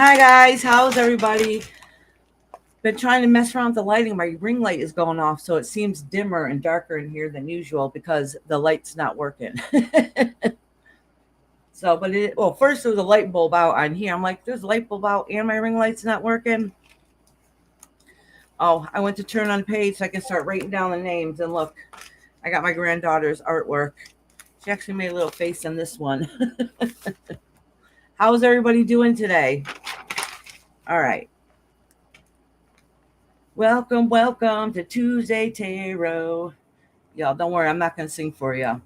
Hi guys, how's everybody? Been trying to mess around with the lighting. My ring light is going off, so it seems dimmer and darker in here than usual because the light's not working. Well, first there was a light bulb out on here. I'm like, there's a light bulb out and my ring light's not working. Oh, I went to turn on page so I can start writing down the names. And look, I got my granddaughter's artwork. She actually made a little face on this one. How's everybody doing today? All right. Welcome to Tuesday Tarot. Y'all, don't worry, I'm not going to sing for you.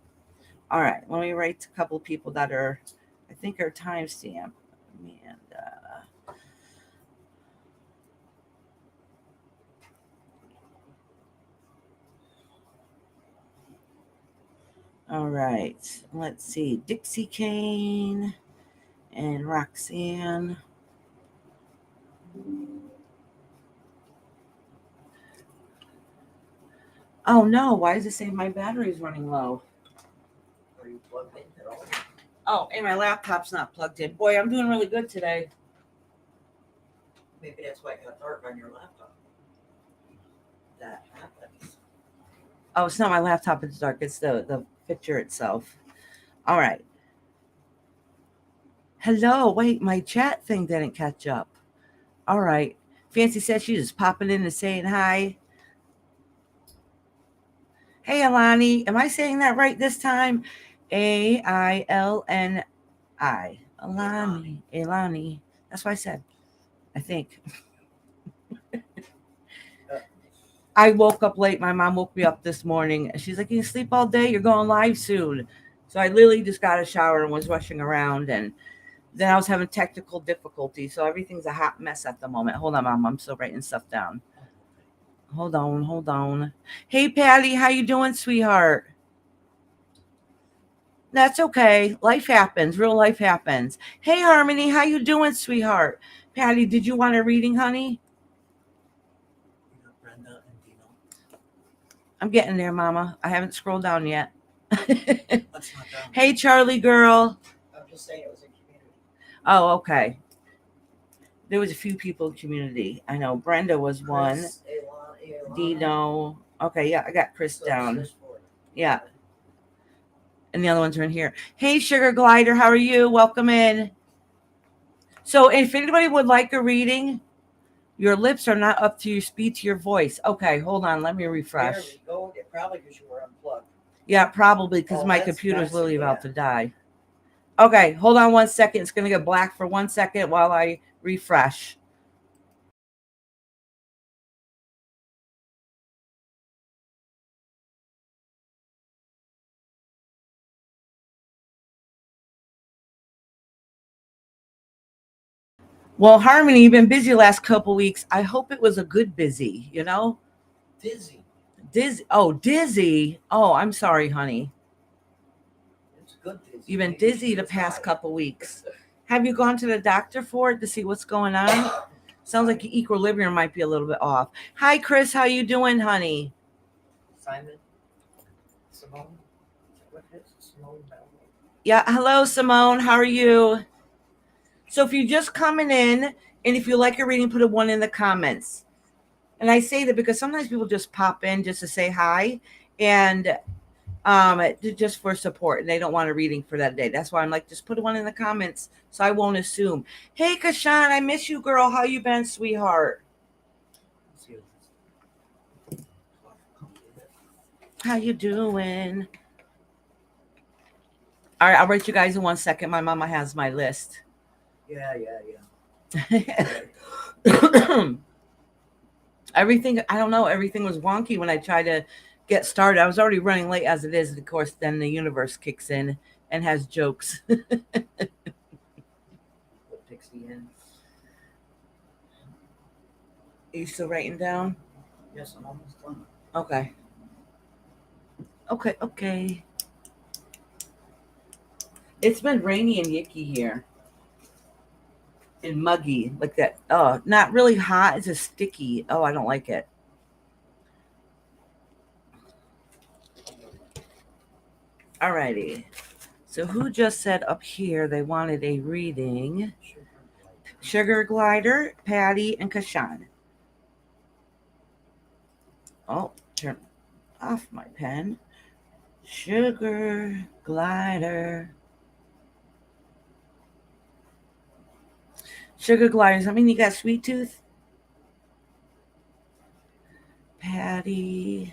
All right, let me write a couple of people that I think are timestamp. And all right, let's see. Dixie Kane and Roxanne. Oh no, why does it say my battery's running low? Are you plugged in at all? Oh, and my laptop's not plugged in. Boy, I'm doing really good today. Maybe that's why it got dark on your laptop. That happens. Oh, it's not my laptop, it's dark. It's the picture itself. All right. Hello, wait, my chat thing didn't catch up. All right. Fancy says she's just popping in and saying hi. Hey, Alani. Am I saying that right this time? Ailni. Alani. Alani. That's what I said. I think. I woke up late. My mom woke me up this morning. She's like, you sleep all day? You're going live soon. So I literally just got a shower and was rushing around. And then I was having technical difficulties. So everything's a hot mess at the moment. Hold on, Mom. I'm still writing stuff down. Hold on. Hey, Patty. How you doing, sweetheart? That's okay. Life happens. Real life happens. Hey, Harmony. How you doing, sweetheart? Patty, did you want a reading, honey? Brenda and Dino. I'm getting there, Mama. I haven't scrolled down yet. That's not down. Hey, Charlie girl. I'm just saying it was a community. Oh, okay. There was a few people in community. I know Brenda was one. Chris, Ilana. Dino. Okay, yeah, I got Chris So down. there's four. Yeah. And the other ones are in here. Hey, Sugar Glider, how are you? Welcome in. So if anybody would like a reading, your lips are not up to your speed to your voice. Okay, hold on. Let me refresh. There we go. It probably because you were unplugged. Yeah, probably because my computer's literally about to die. Okay, hold on 1 second. It's going to get black for 1 second while I refresh. Well, Harmony, you've been busy the last couple weeks. I hope it was a good busy, you know? Dizzy. Dizzy. Oh, dizzy. Oh, I'm sorry, honey. It's good dizzy. You've been dizzy the past couple weeks. Have you gone to the doctor for it to see what's going on? Sounds like your equilibrium might be a little bit off. Hi, Chris. How you doing, honey? Simon. Simone. What is it? Simone? Yeah. Hello, Simone. How are you? So if you're just coming in, and if you like a reading, put a 1 in the comments. And I say that because sometimes people just pop in just to say hi and just for support, and they don't want a reading for that day. That's why I'm like, just put a 1 in the comments so I won't assume. Hey, Kashan, I miss you, girl. How you been, sweetheart? How you doing? All right, I'll write you guys in 1 second. My mama has my list. Yeah. Everything, I don't know, everything was wonky when I tried to get started. I was already running late as it is. And of course, then the universe kicks in and has jokes. Put Pixie in. Are you still writing down? Yes, I'm almost done. Okay. It's been rainy and yicky here. And muggy, like that. Oh, not really hot. It's just sticky. Oh, I don't like it. Alrighty. So who just said up here they wanted a reading? Sugar Glider, Patty, and Kashan. Oh, turn off my pen. Sugar Glider. Sugar Gliders. I mean, you got Sweet Tooth, Patty,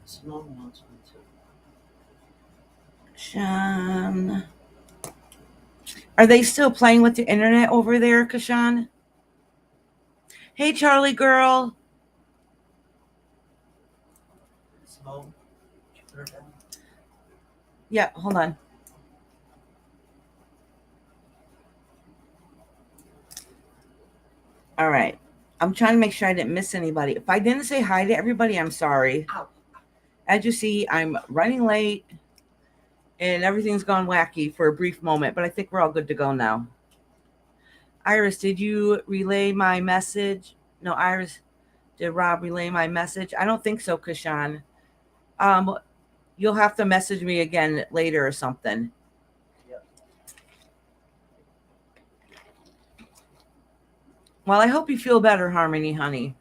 Simone wants me to. Kashan. Are they still playing with the internet over there, Kashan? Hey, Charlie girl. Simone, did you put her down? Yeah, hold on. All right. I'm trying to make sure I didn't miss anybody. If I didn't say hi to everybody, I'm sorry. Ow. As you see, I'm running late and everything's gone wacky for a brief moment, but I think we're all good to go now. Iris, did you relay my message? No, Iris, did Rob relay my message? I don't think so, Kashan. You'll have to message me again later or something. Yep. Well, I hope you feel better, Harmony, honey.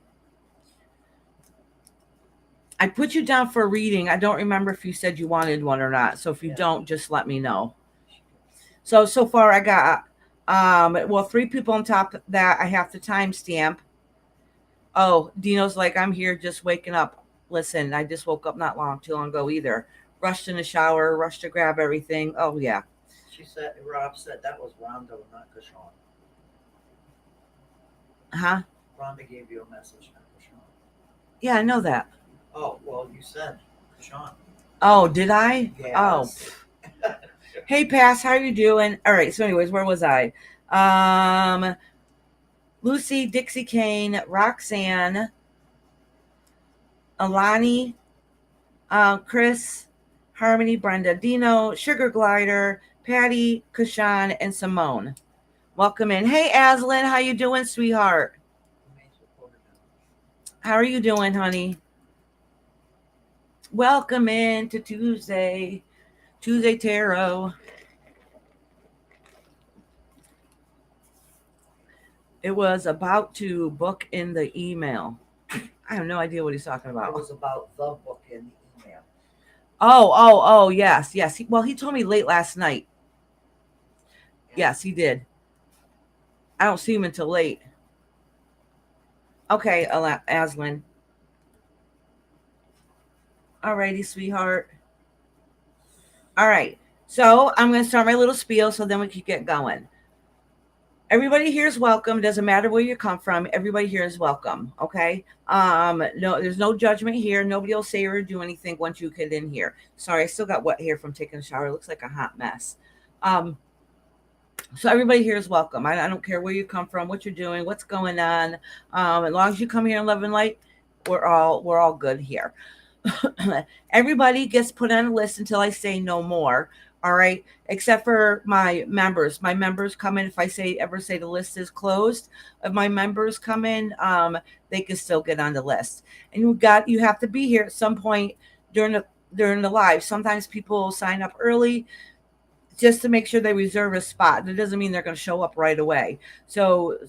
I put you down for a reading. I don't remember if you said you wanted one or not. So if you don't, just let me know. So far I got well, 3 people on top of that I have to timestamp. Oh, Dino's like, I'm here just waking up. Listen, I just woke up not too long ago either. Rushed in the shower, rushed to grab everything. Oh yeah. She said, Rob said that was Rhonda, not Kashawn. Huh? Rhonda gave you a message, not Kashawn. Yeah, I know that. Oh, well, you said Kashawn. Oh, did I? Yes. Oh. Hey, Pass, how are you doing? All right, so anyways, where was I? Lucy, Dixie Kane, Roxanne, Alani, Chris, Harmony, Brenda, Dino, Sugar Glider, Patty, Kashan, and Simone. Welcome in. Hey, Aslan, how you doing, sweetheart? How are you doing, honey? Welcome in to Tuesday Tarot. It was about to book in the email. I have no idea what he's talking about. It was about the book in the email. Oh, yes. Well, he told me late last night. Yes, he did. I don't see him until late. Okay, Aslan. Alrighty, sweetheart. All right. So I'm going to start my little spiel so then we can get going. Everybody here is welcome. It doesn't matter where you come from. Everybody here is welcome. Okay. No, there's no judgment here. Nobody will say or do anything once you get in here. Sorry, I still got wet hair from taking a shower. It looks like a hot mess. So everybody here is welcome. I don't care where you come from, what you're doing, what's going on. As long as you come here in love and light, we're all good here. Everybody gets put on a list until I say no more. All right, except for my members. My members come in if I ever say the list is closed. If my members come in, they can still get on the list. And you have to be here at some point during the live. Sometimes people sign up early just to make sure they reserve a spot. That doesn't mean they're going to show up right away. So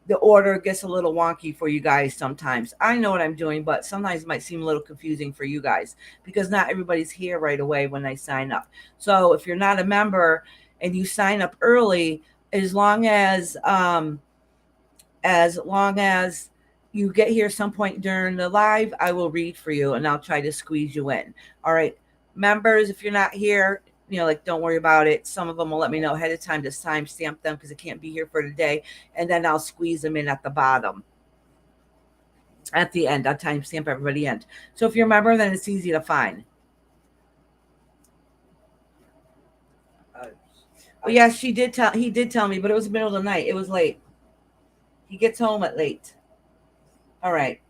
the order gets a little wonky for you guys sometimes. I know what I'm doing, but sometimes it might seem a little confusing for you guys because not everybody's here right away when they sign up. So if you're not a member and you sign up early, as long as you get here some point during the live, I will read for you and I'll try to squeeze you in. All right, members, if you're not here, don't worry about it. Some of them will let me know ahead of time to timestamp them because I can't be here for today. And then I'll squeeze them in at the bottom. At the end, I'll timestamp everybody in. So if you're a member, then it's easy to find. Yes, he did tell me, but it was the middle of the night. It was late. He gets home at late. All right.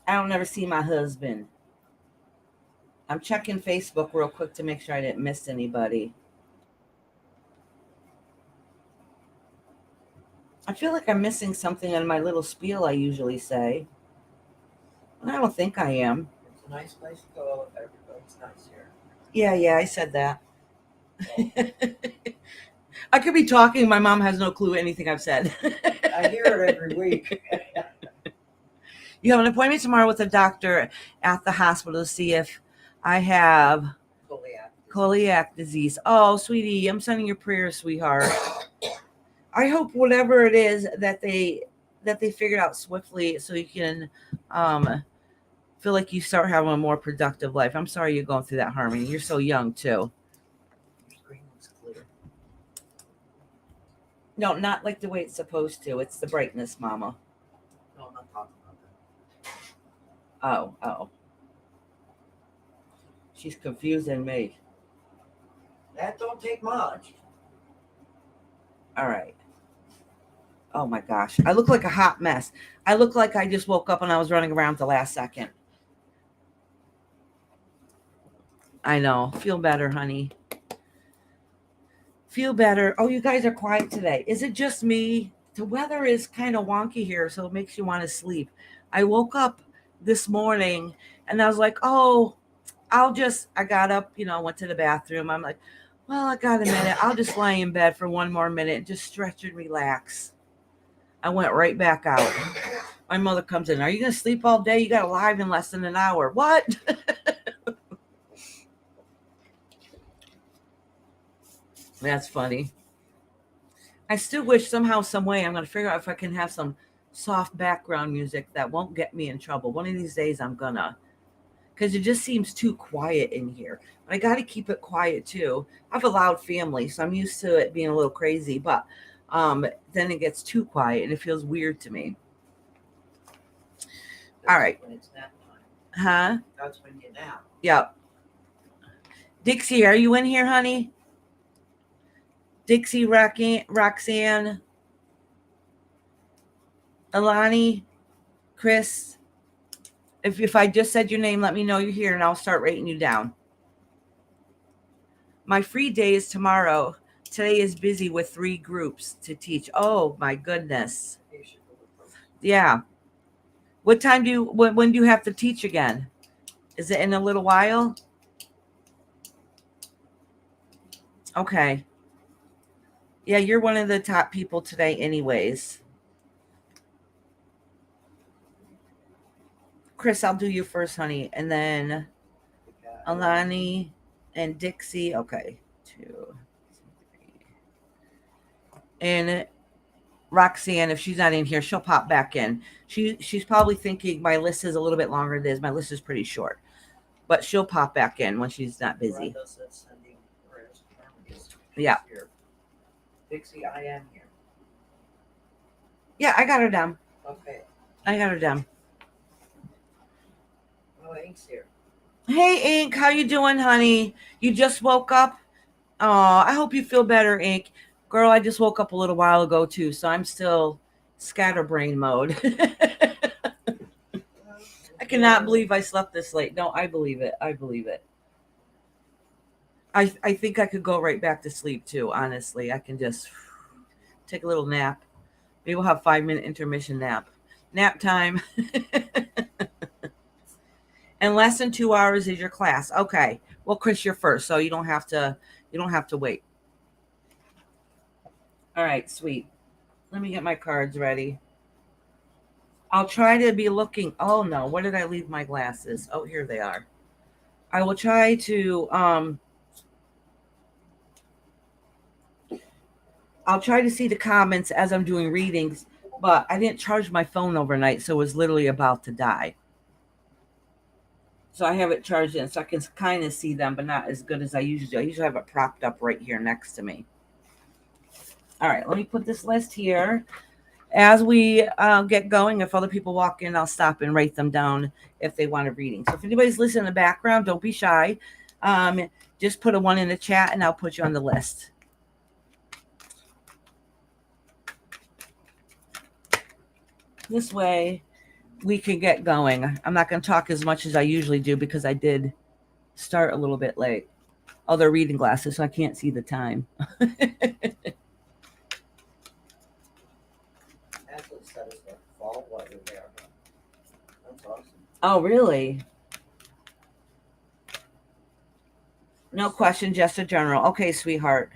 I don't never see my husband. I'm checking Facebook real quick to make sure I didn't miss anybody. I feel like I'm missing something in my little spiel I usually say. I don't think I am. It's a nice place to go. Everybody's nice here. Yeah, I said that. I could be talking. My mom has no clue anything I've said. I hear it every week. You have an appointment tomorrow with a doctor at the hospital to see if I have celiac disease. Oh, sweetie, I'm sending your prayers, sweetheart. I hope whatever it is that they figured out swiftly, so you can feel like you start having a more productive life. I'm sorry you're going through that, Harmony. You're so young too. Your screen looks clear. No, not like the way it's supposed to. It's the brightness, Mama. No, I'm not talking about that. Oh. She's confusing me. That don't take much. All right. Oh my gosh. I look like a hot mess. I look like I just woke up and I was running around the last second. I know. Feel better, honey. Feel better. Oh, you guys are quiet today. Is it just me? The weather is kind of wonky here, so it makes you want to sleep. I woke up this morning and I was like, oh, I got up, went to the bathroom. I'm like, well, I got a minute. I'll just lie in bed for one more minute and just stretch and relax. I went right back out. My mother comes in. Are you going to sleep all day? You got alive in less than an hour. What? That's funny. I still wish somehow, some way, I'm going to figure out if I can have some soft background music that won't get me in trouble. One of these days I'm going to. Because it just seems too quiet in here. But I got to keep it quiet too. I have a loud family, so I'm used to it being a little crazy. But then it gets too quiet and it feels weird to me. All right. When it's nap time. Huh? That's when you nap. Yep. Dixie, are you in here, honey? Dixie, Roxanne, Alani, Chris. If I just said your name, let me know you're here and I'll start writing you down. My free day is tomorrow. Today is busy with 3 groups to teach. Oh my goodness. Yeah. What time when do you have to teach again? Is it in a little while? Okay. Yeah, you're one of the top people today anyways. Chris, I'll do you first, honey. And then Alani and Dixie. Okay. 2, 3. And Roxanne, if she's not in here, she'll pop back in. She's probably thinking my list is a little bit longer than this. My list is pretty short. But she'll pop back in when she's not busy. Yeah. Dixie, I am here. Yeah, I got her down. Okay. I got her down. Oh, Ink's here. Hey, Ink, how you doing, honey? You just woke up? Oh, I hope you feel better, Ink. Girl, I just woke up a little while ago, too, so I'm still scatterbrain mode. I cannot believe I slept this late. No, I believe it. I believe it. I think I could go right back to sleep, too, honestly. I can just take a little nap. Maybe we'll have 5-minute intermission nap. Nap time. And less than 2 hours is your class. Okay. Well, Chris, you're first, so you don't have to wait. All right, sweet. Let me get my cards ready. I'll try to be looking. Oh no, where did I leave my glasses? Oh, here they are. I will try to I'll try to see the comments as I'm doing readings, but I didn't charge my phone overnight, so it was literally about to die. So I have it charged in so I can kind of see them, but not as good as I usually do. I usually have it propped up right here next to me. All right, let me put this list here. As we get going, if other people walk in, I'll stop and write them down if they want a reading. So if anybody's listening in the background, don't be shy. Just put a 1 in the chat and I'll put you on the list. This way we can get going. I'm not going to talk as much as I usually do because I did start a little bit late. Oh, they're reading glasses, so I can't see the time. Actually, said it's the fall weather there. That's awesome. Oh, really? No question, just a general. Okay, sweetheart.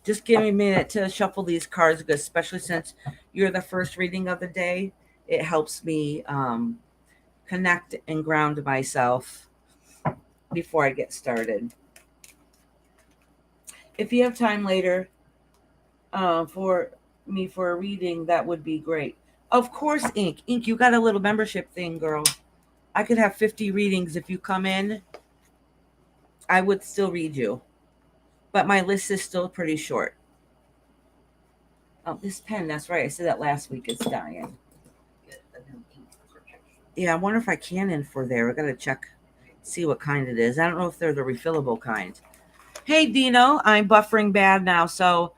Just give me a minute to shuffle these cards, especially since you're the first reading of the day. It helps me connect and ground myself before I get started. If you have time later for me for a reading, that would be great. Of course, Ink. Ink, you got a little membership thing, girl. I could have 50 readings if you come in. I would still read you, but my list is still pretty short. Oh, this pen, that's right. I said that last week. It's dying. Get a new ink protection. Yeah, I wonder if I can in for there. I got to check, see what kind it is. I don't know if they're the refillable kind. Hey, Dino, I'm buffering bad now, so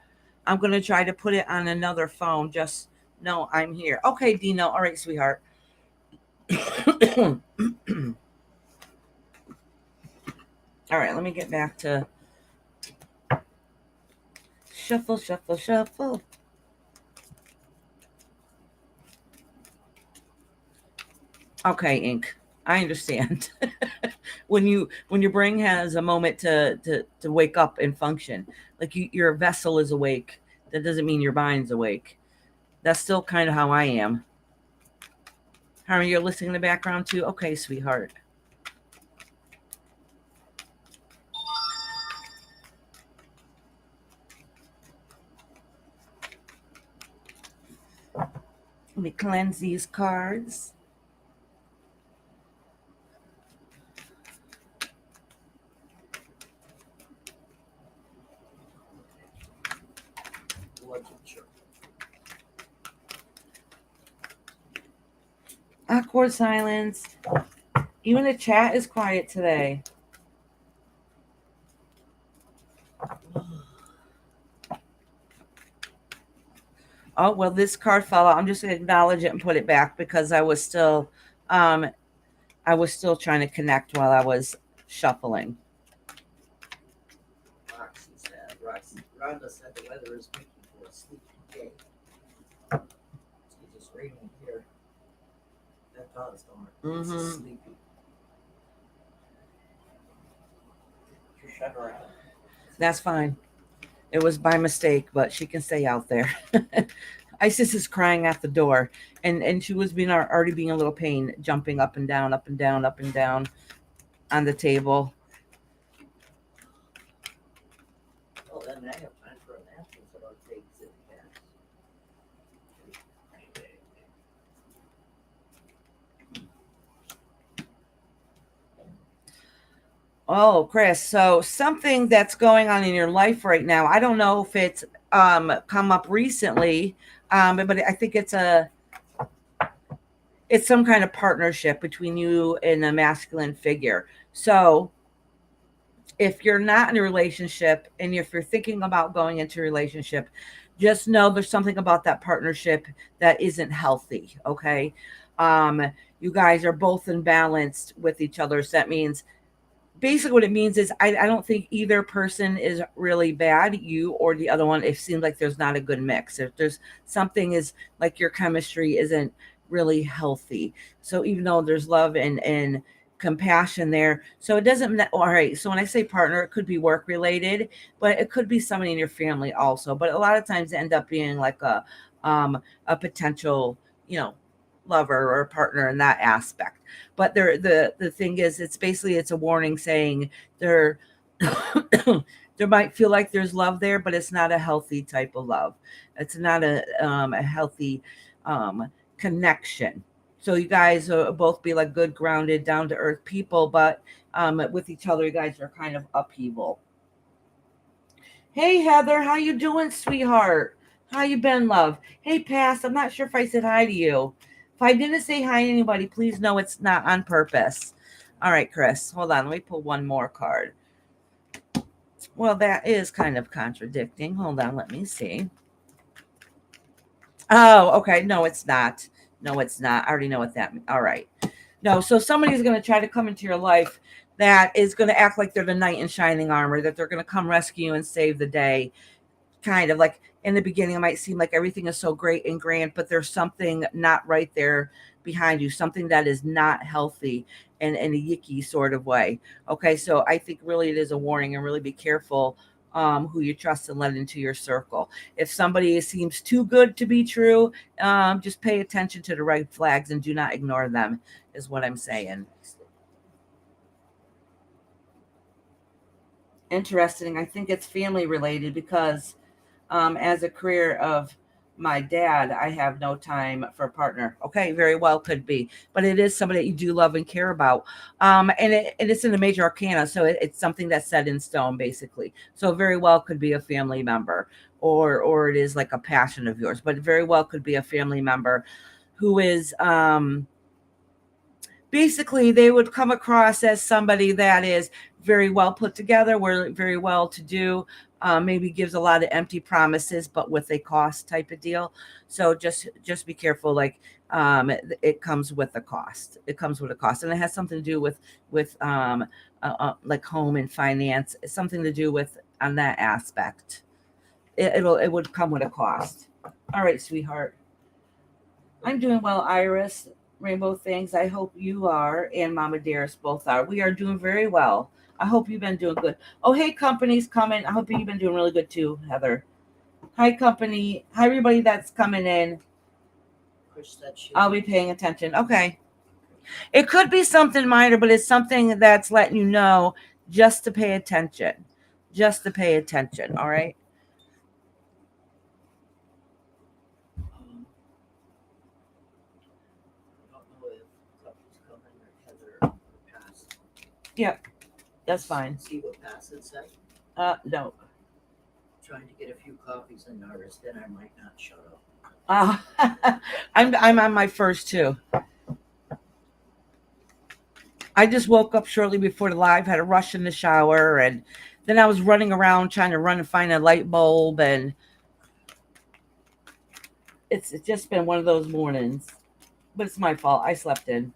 I'm going to try to put it on another phone. Just know I'm here. Okay, Dino. All right, sweetheart. All right, let me get back to shuffle, shuffle, shuffle. Okay, Ink. I understand. When your brain has a moment to wake up and function, like your vessel is awake, that doesn't mean your mind's awake. That's still kind of how I am. Harry, you're listening in the background too? Okay, sweetheart. Let me cleanse these cards. Awkward silence. Even the chat is quiet today. Oh, well, this card fell out. I'm just going to acknowledge it and put it back because um, I was still trying to connect while I was shuffling. Roxy said, Rhonda said the weather is making for a sleepy day. It's just raining here. That does, don't it? It's just sleepy. You shut her out. That's fine. It was by mistake, but she can stay out there. Isis is crying at the door, and she was already being a little pain, jumping up and down, up and down, up and down on the table. Well, then I have time for a nap instead of take it back. Oh, Chris. So something that's going on in your life right now. I don't know if it's come up recently, but I think it's some kind of partnership between you and a masculine figure. So if you're not in a relationship and if you're thinking about going into a relationship, just know there's something about that partnership that isn't healthy. Okay. You guys are both imbalanced with each other. So that means basically what it means is I don't think either person is really bad, you or the other one. It seems like there's not a good mix. If there's something is like your chemistry isn't really healthy. So even though there's love and compassion there, so it doesn't, all right, so when I say partner, it could be work related, but it could be somebody in your family also. But a lot of times it end up being like a potential, lover or partner in that aspect. But the thing is, it's basically it's a warning saying there there might feel like there's love there, but it's not a healthy type of love. It's not a healthy connection. So you guys both be like good, grounded, down to earth people, but with each other, you guys are kind of upheaval. Hey Heather, how you doing, sweetheart? How you been, love? Hey Pass, I'm not sure if I said hi to you. If I didn't say hi to anybody, please know it's not on purpose. All right, Chris, hold on. Let me pull one more card. Well, that is kind of contradicting. Hold on, let me see. Oh, okay. No, it's not. No, it's not. I already know what that means. All right. No, so somebody's going to try to come into your life that is going to act like they're the knight in shining armor, that they're going to come rescue you and save the day. Kind of like in the beginning, it might seem like everything is so great and grand, but there's something not right there behind you, something that is not healthy in a yicky sort of way. Okay, so I think really it is a warning, and really be careful who you trust and let into your circle. If somebody seems too good to be true, just pay attention to the red flags and do not ignore them, is what I'm saying. Interesting. I think it's family related because as a career of my dad, I have no time for a partner. Okay, very well could be, but it is somebody that you do love and care about. And it's in the major arcana, so it's something that's set in stone, basically. So very well could be a family member, or it is like a passion of yours, but it very well could be a family member who is basically they would come across as somebody that is very well put together, very well to do, maybe gives a lot of empty promises, but with a cost type of deal. So just be careful. Like it comes with a cost. It comes with a cost, and it has something to do with like home and finance. It's something to do with on that aspect. It would come with a cost. All right, sweetheart. I'm doing well, Iris. Rainbow Things. I hope you are, and Mama Dearest both are. We are doing very well. I hope you've been doing good. Oh, hey, company's coming. I hope you've been doing really good too, Heather. Hi, company. Hi, everybody that's coming in. I'll be paying attention. Okay. It could be something minor, but it's something that's letting you know just to pay attention. Just to pay attention. All right. Yep, that's fine. See what Pass had said. No. Trying to get a few copies in Iris, then I might not shut up. I'm on my first two. I just woke up shortly before the live, had a rush in the shower, and then I was running around trying to run and find a light bulb, and it's just been one of those mornings. But it's my fault. I slept in.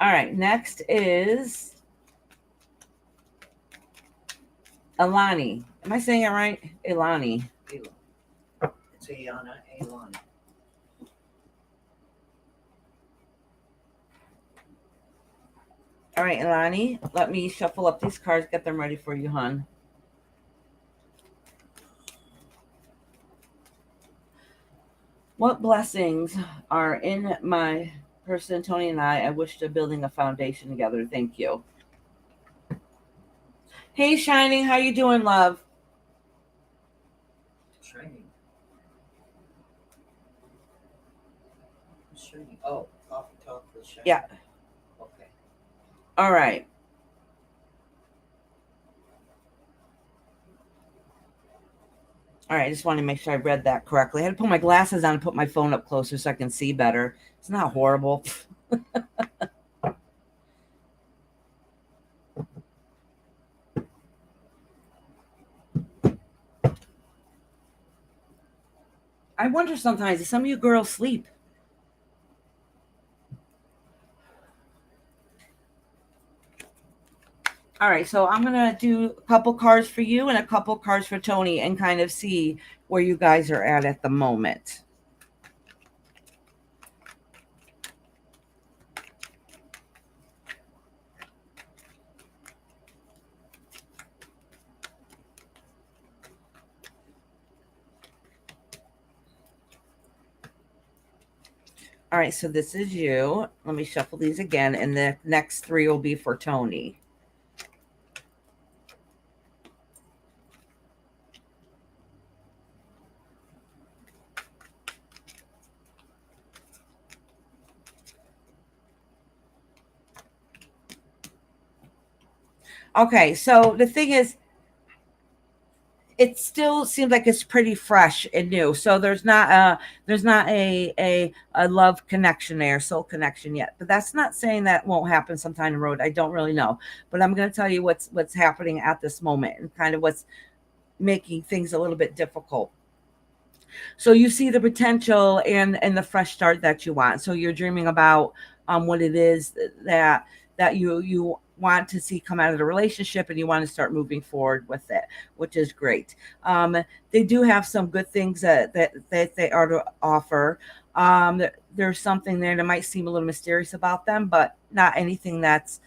All right, next is Alani. Am I saying it right? Ilani. It's Ayana Alani. All right, Ilani, let me shuffle up these cards, get them ready for you, hon. What blessings are in my person, Tony and I wish to building a foundation together. Thank you. Hey, Shining, how you doing, love? Shining. Shining. Oh, coffee talk with Shining. Yeah. Okay. All right. All right, I just want to make sure I read that correctly. I had to put my glasses on and put my phone up closer so I can see better. It's not horrible. I wonder sometimes, do some of you girls sleep? All right, so I'm going to do a couple cards for you and a couple cards for Tony and kind of see where you guys are at the moment. All right, so this is you. Let me shuffle these again, and the next three will be for Tony. Okay, so the thing is, it still seems like it's pretty fresh and new. So there's not a love connection there, soul connection yet. But that's not saying that won't happen sometime in the road. I don't really know. But I'm going to tell you what's happening at this moment and kind of what's making things a little bit difficult. So you see the potential and the fresh start that you want. So you're dreaming about what it is that you want to see come out of the relationship, and you want to start moving forward with it, which is great. They do have some good things that they are to offer. There's something there that might seem a little mysterious about them, but not anything that's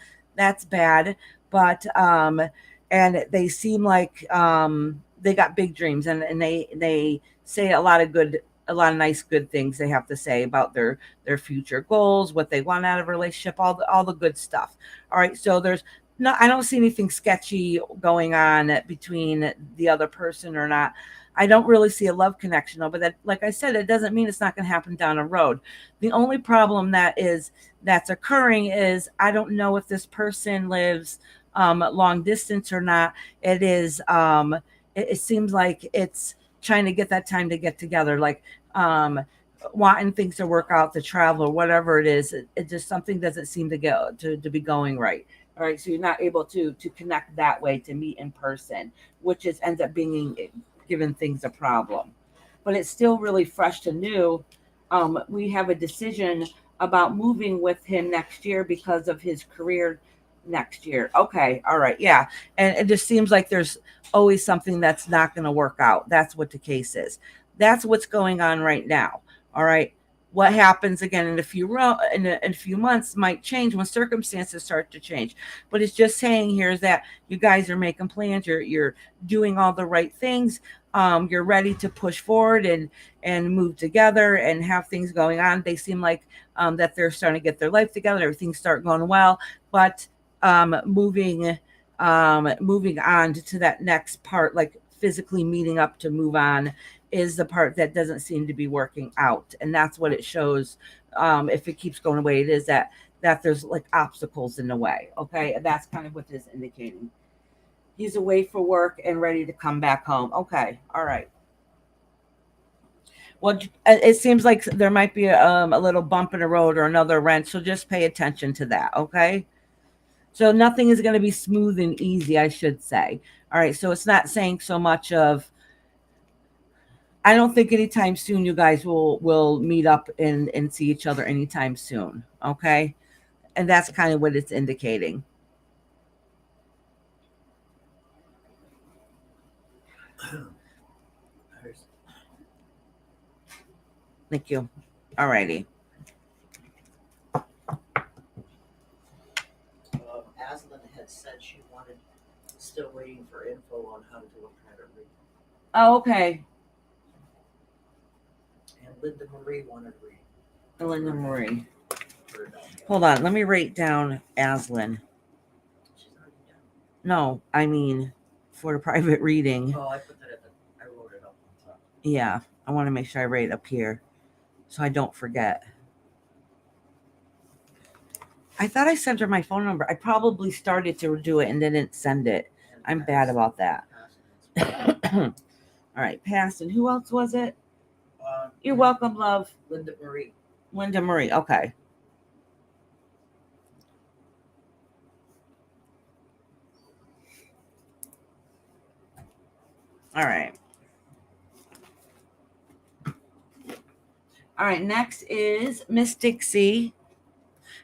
bad. but and they seem like they got big dreams, and they say a lot of nice good things they have to say about their future goals, what they want out of a relationship, all the good stuff. All right, so there's no, I don't see anything sketchy going on between the other person or not. I don't really see a love connection though, but that, like I said, it doesn't mean it's not going to happen down the road. The only problem that's occurring is I don't know if this person lives long distance or not. It is it seems like it's trying to get that time to get together, like um wanting things to work out, to travel or whatever it is. It just something doesn't seem to get to be going right. All right, so you're not able to connect that way, to meet in person, which is ends up being giving things a problem. But it's still really fresh and new. We have a decision about moving with him next year because of his career next year. Okay, all right, yeah. And it just seems like there's always something that's not going to work out. That's what the case is. That's what's going on right now. All right. What happens again in a few months might change when circumstances start to change. But it's just saying here is that you guys are making plans. You're doing all the right things. You're ready to push forward and move together and have things going on. They seem like that they're starting to get their life together. Everything's starting going well, but moving moving on to that next part, like physically meeting up to move on, is the part that doesn't seem to be working out. And that's what it shows. If it keeps going the way it is, that there's like obstacles in the way. Okay, and that's kind of what this is indicating. He's away for work and ready to come back home. Okay, all right. Well, it seems like there might be a little bump in the road or another wrench, so just pay attention to that. Okay. So nothing is going to be smooth and easy, I should say. All right. So it's not saying so much of, I don't think anytime soon you guys will meet up and see each other anytime soon. Okay. And that's kind of what it's indicating. Thank you. All righty. Aslan had said she wanted, still waiting for info on how to do a private reading. Oh, okay. And Linda Marie wanted to read. Linda Marie. Her dog. Hold on. Let me write down Aslan. She's already done. No, I mean for the private reading. Oh, I put that at the, I wrote it up on top. Yeah. I want to make sure I write it up here so I don't forget. I thought I sent her my phone number. I probably started to do it and didn't send it. And I'm bad about that. Pass. All right, passed. And who else was it? You're welcome, love. Linda Marie. Linda Marie. Okay. All right. All right. Next is Miss Dixie.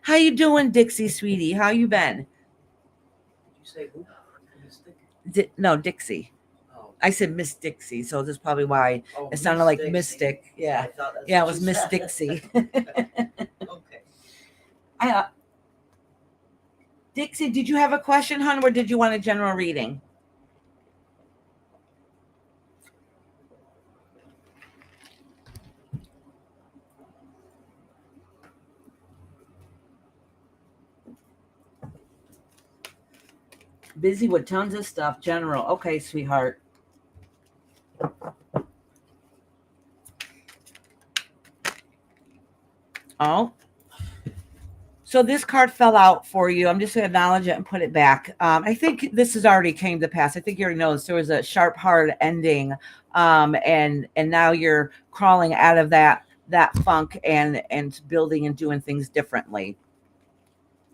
How you doing, Dixie, sweetie? How you been? Did you say who? No, Dixie. Oh. I said Miss Dixie, so this is probably why Oh, it sounded like Dixie. Mystic. Yeah. I thought that's Yeah, it what was you Miss said. Dixie. Okay. Dixie, did you have a question, hon, or did you want a general reading? Busy with tons of stuff. General. Okay, sweetheart. Oh. So this card fell out for you. I'm just going to acknowledge it and put it back. I think this has already came to pass. I think you already know this. There was a sharp, hard ending, and now you're crawling out of that funk and building and doing things differently.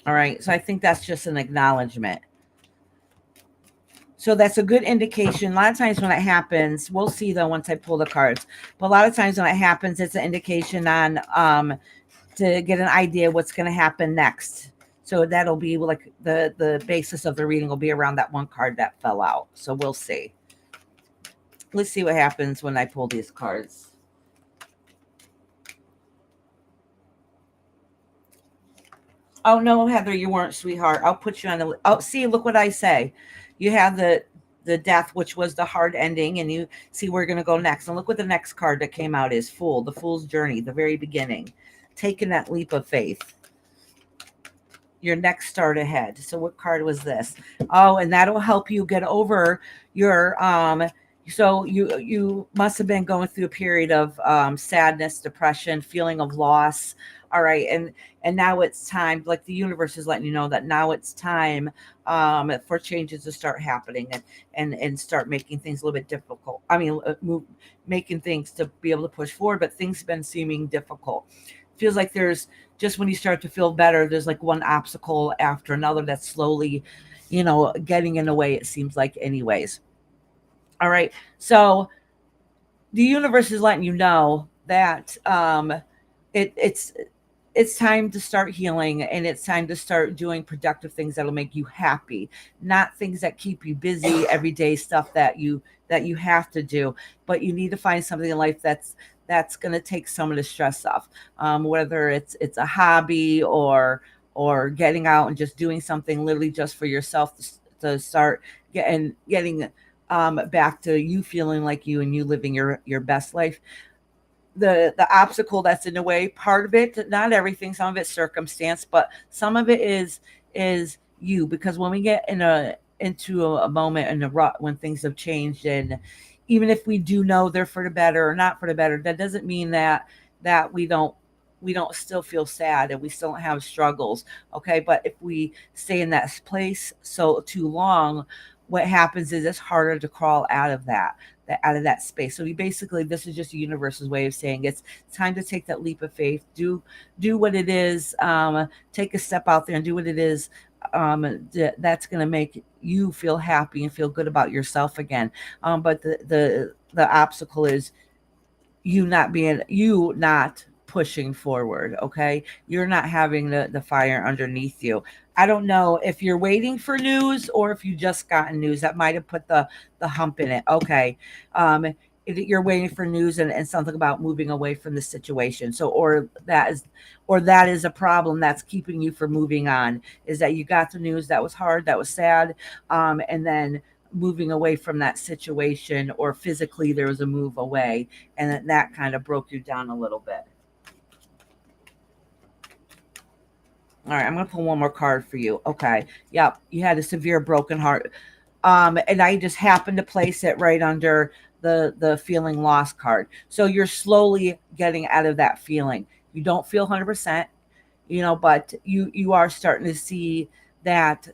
All right. So I think that's just an acknowledgement. So that's a good indication. A lot of times when it happens, we'll see though once I pull the cards. But a lot of times when it happens, it's an indication on to get an idea what's going to happen next. So that'll be like the basis of the reading will be around that one card that fell out. So we'll see. Let's see what happens when I pull these cards. Oh no, Heather, you weren't, sweetheart. I'll put you on the. Oh, see, look what I say. You have the death, which was the hard ending, and you see we're gonna go next. And look what the next card that came out is: Fool, the Fool's Journey, the very beginning, taking that leap of faith. Your next start ahead. So what card was this? Oh, and that'll help you get over your so you must have been going through a period of sadness, depression, feeling of loss. All right, and now it's time, like the universe is letting you know that now it's time for changes to start happening, and start making things a little bit difficult. I mean, making things to be able to push forward, but things have been seeming difficult. Feels like there's, just when you start to feel better, there's like one obstacle after another that's slowly, getting in the way, it seems like, anyways. All right. So the universe is letting you know that it's it's time to start healing, and it's time to start doing productive things that'll make you happy, not things that keep you busy, everyday stuff that you have to do. But you need to find something in life that's going to take some of the stress off, whether it's a hobby, or getting out and just doing something literally just for yourself, to start getting back to you feeling like you, and you living your best life. The obstacle that's in the way, part of it, not everything, some of it's circumstance, but some of it is you. Because when we get into a moment in a rut, when things have changed, and even if we do know they're for the better or not for the better, that doesn't mean that we don't still feel sad, and we still don't have struggles. Okay, but if we stay in that place so too long, what happens is it's harder to crawl out of that space. So you basically, this is just the universe's way of saying it's time to take that leap of faith. Do what it is. Take a step out there and do what it is. That's going to make you feel happy and feel good about yourself again. But the obstacle is you not pushing forward. Okay, you're not having the fire underneath you. I don't know if you're waiting for news, or if you just gotten news that might have put the hump in it. Okay, um you're waiting for news, and something about moving away from the situation. So, or that is a problem that's keeping you from moving on, is that you got the news that was hard, that was sad, and then moving away from that situation, or physically there was a move away, and that kind of broke you down a little bit. All right, I'm gonna pull one more card for you. Okay, yep, you had a severe broken heart, and I just happened to place it right under the feeling lost card. So you're slowly getting out of that feeling. You don't feel 100%, but you are starting to see that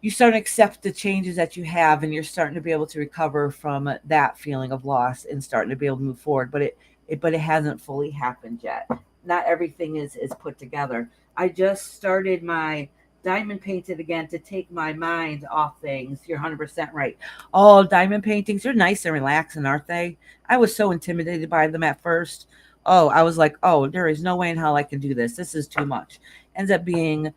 you start to accept the changes that you have, and you're starting to be able to recover from that feeling of loss, and starting to be able to move forward. But it hasn't fully happened yet. Not everything is put together. I just started my diamond painted again to take my mind off things. You're 100% right. Oh, diamond paintings are nice and relaxing, aren't they? I was so intimidated by them at first. Oh, I was like, oh, there is no way in hell I can do this. This is too much. Ends up being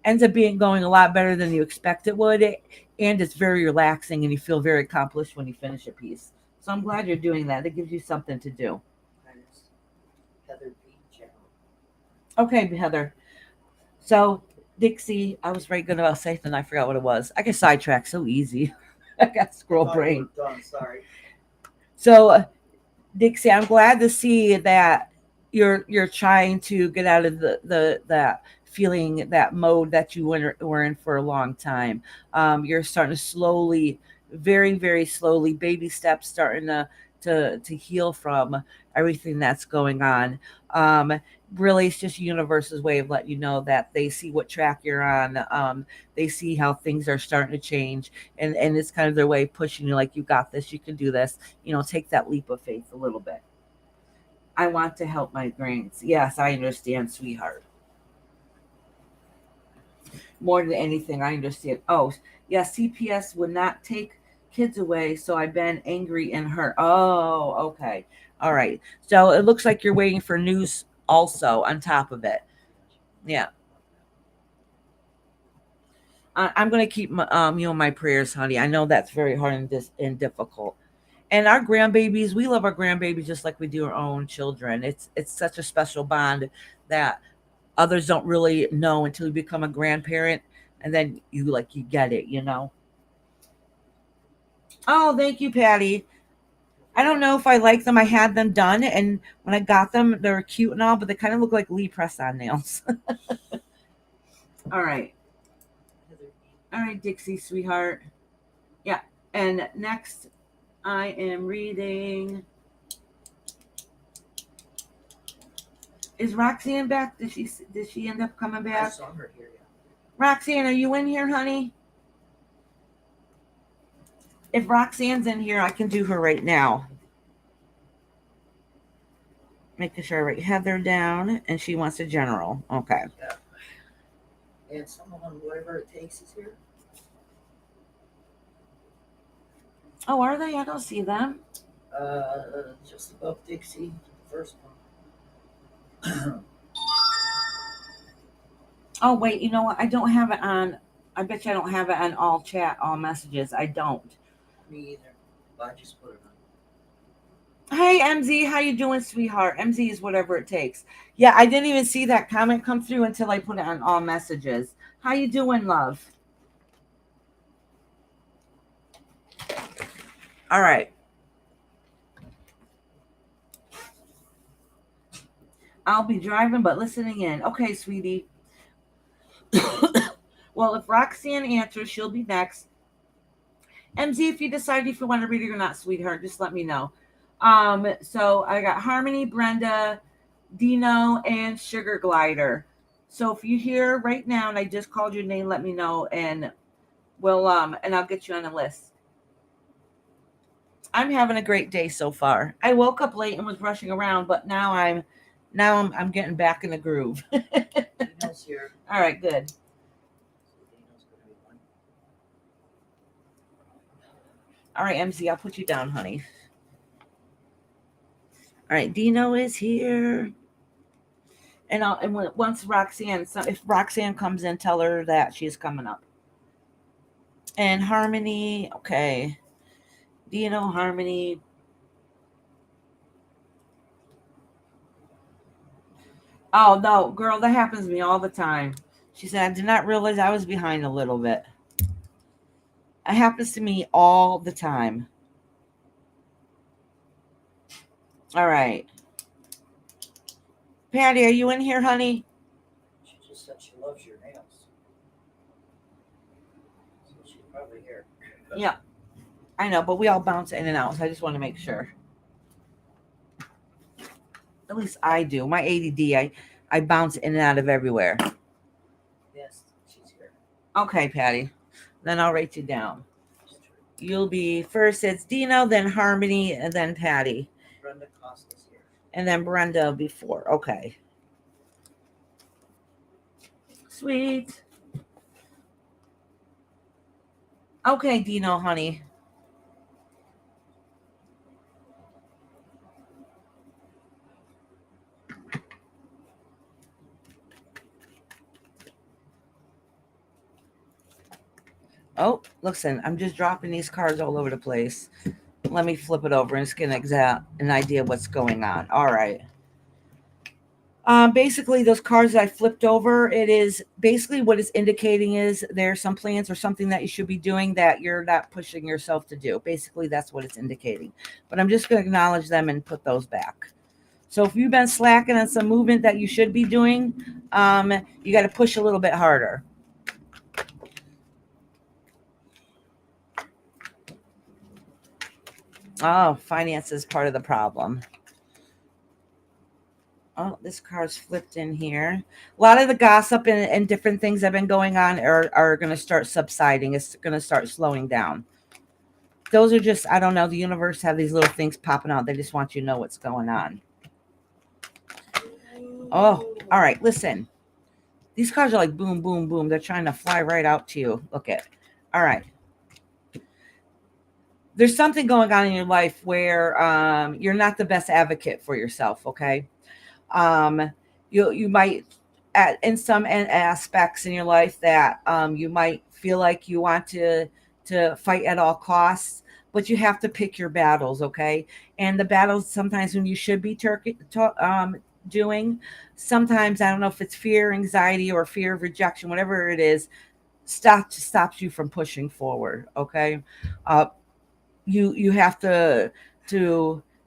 ends up being going a lot better than you expect it would. And it's very relaxing, and you feel very accomplished when you finish a piece. So I'm glad you're doing that. It gives you something to do. Minus Heather B. Channel. Okay, Heather. So Dixie, I was right good about something. I forgot what it was. I get sidetracked so easy. I got I squirrel thought you brain. were done. Sorry. So Dixie, I'm glad to see that you're trying to get out of the that feeling, that mode that you were in for a long time. You're starting to slowly, very very slowly, baby steps, starting to heal from everything that's going on. Um, Really, it's just universe's way of letting you know that they see what track you're on. They see how things are starting to change, and it's kind of their way of pushing you, like, you got this, you can do this. Take that leap of faith a little bit. I want to help my brains. Yes, I understand, sweetheart. More than anything, I understand. Oh, yeah, CPS would not take kids away, so I've been angry and hurt. Oh, okay. All right. So it looks like you're waiting for news also on top of it. Yeah. I'm going to keep you in my prayers, honey. I know that's very hard and difficult. And our grandbabies, we love our grandbabies just like we do our own children. It's such a special bond that others don't really know until you become a grandparent, and then you get it, Oh, thank you, Patty. I don't know if I like them. I had them done, and when I got them, they were cute and all, but they kind of look like Lee press-on nails. All right. All right, Dixie, sweetheart. Yeah. And next, I am reading. Is Roxanne back? Did she end up coming back? I saw her here, yeah. Roxanne, are you in here, honey? If Roxanne's in here, I can do her right now. Making sure I write Heather down, and she wants a general. Okay. Yeah. And someone, whatever it takes, is here. Oh, are they? I don't see them. Just above Dixie, the first one. Oh, wait, you know what? I don't have it on. I bet you I don't have it on all chat, all messages. I don't. Me either. But I just put it on. Hey, MZ, how you doing, sweetheart? MZ is whatever it takes. Yeah, I didn't even see that comment come through until I put it on all messages. How you doing, love? All right. I'll be driving, but listening in. Okay, sweetie. Well, if Roxanne answers, she'll be next. MZ, if you decide if you want to read it or not, sweetheart, just let me know. So I got Harmony, Brenda, Dino, and Sugar Glider. So if you hear right now and I just called your name, let me know, and we'll and I'll get you on the list. I'm having a great day so far. I woke up late and was rushing around, but now I'm getting back in the groove. Dino's here. All right, good. Dino's gonna be one. All right, MC, I'll put you down, honey. All right, Dino is here. And once Roxanne, so if Roxanne comes in, tell her that she's coming up. And Harmony, okay. Dino, Harmony. Oh, no, girl, that happens to me all the time. She said, I did not realize I was behind a little bit. It happens to me all the time. All right. Patty, are you in here, honey? She just said she loves your nails. So she's probably here. Yeah. I know, but we all bounce in and out, so I just want to make sure. At least I do. My ADD, I bounce in and out of everywhere. Yes, she's here. Okay, Patty. Then I'll write you down. You'll be first, it's Dino, then Harmony, and then Patty. Brenda Costa's here. And then Brenda before. Okay. Sweet. Okay, Dino, honey. Oh, listen, I'm just dropping these cards all over the place. Let me flip it over and just get an idea of what's going on. All right. Basically, those cards that I flipped over, it is basically what it's indicating is there's some plans or something that you should be doing that you're not pushing yourself to do. Basically, that's what it's indicating. But I'm just going to acknowledge them and put those back. So if you've been slacking on some movement that you should be doing, you got to push a little bit harder. Oh, finance is part of the problem. Oh, this card's flipped in here. A lot of the gossip and different things that have been going on are going to start subsiding. It's going to start slowing down. Those are just, I don't know, the universe have these little things popping out. They just want you to know what's going on. Oh, all right, listen. These cards are like boom, boom, boom. They're trying to fly right out to you. Look at. All right. There's something going on in your life where you're not the best advocate for yourself, okay? You might in some aspects in your life that you might feel like you want to fight at all costs, but you have to pick your battles, okay? And the battles sometimes when you should be doing, sometimes, I don't know if it's fear, anxiety, or fear of rejection, whatever it is, stops you from pushing forward. Okay. uh, you have to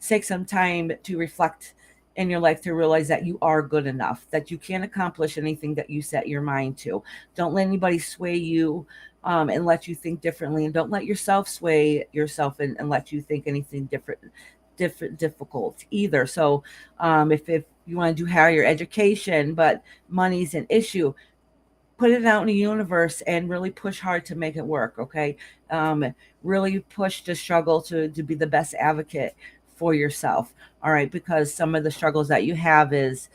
take some time to reflect in your life, to realize that you are good enough, that you can accomplish anything that you set your mind to. Don't let anybody sway you, and let you think differently, and don't let yourself sway yourself, and let you think anything difficult either. So if you want to do higher education but money's an issue, put it out in the universe and really push hard to make it work. Okay. Really push to struggle to be the best advocate for yourself. All right. Because some of the struggles that you have is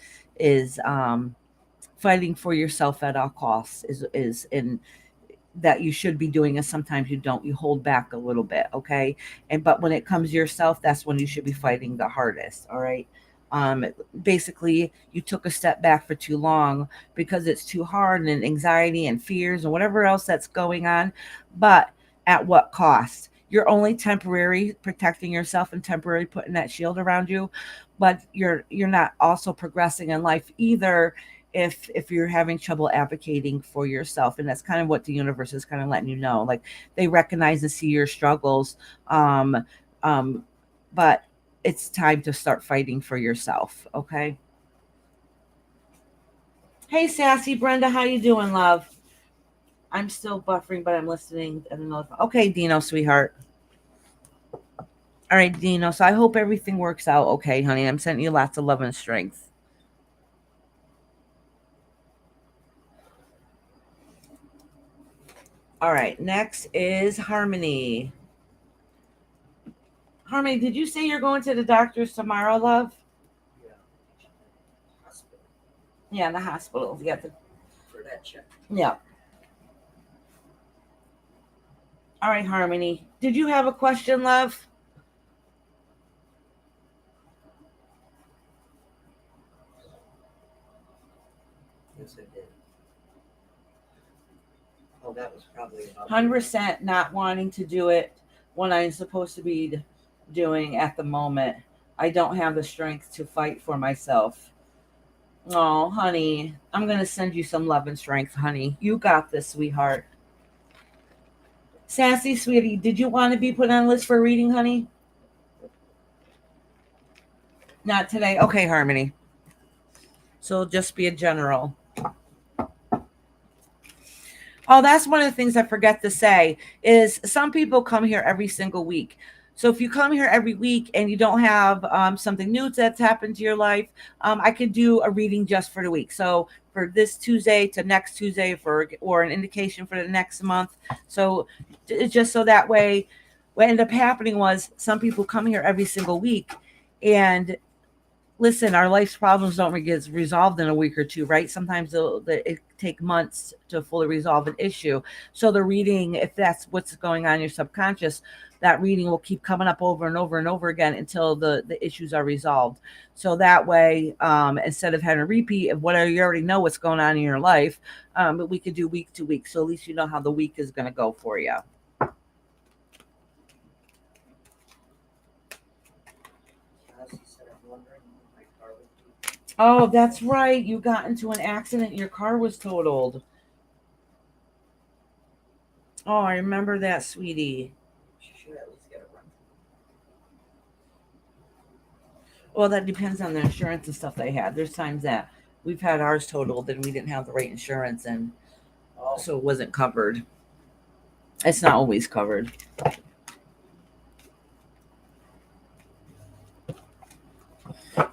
fighting for yourself at all costs, is in that you should be doing, and sometimes you don't, you hold back a little bit. Okay. And but when it comes to yourself, that's when you should be fighting the hardest. All right. um Basically, you took a step back for too long because it's too hard, and anxiety and fears and whatever else that's going on. But at what cost? You're only temporary protecting yourself and temporarily putting that shield around you, but you're not also progressing in life either, if you're having trouble advocating for yourself. And that's kind of what the universe is kind of letting you know, like they recognize and see your struggles. um um but it's time to start fighting for yourself. Okay. Hey, sassy Brenda, how you doing, love? I'm still buffering, but I'm listening at another. Okay, Dino, sweetheart. All right, Dino, so I hope everything works out okay, honey. I'm sending you lots of love and strength. All right, next is Harmony. Harmony, did you say you're going to the doctor's tomorrow, love? Yeah. Hospital Yeah, the hospital. You have to. for that check. Yeah. All right, Harmony. Did you have a question, love? Yes, I did. Oh, that was probably about 100% not wanting to do it when I'm supposed to be doing at the moment. I don't have the strength to fight for myself. Oh, honey, I'm going to send you some love and strength, honey. You got this, sweetheart. Sassy, sweetie, did you want to be put on a list for reading, honey? Not today. Okay, Harmony. So just be a general. Oh, that's one of the things I forget to say is some people come here every single week. So if you come here every week and you don't have something new that's happened to your life, I could do a reading just for the week. So for this Tuesday to next Tuesday, for or an indication for the next month. So it's just so that way, what ended up happening was some people come here every single week, and listen, our life's problems don't get resolved in a week or two, right? Sometimes it take months to fully resolve an issue. So the reading, if that's what's going on in your subconscious, that reading will keep coming up over and over and over again until the issues are resolved. So that way, instead of having a repeat of whatever you already know what's going on in your life, but we could do week to week. So at least you know how the week is going to go for you. Cassie said, I'm wondering when my car would be. Oh, that's right. You got into an accident. Your car was totaled. Oh, I remember that, sweetie. She should at least get a run. Well, that depends on the insurance and stuff they had. There's times that we've had ours totaled and we didn't have the right insurance, and Oh, so it wasn't covered. It's not always covered.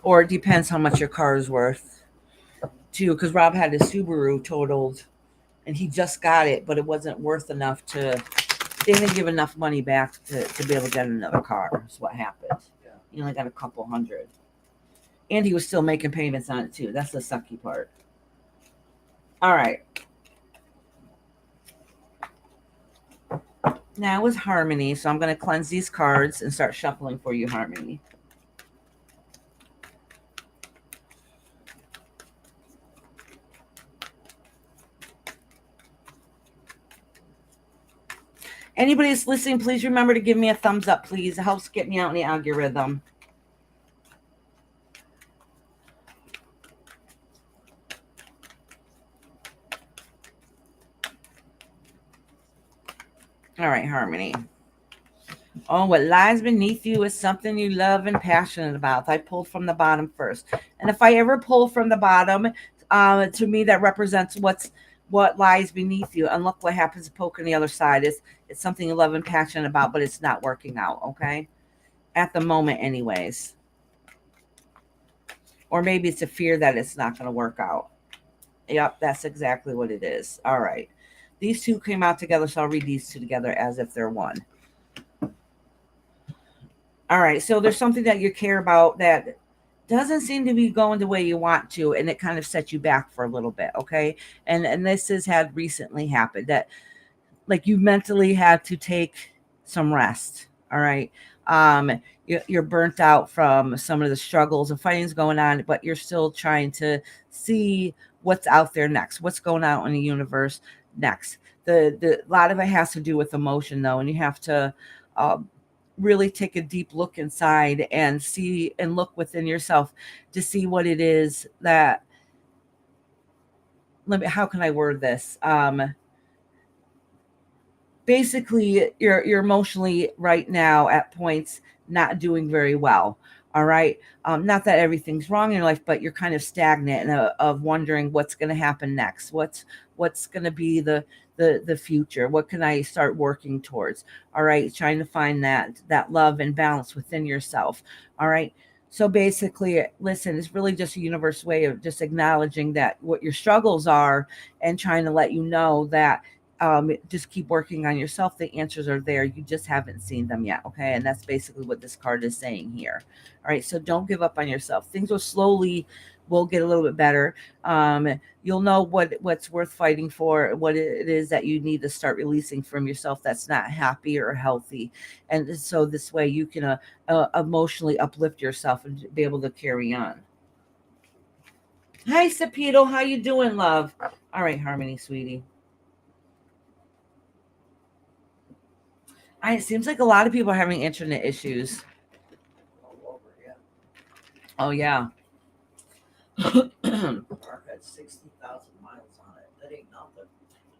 Or it depends how much your car is worth, too. Because Rob had his Subaru totaled and he just got it, but it wasn't worth enough to. They didn't give enough money back to be able to get another car. That's what happened. yeah. He only got a couple hundred. And he was still making payments on it, too. That's the sucky part. All right. Now is Harmony. So I'm going to cleanse these cards and start shuffling for you, Harmony. Anybody that's listening, please remember to give me a thumbs up, please. It helps get me out in the algorithm. All right, Harmony. Oh, what lies beneath you is something you love and passionate about. I pulled from the bottom first. And if I ever pull from the bottom, to me, that represents what lies beneath you. And look what happens to poke on the other side. It's something you love and passionate about, but it's not working out, okay? At the moment, anyways. Or maybe it's a fear that it's not going to work out. Yep, that's exactly what it is. All right. These two came out together, so I'll read these two together as if they're one. All right. So there's something that you care about that doesn't seem to be going the way you want to, and it kind of sets you back for a little bit, okay? And this has had recently happened that like you mentally had to take some rest. All right. You're burnt out from some of the struggles and fighting's going on, but you're still trying to see what's out there next, what's going on in the universe next. The a lot of it has to do with emotion though, and you have to really take a deep look inside and see and look within yourself to see what it is that how can I word this? Basically you're emotionally right now at points not doing very well. All right. Not that everything's wrong in your life, but you're kind of stagnant and of wondering what's going to happen next, what's going to be the future, what can I start working towards. All right, trying to find that love and balance within yourself. All right. So basically, listen, it's really just a universe way of just acknowledging that what your struggles are and trying to let you know that just keep working on yourself. The answers are there. You just haven't seen them yet. Okay. And that's basically what this card is saying here. All right. So don't give up on yourself. Things will get a little bit better. You'll know what's worth fighting for, what it is that you need to start releasing from yourself that's not happy or healthy. And so this way you can emotionally uplift yourself and be able to carry on. Hi, Sapito. How you doing, love? All right, Harmony, sweetie. It seems like a lot of people are having internet issues. All over, yeah. Oh, yeah. The car had 60,000 miles on it. That ain't nothing.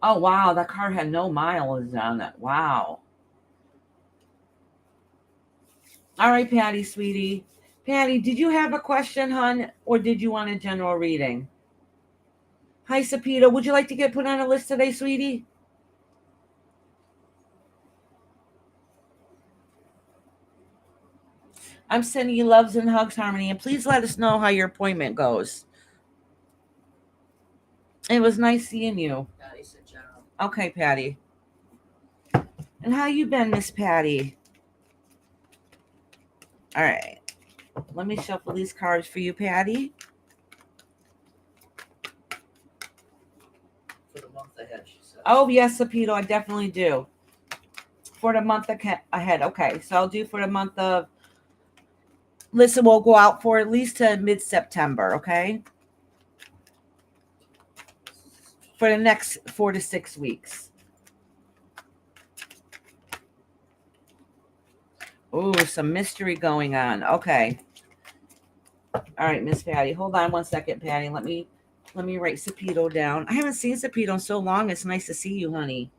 Oh, wow. That car had no mileage on it. Wow. All right, Patty, sweetie. Patty, did you have a question, hon, or did you want a general reading? Hi, Sapito. Would you like to get put on a list today, sweetie? I'm sending you loves and hugs, Harmony, and please let us know how your appointment goes. It was nice seeing you. Patty said general. Okay, Patty. And how you been, Miss Patty? All right. Let me shuffle these cards for you, Patty. For the month ahead, she said. Oh, yes, Sapito, I definitely do. For the month ahead. Okay, so I'll do for the month of... Listen, we'll go out for at least to mid-September, okay? For the next 4 to 6 weeks. Ooh, some mystery going on. Okay. All right, Miss Patty. Hold on one second, Patty. Let me write Sapito down. I haven't seen Sapito in so long. It's nice to see you, honey.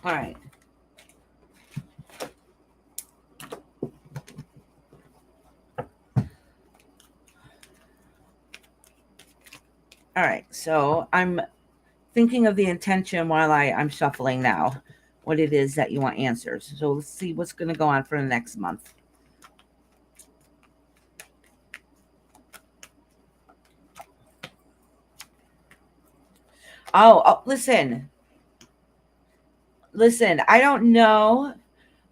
All right. All right. So I'm thinking of the intention while I'm shuffling now. What it is that you want answers. So let's see what's going to go on for the next month. Oh, listen. I don't know.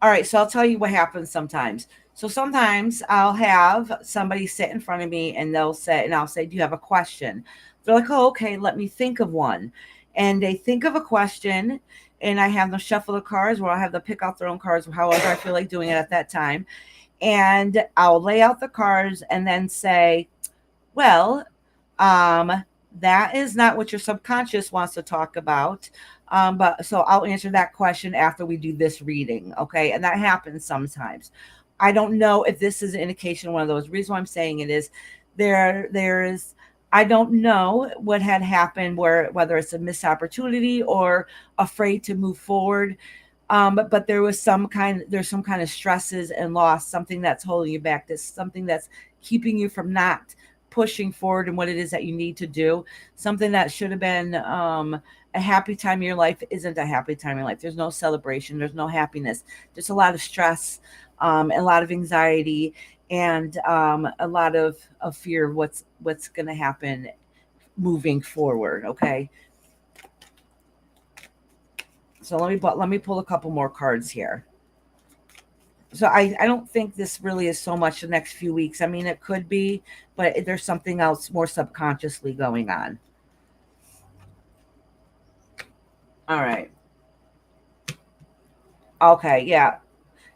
All right, so I'll tell you what happens sometimes. So sometimes I'll have somebody sit in front of me and I'll say, do you have a question? They're like, oh, okay, let me think of one. And they think of a question and I have them shuffle the cards, or I'll have them pick out their own cards, however I feel like doing it at that time. And I'll lay out the cards and then say, well, that is not what your subconscious wants to talk about. But so I'll answer that question after we do this reading. Okay. And that happens sometimes. I don't know if this is an indication of one of those. Reason why I'm saying it is there's I don't know what had happened, whether it's a missed opportunity or afraid to move forward. But there's some kind of stresses and loss, something that's holding you back. That's something that's keeping you from not pushing forward in what it is that you need to do. Something that should have been a happy time in your life isn't a happy time in your life. There's no celebration. There's no happiness. Just a lot of stress, a lot of anxiety, and a lot of fear of what's going to happen moving forward. Okay, so let me pull a couple more cards here. So I don't think this really is so much the next few weeks. I mean, it could be, but there's something else more subconsciously going on. All right. Okay. Yeah.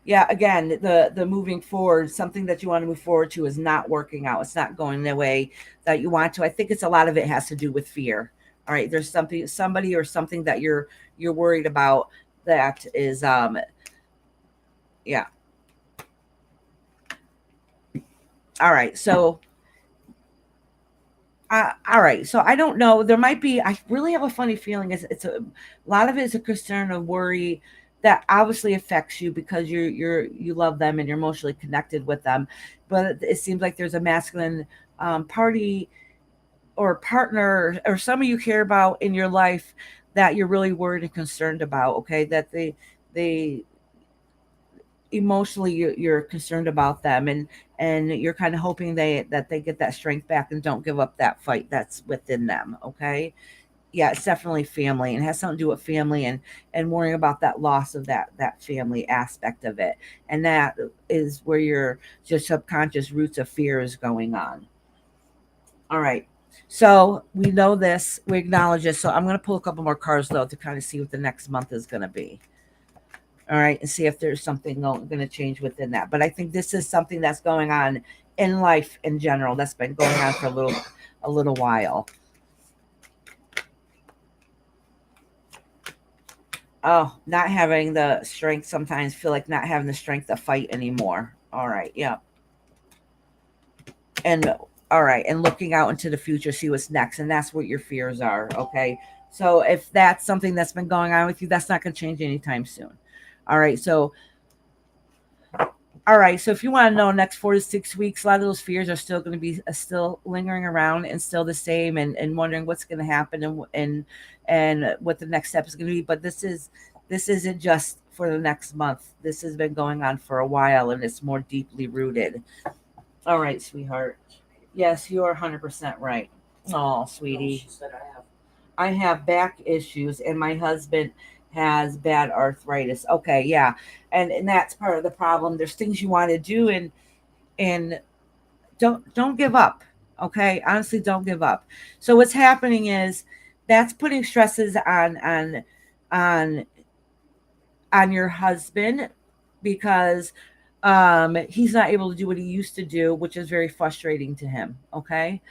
Yeah. Again, the moving forward, something that you want to move forward to is not working out. It's not going the way that you want to. I think it's a lot of it has to do with fear. All right. There's somebody or something that you're worried about that is yeah. All right. So all right. So I don't know. There might be. I really have a funny feeling. It's a lot of it is a concern of worry that obviously affects you because you love them and you're emotionally connected with them. But it seems like there's a masculine party or partner or somebody you care about in your life that you're really worried and concerned about. Okay, that they emotionally you're concerned about them, and you're kind of hoping they get that strength back and don't give up that fight that's within them. Okay, yeah, it's definitely family and it has something to do with family and worrying about that loss of that family aspect of it, and that is where your subconscious roots of fear is going on. All right, so we know this, we acknowledge this, so I'm going to pull a couple more cards though to kind of see what the next month is going to be. All right, and see if there's something going to change within that. But I think this is something that's going on in life in general that's been going on for a little while. Oh, not having the strength, sometimes feel like not having the strength to fight anymore. All right, yeah. And all right, and looking out into the future, see what's next, and that's what your fears are. Okay, so if that's something that's been going on with you, that's not going to change anytime soon. All right, so all right, so if you want to know next 4 to 6 weeks, a lot of those fears are still going to be still lingering around and still the same, and wondering what's going to happen and what the next step is going to be. But this isn't just for the next month. This has been going on for a while, and it's more deeply rooted. All right, sweetheart. Yes, you are 100% right. Oh, No, sweetie. she said I have. I have back issues, and my husband has bad arthritis. Okay, yeah, and that's part of the problem. There's things you want to do, and don't give up. Okay, honestly, don't give up. So what's happening is that's putting stresses on on your husband because he's not able to do what he used to do, which is very frustrating to him. Okay,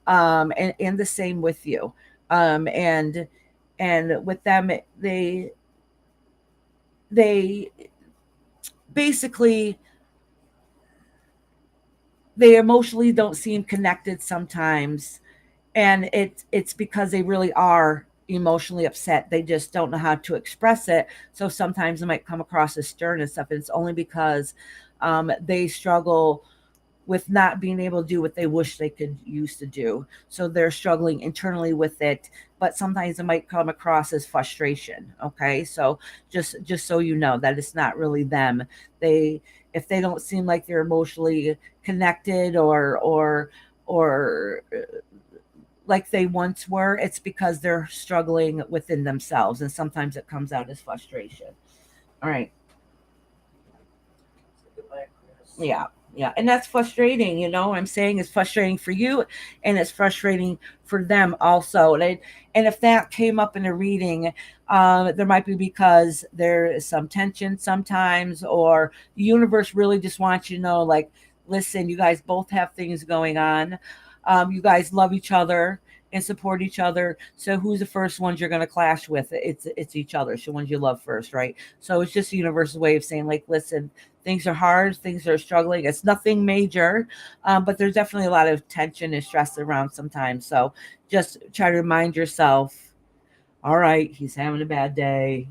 and the same with you, and with them they basically they emotionally don't seem connected sometimes, and it's because they really are emotionally upset. They just don't know how to express it, so sometimes it might come across as stern and stuff, and it's only because they struggle with not being able to do what they wish they could used to do. So they're struggling internally with it, but sometimes it might come across as frustration. Okay. So just so you know that it's not really them. They if they don't seem like they're emotionally connected or like they once were, it's because they're struggling within themselves. And sometimes it comes out as frustration. All right. So goodbye, Chris. Yeah, yeah, and that's frustrating. You know, what I'm saying it's frustrating for you, and it's frustrating for them also. And if that came up in a reading, there might be because there is some tension sometimes, or the universe really just wants you to know, like, listen, you guys both have things going on. You guys love each other, and support each other. So who's the first ones you're going to clash with? It's each other. It's the ones you love first, right? So it's just a universal way of saying, like, listen, things are hard, things are struggling. It's nothing major, but there's definitely a lot of tension and stress around sometimes. So just try to remind yourself, all right, he's having a bad day.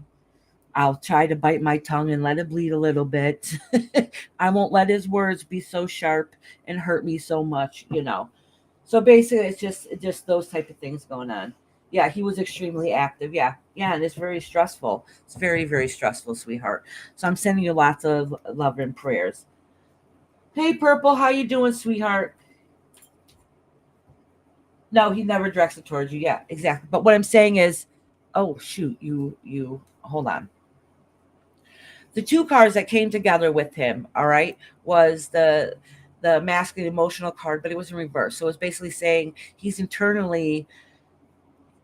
I'll try to bite my tongue and let it bleed a little bit. I won't let his words be so sharp and hurt me so much. So basically, it's just those type of things going on. Yeah, he was extremely active. Yeah, and it's very stressful. It's very, very stressful, sweetheart. So I'm sending you lots of love and prayers. Hey, Purple, how you doing, sweetheart? No, he never directs it towards you. Yeah, exactly. But what I'm saying is, oh shoot, you hold on. The two cards that came together with him, all right, was the masculine emotional card, but it was in reverse. So it's basically saying he's internally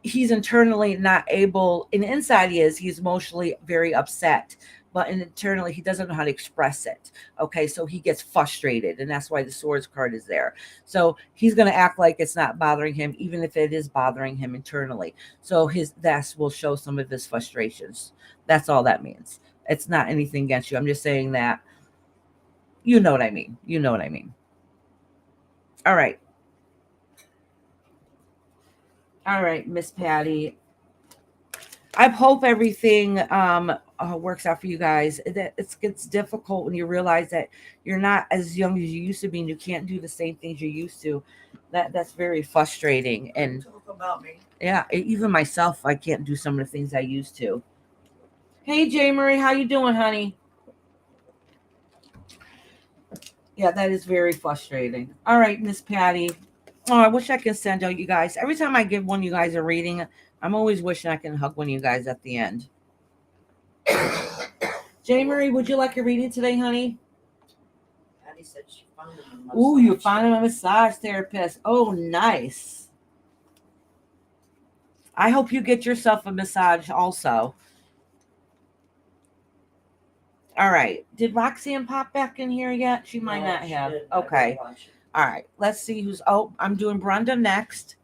not able, and inside he's emotionally very upset, but internally he doesn't know how to express it. Okay, so he gets frustrated, and that's why the swords card is there. So he's going to act like it's not bothering him, even if it is bothering him internally. So his that will show some of his frustrations. That's all that means. It's not anything against you. I'm just saying that you know what I mean. You know what I mean. All right. All right, Miss Patty. I hope everything works out for you guys. That it gets difficult when you realize that you're not as young as you used to be, and you can't do the same things you used to. That's very frustrating. And Talk about me. yeah, even myself, I can't do some of the things I used to. Hey, J Marie, how you doing, honey? Yeah, that is very frustrating. All right, Miss Patty. Oh, I wish I could send out you guys. Every time I give one of you guys a reading, I'm always wishing I can hug one of you guys at the end. J Marie, would you like a reading today, honey? Patty said she found him a Ooh, you massage found him a massage therapist. Oh, nice. I hope you get yourself a massage also. All right. Did Roxanne pop back in here yet? She might not she have. didn't. I Okay. didn't watch it. All right. Let's see who's. Oh, I'm doing Brenda next.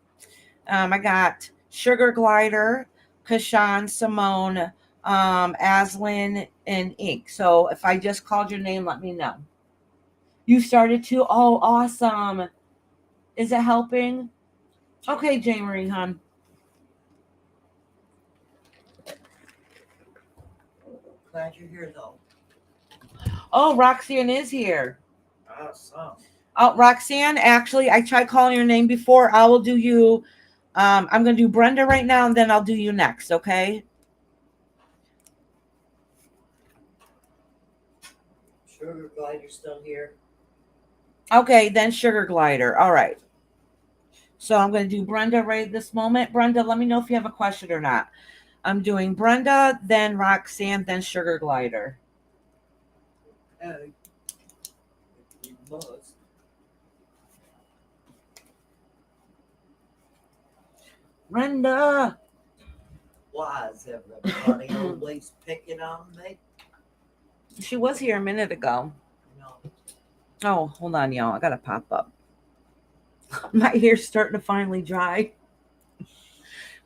I got Sugar Glider, Kashan, Simone, Aslin, and Ink. So if I just called your name, let me know. You started to. Oh, awesome. Is it helping? Okay, J Marie, hon. Glad you're here though. Oh, Roxanne is here. Awesome. Oh, Roxanne, actually, I tried calling your name before. I will do you. I'm going to do Brenda right now, and then I'll do you next, okay? Sugar, glad you're still here. Okay, then Sugar Glider. All right. So I'm going to do Brenda right this moment. Brenda, let me know if you have a question or not. I'm doing Brenda, then Roxanne, then Sugar Glider. Hey. You must. Brenda. Why is everybody always picking on me? She was here a minute ago. No. Oh, hold on, y'all. I got to pop up. My hair's starting to finally dry.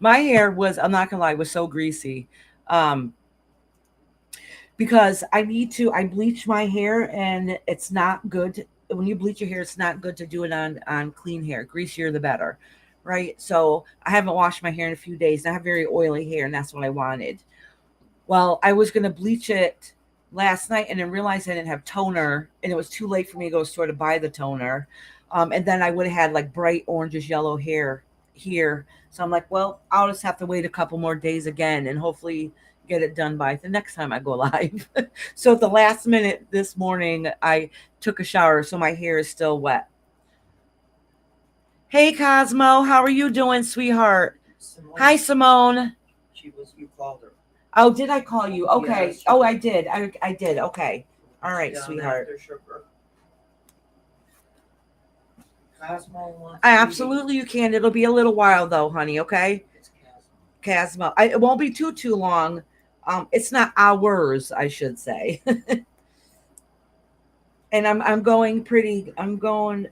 My hair was, I'm not going to lie, was so greasy. Um, because I bleach my hair, and it's not good. When you bleach your hair, it's not good to do it on clean hair. Greasier the better, right? So I haven't washed my hair in a few days. I have very oily hair, and that's what I wanted. Well, I was gonna bleach it last night, and then realized I didn't have toner, and it was too late for me to go store to buy the toner. And then I would have had like bright orangish yellow hair here. So I'm like, well, I'll just have to wait a couple more days again, and hopefully get it done by the next time I go live. So at the last minute this morning, I took a shower, so my hair is still wet. Hey, Cosmo, how are you doing, sweetheart? Simone, Hi, Simone. you called her. Oh, did I call you? Okay. Yes. Oh, I did. I did. Okay. All right, Down sweetheart. after Sugar. Cosmo wants Absolutely, you can. It'll be a little while though, honey. Okay, It's Cosmo. Casmo. It won't be too long. It's not hours, I should say. And I'm going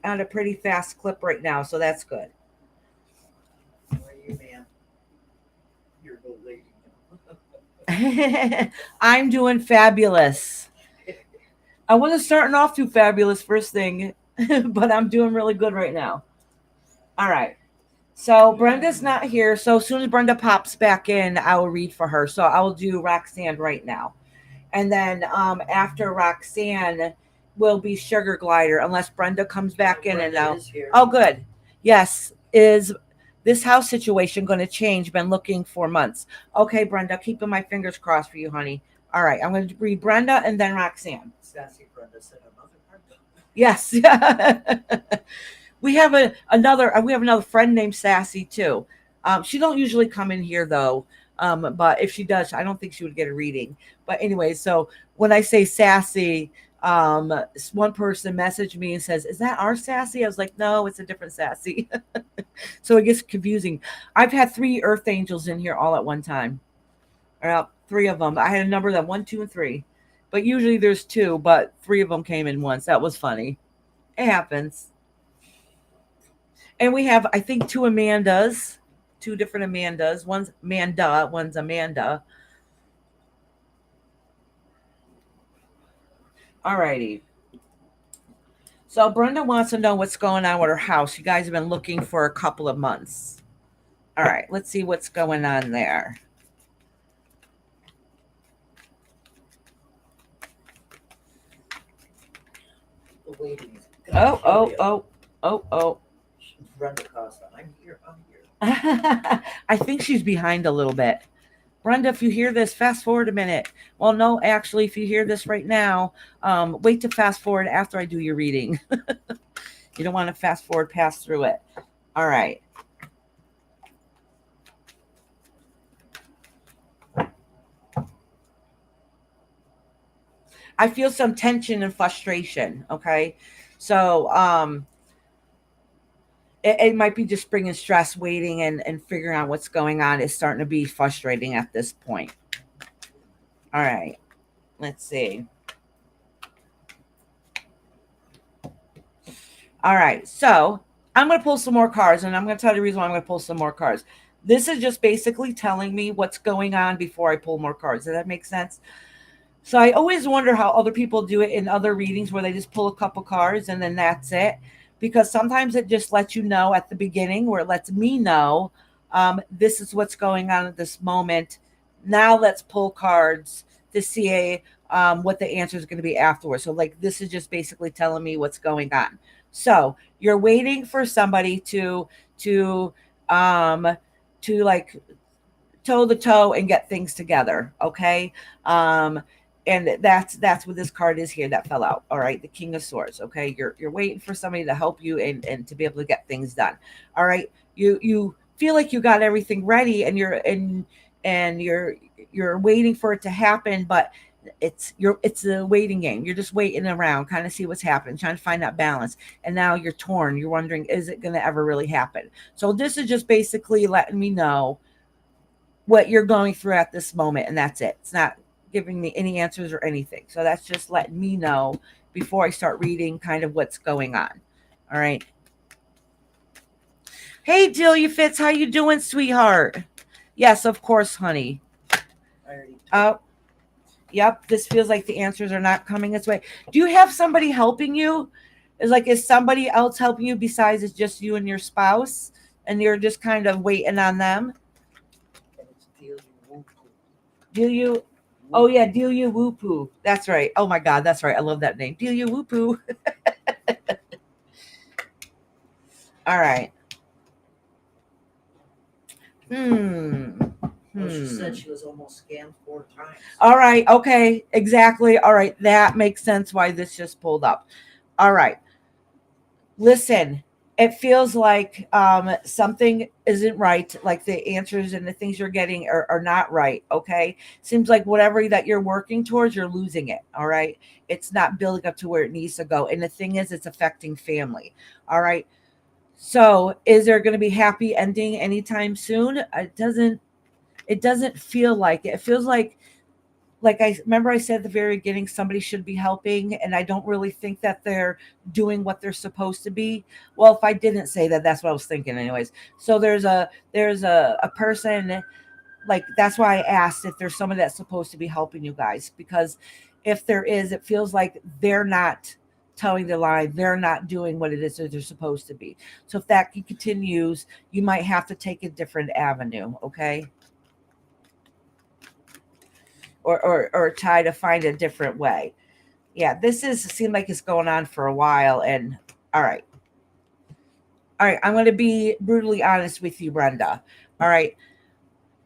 at a pretty fast clip right now, so that's good. I'm doing fabulous. I wasn't starting off too fabulous first thing, but I'm doing really good right now. All right. So Brenda's not here. So as soon as Brenda pops back in, I will read for her. So I will do Roxanne right now. And then after Roxanne will be Sugar Glider, unless Brenda comes back in and now. Oh, good. Yes. Is this house situation going to change? Been looking for months. Okay, Brenda, keeping my fingers crossed for you, honey. All right, I'm going to read Brenda and then Roxanne. Sassy Brenda said another Brenda. Yes. we have another friend named Sassy too. She don't usually come in here though. But if she does, I don't think she would get a reading. But anyway, so when I say Sassy, one person messaged me and says, "Is that our Sassy?" I was like, "No, it's a different Sassy." So it gets confusing. I've had 3 Earth Angels in here all at one time. Or 3 of them. I had a number of them, 1, 2, and 3. But usually there's 2, but 3 of them came in once. That was funny. It happens. And we have, I think, 2 Amandas, 2 different Amandas. One's Manda, one's Amanda. Alrighty. So Brenda wants to know what's going on with her house. You guys have been looking for a couple of months. All right, let's see what's going on there. The waiting is Oh. Brenda Costa. I'm here. I think she's behind a little bit. Brenda, if you hear this, fast forward a minute. Well, no, actually, if you hear this right now, wait to fast forward after I do your reading. You don't want to fast forward past through it. All right. I feel some tension and frustration. Okay. So, it might be just bringing stress, waiting and figuring out what's going on. It's starting to be frustrating at this point. All right. Let's see. All right. So I'm going to pull some more cards, and I'm going to tell you the reason why I'm going to pull some more cards. This is just basically telling me what's going on before I pull more cards. Does that make sense? So I always wonder how other people do it in other readings where they just pull a couple cards and then that's it. Because sometimes it just lets you know at the beginning, where it lets me know this is what's going on at this moment. Now let's pull cards to see what the answer is going to be afterwards. So like this is just basically telling me what's going on. So you're waiting for somebody um to like toe the toe and get things together. Okay. And that's what this card is here that fell out. All right, the King of Swords. Okay, you're waiting for somebody to help you and to be able to get things done. All right, you feel like you got everything ready and you're waiting for it to happen, but it's a waiting game. You're just waiting around, kind of see what's happening, trying to find that balance. And now you're torn. You're wondering, is it going to ever really happen? So this is just basically letting me know what you're going through at this moment, and that's it. It's not giving me any answers or anything. So that's just letting me know before I start reading kind of what's going on. All right. Hey, Delia Fitz, how you doing, sweetheart? Yes, of course, honey. Yep. This feels like the answers are not coming its way. Do you have somebody helping you? Is somebody else helping you besides it's just you and your spouse, and you're just kind of waiting on them? Delia. Oh yeah, Delia Whoopoo. That's right. Oh my God, that's right. I love that name, Delia Whoopoo. All right. Well, she said she was almost scammed 4 times. All right. Okay. Exactly. All right. That makes sense why this just pulled up. All right. Listen, it feels like something isn't right. Like the answers and the things you're getting are not right. Okay. Seems like whatever that you're working towards, you're losing it. All right. It's not building up to where it needs to go. And the thing is, it's affecting family. All right. So is there going to be happy ending anytime soon? It doesn't feel like it. It feels like I remember I said at the very beginning, somebody should be helping, and I don't really think that they're doing what they're supposed to be. Well, if I didn't say that, that's what I was thinking anyways. So there's a person like that's why I asked if there's somebody that's supposed to be helping you guys, because if there is, it feels like they're not telling the lie, they're not doing what it is that they're supposed to be. So if that continues, you might have to take a different avenue, okay? Or try to find a different way. Yeah, this is seem like it's going on for a while. And all right. All right, I'm going to be brutally honest with you, Brenda. All right,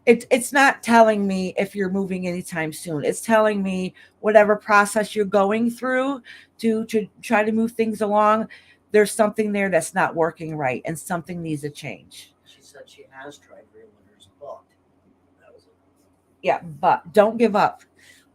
it's not telling me if you're moving anytime soon. It's telling me whatever process you're going through to try to move things along, there's something there that's not working right, and something needs to change. She said she has tried realtors, but that was it. Yeah, but don't give up.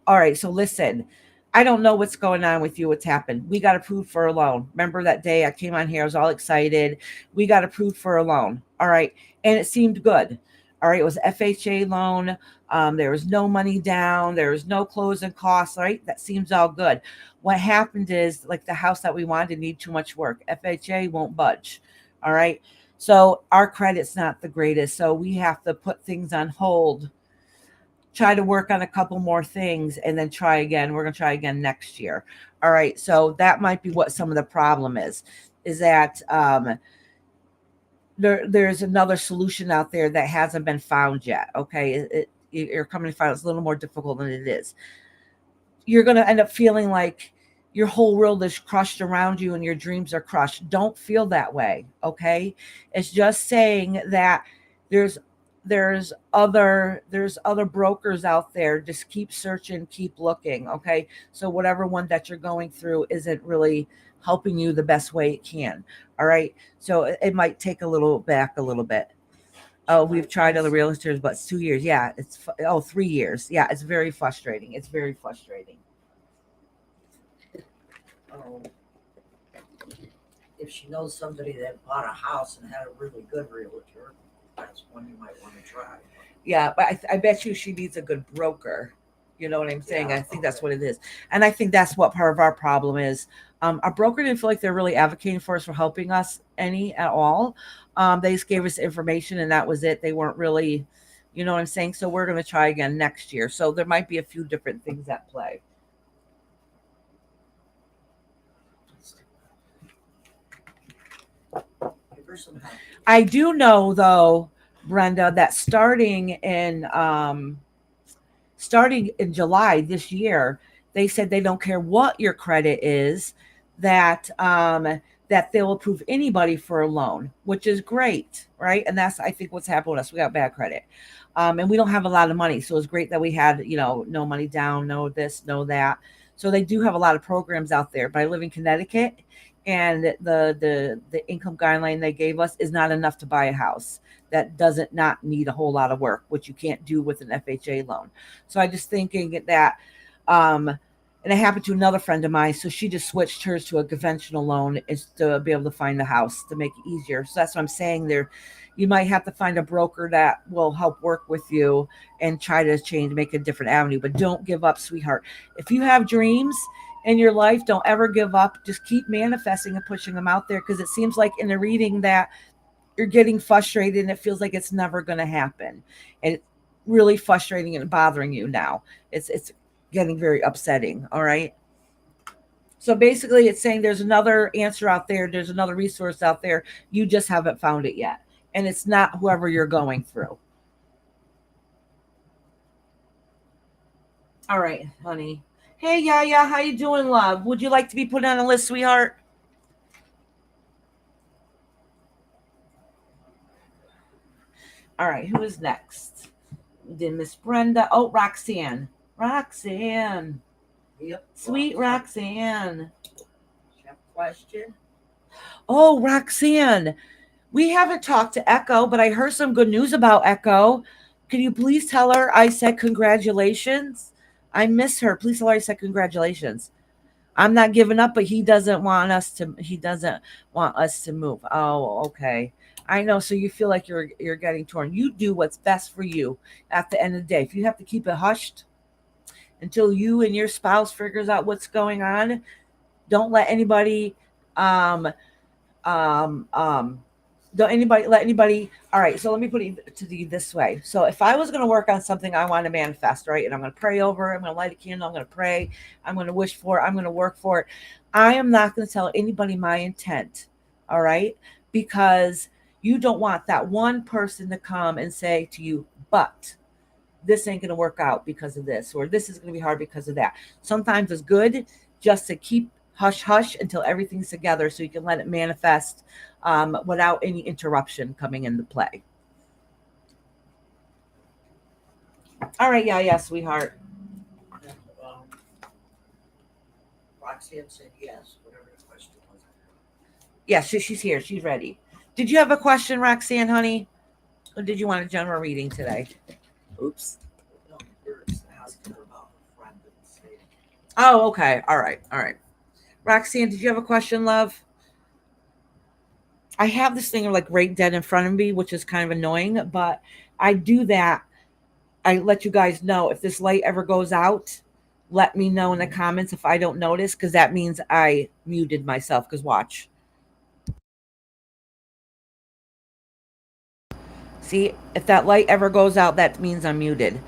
All right, so listen. I don't know what's going on with you, what's happened. We got approved for a loan. Remember that day I came on here, I was all excited. We got approved for a loan. All right. And it seemed good. All right. It was FHA loan. There was no money down. There was no closing costs. All right. That seems all good. What happened is, like, the house that we wanted need too much work. FHA won't budge. All right. So our credit's not the greatest. So we have to put things on hold, try to work on a couple more things, and then try again. We're going to try again next year. All right. So that might be what some of the problem is that there's another solution out there that hasn't been found yet. Okay. You're coming to find it's a little more difficult than it is. You're going to end up feeling like your whole world is crushed around you and your dreams are crushed. Don't feel that way. Okay. It's just saying that there's there's other brokers out there. Just keep searching, keep looking. Okay. So whatever one that you're going through isn't really helping you the best way it can. All right. So it might take a little back a little bit. Oh, we've tried other realtors, but it's 2 years. Yeah, 3 years. Yeah, it's very frustrating. It's very frustrating. Um, if she knows somebody that bought a house and had a really good realtor, that's one you might want to try. Yeah, but I bet you she needs a good broker. You know what I'm saying? Yeah, I think that's okay. what it is. And I think that's what part of our problem is. Our broker didn't feel like they're really advocating for us, for helping us any at all. They just gave us information and that was it. They weren't really, you know what I'm saying? So we're going to try again next year. So there might be a few different things at play. Give her some help. I do know, though, Brenda, that starting in July this year, they said they don't care what your credit is, that that they'll approve anybody for a loan, which is great, right? And that's, I think, what's happened with us. We got bad credit, and we don't have a lot of money, so it's great that we had, no money down, no this, no that. So they do have a lot of programs out there. But I live in Connecticut, and the income guideline they gave us is not enough to buy a house that doesn't not need a whole lot of work, which you can't do with an FHA loan. So I just thinking that, and it happened to another friend of mine. So she just switched hers to a conventional loan is to be able to find a house to make it easier. So that's what I'm saying there. You might have to find a broker that will help work with you and try to change, make a different avenue. But don't give up, sweetheart. If you have dreams in your life, don't ever give up. Just keep manifesting and pushing them out there, because it seems like in the reading that you're getting frustrated and it feels like it's never going to happen. And it's really frustrating and bothering you now. It's getting very upsetting. All right. So basically it's saying there's another answer out there. There's another resource out there. You just haven't found it yet. And it's not whoever you're going through. All right, honey. Hey, Yaya, how you doing, love? Would you like to be put on a list, sweetheart? All right, who is next? Did Miss Brenda? Oh, Roxanne. Roxanne. Yep. Sweet Roxanne. You have a question? Oh, Roxanne. We haven't talked to Echo, but I heard some good news about Echo. Can you please tell her I said congratulations? I miss her. Please tell her I said congratulations. I'm not giving up, but he doesn't want us to move. Oh, okay. I know. So you feel like you're getting torn. You do what's best for you at the end of the day. If you have to keep it hushed until you and your spouse figures out what's going on, don't let anybody um um um Don't anybody let anybody. All right, so let me put it to you this way. So if I was going to work on something I want to manifest, right, and I'm going to pray over, I'm going to light a candle, I'm going to pray, I'm going to wish for it, I'm going to work for it. I am not going to tell anybody my intent. All right, because you don't want that one person to come and say to you, but this ain't going to work out because of this, or this is going to be hard because of that. Sometimes it's good just to keep hush hush until everything's together so you can let it manifest without any interruption coming into play. All right, yeah, sweetheart. And, Roxanne said yes, whatever the question was. Yeah, she's here. She's ready. Did you have a question, Roxanne, honey? Or did you want a general reading today? Oops. No, you're asking her about her friend and say, Oh, okay. All right. Roxanne, did you have a question, love? I have this thing like right dead in front of me, which is kind of annoying, but I do that. I let you guys know if this light ever goes out. Let me know in the comments if I don't notice, because that means I muted myself. Because watch. See, if that light ever goes out, that means I'm muted.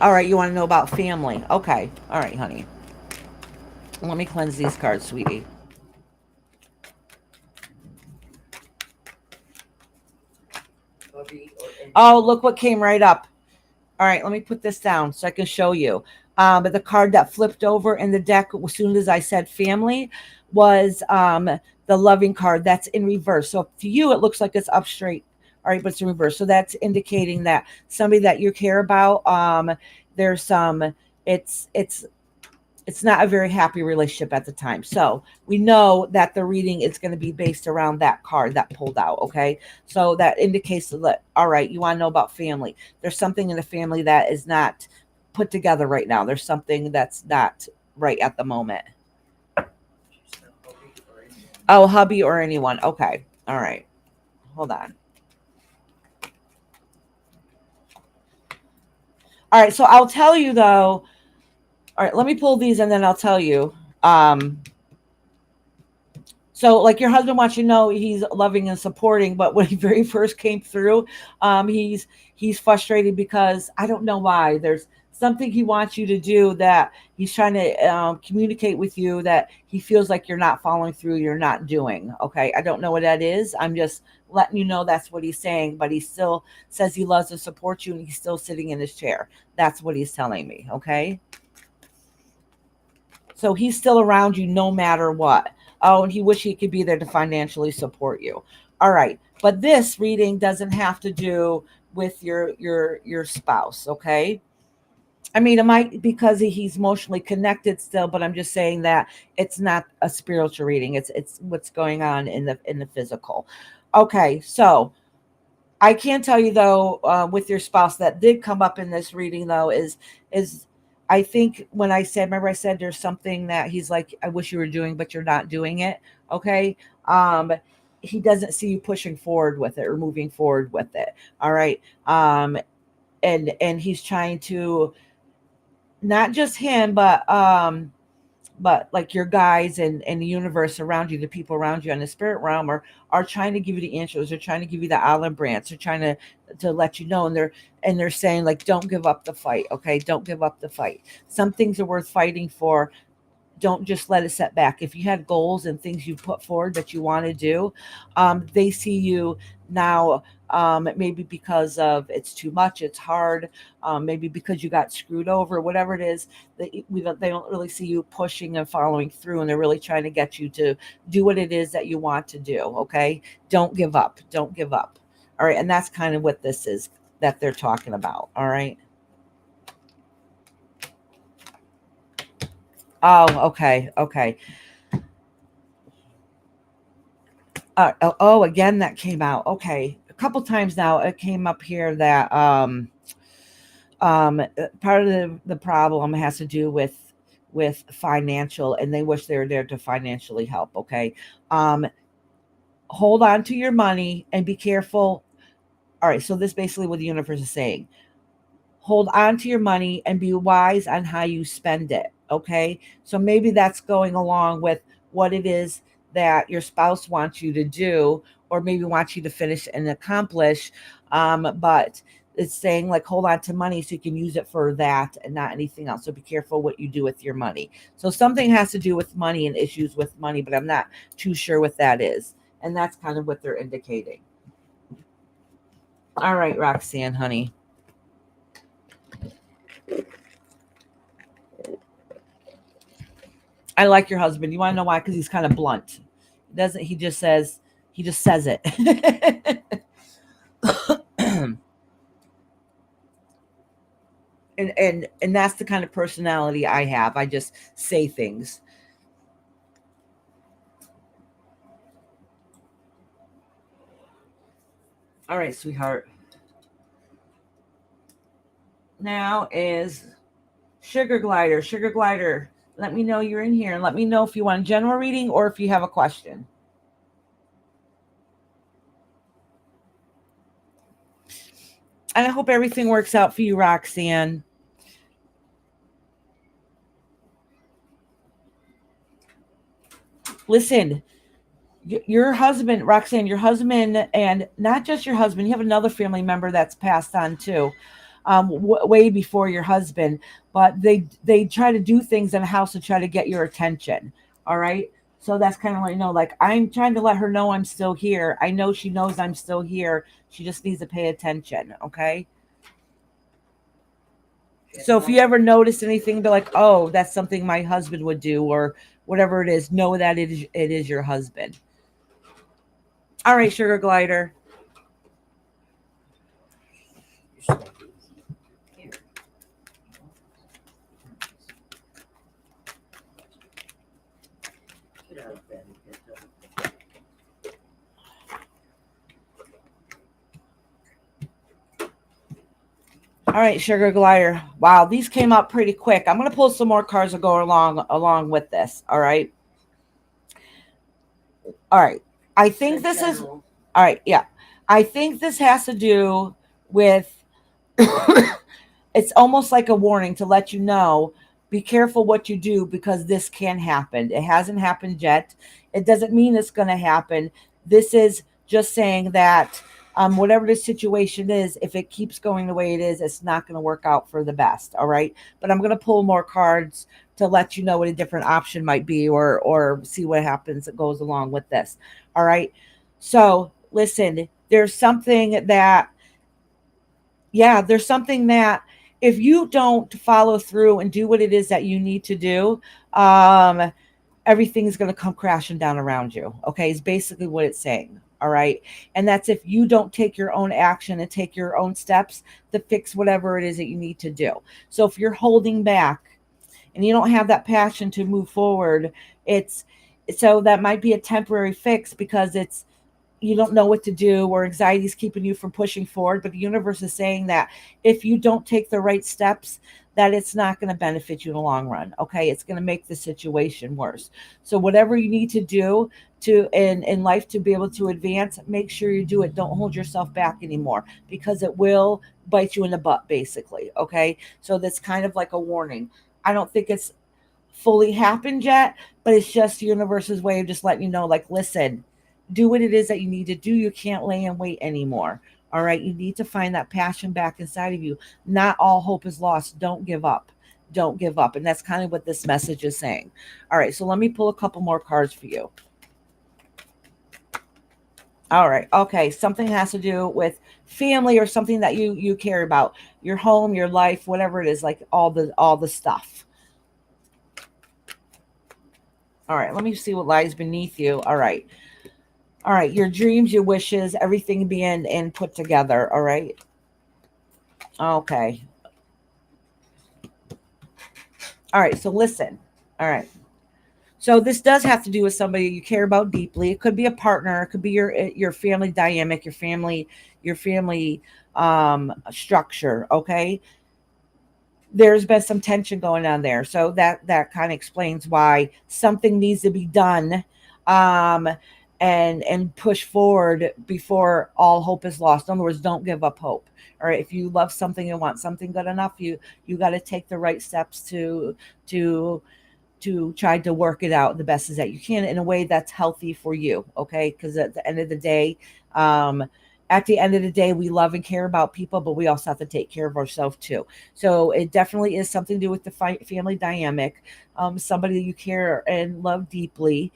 All right, you want to know about family? Okay. All right, honey. Let me cleanse these cards, sweetie. hubby or any. Oh, look what came right up. All right, let me put this down so I can show you. But the card that flipped over in the deck as soon as I said family was the loving card. That's in reverse. So to you, it looks like it's up straight. All right, but it's in reverse. So that's indicating that somebody that you care about, there's some, it's not a very happy relationship at the time. So we know that the reading is going to be based around that card that pulled out. Okay. So that indicates that, all right, you want to know about family. There's something in the family that is not put together right now. There's something that's not right at the moment. She said hubby or anyone. Oh, hubby or anyone. Okay. All right. Hold on. All right. So I'll tell you though. All right. Let me pull these and then I'll tell you. So, like your husband wants you to know he's loving and supporting, but when he very first came through, he's frustrated because I don't know why. There's something he wants you to do that he's trying to communicate with you that he feels like you're not following through, you're not doing. Okay, I don't know what that is. I'm just letting you know that's what he's saying, but he still says he loves and supports you, and he's still sitting in his chair. That's what he's telling me. Okay. So he's still around you no matter what. Oh, and he wish he could be there to financially support you. All right. But this reading doesn't have to do with your spouse, okay? I mean, it might because he's emotionally connected still, but I'm just saying that it's not a spiritual reading. It's what's going on in the physical. Okay, so I can tell you though, with your spouse that did come up in this reading though is I think when I said, remember I said there's something that he's like, I wish you were doing, but you're not doing it. Okay. He doesn't see you pushing forward with it or moving forward with it. All right. And he's trying to not just him, but like your guys and the universe around you, the people around you in the spirit realm are trying to give you the answers. They're trying to give you the olive branch. They're trying to let you know, and they're saying like, don't give up the fight. Okay, don't give up the fight. Some things are worth fighting for. Don't just let it set back. If you had goals and things you put forward that you want to do, they see you now. Maybe because of it's too much, it's hard. Maybe because you got screwed over, whatever it is. They don't really see you pushing and following through, and they're really trying to get you to do what it is that you want to do. Okay, don't give up. Don't give up. All right, and that's kind of what this is that they're talking about. All right. Oh, okay, okay. Again, that came out. Okay, a couple times now it came up here that part of the problem has to do with financial, and they wish they were there to financially help. Okay, um, hold on to your money and be careful. All right, so this basically what the universe is saying: hold on to your money and be wise on how you spend it. Okay. So maybe that's going along with what it is that your spouse wants you to do, or maybe wants you to finish and accomplish. But it's saying like hold on to money so you can use it for that and not anything else. So be careful what you do with your money. So something has to do with money and issues with money, but I'm not too sure what that is. And that's kind of what they're indicating. All right, Roxanne, honey. I like your husband. You want to know why? Because he's kind of blunt. Doesn't he? He just says it. And that's the kind of personality I have. I just say things. All right, sweetheart. Now is Sugar Glider. Sugar Glider, let me know you're in here and let me know if you want a general reading or if you have a question. And I hope everything works out for you, Roxanne. Listen, your husband, Roxanne, your husband, and not just your husband, you have another family member that's passed on too, way before your husband. But they try to do things in the house to try to get your attention. All right. So that's kind of like, like I'm trying to let her know I'm still here. I know she knows I'm still here. She just needs to pay attention. Okay. So if you ever notice anything, be like, oh, that's something my husband would do, or whatever it is, know that it is your husband. All right, Sugar Glider. Here. Get out of bed and get done. All right, Sugar Glider. Wow, these came out pretty quick. I'm gonna pull some more cards to go along with this. All right. All right. I think this is all right. Yeah, I think this has to do with. It's almost like a warning to let you know be careful what you do because this can happen. It hasn't happened yet. It doesn't mean it's going to happen. This is just saying that whatever the situation is, if it keeps going the way it is, it's not going to work out for the best. All right. But I'm going to pull more cards to let you know what a different option might be, or see what happens that goes along with this. All right. So listen, there's something that there's something that if you don't follow through and do what it is that you need to do, um, everything's going to come crashing down around you. Okay, is basically what it's saying. All right. And that's if you don't take your own action and take your own steps to fix whatever it is that you need to do. So if you're holding back and you don't have that passion to move forward, it's so that might be a temporary fix because it's you don't know what to do or anxiety is keeping you from pushing forward, but the universe is saying that if you don't take the right steps, that it's not going to benefit you in the long run. Okay, it's going to make the situation worse. So whatever you need to do to in life to be able to advance, make sure you do it. Don't hold yourself back anymore because it will bite you in the butt basically. Okay, so that's kind of like a warning. I don't think it's fully happened yet, but it's just the universe's way of just letting you know, like, listen, do what it is that you need to do. You can't lay and wait anymore. All right. You need to find that passion back inside of you. Not all hope is lost. Don't give up. Don't give up. And that's kind of what this message is saying. All right. So let me pull a couple more cards for you. All right. Okay. Something has to do with family or something that you care about. Your home, your life, whatever it is, like all the stuff. All right. Let me see what lies beneath you. All right. All right, your dreams, your wishes, everything being and put together. All right. Okay. All right. So listen. All right. So this does have to do with somebody you care about deeply. It could be a partner. It could be your family dynamic, your family structure. Okay. There's been some tension going on there, so that kind of explains why something needs to be done. Um, and push forward before all hope is lost. In other words, don't give up hope. All right, if you love something and want something good enough, you got to take the right steps to try to work it out the best as that you can in a way that's healthy for you. Okay. Because at the end of the day, um, we love and care about people, but we also have to take care of ourselves too. So it definitely is something to do with the family dynamic. Somebody that you care and love deeply.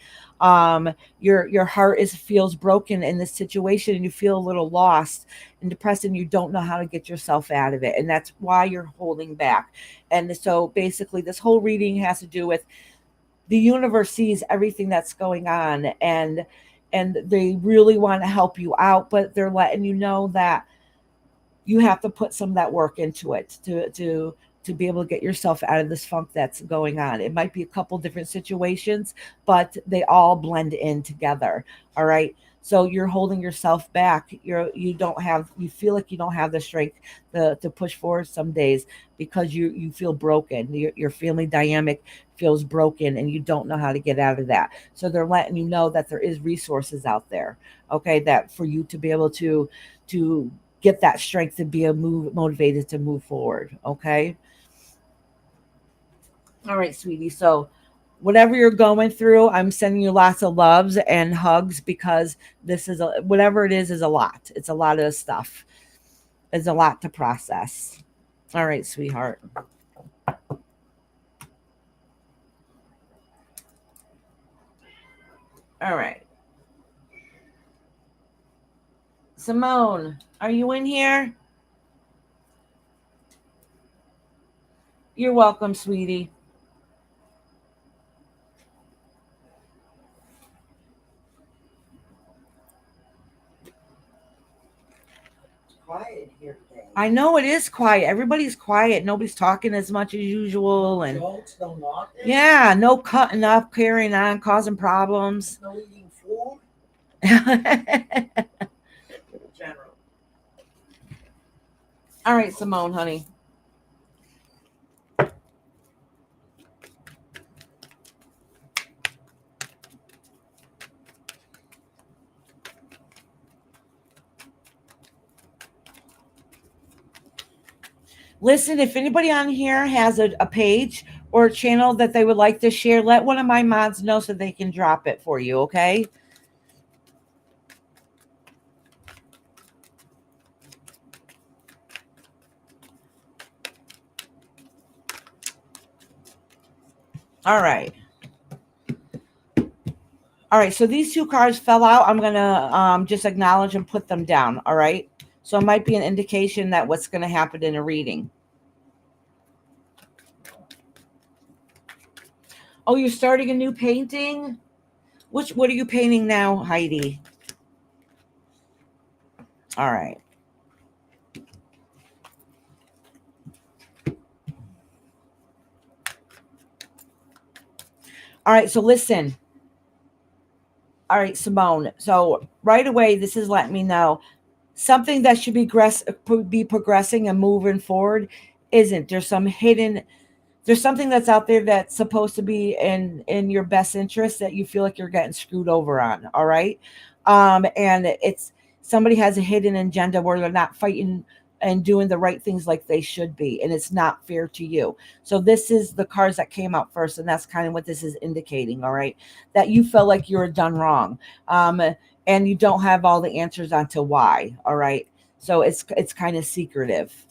Your heart feels broken in this situation, and you feel a little lost and depressed, and you don't know how to get yourself out of it, and that's why you're holding back. And so basically, this whole reading has to do with the universe sees everything that's going on, and they really want to help you out, but they're letting you know that you have to put some of that work into it to be able to get yourself out of this funk that's going on. It might be a couple different situations, but they all blend in together. All right. So you're holding yourself back. You feel like you don't have the strength to push forward some days because you feel broken. Your family dynamic feels broken and you don't know how to get out of that. So they're letting you know that there is resources out there. Okay. That for you to be able to get that strength to be motivated to move forward. Okay. All right, sweetie. So whatever you're going through, I'm sending you lots of loves and hugs because whatever it is a lot. It's a lot of stuff. It's a lot to process. All right, sweetheart. All right. Simone, are you in here? You're welcome, sweetie. Quiet here today. I know it is quiet. Everybody's quiet. Nobody's talking as much as usual. And Adults, no knocking. yeah, no cutting up, carrying on, causing problems. No eating food. General. All right, Simone, honey. Listen, if anybody on here has a page or a channel that they would like to share, let one of my mods know so they can drop it for you, okay? All right. All right, so these two cards fell out. I'm going to just acknowledge and put them down, all right? So it might be an indication that what's going to happen in a reading. Oh, you're starting a new painting? What are you painting now, Heidi? All right. All right, so listen. All right, Simone. So right away, this is letting me know something that should be progressing and moving forward isn't. There's something that's out there that's supposed to be in your best interest that you feel like you're getting screwed over on. All right. And it's somebody has a hidden agenda where they're not fighting and doing the right things like they should be, and it's not fair to you. So this is the cards that came out first, and that's kind of what this is indicating. All right, that you felt like you were done wrong, and you don't have all the answers onto why. All right, so it's kind of secretive.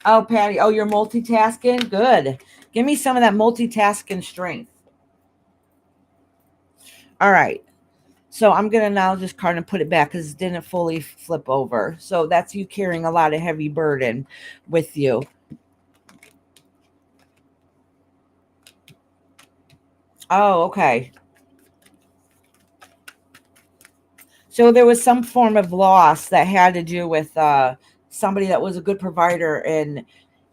Oh, Patty. Oh, you're multitasking? Good. Give me some of that multitasking strength. All right. So I'm going to now just card and put it back because it didn't fully flip over. So that's you carrying a lot of heavy burden with you. Oh, okay. So there was some form of loss that had to do with somebody that was a good provider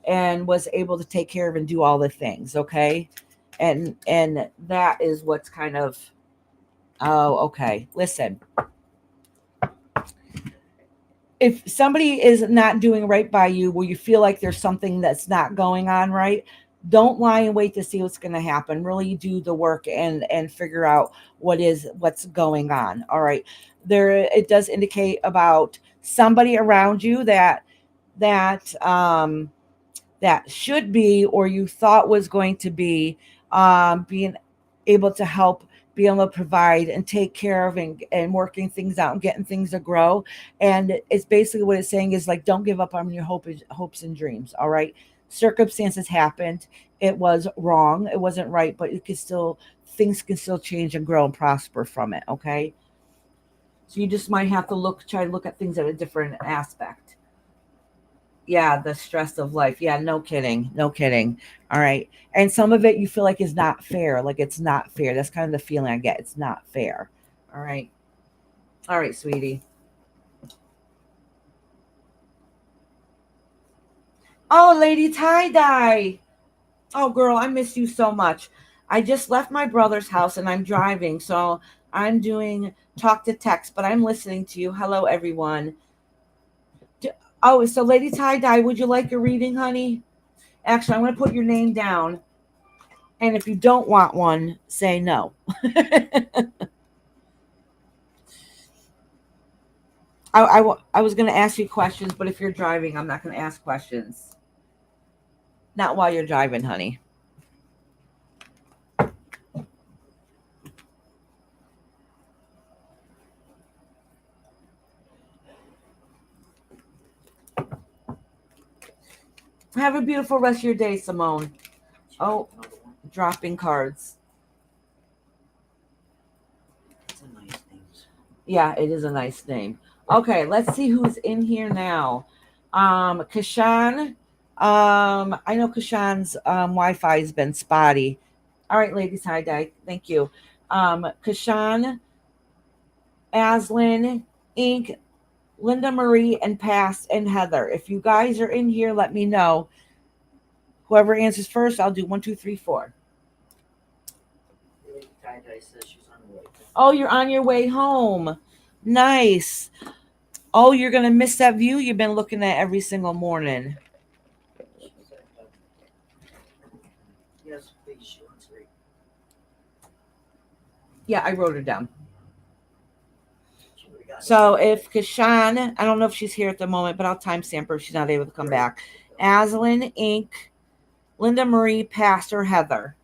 and was able to take care of and do all the things. Okay. And that is what's kind of, oh, okay. Listen, if somebody is not doing right by you, where you feel like there's something that's not going on right, don't lie and wait to see what's going to happen. Really do the work and figure out what's going on. All right. There, it does indicate about somebody around you that that should be or you thought was going to be, being able to help, be able to provide and take care of, and working things out and getting things to grow. And it's basically what it's saying is like, don't give up on your hopes and dreams. All right. Circumstances happened. It was wrong. It wasn't right, but it could still, things can still change and grow and prosper from it. Okay. So you just might have to try to look at things at a different aspect. Yeah, the stress of life. Yeah, no kidding. No kidding. All right. And some of it you feel like is not fair. Like it's not fair. That's kind of the feeling I get. It's not fair. All right. All right, sweetie. Oh, Lady Tie Dye. Oh, girl, I miss you so much. I just left my brother's house and I'm driving. So I'm doing talk to text, but I'm listening to you. Hello, everyone. Oh, so Lady Tie Dye, would you like a reading, honey? Actually, I'm going to put your name down. And if you don't want one, say no. I was going to ask you questions, but if you're driving, I'm not going to ask questions. Not while you're driving, honey. Have a beautiful rest of your day, Simone. Oh, dropping cards. It's a nice name. Yeah, it is a nice name. Okay, let's see who's in here now. Kashan. I know Kashan's Wi-Fi has been spotty. All right, ladies, hi, Di. Thank you. Kashan, Aslin, Inc., Linda Marie, and Past, and Heather. If you guys are in here, let me know. Whoever answers first, I'll do 1, 2, 3, 4. Lady Tie-Dye says she's on the way. Oh, you're on your way home. Nice. Oh, you're going to miss that view you've been looking at every single morning. She said, yes, please, she wants to read. Yeah, I wrote it down. She would've gotten So it. if Kashan, I don't know if she's here at the moment, but I'll timestamp her if she's not able to come back. Aslin, Inc., Linda Marie, Pastor, Heather.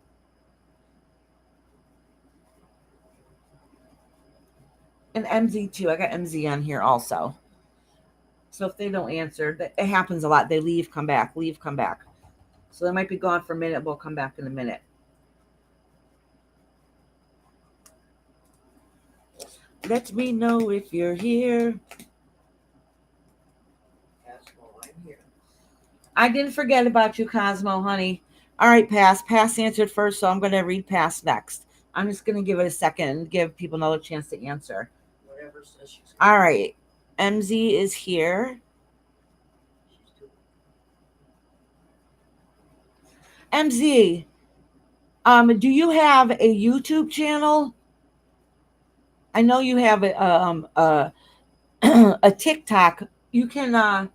And MZ too. I got MZ on here also. So if they don't answer, it happens a lot. They leave, come back, leave, come back. So they might be gone for a minute. We'll come back in a minute. Let me know if you're here. Cosmo, I'm here. I didn't forget about you, Cosmo, honey. All right, Pass. Pass answered first, so I'm going to read Pass next. I'm just going to give it a second and give people another chance to answer. Whatever says she's All right. MZ is here. She's doing. MZ, do you have a YouTube channel? I know you have a TikTok. You can.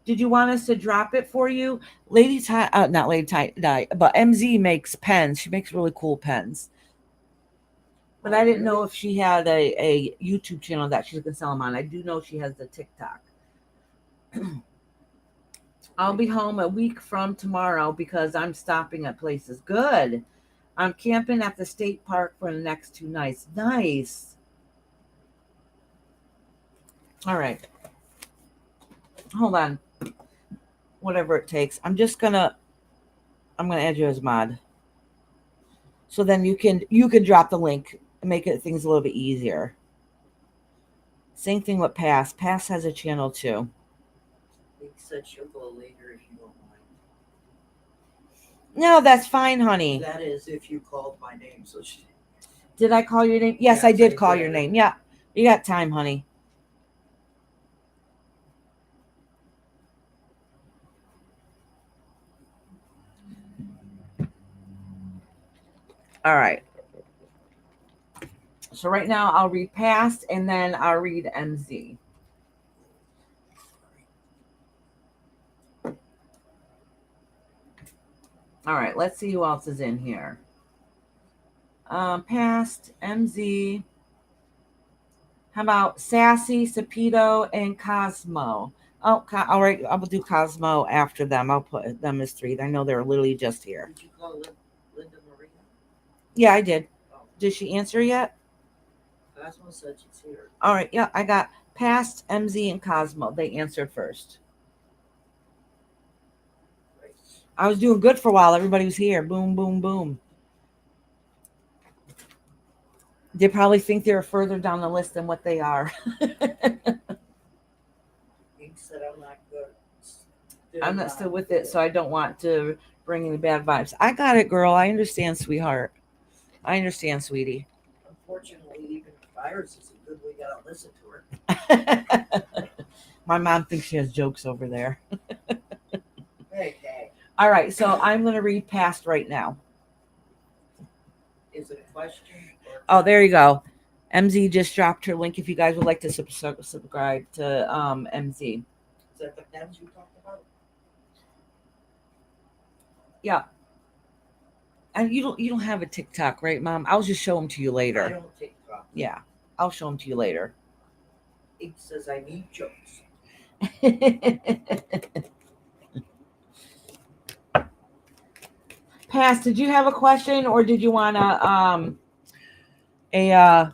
Did you want us to drop it for you, Lady Ty? Not Lady Ty, but MZ makes pens. She makes really cool pens. But I didn't know if she had a YouTube channel that she can sell them on. I do know she has the TikTok. I'll be home a week from tomorrow because I'm stopping at places. Good. I'm camping at the state park for the next 2 nights. Nice. All right. Hold on. Whatever it takes. I'm gonna add you as mod. So then you can drop the link and make it things a little bit easier. Same thing with Pass. Pass has a channel too. He said she'll go later if you don't mind. No, that's fine, honey. That is if you called my name, so she. Did I call your name? Yes, Yeah, I did so call you your did. name. Yeah. You got time, honey. All right. So right now I'll read Past and then I'll read MZ. All right, let's see who else is in here. Past, MZ. How about Sassy, Sapito, and Cosmo? Oh, all right. I will do Cosmo after them. I'll put them as 3. I know they're literally just here. Did you call Linda Maria? Yeah, I did. Oh, Did she answer yet? Cosmo said she's here. All right. Yeah, I got Past, MZ, and Cosmo. They answered first. Right. I was doing good for a while. Everybody was here. Boom, boom, boom. They probably think they're further down the list than what they are. He said I'm not good. I'm not still with it, so I don't want to bring any bad vibes. I got it, girl. I understand, sweetheart. I understand, sweetie. Unfortunately, even virus isn't good. We gotta listen to her. My mom thinks she has jokes over there. Hey. All right, so I'm going to read Past right now. Is it a question? Oh, there you go. MZ just dropped her link if you guys would like to subscribe to MZ. Is that the pens you talked about? Yeah. And you don't have a TikTok, right, Mom? I'll just show them to you I later. don't TikTok. Yeah, I'll show them to you later. It says I need jokes. Past, did you have a question or did you want a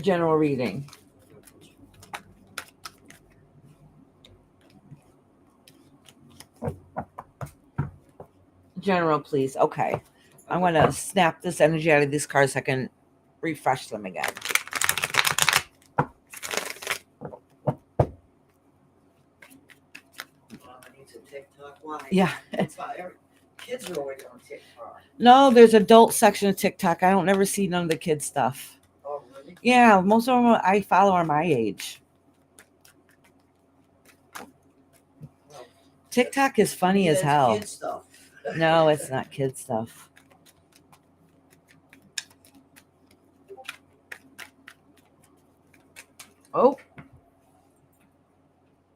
general reading? General, please. Okay. I'm going to snap this energy out of these cards so I can refresh them again. I need some TikTok. Why? Yeah. It's not kids are always on TikTok. No, there's adult section of TikTok. I don't never see none of the kids stuff. Oh, really? Yeah, most of them I follow are my age. Well, TikTok is funny as that's hell. kid stuff. No, it's not kid stuff. Oh,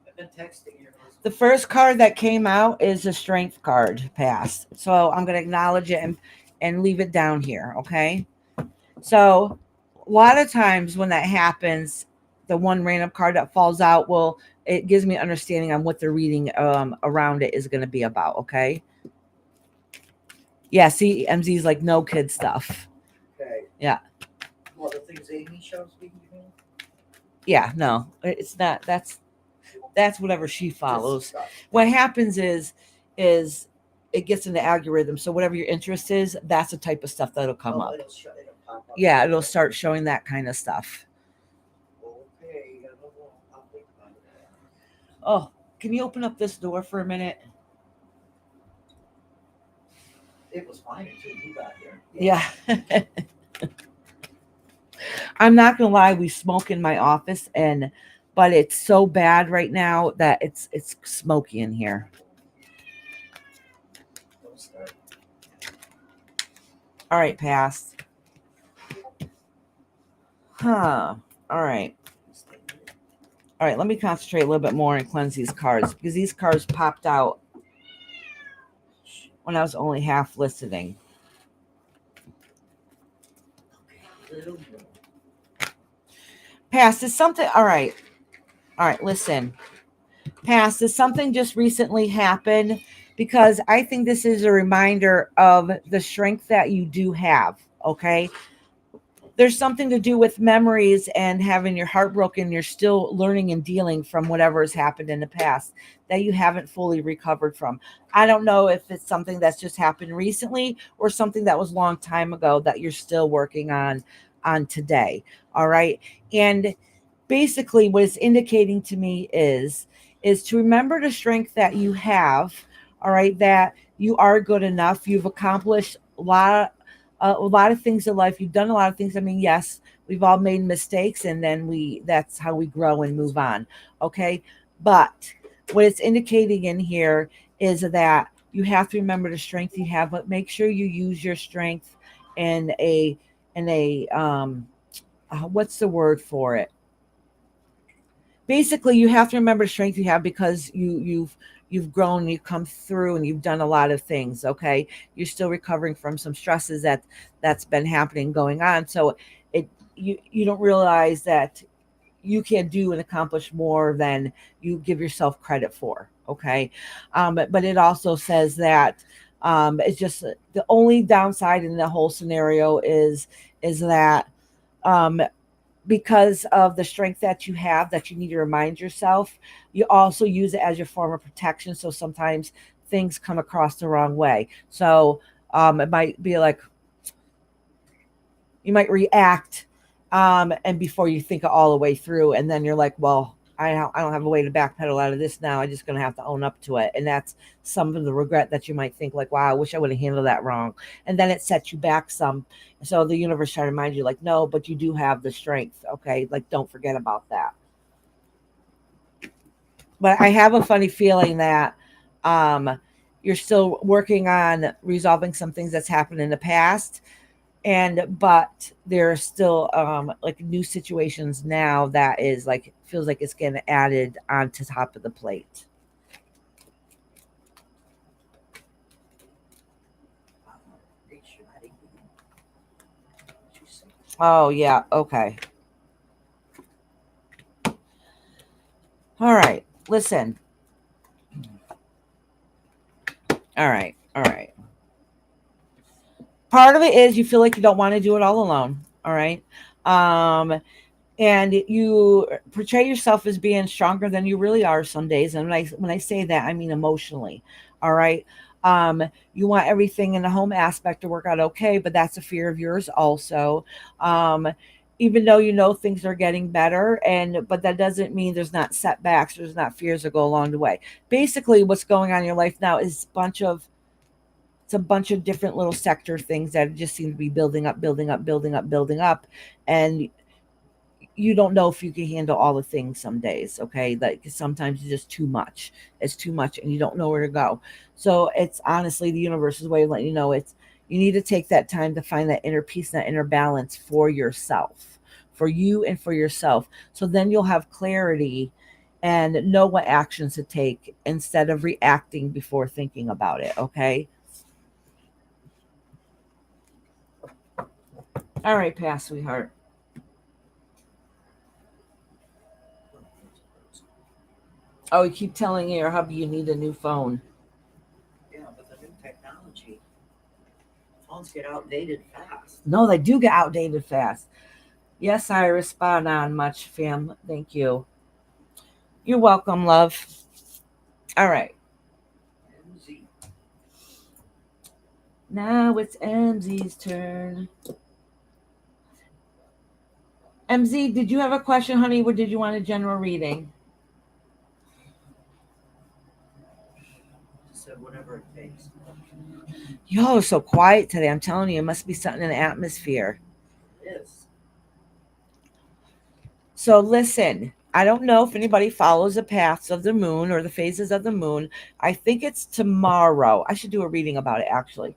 I've been texting you. the first card that came out is a strength card, Past. So I'm going to acknowledge it and leave it down here, okay? So a lot of times when that happens, the one random card that falls out, well, it gives me understanding on what the reading around it is going to be about, okay? Yeah, see, MZ's like no kid stuff. Okay. Yeah. Well, the things Amy shows me, you mean? Yeah, no, it's not. That's whatever she follows. What happens is it gets in the algorithm. So whatever your interest is, that's the type of stuff that'll come up. It'll pop up. Yeah, it'll start showing that kind of stuff. Okay, I'll think about it. Oh, can you open up this door for a minute? It was fine until you got here. Yeah. I'm not gonna lie, we smoke in my office but it's so bad right now that it's smoky in here. Don't start. All right, Past. Huh. All right. All right, let me concentrate a little bit more and cleanse these cards because these cards popped out when I was only half listening. Past, is something all right. All right, listen. Past, is something just recently happened? Because I think this is a reminder of the strength that you do have. Okay. There's something to do with memories and having your heart broken. You're still learning and dealing from whatever has happened in the past that you haven't fully recovered from. I don't know if it's something that's just happened recently or something that was a long time ago that you're still working on today. All right. And basically what it's indicating to me is to remember the strength that you have. All right. That you are good enough. You've accomplished a lot of things in life. You've done a lot of things. I mean, yes, we've all made mistakes and then that's how we grow and move on. Okay. But what it's indicating in here is that you have to remember the strength you have, but make sure you use your strength in a what's the word for it? Basically, you have to remember the strength you have because you've grown, you've come through, and you've done a lot of things. Okay, you're still recovering from some stresses that's been happening, going on. So you don't realize that you can do and accomplish more than you give yourself credit for. Okay. But it also says that it's just the only downside in the whole scenario is that um, because of the strength that you have that you need to remind yourself, you also use it as your form of protection. So sometimes things come across the wrong way. So it might be like you might react and before you think it all the way through, and then you're like, well, I don't have a way to backpedal out of this now. I'm just going to have to own up to it. And that's some of the regret that you might think like, wow, I wish I would have handled that wrong. And then it sets you back some. So the universe trying to remind you like, no, but you do have the strength. Okay. Like, don't forget about that. But I have a funny feeling that um, you're still working on resolving some things that's happened in the past, and but there are still like new situations now that is like feels like it's getting added onto top of the plate. Oh yeah, okay. All right, listen. All right. Part of it is you feel like you don't want to do it all alone. All right. um and you portray yourself as being stronger than you really are some days. And when I say that, I mean emotionally. All right. um you want everything in the home aspect to work out okay, but that's a fear of yours also. um Even though you know things are getting better, and but that doesn't mean there's not setbacks, there's not fears that go along the way. Basically what's going on in your life now is it's a bunch of different little sector things that just seem to be building up, and you don't know if you can handle all the things some days. Okay, like sometimes it's just too much and you don't know where to go. So it's honestly the universe's way of letting you know it's you need to take that time to find that inner peace, that inner balance for yourself, for you and for yourself. So then you'll have clarity and know what actions to take instead of reacting before thinking about it. Okay. All right, pass, sweetheart. Oh, you keep telling your hubby you need a new phone. Yeah, but the new technology, phones get outdated fast. No, they do get outdated fast. Yes, Iris, spot on much, fam. Thank you. You're welcome, love. All right. MZ. Now it's MZ's turn. MZ, did you have a question, honey, or did you want a general reading? So whatever it takes. Yo, so quiet today. I'm telling you, it must be something in the atmosphere. It is. So listen, I don't know if anybody follows the paths of the moon or the phases of the moon. I think it's tomorrow. I should do a reading about it actually.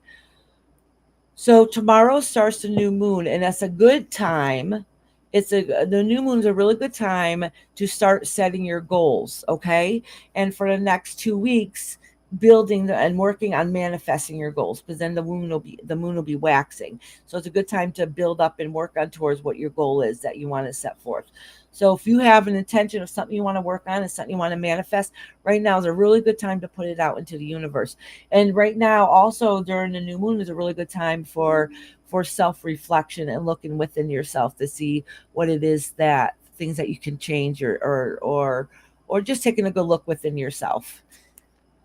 So tomorrow starts the new moon, and that's a good time. The new moon is a really good time to start setting your goals. Okay, and for the next 2 weeks, and working on manifesting your goals, because then the moon will be waxing. So it's a good time to build up and work on towards what your goal is that you want to set forth. So if you have an intention of something you want to work on and something you want to manifest, right now is a really good time to put it out into the universe. And right now also during the new moon is a really good time for self-reflection and looking within yourself to see what it is, that things that you can change, or just taking a good look within yourself.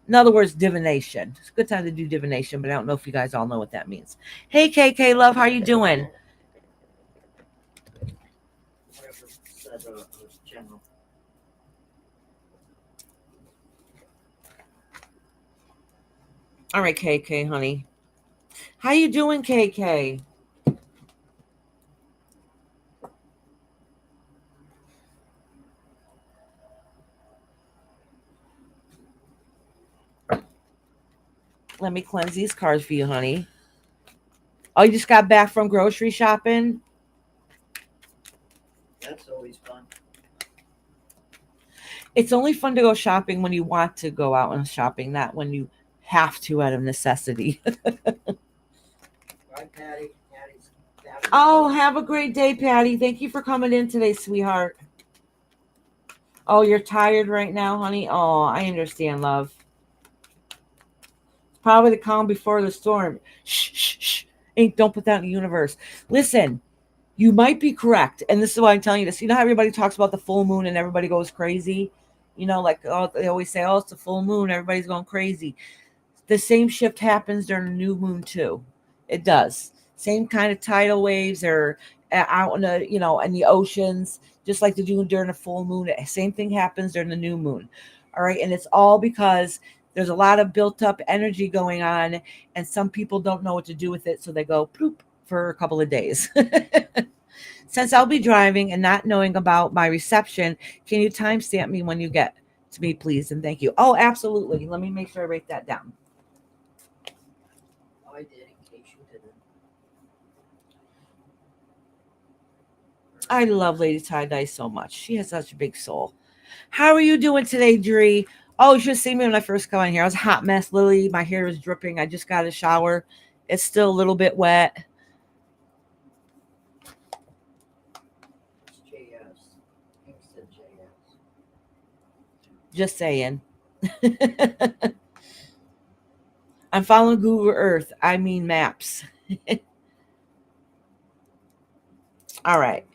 In other words, divination. It's a good time to do divination, but I don't know if you guys all know what that means. Hey KK love, how you doing? Whatever said general. All right, KK honey, how you doing, KK? Let me cleanse these cards for you, honey. Oh, you just got back from grocery shopping? That's always fun. It's only fun to go shopping when you want to go out and shopping, not when you have to out of necessity. Right, Patty? Patty's Oh, have a great day, Patty. Thank you for coming in today, sweetheart. Oh, you're tired right now, honey? Oh, I understand, love. Probably the calm before the storm. Shh, shh, shh. Ain't, don't put that in the universe. Listen, you might be correct. And this is why I'm telling you this. You know how everybody talks about the full moon and everybody goes crazy? You know, like, oh, they always say, oh, it's the full moon. Everybody's going crazy. The same shift happens during a new moon, too. It does. Same kind of tidal waves or out in the, in the oceans, just like they do during a full moon. Same thing happens during the new moon. All right. And it's all because there's a lot of built up energy going on, and some people don't know what to do with it. So they go ploop for a couple of days. Since I'll be driving and not knowing about my reception, can you timestamp me when you get to me, please? And thank you. Oh, absolutely. Let me make sure I write that down. Oh, I did, in case you didn't. I love Lady Tie Dye so much. She has such a big soul. How are you doing today, Dree? Oh, you should have seen me when I first come in here. I was a hot mess, Lily. My hair was dripping. I just got a shower. It's still a little bit wet. It's JS. Pink said JS. Just saying. I'm following Google Earth. I mean maps. All right.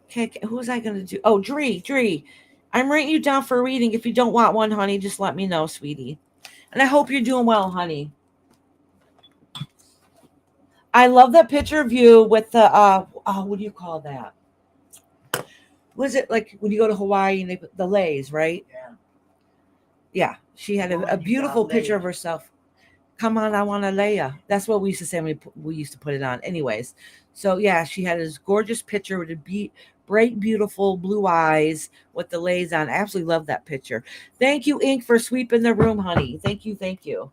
Okay, who was I going to do? Oh, Dree. I'm writing you down for a reading. If you don't want one, honey, just let me know, sweetie. And I hope you're doing well, honey. I love that picture of you with the what do you call that? Was it like when you go to Hawaii and they put the lays, right? Yeah. Yeah. She had a beautiful picture of herself. Come on, I want to Leia. That's what we used to say when we used to put it on. Anyways, so yeah, she had this gorgeous picture with a bright, beautiful blue eyes with the lays on. I absolutely love that picture. Thank you, Ink, for sweeping the room, honey. Thank you, thank you.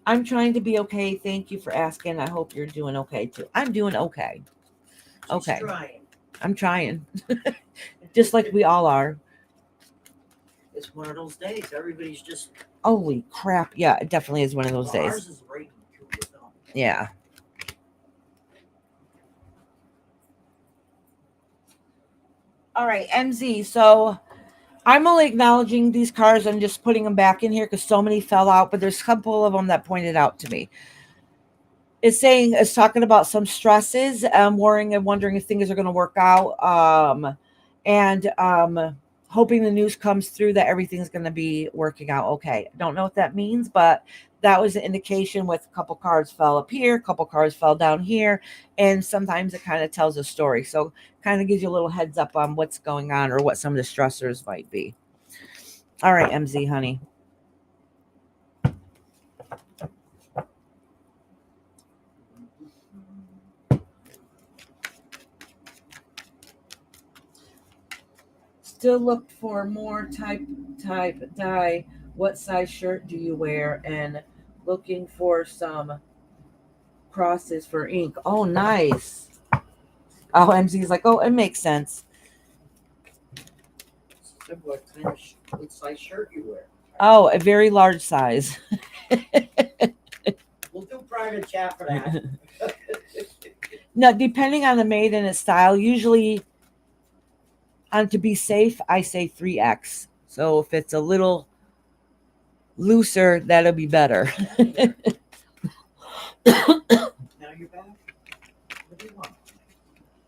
I'm trying to be okay. Thank you for asking. I hope you're doing okay too. I'm doing okay. Okay. She's trying. I'm trying. Just like we all are. It's one of those days. Everybody's just. Holy crap. Yeah, it definitely is one of those days. Ours is raining too, you know. Yeah. All right, MZ. So I'm only acknowledging these cards and just putting them back in here because so many fell out, but there's a couple of them that pointed out to me. It's talking about some stresses, worrying and wondering if things are going to work out, and hoping the news comes through that everything's going to be working out okay. I don't know what that means, but that was an indication with a couple cards fell up here, a couple cards fell down here, and sometimes it kind of tells a story. So kind of gives you a little heads up on what's going on or what some of the stressors might be. All right, MZ, honey. Still look for more type dye. What size shirt do you wear? And looking for some crosses for ink. Oh, nice. Oh, MZ's like, oh, it makes sense. So what size shirt you wear? Oh, a very large size. We'll do private chat for that. Now, depending on the made and its style, usually to be safe, I say 3X. So if it's a little looser, that'll be better. Now you're back. What do you want?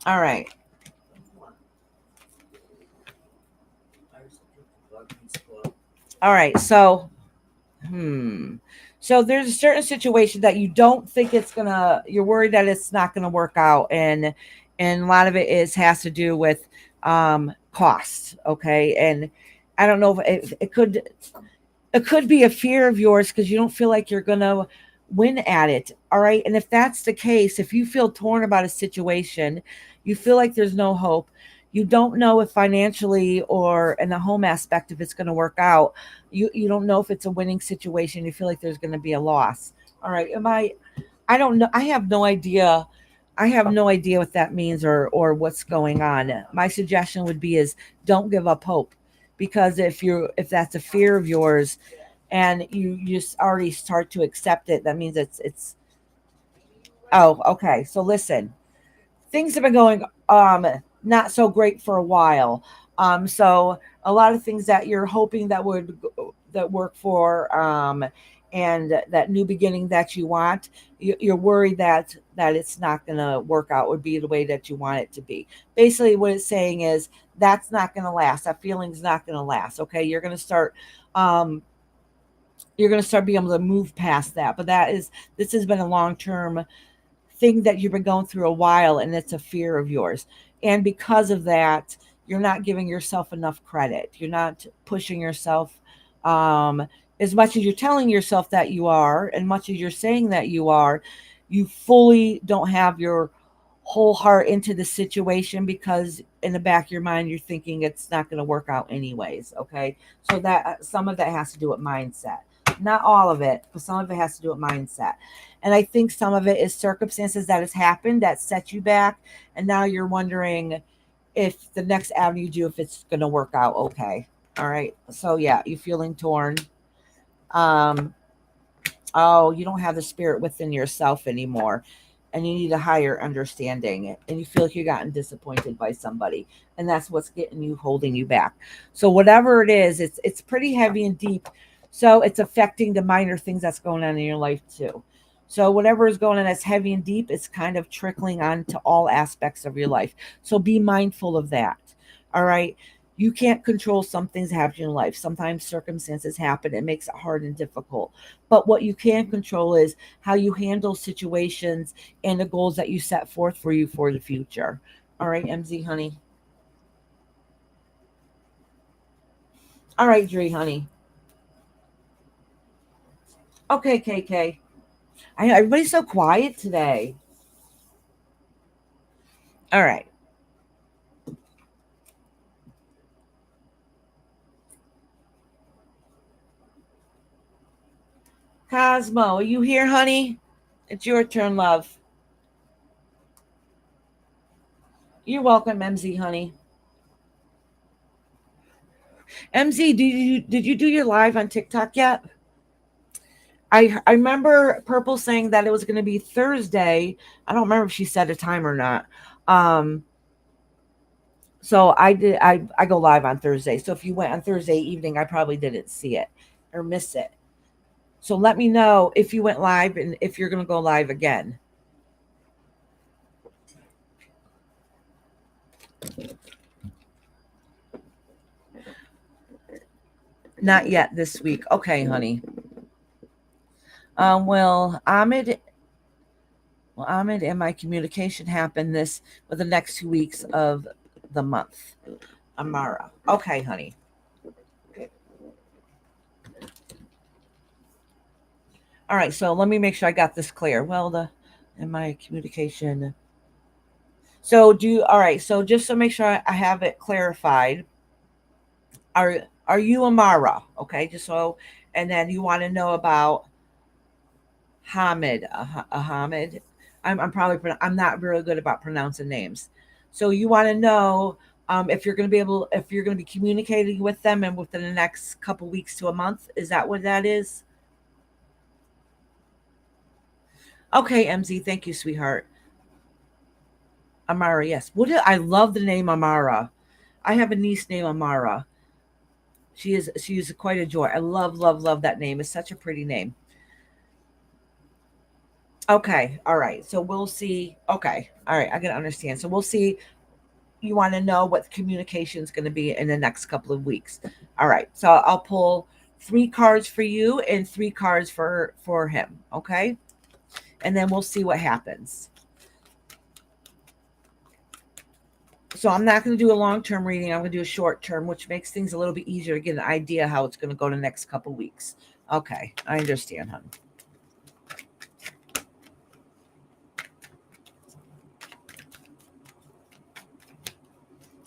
All right. What do you want? I was looking for bug and squad. All right. So there's a certain situation that you don't think you're worried that it's not gonna work out, and a lot of it has to do with cost. Okay. And I don't know if it could be a fear of yours because you don't feel like you're gonna win at it. All right. And if that's the case, if you feel torn about a situation, you feel like there's no hope, you don't know if financially or in the home aspect if it's going to work out, you don't know if it's a winning situation, you feel like there's going to be a loss. All right. I don't know. I have no idea. I have no idea what that means or what's going on. My suggestion would be is don't give up hope, because if that's a fear of yours and you just already start to accept it, that means it's oh, okay. So listen, things have been going not so great for a while. So a lot of things that you're hoping that work for, and that new beginning that you want, you're worried that it's not going to work out or be the way that you want it to be. Basically, what it's saying is that's not going to last. That feeling's not going to last. Okay, um, you're going to start being able to move past that. But this has been a long term thing that you've been going through a while, and it's a fear of yours. And because of that, you're not giving yourself enough credit. You're not pushing yourself, as much as you're telling yourself that you are, and much as you're saying that you are. You fully don't have your whole heart into the situation, because in the back of your mind you're thinking it's not going to work out anyways. Okay, so that some of that has to do with mindset, not all of it, but some of it has to do with mindset. And I think some of it is circumstances that has happened that set you back, and now you're wondering if the next avenue you do, if it's going to work out okay. All right, so yeah, you're feeling torn. um oh, you don't have the spirit within yourself anymore, and you need a higher understanding, and you feel like you've gotten disappointed by somebody, and that's what's getting you, holding you back. So whatever it is, it's pretty heavy and deep. So it's affecting the minor things that's going on in your life too. So whatever is going on that's heavy and deep, it's kind of trickling on to all aspects of your life. So be mindful of that. All right, you can't control some things happening in life. Sometimes circumstances happen. It makes it hard and difficult. But what you can control is how you handle situations and the goals that you set forth for you for the future. All right, MZ, honey. All right, Dre, honey. Okay, KK. I know everybody's so quiet today. All right. Cosmo, are you here, honey? It's your turn, love. You're welcome, MZ, honey. MZ, did you do your live on TikTok yet? I remember Purple saying that it was going to be Thursday. I don't remember if she set a time or not. Um, so I did. I go live on Thursday. So if you went on Thursday evening, I probably didn't see it or miss it. So let me know if you went live and if you're going to go live again. Not yet this week. Okay, honey. Well, Ahmed and my communication happened this for the next 2 weeks of the month. Amara. Okay, honey. All right. So let me make sure I got this clear. Well, the in my communication. So all right. So just to make sure I have it clarified, are you Amara? Okay. Just so, and then you want to know about Hamid. Hamid. I'm not really good about pronouncing names. So you want to know, if you're going to be if you're going to be communicating with them and within the next couple weeks to a month. Is that what that is? Okay, MZ. Thank you, sweetheart. Amara. Yes. I love the name Amara. I have a niece named Amara. She is quite a joy. I love that name. It's such a pretty name. Okay. All right. So we'll see. Okay. All right. I can understand. So we'll see. You want to know what communication is going to be in the next couple of weeks. All right. So I'll pull 3 cards for you and 3 cards for him. Okay. And then we'll see what happens. So I'm not going to do a long-term reading. I'm going to do a short-term, which makes things a little bit easier to get an idea how it's going to go the next couple of weeks. Okay. I understand, hon.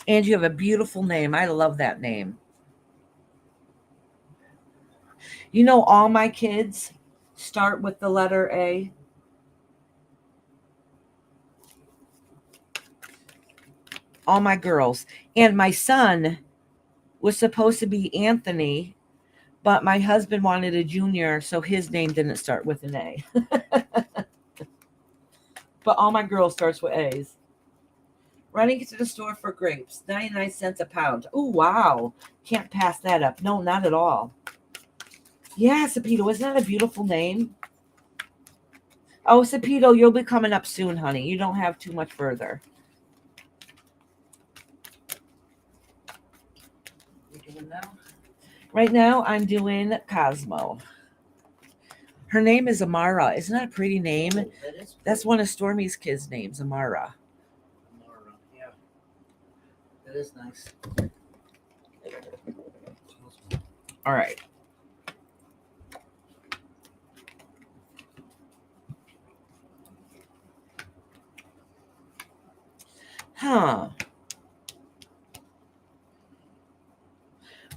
And you have a beautiful name. I love that name. You know, all my kids start with the letter A. All my girls. And my son was supposed to be Anthony, but my husband wanted a junior, so his name didn't start with an A. But all my girls starts with A's. Running to the store for grapes, 99 cents a pound. Oh, wow. Can't pass that up. No, not at all. Yeah, Sapito, isn't that a beautiful name? Oh, Sapito, you'll be coming up soon, honey. You don't have too much further. What are you doing now? Right now, I'm doing Cosmo. Her name is Amara. Isn't that a pretty name? Oh, that is That's pretty. one of Stormy's kids' names, Amara. Mara, yeah. That is nice. All right. Huh.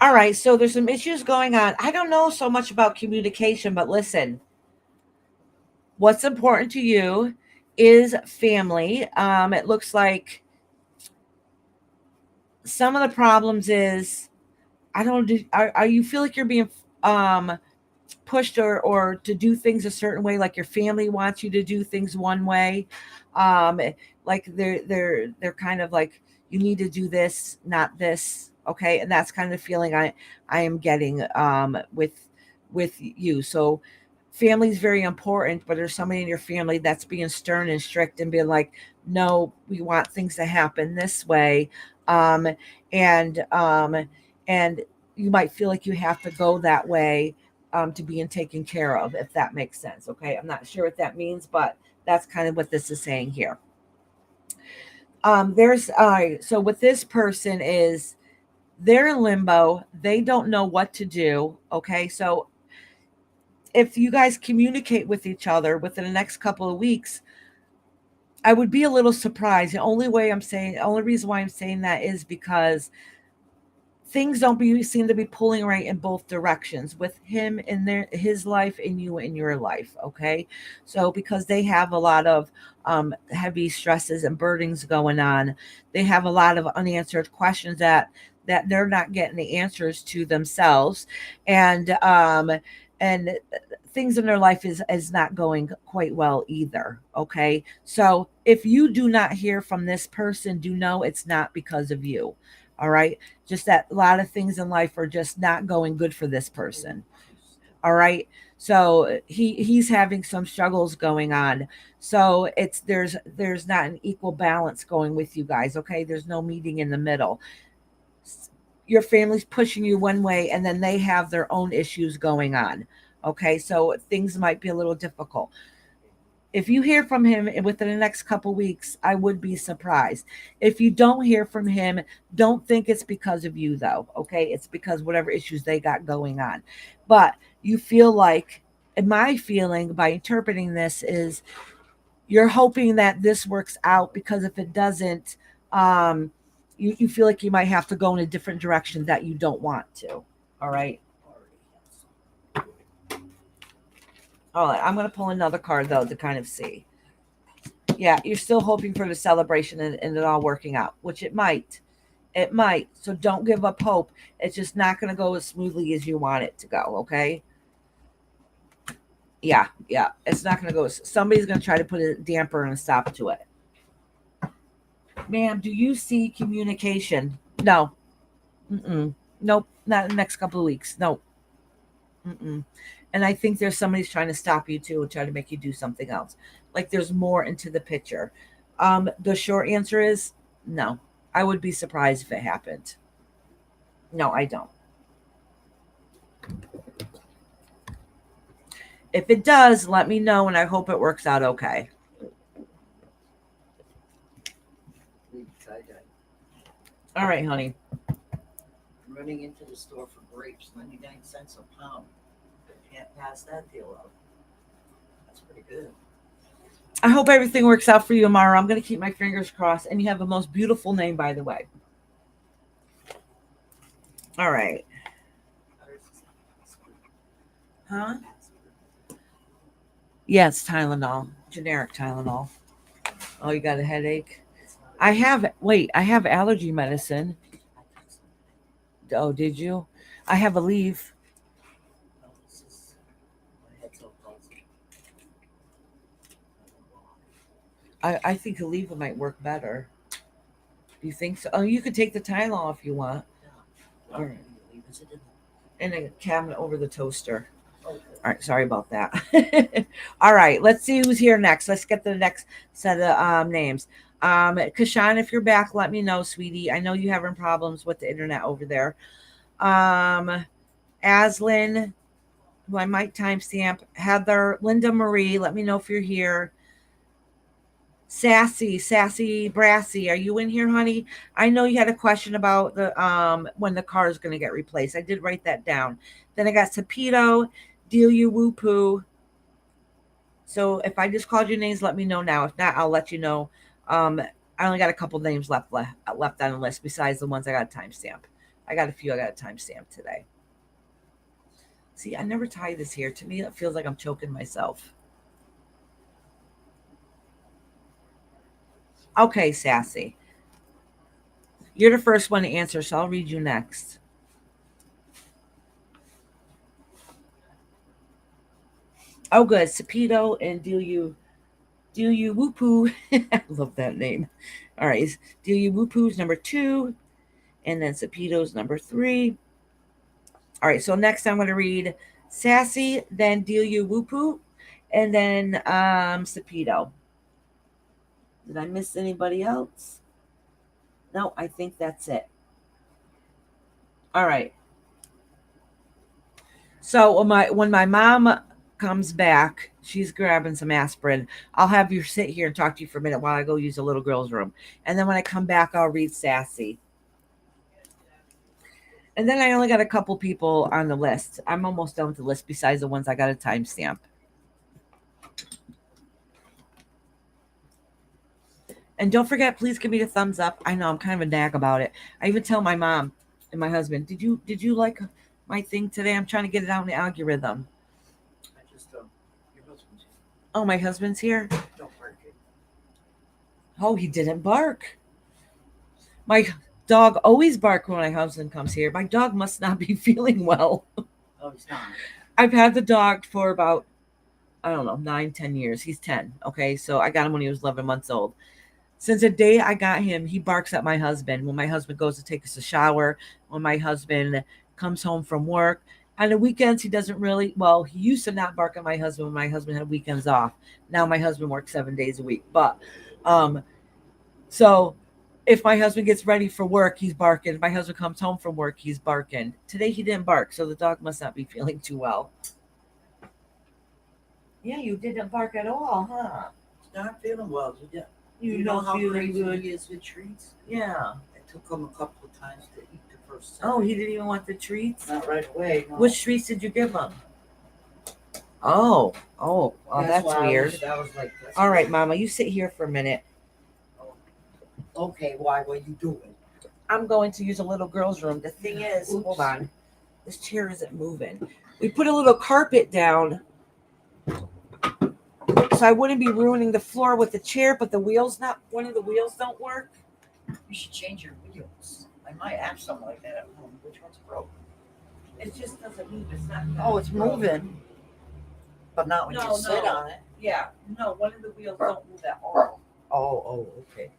All right. So there's some issues going on. I don't know so much about communication, but listen, what's important to you is family. It looks like some of the problems is I don't. Are you feel like you're being pushed or to do things a certain way, like your family wants you to do things one way, um like they're kind of like you need to do this, not this, okay? And that's kind of the feeling I am getting with you. So family is very important, but there's somebody in your family that's being stern and strict and being like, no, we want things to happen this way. um and and you might feel like you have to go that way to being taken care of, if that makes sense. Okay. I'm not sure what that means, but that's kind of what this is saying here. There's so what this person is, they're in limbo. They don't know what to do. Okay. So if you guys communicate with each other within the next couple of weeks, I would be a little surprised. The only reason why I'm saying that is because things don't seem to be pulling right in both directions with him in his life and you in your life. Okay. So because they have a lot of heavy stresses and burdens going on, they have a lot of unanswered questions that they're not getting the answers to themselves. And things in their life is not going quite well either. Okay. So if you do not hear from this person, do know it's not because of you. All right. Just that a lot of things in life are just not going good for this person. All right. So he's having some struggles going on. So there's not an equal balance going with you guys. Okay. There's no meeting in the middle. Your family's pushing you one way and then they have their own issues going on. Okay. So things might be a little difficult. If you hear from him within the next couple weeks, I would be surprised. If you don't hear from him, don't think it's because of you, though. Okay. It's because whatever issues they got going on. But you feel like, and my feeling by interpreting this is you're hoping that this works out, because if it doesn't, um, you feel like you might have to go in a different direction that you don't want to. All right. All right. I'm going to pull another card, though, to kind of see. Yeah, you're still hoping for the celebration and it all working out, which it might. It might. So don't give up hope. It's just not going to go as smoothly as you want it to go. Okay. Yeah. Yeah. It's not going to go. Somebody's going to try to put a damper and a stop to it. Ma'am, do you see communication? No. Mm-mm. Nope. Not in the next couple of weeks. Nope. Mm-mm. And I think there's somebody's trying to stop you too and try to make you do something else. Like there's more into the picture. The short answer is no. I would be surprised if it happened. No, I don't. If it does, let me know and I hope it works out okay. All right, honey. Running into the store for grapes, 99 cents a pound. Can't pass that deal up. That's pretty good. I hope everything works out for you, Amara. I'm going to keep my fingers crossed. And you have the most beautiful name, by the way. All right. Huh? Yes, Tylenol. Generic Tylenol. Oh, you got a headache? I have allergy medicine. Oh, did you? I have a leave. I think Aleva might work better. You think so? Oh, you could take the Tylenol if you want. No. All right. Is it In a cabinet over the toaster. okay. All right, sorry about that. All right, let's see who's here next. Let's get the next set of names. Kashan, if you're back, let me know, sweetie. I know you're having problems with the internet over there. Aslyn, who I might timestamp. Heather, Linda Marie, let me know if you're here. Sassy, Brassy, are you in here, honey? I know you had a question about the when the car is going to get replaced. I did write that down. Then I got Sapito, Delia Woo Poo. So if I just called your names, let me know now. If not, I'll let you know. I only got a couple names left on the list besides the ones I got a timestamp. I got a few I got a timestamp today. See, I never tie this here. To me, it feels like I'm choking myself. Okay, Sassy. You're the first one to answer, so I'll read you next. Oh, good. Sapito and Delia Whoopoo. I love that name. All right. Delia Whoopoo's number 2, and then Sapito's number 3. All right. So next I'm going to read Sassy, then Delia Whoopoo, and then Sapito. Did I miss anybody else? No, I think that's it. All right. So when my mom comes back, she's grabbing some aspirin. I'll have you sit here and talk to you for a minute while I go use the little girl's room. And then when I come back, I'll read Sassy. And then I only got a couple people on the list. I'm almost done with the list besides the ones I got a timestamp. And don't forget, please give me the thumbs up. I know I'm kind of a nag about it. I even tell my mom and my husband, did you like my thing today? I'm trying to get it out in the algorithm. I just your husband's here. Oh, my husband's here? Don't bark it. Oh, he didn't bark. My dog always barks when my husband comes here. My dog must not be feeling well. Oh, he's not. I've had the dog for about, I don't know, 9-10 years. He's 10. Okay. So I got him when he was 11 months old. Since the day I got him, he barks at my husband. When my husband goes to take us a shower, when my husband comes home from work. On the weekends, he doesn't really, well, he used to not bark at my husband when my husband had weekends off. Now my husband works 7 days a week. But, so if my husband gets ready for work, he's barking. If my husband comes home from work, he's barking. Today he didn't bark, so the dog must not be feeling too well. Yeah, you didn't bark at all, huh? He's not feeling well. You know don't how feel crazy good. he is with treats? Yeah. I took him a couple of times to eat the first time. Oh, he didn't even want the treats? Not right away. No. Which treats did you give him? Oh, that's weird. That was like this. All right, Mama, you sit here for a minute. Okay, why? What are you doing? I'm going to use a little girl's room. The thing is, Oops. hold on. This chair isn't moving. We put a little carpet down so I wouldn't be ruining the floor with the chair, but one of the wheels don't work. You should change your wheels. I might have something like that at home. Which one's broken? It just doesn't move. It's not. Oh, it's moving. But not when you sit on it. Yeah, no, one of the wheels don't move at all. Oh, okay.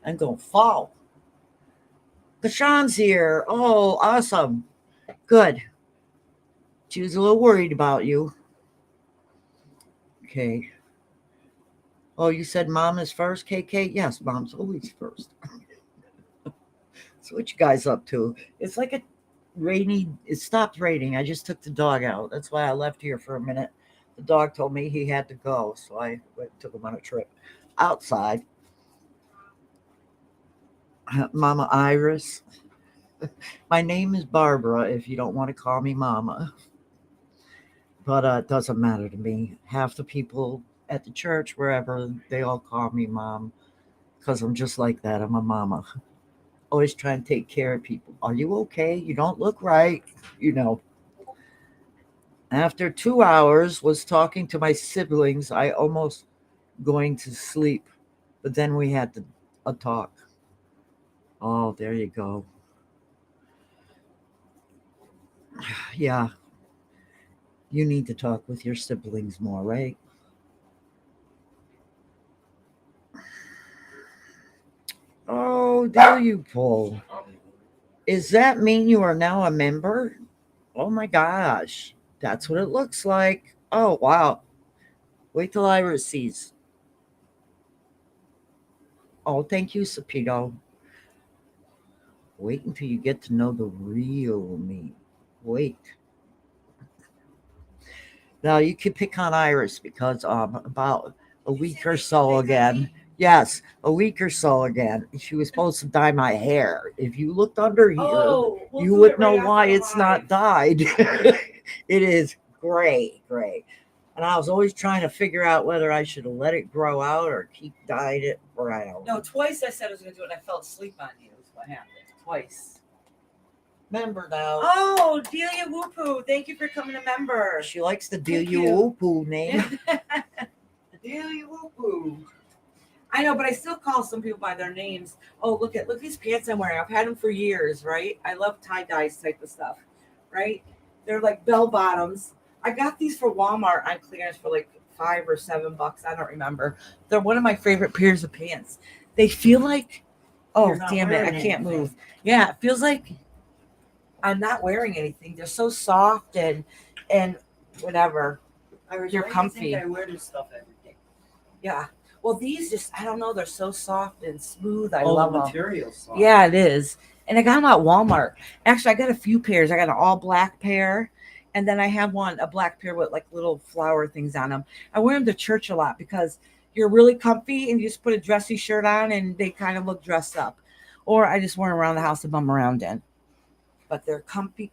I'm going to fall. Kashan's here. Oh, awesome. Good. She was a little worried about you. Okay. Oh, you said mom is first, KK? Yes, mom's always first. So what you guys up to? It's like it stopped raining. I just took the dog out. That's why I left here for a minute. The dog told me he had to go, so I took him on a trip outside. Mama Iris. My name is Barbara, if you don't want to call me Mama. But it doesn't matter to me. Half the people at the church, wherever, they all call me Mom because I'm just like that. I'm a mama. Always trying to take care of people. Are you okay? You don't look right. After 2 hours was talking to my siblings, I almost going to sleep. But then we had a talk. Oh, there you go. Yeah. You need to talk with your siblings more, right? Oh, do you, Paul? Does that mean you are now a member? Oh my gosh. That's what it looks like. Oh, wow. Wait till Iris sees. Oh, thank you, Sapito. Wait until you get to know the real me. Wait. Now you can pick on Iris because about a week or so again. Yes, a week or so again. She was supposed to dye my hair. If you looked under here, you would know why it's not dyed. It is gray. And I was always trying to figure out whether I should let it grow out or keep dyeing it, or I don't know. No, twice I said I was going to do it. And I fell asleep on you. Is what happened. Twice. Member now. Oh, Delia Whoopoo. Thank you for coming a member. She likes the Thank Delia you. Whoopoo name. Delia Whoopoo. I know, but I still call some people by their names. Oh, look at these pants I'm wearing. I've had them for years, right? I love tie-dyes type of stuff, right? They're like bell bottoms. I got these for Walmart on clearance for like $5 or $7. I don't remember. They're one of my favorite pairs of pants. They feel like, oh, You're not damn it, I wearing can't anything. move. Yeah, it feels like I'm not wearing anything. They're so soft and whatever. You're comfy. I wear this stuff every day. Yeah. Well, these just, I don't know, they're so soft and smooth. I Oh, love the them. material's soft. Yeah, it is. And I got them at Walmart. Actually, I got a few pairs. I got an all black pair. And then I have a black pair with like little flower things on them. I wear them to church a lot because you're really comfy and you just put a dressy shirt on and they kind of look dressed up. Or I just wear them around the house to bum around in. But they're comfy.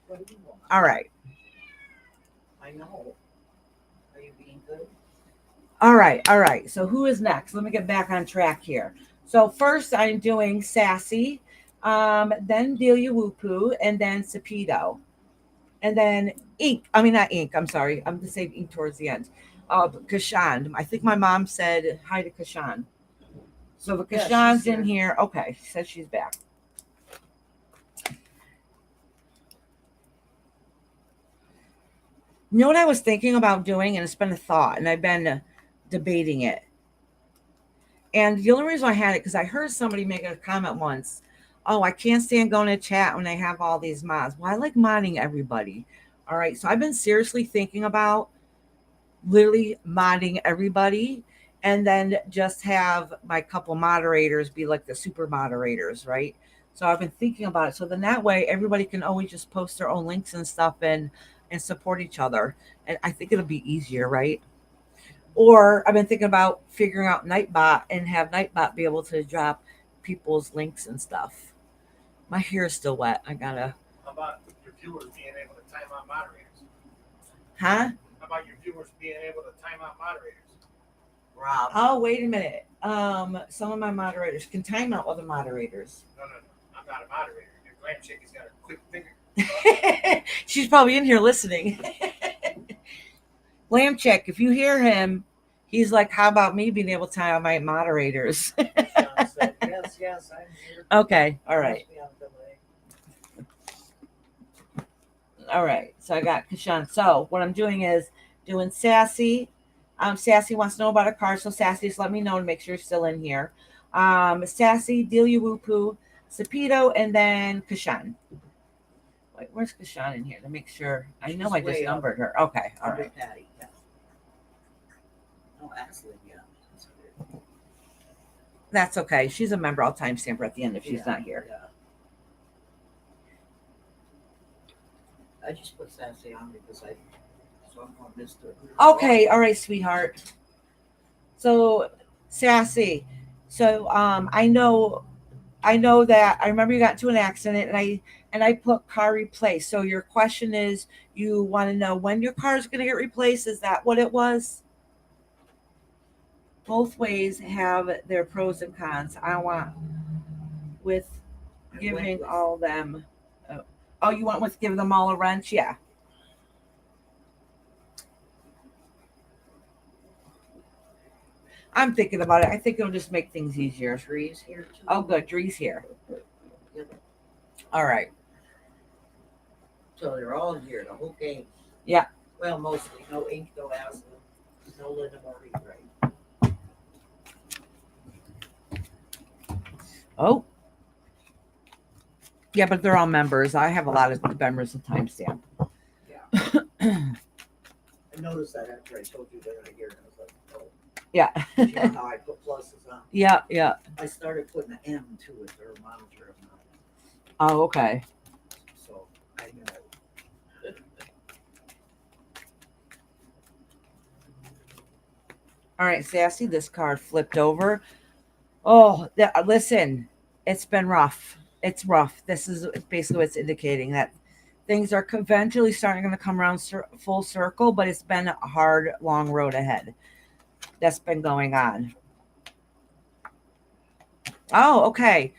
What do you want? All right. I know. Are you being good? All right. So who is next? Let me get back on track here. So first I'm doing Sassy, then Delia Whoopoo, and then Sapito. And then Ink. I mean, not Ink. I'm sorry. I'm going to say Ink towards the end. Kashan. I think my mom said hi to Kashan. So if Yeah, Kashan's she's in here. Okay. She said she's back. You know what I was thinking about doing? And it's been a thought, and I've been debating it. And the only reason I had it, because I heard somebody make a comment once. Oh, I can't stand going to chat when I have all these mods. Well, I like modding everybody. All right. So I've been seriously thinking about literally modding everybody and then just have my couple moderators be like the super moderators, right? So I've been thinking about it. So then that way everybody can always just post their own links and stuff and support each other. And I think it'll be easier, right? Or I've been thinking about figuring out Nightbot and have Nightbot be able to drop people's links and stuff. My hair is still wet. I gotta. How about your viewers being able to time out moderators? Huh? How about your viewers being able to time out moderators? Rob. Oh, wait a minute. Some of my moderators can time out other moderators. No. I'm not a moderator. Your glam chick has got a quick finger. She's probably in here listening. Lamb check. If you hear him, he's like, "How about me being able to time out my moderators?" John said, yes, I'm here. Okay. All right. Must be on delay. All right. So I got Kashan. So what I'm doing is doing Sassy. Sassy wants to know about her car. So Sassy, just let me know to make sure you're still in here. Sassy, Delia Whoopoo, Sapito, and then Kashan. Wait, where's Kashan in here to make sure? I know She's I just way up. numbered her. Okay. All Under right. Patty, yeah. Oh, Ashley, yeah. That's weird. That's okay. She's a member. I'll timestamp her at the end if she's Yeah, not here. Yeah. I just put Sassy on because so I'm going to miss her. Okay. All right, sweetheart. So Sassy. So I know that I remember you got into an accident and I put car replaced. So your question is you want to know when your car is going to get replaced? Is that what it was? Both ways have their pros and cons. I want with giving all them. Oh, you want with giving them all a wrench? Yeah. I'm thinking about it. I think it'll just make things easier. Trees here too. Oh, good. Dree's here. Yep. All right. So they're all here, the whole game. Yeah. Well, mostly. No Ink, no Ashley, no Linda Marie, right? Oh, yeah, but they're all members. I have a lot of members of Timestamp. Yeah. I noticed that after I told you that I hear it. I was like, oh. Yeah. You know how I put pluses on? Yeah, yeah. I started putting an M to it, or a monitor of mine. Oh, okay. So I know. All right, Sassy, this card flipped over. Oh, listen, it's been rough. It's rough. This is basically what it's indicating, that things are eventually starting to come around full circle, but it's been a hard, long road ahead that's been going on. Oh, okay.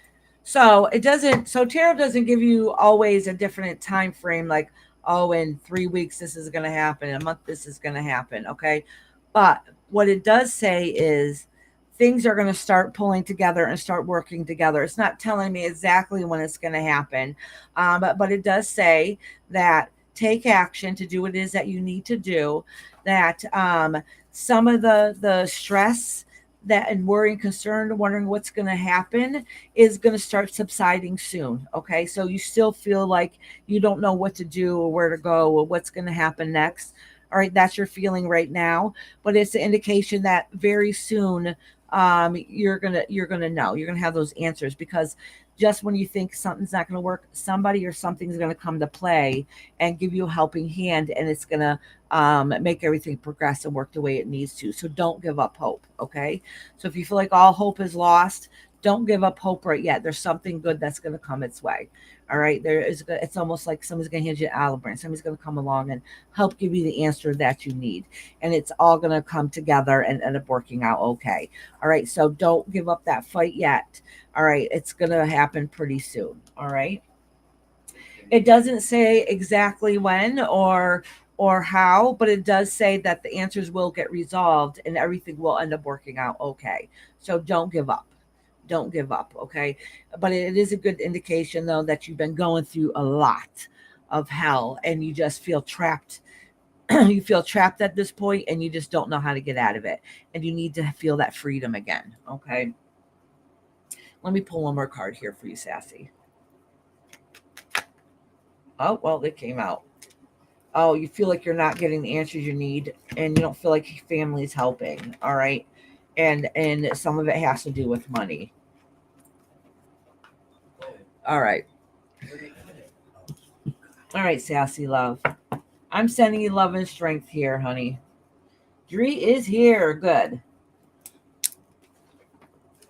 So tarot doesn't give you always a different time frame, like, oh, in 3 weeks this is going to happen, in a month this is going to happen, okay? But what it does say is things are going to start pulling together and start working together. It's not telling me exactly when it's going to happen, but it does say that take action to do what it is that you need to do, that some of the stress that and worrying, concerned, wondering what's going to happen is going to start subsiding soon. Okay, so you still feel like you don't know what to do or where to go or what's going to happen next. All right, that's your feeling right now, but it's an indication that very soon you're gonna know, you're gonna have those answers, because just when you think something's not going to work, somebody or something's going to come to play and give you a helping hand, and it's going to make everything progress and work the way it needs to. So don't give up hope, okay? So if you feel like all hope is lost, don't give up hope right yet. There's something good that's going to come its way. All right, it's almost like somebody's going to hand you an olive branch. Somebody's going to come along and help give you the answer that you need, and it's all going to come together and end up working out okay. All right, so don't give up that fight yet. All right, it's going to happen pretty soon. All right. It doesn't say exactly when or how, but it does say that the answers will get resolved and everything will end up working out okay. So don't give up. Don't give up, okay? But it is a good indication, though, that you've been going through a lot of hell and you just feel trapped. You feel trapped at this point and you just don't know how to get out of it. And you need to feel that freedom again, okay? Let me pull one more card here for you, Sassy. Oh, well, it came out. Oh, you feel like you're not getting the answers you need and you don't feel like your family's helping. All right. And some of it has to do with money. All right. All right, Sassy love. I'm sending you love and strength here, honey. Dree is here. Good.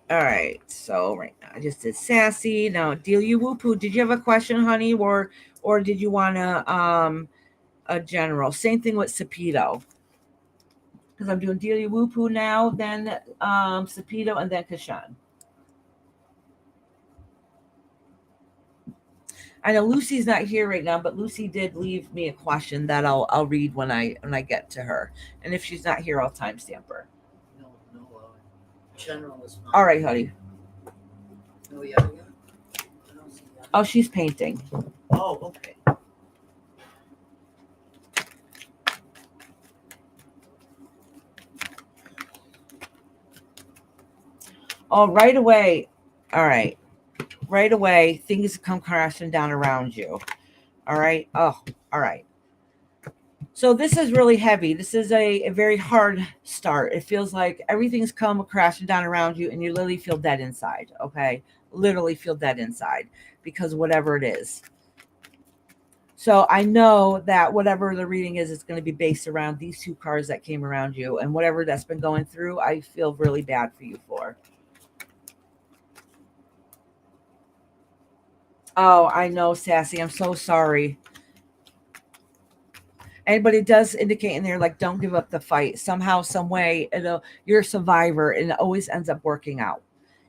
All right. So right now I just did Sassy. Now Delia Whoopoo. Did you have a question, honey? Or did you want a general? Same thing with Sapito. Because I'm doing Delia Whoopoo now, then Sapito, and then Kashan. I know Lucy's not here right now, but Lucy did leave me a question that I'll read when I get to her. And if she's not here, I'll timestamp her. No, general is fine. All right, honey. No, yeah. I don't see that. Oh, she's painting. Oh, okay. Oh, right away. All right. Right away, things come crashing down around you. All right. Oh, all right. So this is really heavy. This is a very hard start. It feels like everything's come crashing down around you and you literally feel dead inside. Okay. Literally feel dead inside because whatever it is. So I know that whatever the reading is, it's going to be based around these two cards that came around you, and whatever that's been going through, I feel really bad for you for. Oh, I know, Sassy. I'm so sorry. But it does indicate in there, like, don't give up the fight. Somehow, some way, you're a survivor, and it always ends up working out.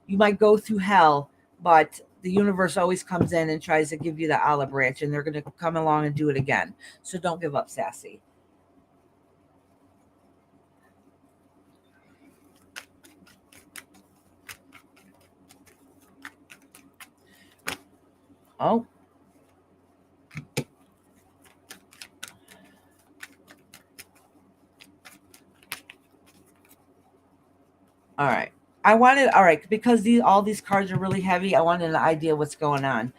You might go through hell, but the universe always comes in and tries to give you the olive branch, and they're going to come along and do it again. So don't give up, Sassy. Oh. All right. I wanted, all right, because all these cards are really heavy. I wanted an idea what's going on.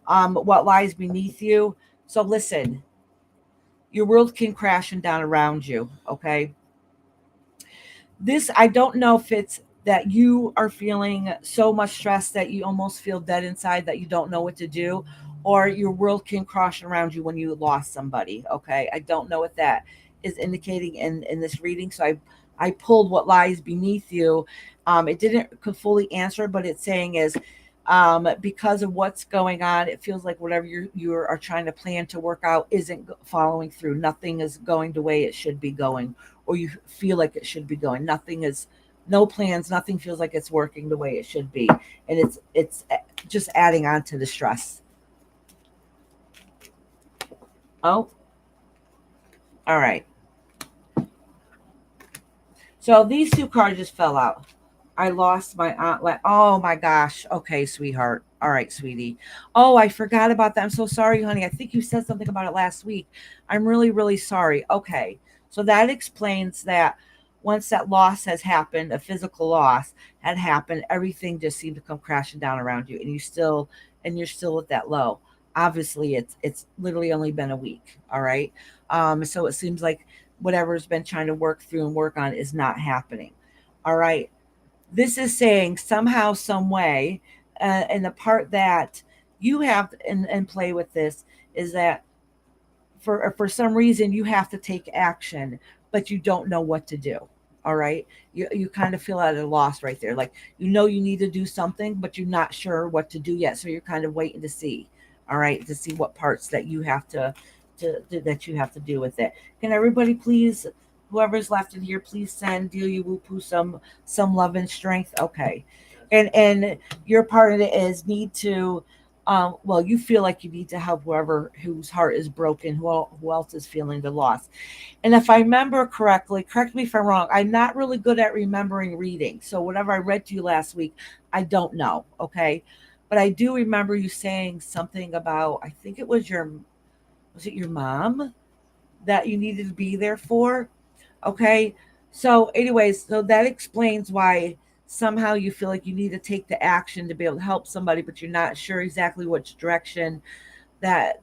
What lies beneath you. So listen, your world came crashing down around you. Okay. This, I don't know if it's that you are feeling so much stress that you almost feel dead inside that you don't know what to do, or your world came crashing around you when you lost somebody. Okay. I don't know what that is indicating in this reading. So I pulled what lies beneath you. It didn't fully answer, but it's saying is because of what's going on, it feels like whatever you are trying to plan to work out isn't following through. Nothing is going the way it should be going, or you feel like it should be going. Nothing is, no plans, nothing feels like it's working the way it should be, and it's just adding on to the stress. Oh, all right. So these two cards just fell out. I lost my aunt. Oh my gosh. Okay, sweetheart. All right, sweetie. Oh, I forgot about that. I'm so sorry, honey. I think you said something about it last week. I'm really, really sorry. Okay. So that explains that once that loss has happened, a physical loss had happened, everything just seemed to come crashing down around you, and you're still at that low. Obviously, it's literally only been a week. All right. So it seems like whatever's been trying to work through and work on is not happening. All right. This is saying somehow, some way, and the part that you have and play with this is that for some reason you have to take action, but you don't know what to do. All right, you kind of feel at a loss right there, like you need to do something, but you're not sure what to do yet, so you're kind of waiting to see. All right, to see what parts that you have that you have to do with it. Can everybody please, whoever's left in here, please send Delia Wupu some love and strength. Okay. And your part of it is need to well, you feel like you need to help whoever whose heart is broken, who else is feeling the loss. And if I remember correctly, correct me if I'm wrong, I'm not really good at remembering reading. So whatever I read to you last week, I don't know. Okay. But I do remember you saying something about, I think it was it your mom that you needed to be there for? Okay. So, anyways, so that explains why somehow you feel like you need to take the action to be able to help somebody, but you're not sure exactly which direction that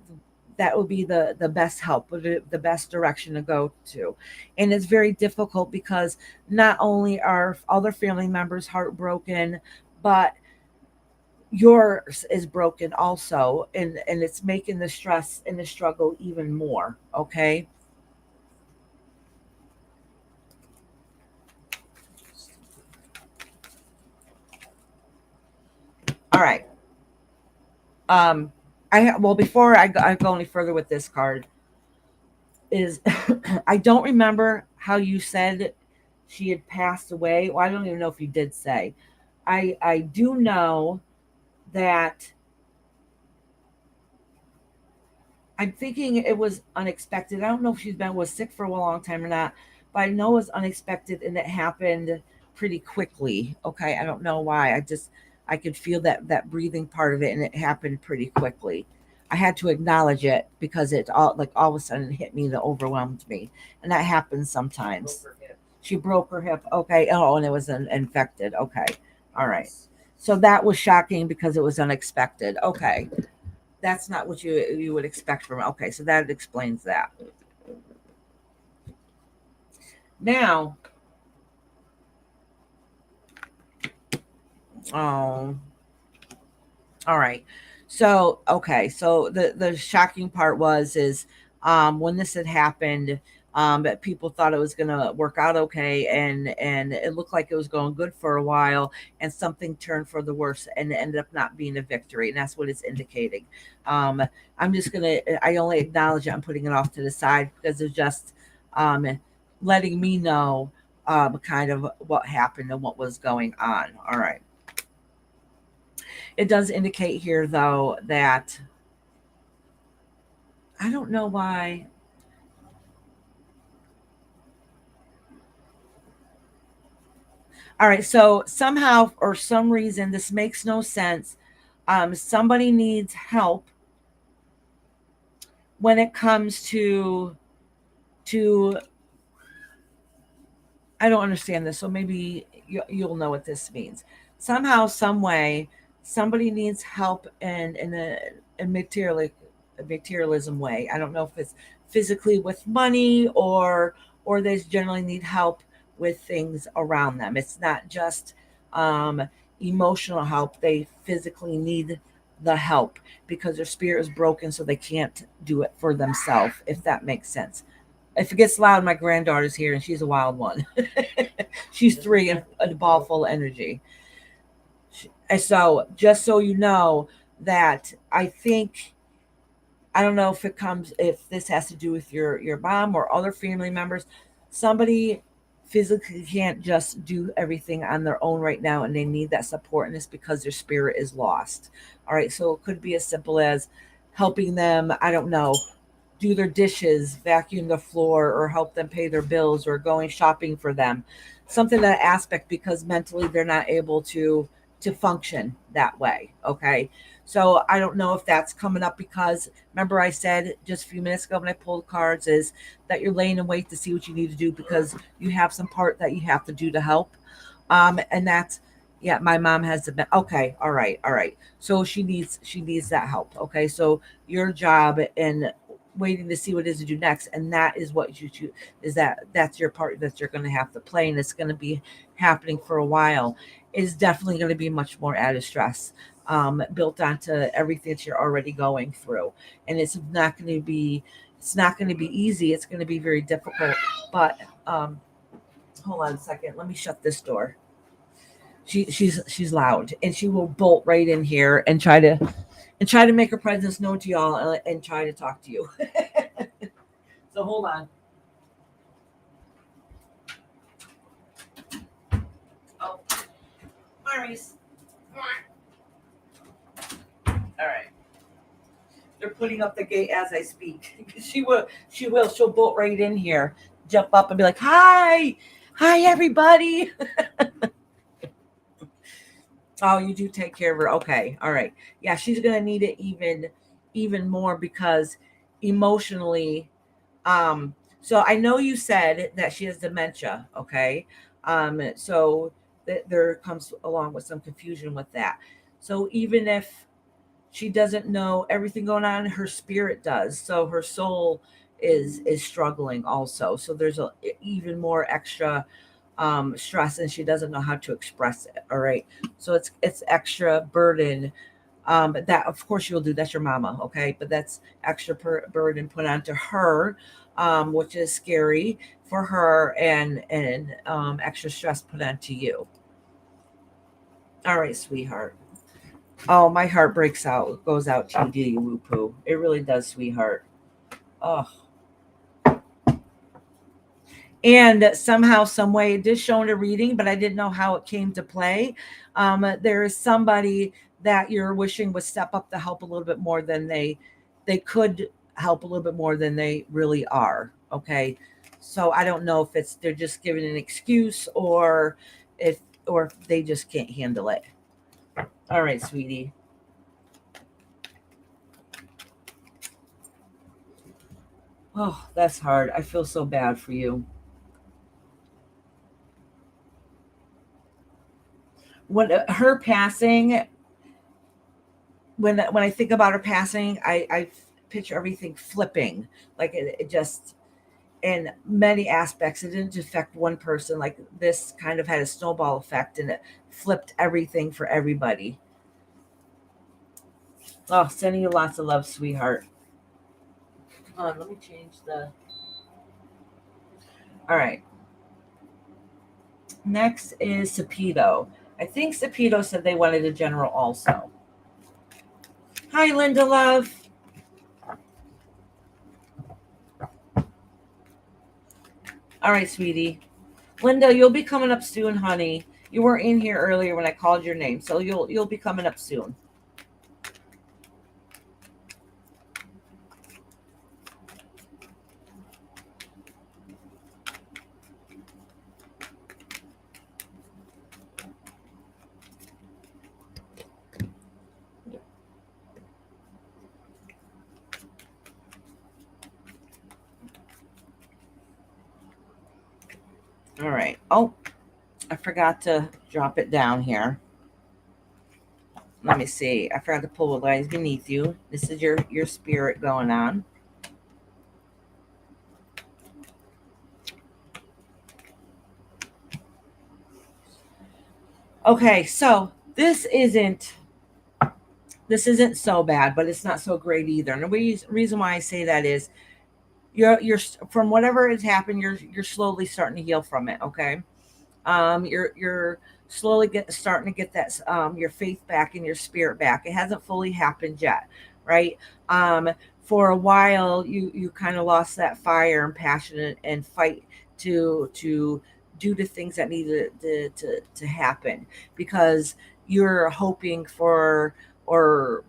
that would be the best help, the best direction to go to. And it's very difficult because not only are other family members heartbroken, but yours is broken also, and it's making the stress and the struggle even more. Okay. All right. Well, before I go any further with this card, is I don't remember how you said she had passed away. Well, I don't even know if you did say. I do know that I'm thinking it was unexpected. I don't know if she's been was sick for a long time or not, but I know it was unexpected and it happened pretty quickly. Okay, I don't know why. I could feel that breathing part of it, and it happened pretty quickly. I had to acknowledge it because it all of a sudden hit me and it overwhelmed me, and that happens sometimes. She broke her hip. Okay. Oh, and it was infected. Okay. All right. So that was shocking because it was unexpected. Okay, that's not what you would expect from. Okay, so that explains that. Now, oh, all right. So okay, so the shocking part is when this had happened, that people thought it was gonna work out okay, and it looked like it was going good for a while, and something turned for the worse, and it ended up not being a victory, and that's what it's indicating. Um, I only acknowledge it. I'm putting it off to the side because it's just letting me know kind of what happened and what was going on. All right. It does indicate here, though, that I don't know why. All right, so somehow or some reason, this makes no sense. Somebody needs help when it comes to. I don't understand this, so maybe you'll know what this means. Somehow, some way, somebody needs help in a materialism way. I don't know if it's physically with money, or they generally need help with things around them. It's not just um, emotional help. They physically need the help because their spirit is broken, so they can't do it for themselves, if that makes sense. If it gets loud, my granddaughter's here and she's a wild one. She's 3 and a ball full of energy. And so, just so you know, that I think, I don't know if this has to do with your mom or other family members. Somebody physically can't just do everything on their own right now, and they need that support, and it's because their spirit is lost. All right, so it could be as simple as helping them, I don't know, do their dishes, vacuum the floor, or help them pay their bills, or going shopping for them. Something that aspect, because mentally they're not able to function that way. Okay. So I don't know if that's coming up because remember I said just a few minutes ago when I pulled cards is that you're laying in wait to see what you need to do because you have some part that you have to do to help. And that's, yeah, my mom has been okay. All right. So she needs that help. Okay. So your job in waiting to see what it is to do next, and that is what you choose, is that's your part that you're going to have to play, and it's going to be happening for a while, is definitely going to be much more added stress, built onto everything that you're already going through. And it's not going to be easy. It's going to be very difficult. But hold on a second, let me shut this door. She's loud, and she will bolt right in here and try to make her presence known to y'all, and try to talk to you. So hold on. Oh, Maurice. All right. They're putting up the gate as I speak. She'll bolt right in here, jump up and be like, hi everybody. Oh, you do take care of her. Okay. All right. Yeah, she's gonna need it even more because emotionally, so I know you said that she has dementia. Okay. So there comes along with some confusion with that. So even if she doesn't know everything going on, her spirit does, so her soul is struggling also, so there's even more extra stress, and she doesn't know how to express it. All right, so it's extra burden, but that of course you'll do, that's your mama. Okay, but that's extra burden put onto her, which is scary for her, and extra stress put onto you. All right, sweetheart. Oh, my heart breaks out, goes out to you, woo poo. It really does, sweetheart. Oh, and somehow, some way, it did show in a reading, but I didn't know how it came to play. There is somebody that you're wishing would step up to help a little bit more than they could help a little bit more than they really are. Okay, so I don't know if it's they're just giving an excuse, if or if they just can't handle it. All right, sweetie. Oh, that's hard. I feel so bad for you. When her passing, when I think about her passing, I picture everything flipping, like it just, in many aspects, it didn't affect one person. Like this kind of had a snowball effect, and it flipped everything for everybody. Oh, sending you lots of love, sweetheart. Hold on, let me change the. All right. Next is Sapido. I think Sapido said they wanted a general also. Hi, Linda, love. All right, sweetie. Linda, you'll be coming up soon, honey. You weren't in here earlier when I called your name, so you'll be coming up soon. All right. Oh, I forgot to drop it down here. Let me see. I forgot to pull what lies beneath you. This is your spirit going on. Okay, so this isn't so bad, but it's not so great either. And the reason why I say that is you're from whatever has happened, you're slowly starting to heal from it. Okay, you're slowly starting to get that your faith back and your spirit back. It hasn't fully happened yet, right? For a while, you kind of lost that fire and passion and fight to do the things that needed to happen, because you're hoping for, or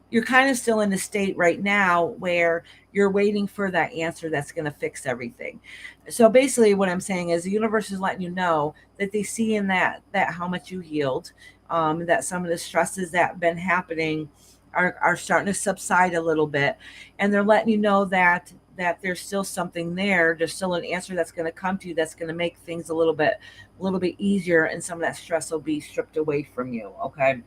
you're kind of still in a state right now where you're waiting for that answer that's going to fix everything. So basically what I'm saying is the universe is letting you know that they see in that how much you healed, that some of the stresses that have been happening are starting to subside a little bit, and they're letting you know that there's still something there. There's still an answer that's going to come to you that's going to make things a little bit easier, and some of that stress will be stripped away from you. Okay,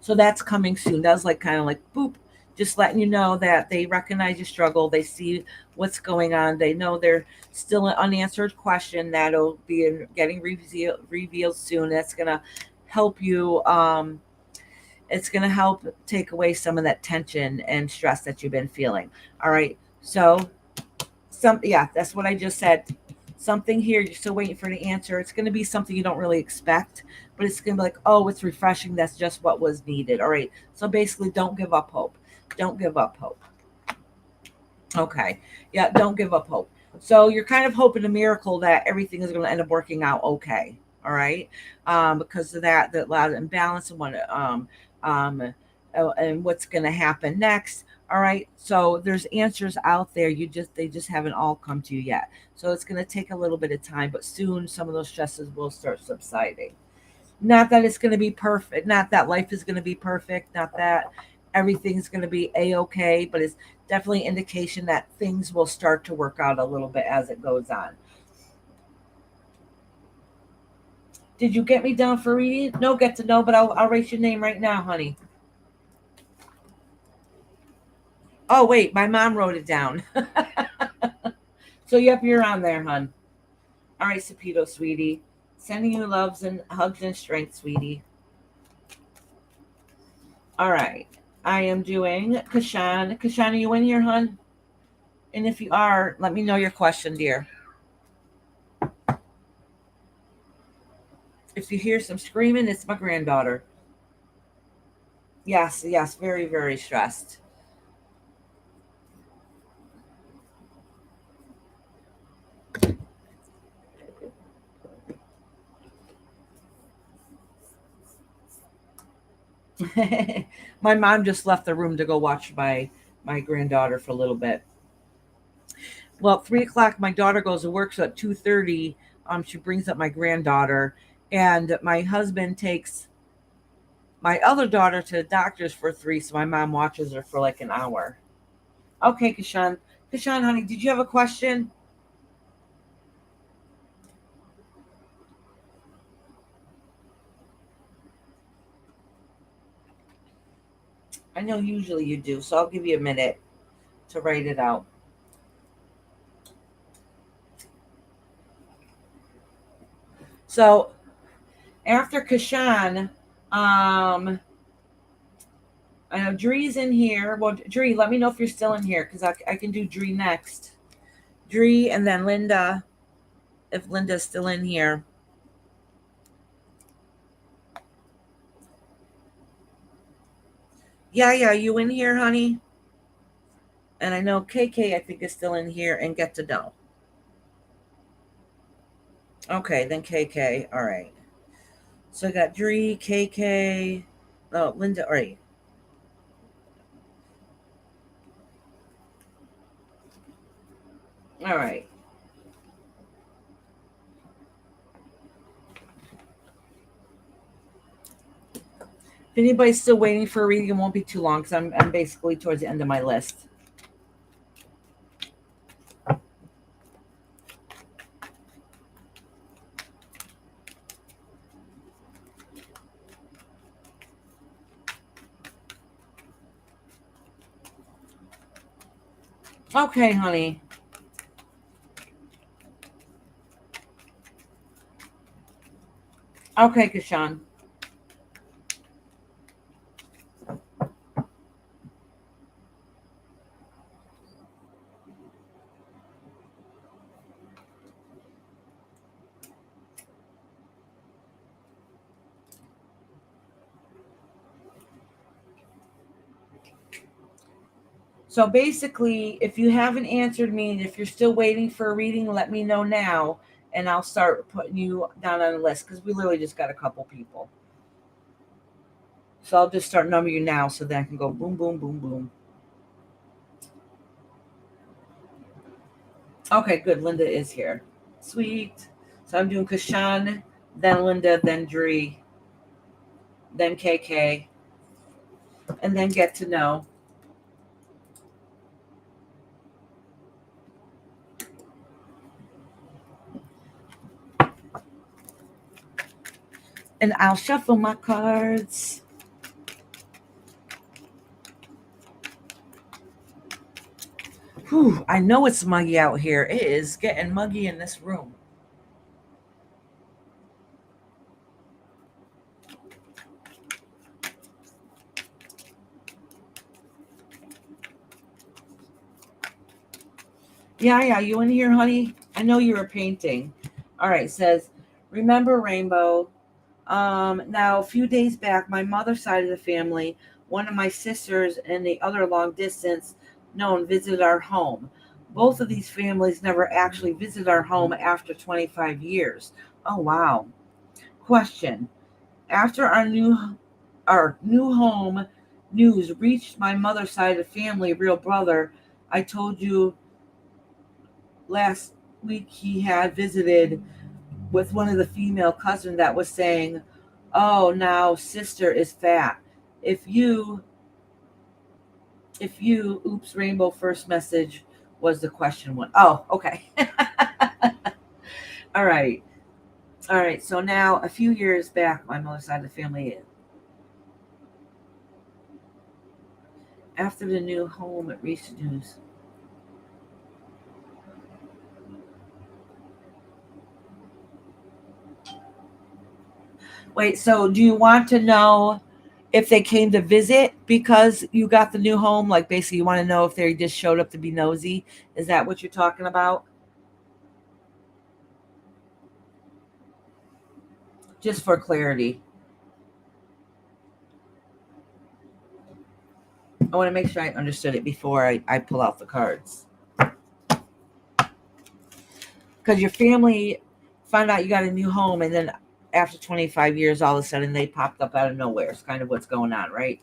so that's coming soon. That's like kind of like boop, just letting you know that they recognize your struggle. They see what's going on. They know there's still an unanswered question that'll be getting revealed soon. That's gonna help you. It's gonna help take away some of that tension and stress that you've been feeling. All right. So that's what I just said. Something here, you're still waiting for the answer. It's going to be something you don't really expect, but it's going to be like, oh, it's refreshing. That's just what was needed. All right. So basically, don't give up hope. Don't give up hope. Okay. Yeah, don't give up hope. So you're kind of hoping a miracle that everything is going to end up working out okay. All right. Because of that lot of imbalance and and what's going to happen next. All right. So there's answers out there. They just haven't all come to you yet. So it's going to take a little bit of time, but soon some of those stresses will start subsiding. Not that it's going to be perfect. Not that life is going to be perfect. Not that everything's going to be a-okay, but it's definitely an indication that things will start to work out a little bit as it goes on. Did you get me down for reading? No, get to know, but I'll write your name right now, honey. Oh, wait, my mom wrote it down. So, yep, you're on there, hon. All right, Sapito, sweetie. Sending you loves and hugs and strength, sweetie. All right. I am doing Kashan. Kashan, are you in here, hon? And if you are, let me know your question, dear. If you hear some screaming, it's my granddaughter. Yes, very, very stressed. My mom just left the room to go watch my granddaughter for a little bit. Well, 3:00, my daughter goes to work, so at 2:30, she brings up my granddaughter, and my husband takes my other daughter to the doctor's for 3, so my mom watches her for like an hour. Okay, Kashan. Kashan, honey, did you have a question? I know usually you do, so I'll give you a minute to write it out. So after Kashan, I know Dree's in here. Well, Dree, let me know if you're still in here, because I can do Dree next. Dree and then Linda, if Linda's still in here. Yeah, you in here, honey? And I know KK, I think, is still in here, and Get to Know. Okay, then KK. All right. So I got Dree, KK, oh, Linda. All right. All right. If anybody's still waiting for a reading, it won't be too long, because I'm basically towards the end of my list. Okay, honey. Okay, Kashan. So basically, if you haven't answered me, and if you're still waiting for a reading, let me know now, and I'll start putting you down on the list because we literally just got a couple people. So I'll just start numbering you now so that I can go boom, boom, boom, boom. Okay, good. Linda is here. Sweet. So I'm doing Kashan, then Linda, then Dree, then KK, and then get to know. And I'll shuffle my cards. Whew, I know it's muggy out here. It is getting muggy in this room. Yeah, you in here, honey? I know you were painting. All right, says, remember Rainbow. Now, a few days back, my mother's side of the family, one of my sisters and the other long distance known visited our home. Both of these families never actually visited our home after 25 years. Oh, wow. Question. After our new home news reached my mother's side of the family, real brother, I told you last week he had visited with one of the female cousins that was saying, "Oh, now sister is fat. If you, oops, rainbow first message was the question one. Oh, okay. All right. All right. So now, a few years back, my mother's side of the family, after the new home at reached news. Wait, so do you want to know if they came to visit because you got the new home? Like, basically, you want to know if they just showed up to be nosy? Is that what you're talking about? Just for clarity. I want to make sure I understood it before I pull out the cards. Because your family found out you got a new home, and then after 25 years, all of a sudden they popped up out of nowhere. It's kind of what's going on, right?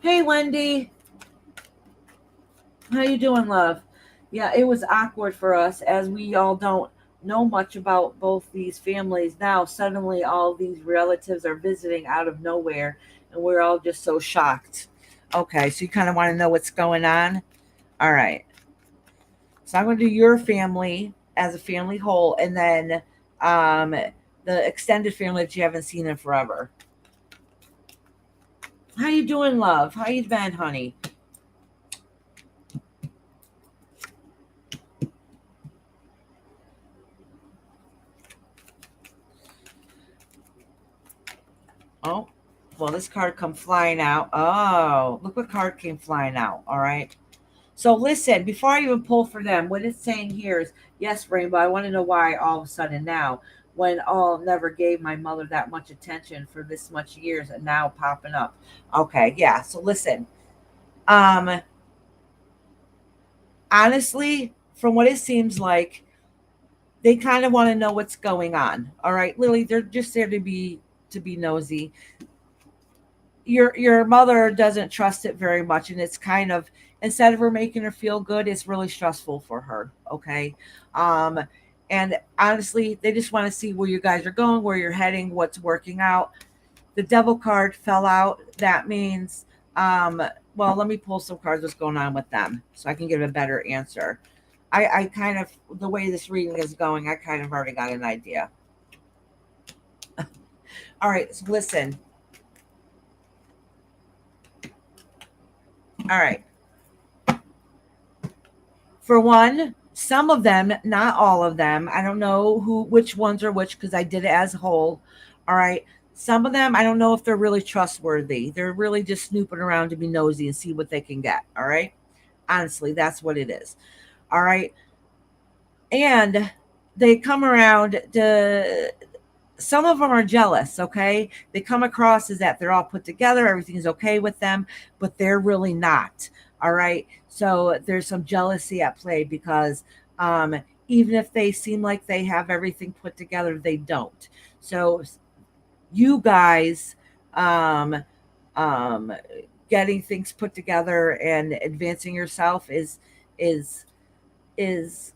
Hey, Wendy. How you doing, love? Yeah, it was awkward for us as we all don't know much about both these families now. Suddenly, all these relatives are visiting out of nowhere, and we're all just so shocked. Okay, so you kind of want to know what's going on? All right. So I'm going to do your family as a family whole, and then um, the extended family that you haven't seen in forever. How you doing, love? How you been, honey? Oh, well, this card come flying out. Oh, look what card came flying out. All right. So listen, before I even pull for them, what it's saying here is, yes, Rainbow, I want to know why all of a sudden now, when all never gave my mother that much attention for this much years and now popping up. Okay, yeah. So listen, um, honestly, from what it seems like, they kind of want to know what's going on. All right. Lily, they're just there to be nosy. Your mother doesn't trust it very much, and it's kind of, instead of her making her feel good, it's really stressful for her. Okay. um and honestly, they just want to see where you guys are going, where you're heading, what's working out. The devil card fell out. That means, well, let me pull some cards, what's going on with them, so I can give a better answer. I kind of, the way this reading is going, I kind of already got an idea. All right, so listen. All right. For one, some of them, not all of them, I don't know which ones are which because I did it as a whole. All right. Some of them, I don't know if they're really trustworthy. They're really just snooping around to be nosy and see what they can get. All right. Honestly, that's what it is. All right. And they come around to, some of them are jealous, okay? They come across as that they're all put together, everything's okay with them, but they're really not. All right. So there's some jealousy at play because even if they seem like they have everything put together, they don't. So you guys um, um, getting things put together and advancing yourself is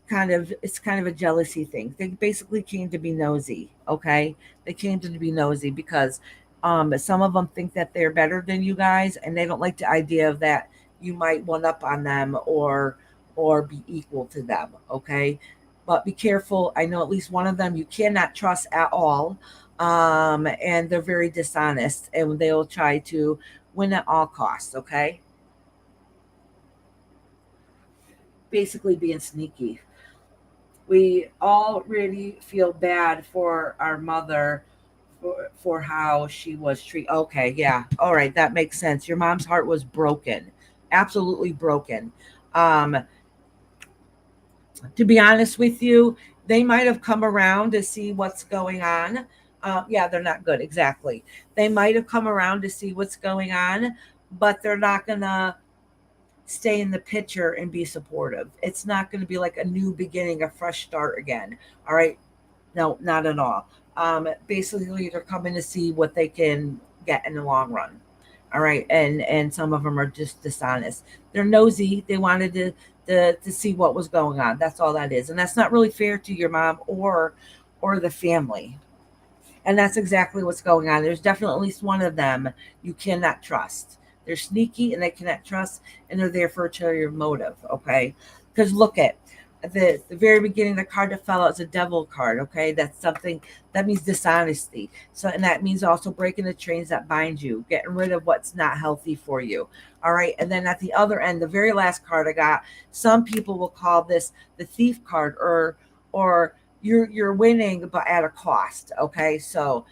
kind of, it's kind of a jealousy thing. They basically came to be nosy, okay? They came to be nosy because some of them think that they're better than you guys and they don't like the idea of that you might one up on them or be equal to them, okay? But be careful. I know at least one of them you cannot trust at all. And they're very dishonest and they'll try to win at all costs, okay? Basically being sneaky. We all really feel bad for our mother for how she was treated. Okay, yeah. All right, that makes sense. Your mom's heart was broken. Absolutely broken. Um, to be honest with you, they might have come around to see what's going on. Yeah, they're not good. Exactly. They might have come around to see what's going on, but they're not going to stay in the picture and be supportive. It's not going to be like a new beginning, a fresh start again. All right. No, not at all. Basically, they're coming to see what they can get in the long run. All right, and some of them are just dishonest. They're nosy. They wanted to see what was going on. That's all that is, and that's not really fair to your mom or the family. And that's exactly what's going on. There's definitely at least one of them you cannot trust. They're sneaky and they cannot trust, and they're there for a ulterior motive. Okay, because look at the very beginning, the card that fell out is a devil card. Okay, that's something that means dishonesty. So, and that means also breaking the chains that bind you, getting rid of what's not healthy for you. All right, and then at the other end, the very last card I got, some people will call this the thief card, or you're winning but at a cost. Okay, so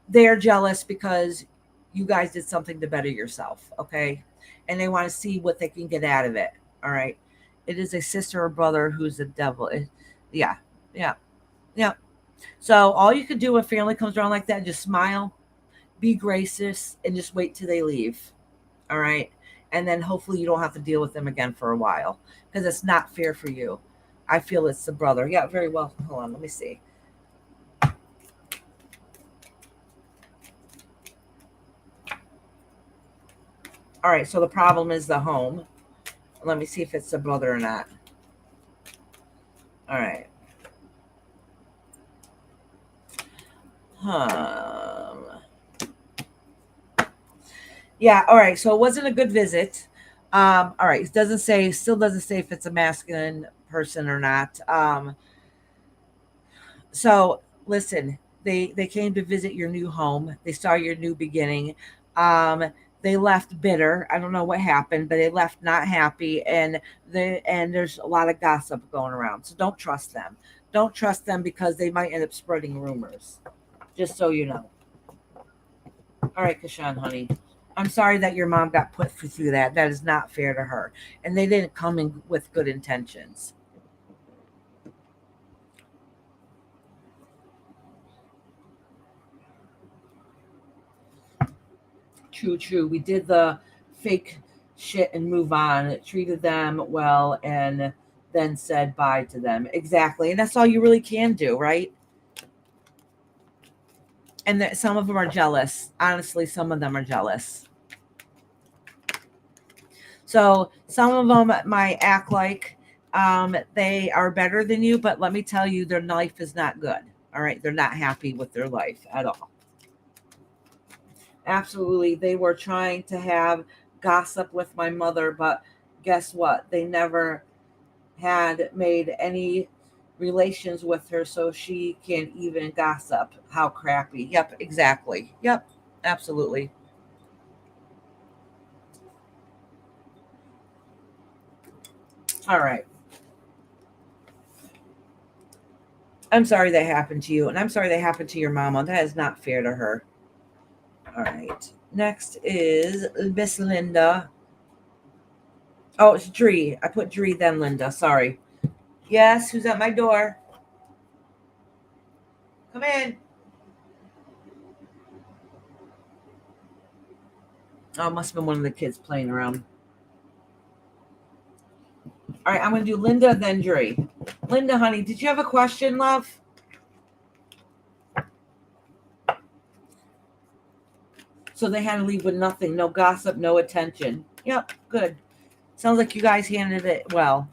they're jealous because you guys did something to better yourself. Okay, and they want to see what they can get out of it. All right, it is a sister or brother who's a devil. Yeah, yeah, yeah. So all you can do when family comes around like that, just smile, be gracious, and just wait till they leave. All right, and then hopefully you don't have to deal with them again for a while because it's not fair for you. I feel it's the brother. Yeah, very well. Hold on, let me see. All right, so the problem is the home. Let me see if it's the brother or not. All right. Yeah, all right. So it wasn't a good visit. All right. It doesn't say, still doesn't say if it's a masculine person or not. So listen, they came to visit your new home. They saw your new beginning. Um, they left bitter. I don't know what happened, but they left not happy, and there's a lot of gossip going around. So don't trust them. Don't trust them because they might end up spreading rumors. Just so you know. All right, Kashan, honey. I'm sorry that your mom got put through that. That is not fair to her, and they didn't come in with good intentions. True, true. We did the fake shit and move on. Treated them well and then said bye to them. Exactly. And that's all you really can do, right? And some of them are jealous. Honestly, some of them are jealous. So some of them might act like they are better than you, but let me tell you, their life is not good. All right. They're not happy with their life at all. Absolutely. They were trying to have gossip with my mother, but guess what? They never. had made any relations with her so she can even gossip. How crappy. Yep, exactly. Yep, absolutely. All right. I'm sorry that happened to you, and I'm sorry that happened to your mama. That is not fair to her. All right. Next is Miss Linda. Oh, it's Dree. I put Dree then Linda. Sorry. Yes, who's at my door? Come in. Oh, it must have been one of the kids playing around. All right, I'm going to do Linda, then Dree. Linda, honey, did you have a question, love? So they had to leave with nothing, no gossip, no attention. Yep, good. Sounds like you guys handled it well.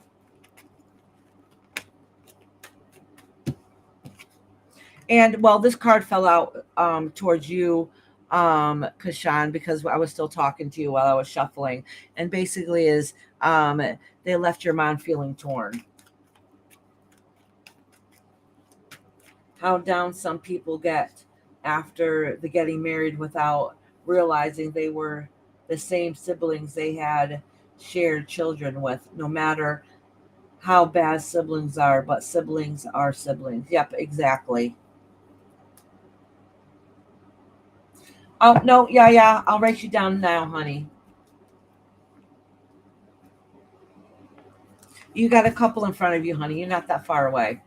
And well, this card fell out towards you, Kashan, because I was still talking to you while I was shuffling. And basically is they left your mom feeling torn. How down some people get after the getting married without realizing they were the same siblings they had shared children with, no matter how bad siblings are, but siblings are siblings. Yep, exactly. Oh, no, yeah, I'll write you down now, honey. You got a couple in front of you, honey. You're not that far away.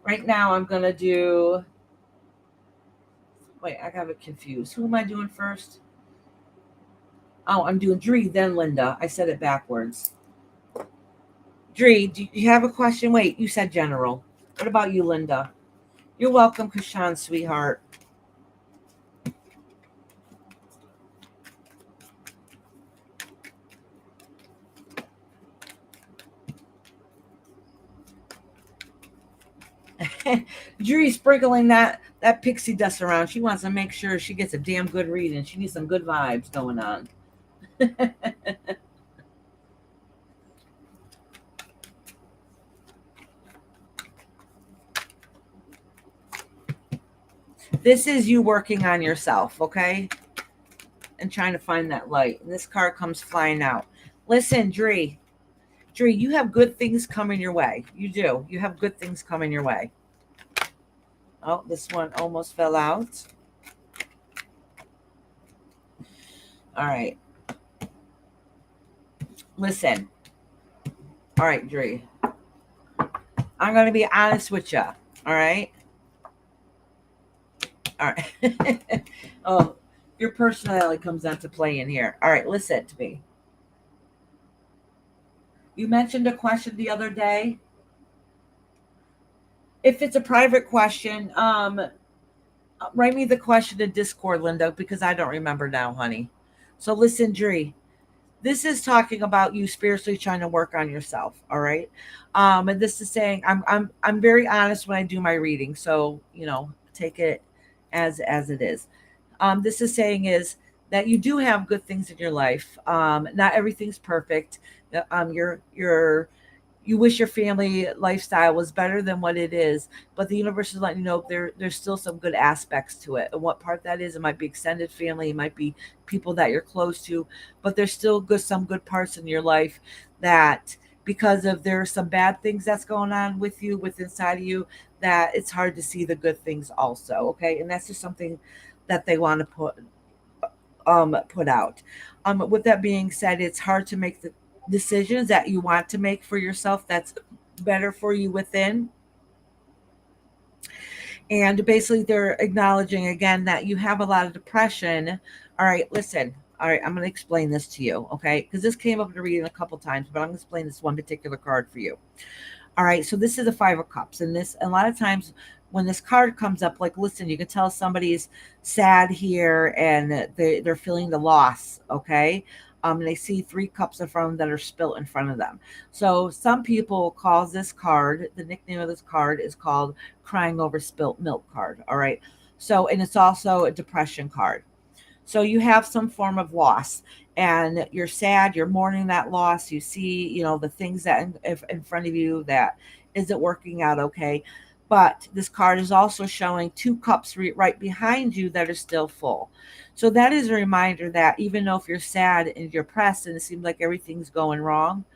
Right now, I'm going to do. Wait, I got it confused. Who am I doing first? Oh, I'm doing Dree, then Linda. I said it backwards. Dree, do you have a question? Wait, you said general. What about you, Linda? You're welcome, Kashan, sweetheart. Dree sprinkling that pixie dust around. She wants to make sure she gets a damn good reading. She needs some good vibes going on. This is you working on yourself, okay? And trying to find that light. And this card comes flying out. Listen, Dree, you have good things coming your way. You do. You have good things coming your way. Oh, this one almost fell out. All right. Listen. All right, Dree. I'm going to be honest with you. All right. All right. Oh, your personality comes into play in here. All right, listen to me. You mentioned a question the other day. If it's a private question, write me the question in Discord, Linda, because I don't remember now, honey. So listen, Dree. This is talking about you spiritually trying to work on yourself. All right. And this is saying I'm very honest when I do my reading. So, take it as it is. This is saying is that you do have good things in your life. Not everything's perfect. You're you wish your family lifestyle was better than what it is, but the universe is letting you know there's still some good aspects to it. And what part that is, it might be extended family, it might be people that you're close to, but there's still some good parts in your life that because of there are some bad things that's going on with you, with inside of you, that it's hard to see the good things also. Okay. And that's just something that they want to put out. With that being said, it's hard to make the decisions that you want to make for yourself that's better for you within. And basically, they're acknowledging again that you have a lot of depression. All right, listen. All right, I'm going to explain this to you, okay? Because this came up in the reading a couple times, but I'm going to explain this one particular card for you. All right, so this is the Five of Cups, and this a lot of times when this card comes up, like listen, you can tell somebody's sad here and they're feeling the loss. Okay, they see three cups in front of them that are spilt in front of them. So some people call this card. The nickname of this card is called "Crying Over Spilt Milk" card. All right, so and it's also a depression card. So you have some form of loss. and you're sad, you're mourning that loss, you see, the things that in front of you that isn't working out okay. But this card is also showing two cups right behind you that are still full. So that is a reminder that even though if you're sad and depressed and it seems like everything's going wrong,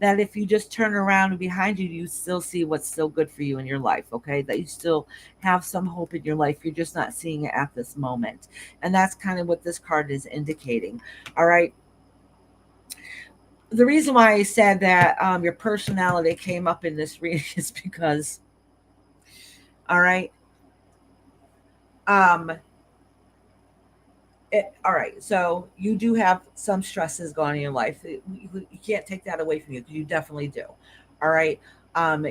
that if you just turn around and behind you, you still see what's still good for you in your life, okay? That you still have some hope in your life. You're just not seeing it at this moment. And that's kind of what this card is indicating. All right. The reason why I said that your personality came up in this reading is because, all right, um, all right, so you do have some stresses going on in your life. You can't take that away from you because you definitely do. All right.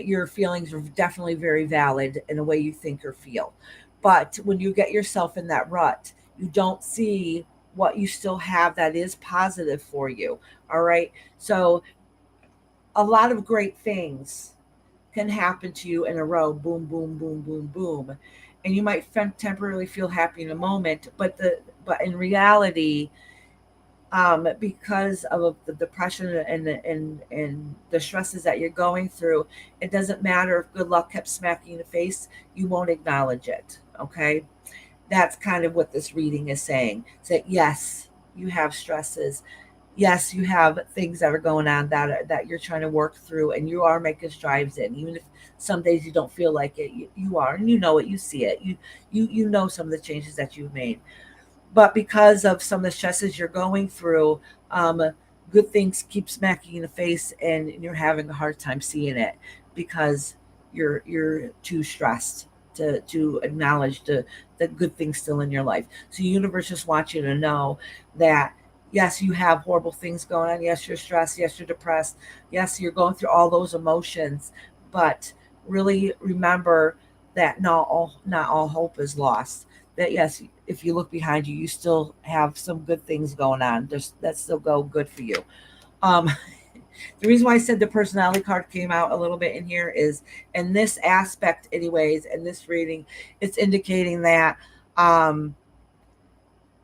Your feelings are definitely very valid in the way you think or feel. But when you get yourself in that rut, you don't see what you still have that is positive for you. All right. So a lot of great things can happen to you in a row, boom, boom, boom, boom, boom, and you might temporarily feel happy in a moment, but in reality, because of the depression and the stresses that you're going through, it doesn't matter if good luck kept smacking you in the face, you won't acknowledge it. Okay, that's kind of what this reading is saying. That yes, you have stresses, yes, you have things that are going on that you're trying to work through, and you are making strides in, even if some days you don't feel like it, you are, and you know it, you see it, you know some of the changes that you've made. But because of some of the stresses you're going through, um, good things keep smacking you in the face, and you're having a hard time seeing it because you're too stressed to acknowledge the good things still in your life. So the universe just wants you to know that yes, you have horrible things going on. Yes, you're stressed. Yes, you're depressed. Yes, you're going through all those emotions. But really remember that not all hope is lost. That yes, if you look behind you, you still have some good things going on. That still go good for you. Um, the reason why I said the personality card came out a little bit in here is in this aspect, anyways, in this reading, it's indicating that um,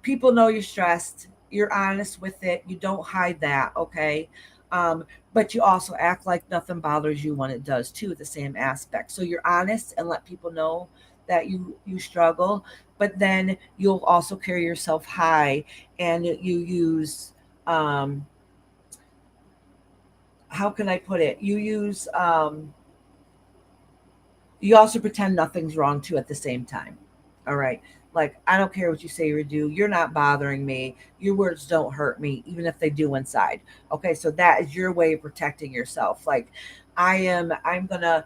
people know you're stressed. You're honest with it. You don't hide that, okay? Um, but you also act like nothing bothers you when it does too. The same aspect. So you're honest and let people know that you struggle, but then you'll also carry yourself high, and you use how can I put it? You also pretend nothing's wrong too at the same time. All right. Like, I don't care what you say or do. You're not bothering me. Your words don't hurt me, even if they do inside. Okay. So that is your way of protecting yourself. Like, I'm going to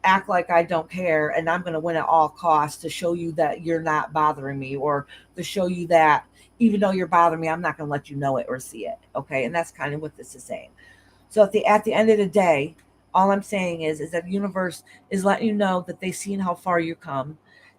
act like I don't care, and I'm going to win at all costs to show you that you're not bothering me, or to show you that even though you're bothering me, I'm not going to let you know it or see it. Okay. And that's kind of what this is saying. So at the end of the day, all I'm saying is that the universe is letting you know that they've seen how far you come.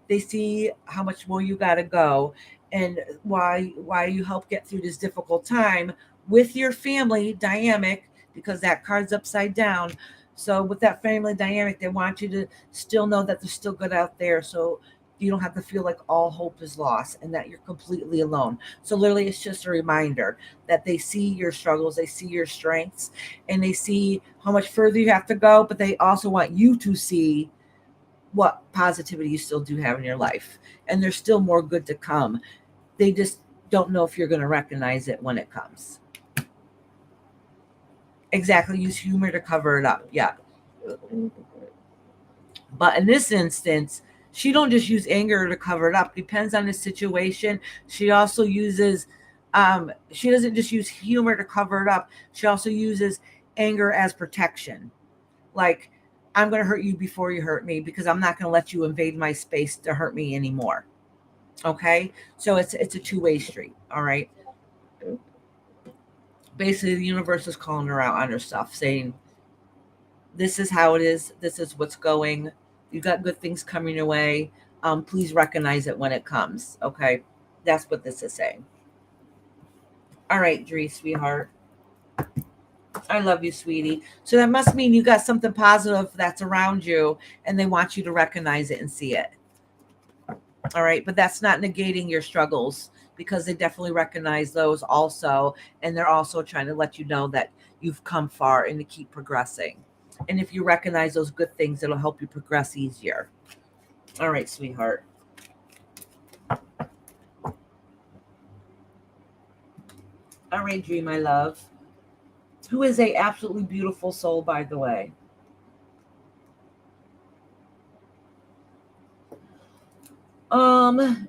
They see how much more you got to go, and why you help get through this difficult time with your family dynamic, because that card's upside down. So with that family dynamic, they want you to still know that they're still good out there. So you don't have to feel like all hope is lost and that you're completely alone. So literally, it's just a reminder that they see your struggles, they see your strengths, and they see how much further you have to go, but they also want you to see what positivity you still do have in your life. And there's still more good to come. They just don't know if you're going to recognize it when it comes. Exactly. Use humor to cover it up. Yeah. But in this instance, she don't just use anger to cover it up. Depends on the situation. She also uses she doesn't just use humor to cover it up. She also uses anger as protection. Like, I'm going to hurt you before you hurt me, because I'm not going to let you invade my space to hurt me anymore. Okay? So it's a two-way street, all right? Basically, the universe is calling her out on her stuff, saying, this is how it is. This is what's going. You got good things coming your way. Please recognize it when it comes. Okay. That's what this is saying. All right, Dree, sweetheart. I love you, sweetie. So that must mean you got something positive that's around you, and they want you to recognize it and see it. All right. But that's not negating your struggles. because they definitely recognize those also. And they're also trying to let you know that you've come far and to keep progressing. And if you recognize those good things, it'll help you progress easier. All right, sweetheart. All right, Dream, my love. Who is a absolutely beautiful soul, by the way.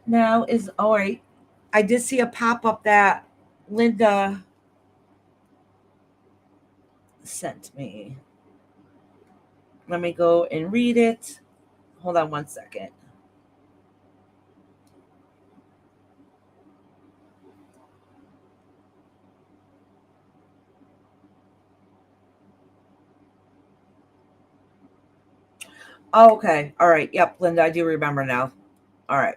Now is all right. I did see a pop-up that Linda sent me. Let me go and read it. Hold on one second. Oh, okay. All right. Yep, Linda, I do remember now. All right.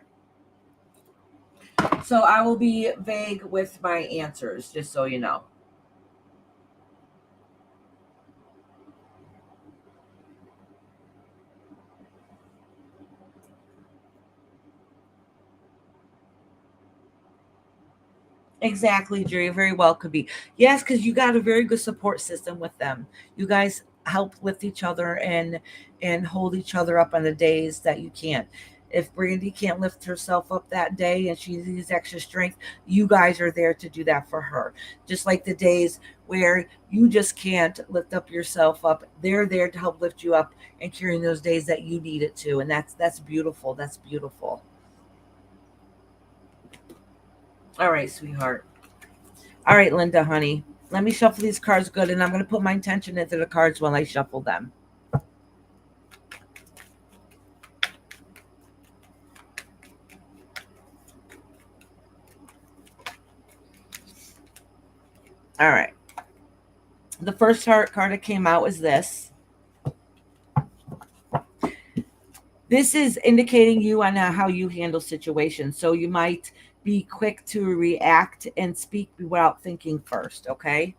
So I will be vague with my answers, just so you know. Exactly, Jerry. Very well could be. Yes, because you got a very good support system with them. You guys help lift each other and hold each other up on the days that you can't. If Brandy can't lift herself up that day and she needs extra strength, you guys are there to do that for her. Just like the days where you just can't lift up yourself up, they're there to help lift you up and carry those days that you need it to. And that's beautiful. That's beautiful. All right, sweetheart. All right, Linda, honey. Let me shuffle these cards good, and I'm going to put my intention into the cards while I shuffle them. All right. The first card that came out was this. This is indicating you on how you handle situations. So you might be quick to react and speak without thinking first, okay?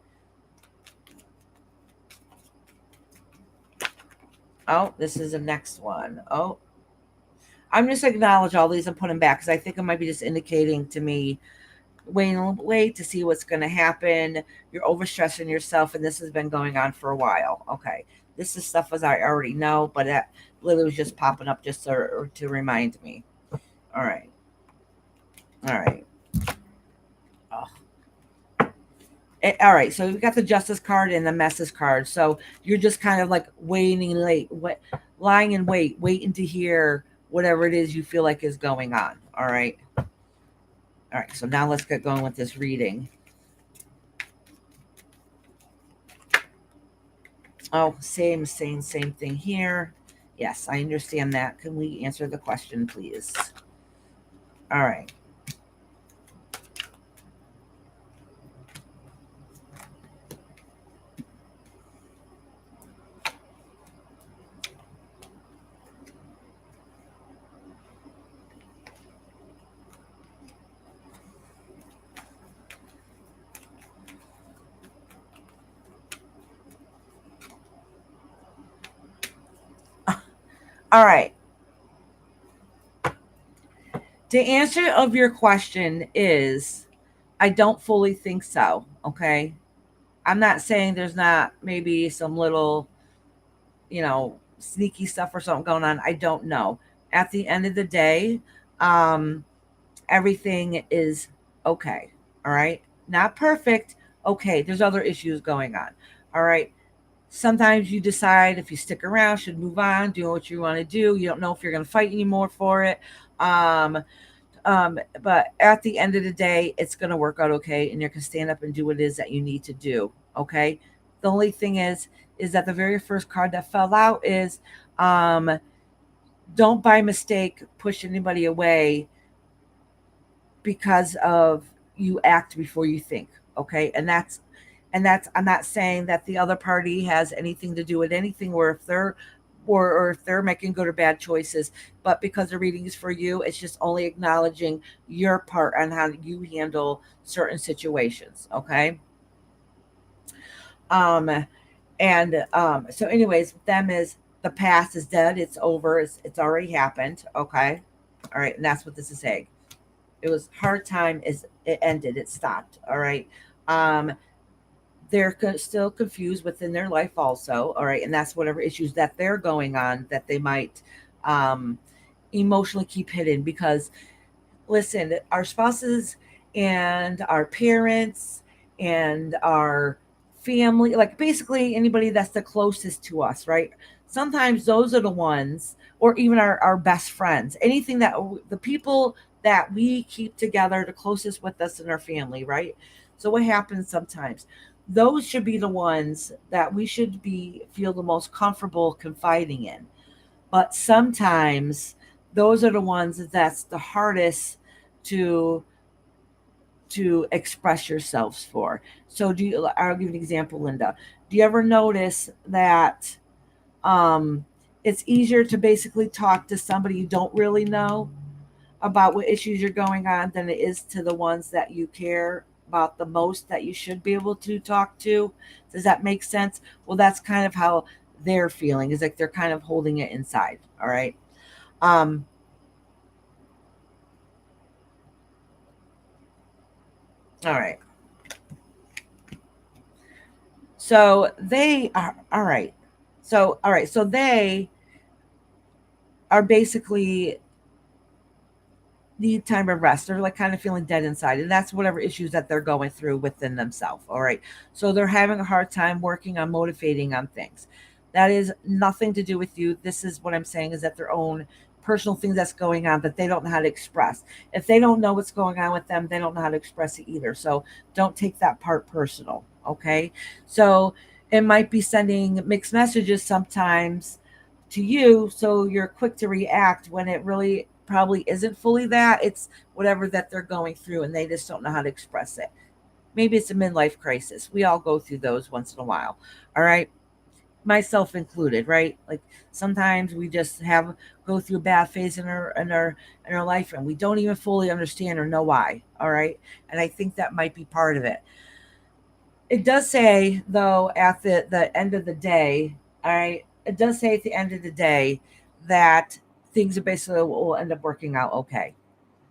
Oh, this is the next one. Oh, I'm just acknowledge all these and put them back because I think it might be just indicating to me wait to see what's going to happen. You're overstressing yourself, and this has been going on for a while. Okay, this is stuff as I already know, but that literally was just popping up just to remind me. All right, all right. Oh. All right, so we got the justice card and the messes card. So you're just kind of like lying in wait, waiting to hear whatever it is you feel like is going on. All right. All right, so now let's get going with this reading. Oh, same thing here. Yes, I understand that. Can we answer the question, please? All right. All right. The answer of your question is I don't fully think so. Okay. I'm not saying there's not maybe some little, sneaky stuff or something going on. I don't know. At the end of the day, um, everything is okay. All right. Not perfect. Okay. There's other issues going on. All right. Sometimes you decide if you stick around, should move on, do what you want to do. You don't know if you're going to fight anymore for it. But at the end of the day, it's going to work out okay, and you can stand up and do what it is that you need to do. Okay. The only thing is that the very first card that fell out is don't by mistake push anybody away because of you act before you think. Okay. And that's I'm not saying that the other party has anything to do with anything, or if they're or if they're making good or bad choices, but because the reading is for you, it's just only acknowledging your part on how you handle certain situations. Okay. um so anyways, them is the past is dead, it's over, it's already happened. Okay. All right, and that's what this is saying. It was hard time. It ended. It stopped. All right. Um, they're still confused within their life also. All right, and that's whatever issues that they're going on that they might um, emotionally keep hidden. Because listen, our spouses and our parents and our family, like basically anybody that's the closest to us, right? Sometimes those are the ones, or even our best friends, anything that the people that we keep together, the closest with us in our family, right? So what happens sometimes? Those should be the ones that we should be feel the most comfortable confiding in. But sometimes those are the ones that's the hardest to express yourselves for. So I'll give you an example, Linda. Do you ever notice that it's easier to basically talk to somebody you don't really know about what issues you're going on than it is to the ones that you care about the most, that you should be able to talk to? Does that make sense? Well, that's kind of how they're feeling, is like they're kind of holding it inside. All right. um all right. So they are all right. So all right. So they are basically need time of rest. They're like kind of feeling dead inside, and that's whatever issues that they're going through within themselves. All right. So they're having a hard time working on motivating on things. That is nothing to do with you. This is what I'm saying, is that their own personal things that's going on that they don't know how to express. If they don't know what's going on with them, they don't know how to express it either. So don't take that part personal. Okay. So it might be sending mixed messages sometimes to you, so you're quick to react when it really probably isn't fully that. It's whatever that they're going through and they just don't know how to express it. Maybe it's a midlife crisis. We all go through those once in a while. All right. Myself included, right? Like sometimes we just have go through a bad phase in our life and we don't even fully understand or know why. All right. And I think that might be part of it. It does say though at the end of the day, all right, it does say at the end of the day that things are basically will end up working out okay.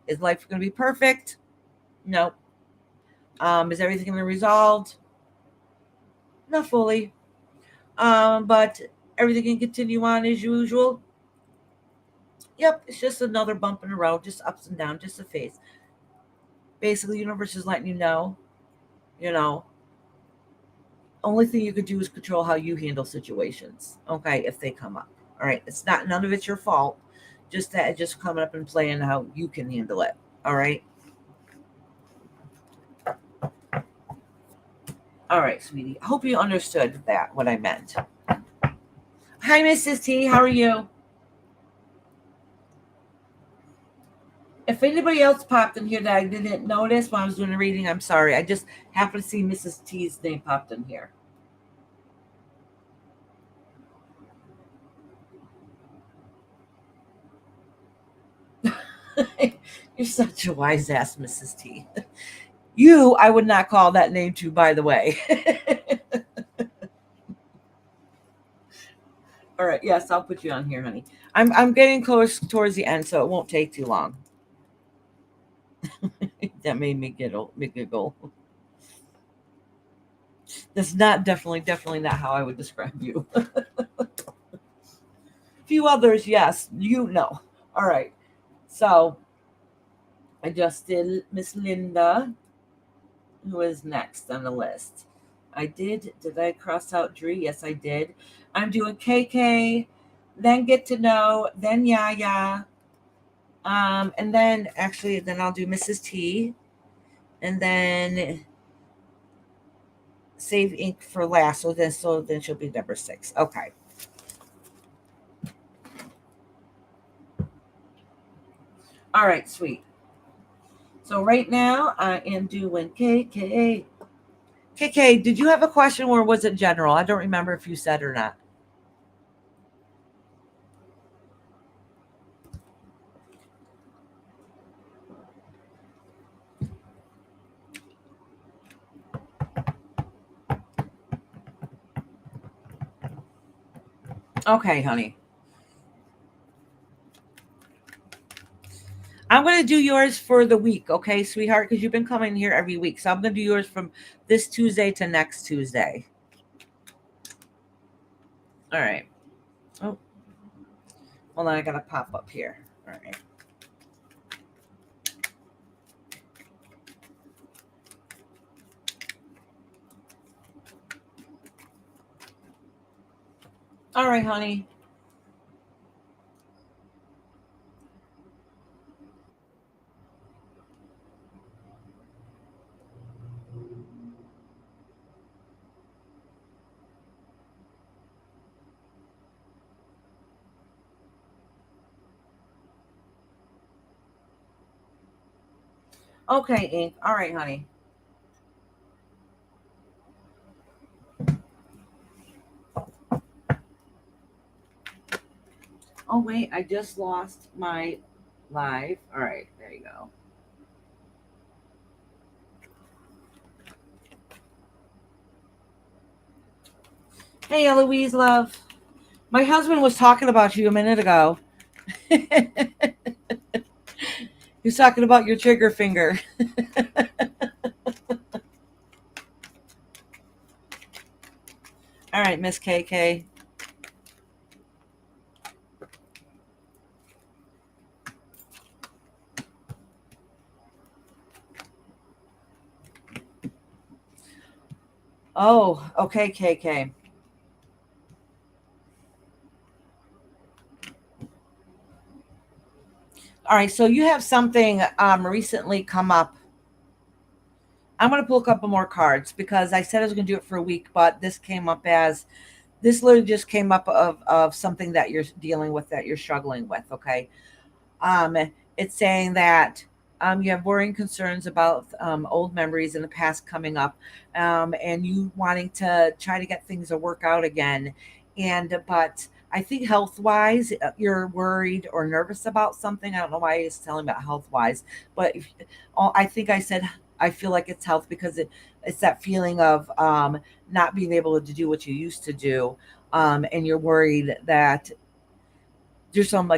Is life going to be perfect? No. Is everything going to be resolved? Not fully. But everything can continue on as usual. Yep, it's just another bump in the road, just ups and downs, just a phase. Basically, the universe is letting you know, only thing you could do is control how you handle situations. Okay, if they come up. All right, it's not none of it's your fault. Just that just coming up and playing how you can handle it. All right. All right, sweetie. I hope you understood that what I meant. Hi, Mrs. T. How are you? If anybody else popped in here that I didn't notice when I was doing the reading, I'm sorry. I just happened to see Mrs. T's name popped in here. You're such a wise ass, Mrs. T. You, I would not call that name to, by the way. All right, yes, I'll put you on here, honey. I'm getting close towards the end, so it won't take too long. That made me giggle. That's not definitely not how I would describe you. A few others, yes, you know. All right, so I just did Miss Linda. Who is next on the list? I did. Did I cross out Dree? Yes, I did. I'm doing KK, then Get to Know, then Yaya, and then actually, then I'll do Mrs. T, and then Save Ink for last. So then she'll be number 6. Okay. All right, sweet. So right now I am doing KK. KK, did you have a question or was it general? I don't remember if you said or not. Okay, honey. I'm going to do yours for the week, okay, sweetheart? Because you've been coming here every week. So I'm going to do yours from this Tuesday to next Tuesday. All right. Oh, hold on. I got to pop up here. All right. All right, honey. Okay, Ink. All right, honey. Oh, wait. I just lost my live. All right. There you go. Hey, Eloise, love. My husband was talking about you a minute ago. He was talking about your trigger finger. All right, Miss KK. Oh, okay, KK. All right, so you have something recently come up. I'm going to pull a couple more cards because I said I was going to do it for a week, but this literally just came up of something that you're dealing with, that you're struggling with, okay? Um, it's saying that you have worrying concerns about old memories in the past coming up, and you wanting to try to get things to work out again. But I think health wise, you're worried or nervous about something. I don't know why he's telling me about health wise, but I think I said I feel like it's health because it's that feeling of not being able to do what you used to do, and you're worried that there's some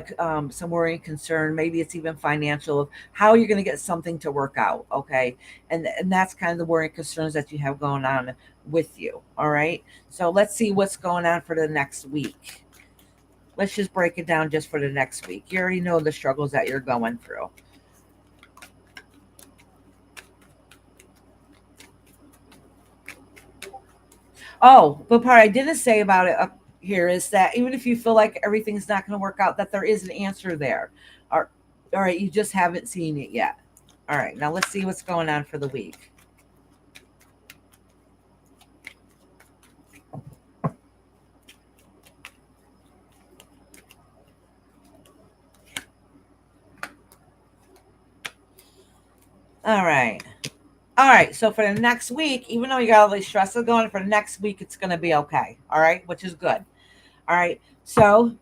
worry and concern. Maybe it's even financial of how you're going to get something to work out. Okay. And that's kind of the worry and concerns that you have going on with you. All right. So let's see what's going on for the next week. Let's just break it down just for the next week. You already know the struggles that you're going through. Oh, but part I didn't say about it up here is that even if you feel like everything's not going to work out, that there is an answer there. All right, you just haven't seen it yet. All right, now let's see what's going on for the week. All right. All right. So for the next week, even though you got all these stresses going, for the next week, it's going to be okay. All right. Which is good. All right. So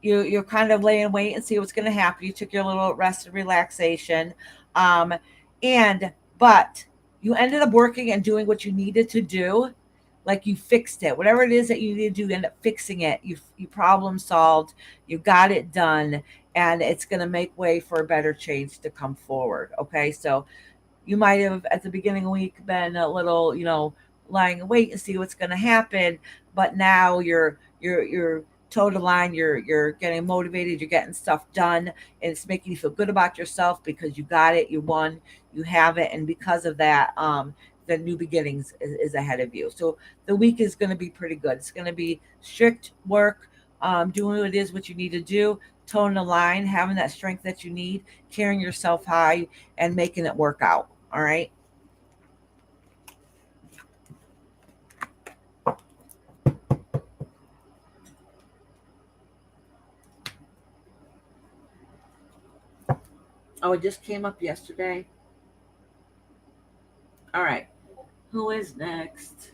you're kind of laying wait and see what's going to happen. You took your little rest and relaxation. Um, but you ended up working and doing what you needed to do. Like you fixed it, whatever it is that you need to do, you end up fixing it. You problem solved, you got it done, and it's going to make way for a better change to come forward. Okay. So you might have at the beginning of the week been a little, lying in wait and see what's going to happen, but now you're toe to line. You're getting motivated. You're getting stuff done, and it's making you feel good about yourself because you got it, you won, you have it, and because of that, the new beginnings is ahead of you. So the week is going to be pretty good. It's going to be strict work, doing what it is what you need to do, toeing the line, having that strength that you need, carrying yourself high, and making it work out. All right. Oh, it just came up yesterday. All right. Who is next?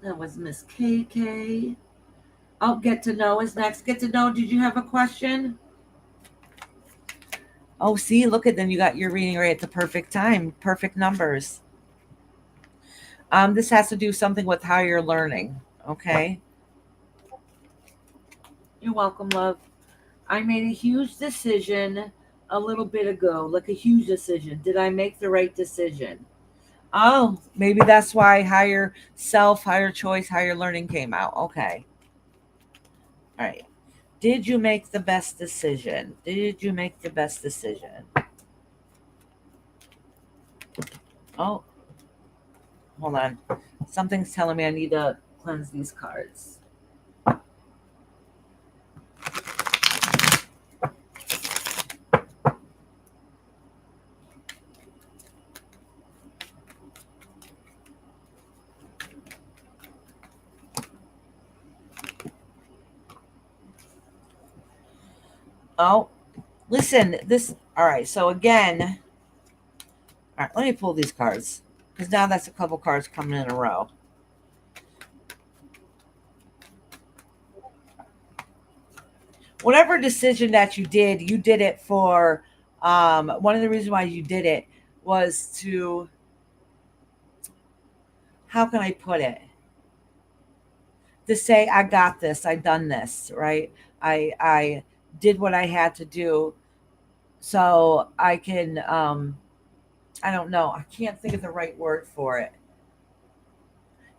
That was Miss KK. Oh, get to know is next. Get to know. Did you have a question? Oh, see, look at them. You got your reading right at the perfect time. Perfect numbers. This has to do something with how you're learning. Okay. You're welcome, love. I made a huge decision a little bit ago, like a huge decision. Did I make the right decision? Oh, maybe that's why higher self, higher choice, higher learning came out. Okay. All right. Did you make the best decision? Did you make the best decision? Oh, hold on. Something's telling me I need to cleanse these cards. Oh, listen, this. All right. So, again, all right, let me pull these cards because now that's a couple cards coming in a row. Whatever decision that you did it for. One of the reasons why you did it was to, how can I put it? To say, I got this, I done this, right? I did what I had to do so I can, I don't know, I can't think of the right word for it.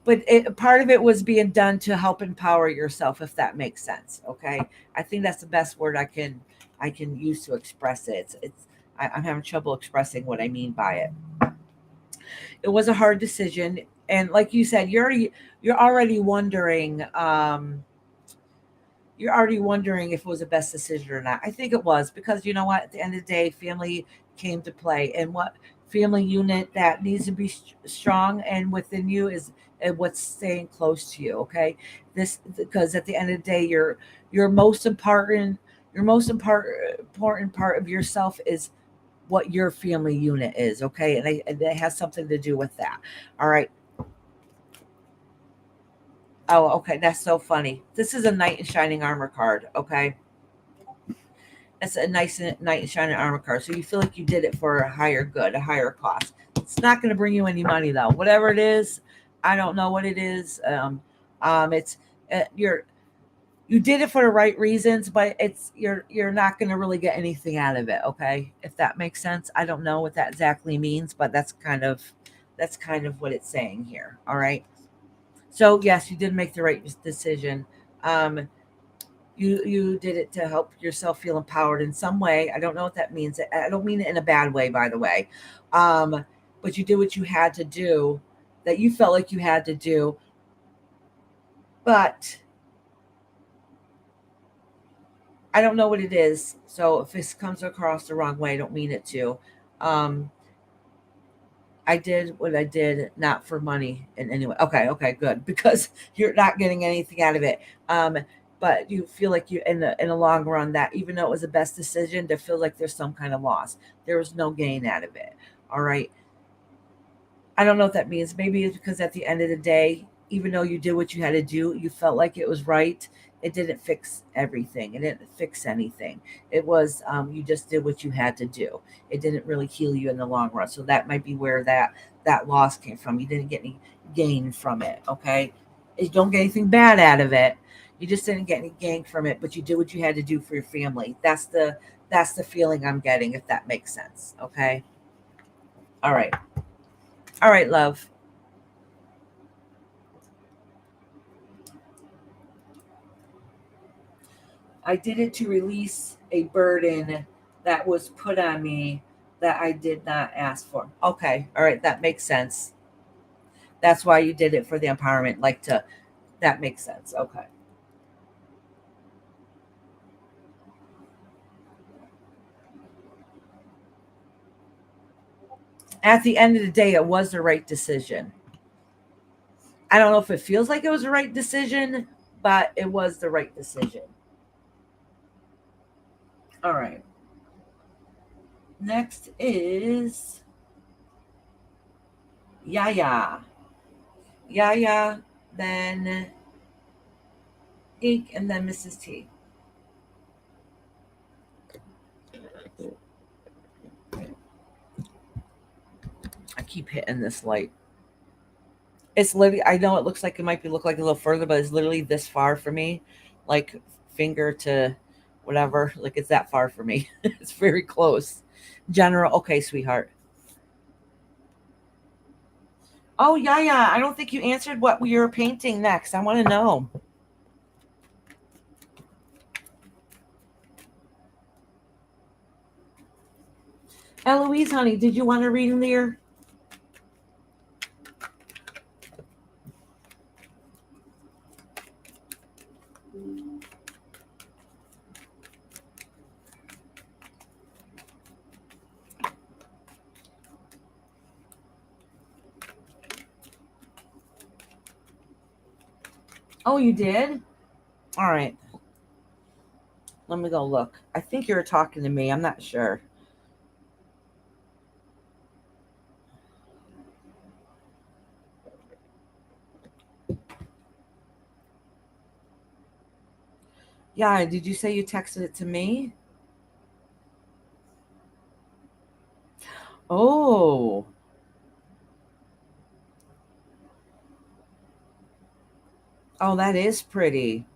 But part of it was being done to help empower yourself, if that makes sense. Okay, I think that's the best word I can use to express it. I'm having trouble expressing what I mean by it. It was a hard decision, and like you said, you're already wondering. You're already wondering if it was the best decision or not. I think it was, because you know what? At the end of the day, family came to play, and what family unit that needs to be strong and within you is what's staying close to you. Okay, this, because at the end of the day, your most important important part of yourself is what your family unit is. Okay, and it has something to do with that. All right. Oh, okay. That's so funny. This is a knight in shining armor card. Okay, that's a nice knight in shining armor card. So you feel like you did it for a higher good, a higher cost. It's not going to bring you any money though. Whatever it is, I don't know what it is. It's you're you did it for the right reasons, but you're not going to really get anything out of it. Okay, if that makes sense. I don't know what that exactly means, but that's kind of what it's saying here. All right. So yes, you did make the right decision. Um, you did it to help yourself feel empowered in some way. I don't know what that means. I don't mean it in a bad way, by the way. um but you did what you had to do, that you felt like you had to do. But I don't know what it is, so if this comes across the wrong way, I don't mean it to. um I did what I did, not for money in any way. Okay, okay, good, because you're not getting anything out of it. Um, but you feel like you, in the long run, that even though it was the best decision, to feel like there's some kind of loss. There was no gain out of it. All right. I don't know what that means. Maybe it's because at the end of the day, even though you did what you had to do, you felt like it was right. It didn't fix everything. It didn't fix anything. It was, you just did what you had to do. It didn't really heal you in the long run. So that might be where that loss came from. You didn't get any gain from it. Okay, you don't get anything bad out of it. You just didn't get any gain from it, but you did what you had to do for your family. That's the feeling I'm getting, if that makes sense. Okay. All right. All right, love. I did it to release a burden that was put on me that I did not ask for. Okay. All right. That makes sense. That's why you did it, for the empowerment. That makes sense. Okay. At the end of the day, it was the right decision. I don't know if it feels like it was the right decision, but it was the right decision. All right. Next is Yaya. Yaya, then Ink, and then Mrs. T. I keep hitting this light. It's literally, I know it looks like it might be look like a little further, but it's literally this far for me. Like finger to whatever. Like it's that far for me. It's very close. General. Okay, sweetheart. Oh, yeah. I don't think you answered what we were painting next. I want to know. Eloise, honey, did you want to read in there? Oh, you did? All right. Let me go look. I think you were talking to me. I'm not sure. Yeah, did you say you texted it to me? Oh. Oh, that is pretty.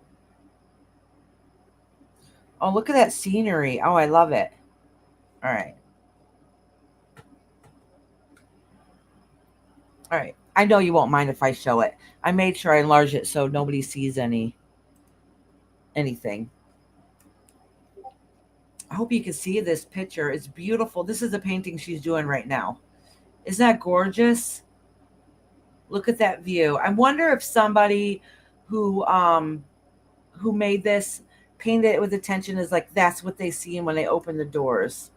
Oh, look at that scenery. Oh, I love it. All right. All right. I know you won't mind if I show it. I made sure I enlarge it so nobody sees anything. I hope you can see this picture. It's beautiful. This is the painting she's doing right now. Isn't that gorgeous? Look at that view. I wonder if somebody who made this painted it with attention is like that's what they see when they open the doors.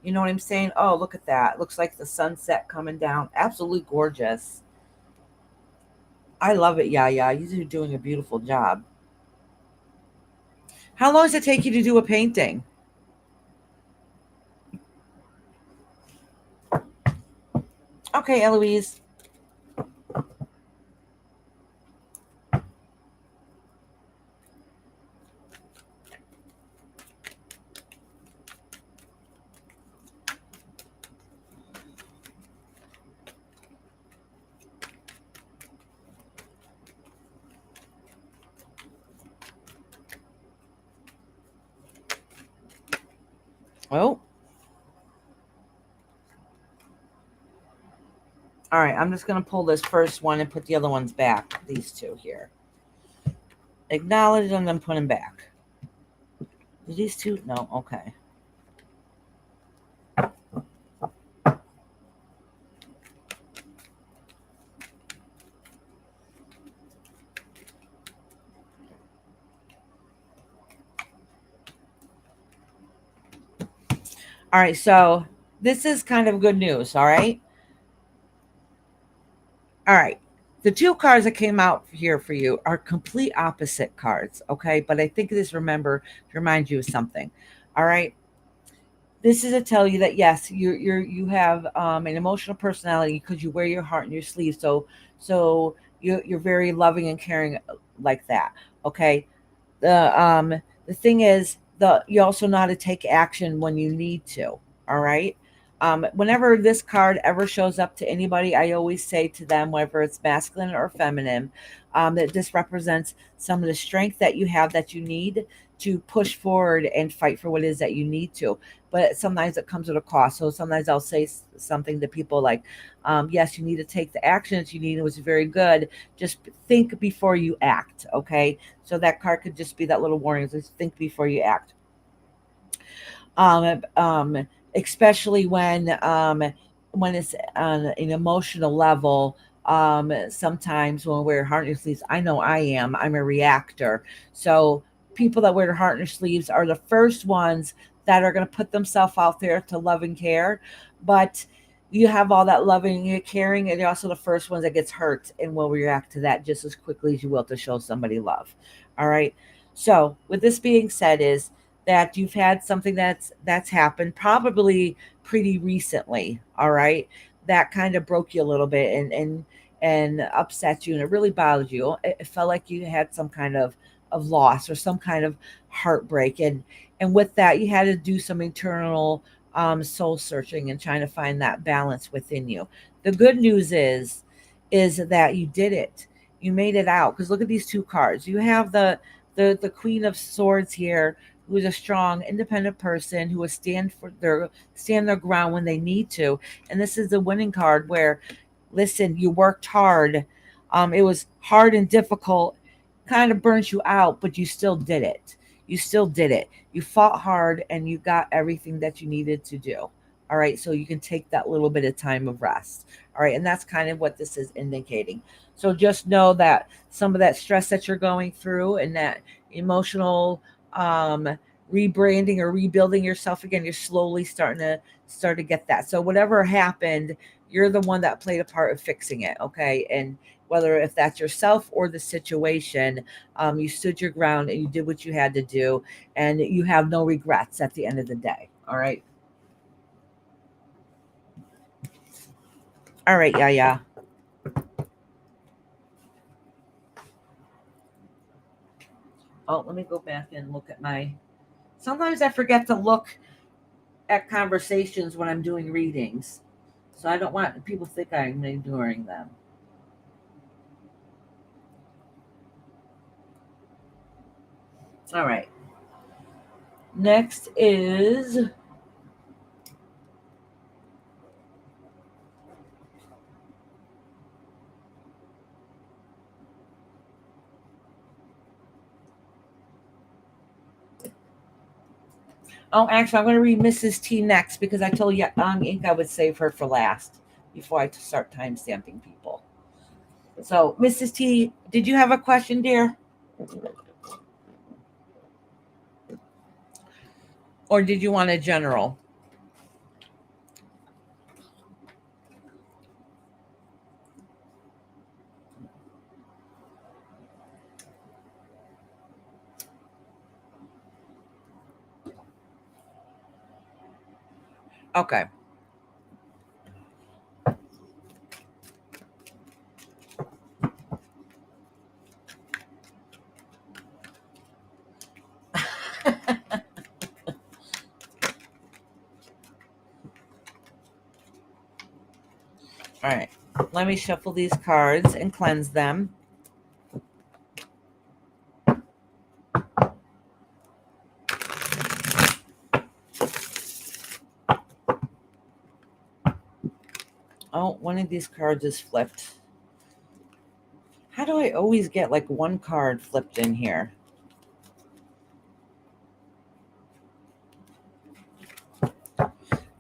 You know what I'm saying? Oh, look at that. Looks like the sunset coming down. Absolutely gorgeous. I love it, Yaya. You're doing a beautiful job. How long does it take you to do a painting? Okay, Eloise. Oh. All right, I'm just going to pull this first one and put the other ones back. These two here. Acknowledge and then put them back. These two? No, okay. All right, so this is kind of good news, all right? All right. The two cards that came out here for you are complete opposite cards, okay? But I think this remember to remind you of something. All right. This is to tell you that yes, you have an emotional personality because you wear your heart in your sleeve. So you're very loving and caring like that. Okay. The thing is you also know how to take action when you need to. All right. Whenever this card ever shows up to anybody, I always say to them, whether it's masculine or feminine, that this represents some of the strength that you have that you need to push forward and fight for what it is that you need to. But sometimes it comes at a cost. So sometimes I'll say something to people like, yes, you need to take the action that you need. It was very good. Just think before you act. Okay. So that card could just be that little warning. Just think before you act. Especially when it's on an emotional level. Sometimes when we wear heart in your sleeves, I know I'm a reactor. So people that wear their heart in their sleeves are the first ones that are going to put themselves out there to love and care. But you have all that loving and caring, and you're also the first ones that gets hurt and will react to that just as quickly as you will to show somebody love. All right. So with this being said is that you've had something that's happened probably pretty recently, all right, that kind of broke you a little bit and upset you, and it really bothered you. It felt like you had some kind of loss or some kind of heartbreak, and with that you had to do some internal soul searching and trying to find that balance within you. The good news is that you did it. You made it out, because look at these two cards. You have the the Queen of Swords here, who is a strong, independent person who will stand their ground when they need to. And this is the winning card where, listen, you worked hard. It was hard and difficult, kind of burnt you out, but you still did it. You still did it. You fought hard and you got everything that you needed to do. All right, so you can take that little bit of time of rest. All right, and that's kind of what this is indicating. So just know that some of that stress that you're going through and that emotional rebranding or rebuilding yourself again, you're slowly starting to get that. So whatever happened, you're the one that played a part of fixing it. Okay, and whether if that's yourself or the situation, you stood your ground and you did what you had to do, and you have no regrets at the end of the day. All right. All right, yeah. Oh, let me go back and look at my. Sometimes I forget to look at conversations when I'm doing readings. So I don't want people to think I'm ignoring them. All right. Next is. Oh, actually, I'm going to read Mrs. T next because I told you on ink I would save her for last before I start time stamping people. So, Mrs. T, did you have a question, dear? Or did you want a general? Okay. All right. Let me shuffle these cards and cleanse them. Oh, one of these cards is flipped. How do I always get like one card flipped in here?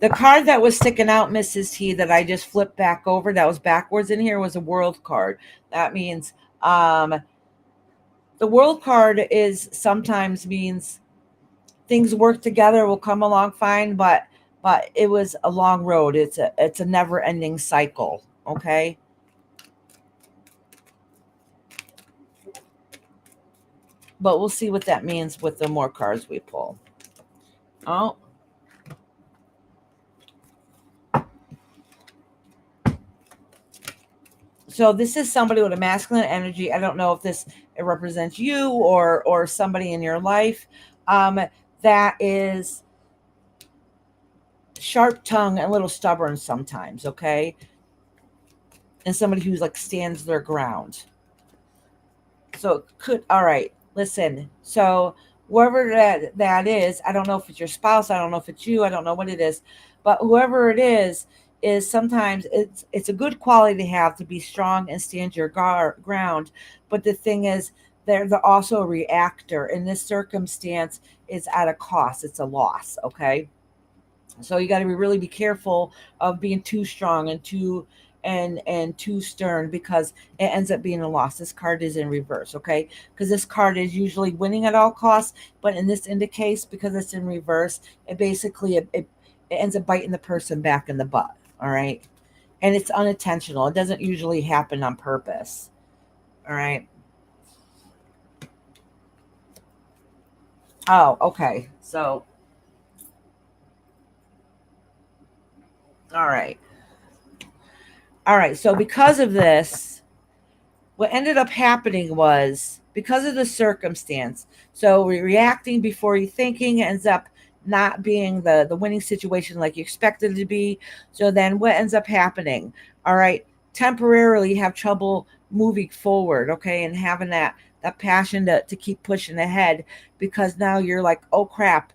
The card that was sticking out, Mrs. T, that I just flipped back over, that was backwards in here, was a world card. That means the world card is sometimes means things work together, will come along fine, but it was a long road. It's a never ending cycle. Okay. But we'll see what that means with the more cards we pull. Oh. So this is somebody with a masculine energy. I don't know if it represents you or somebody in your life that is sharp tongue and a little stubborn sometimes, okay? And somebody who's like stands their ground. So all right, listen. So whoever that is, I don't know if it's your spouse, I don't know if it's you, I don't know what it is, but whoever it is sometimes it's a good quality to have, to be strong and stand your ground. But the thing is, they're also a reactor. In this circumstance, it's at a cost. It's a loss. Okay. So you got to really be careful of being too strong and too stern, because it ends up being a loss. This card is in reverse, okay? Because this card is usually winning at all costs, but in this case, because it's in reverse, it ends up biting the person back in the butt. All right, and it's unintentional. It doesn't usually happen on purpose. All right. Oh, okay. So, all right. All right. So because of this, what ended up happening was, because of the circumstance, so reacting before you thinking ends up not being the winning situation like you expected it to be. So then what ends up happening? All right, temporarily you have trouble moving forward, okay, and having that that passion to keep pushing ahead, because now you're like, oh crap,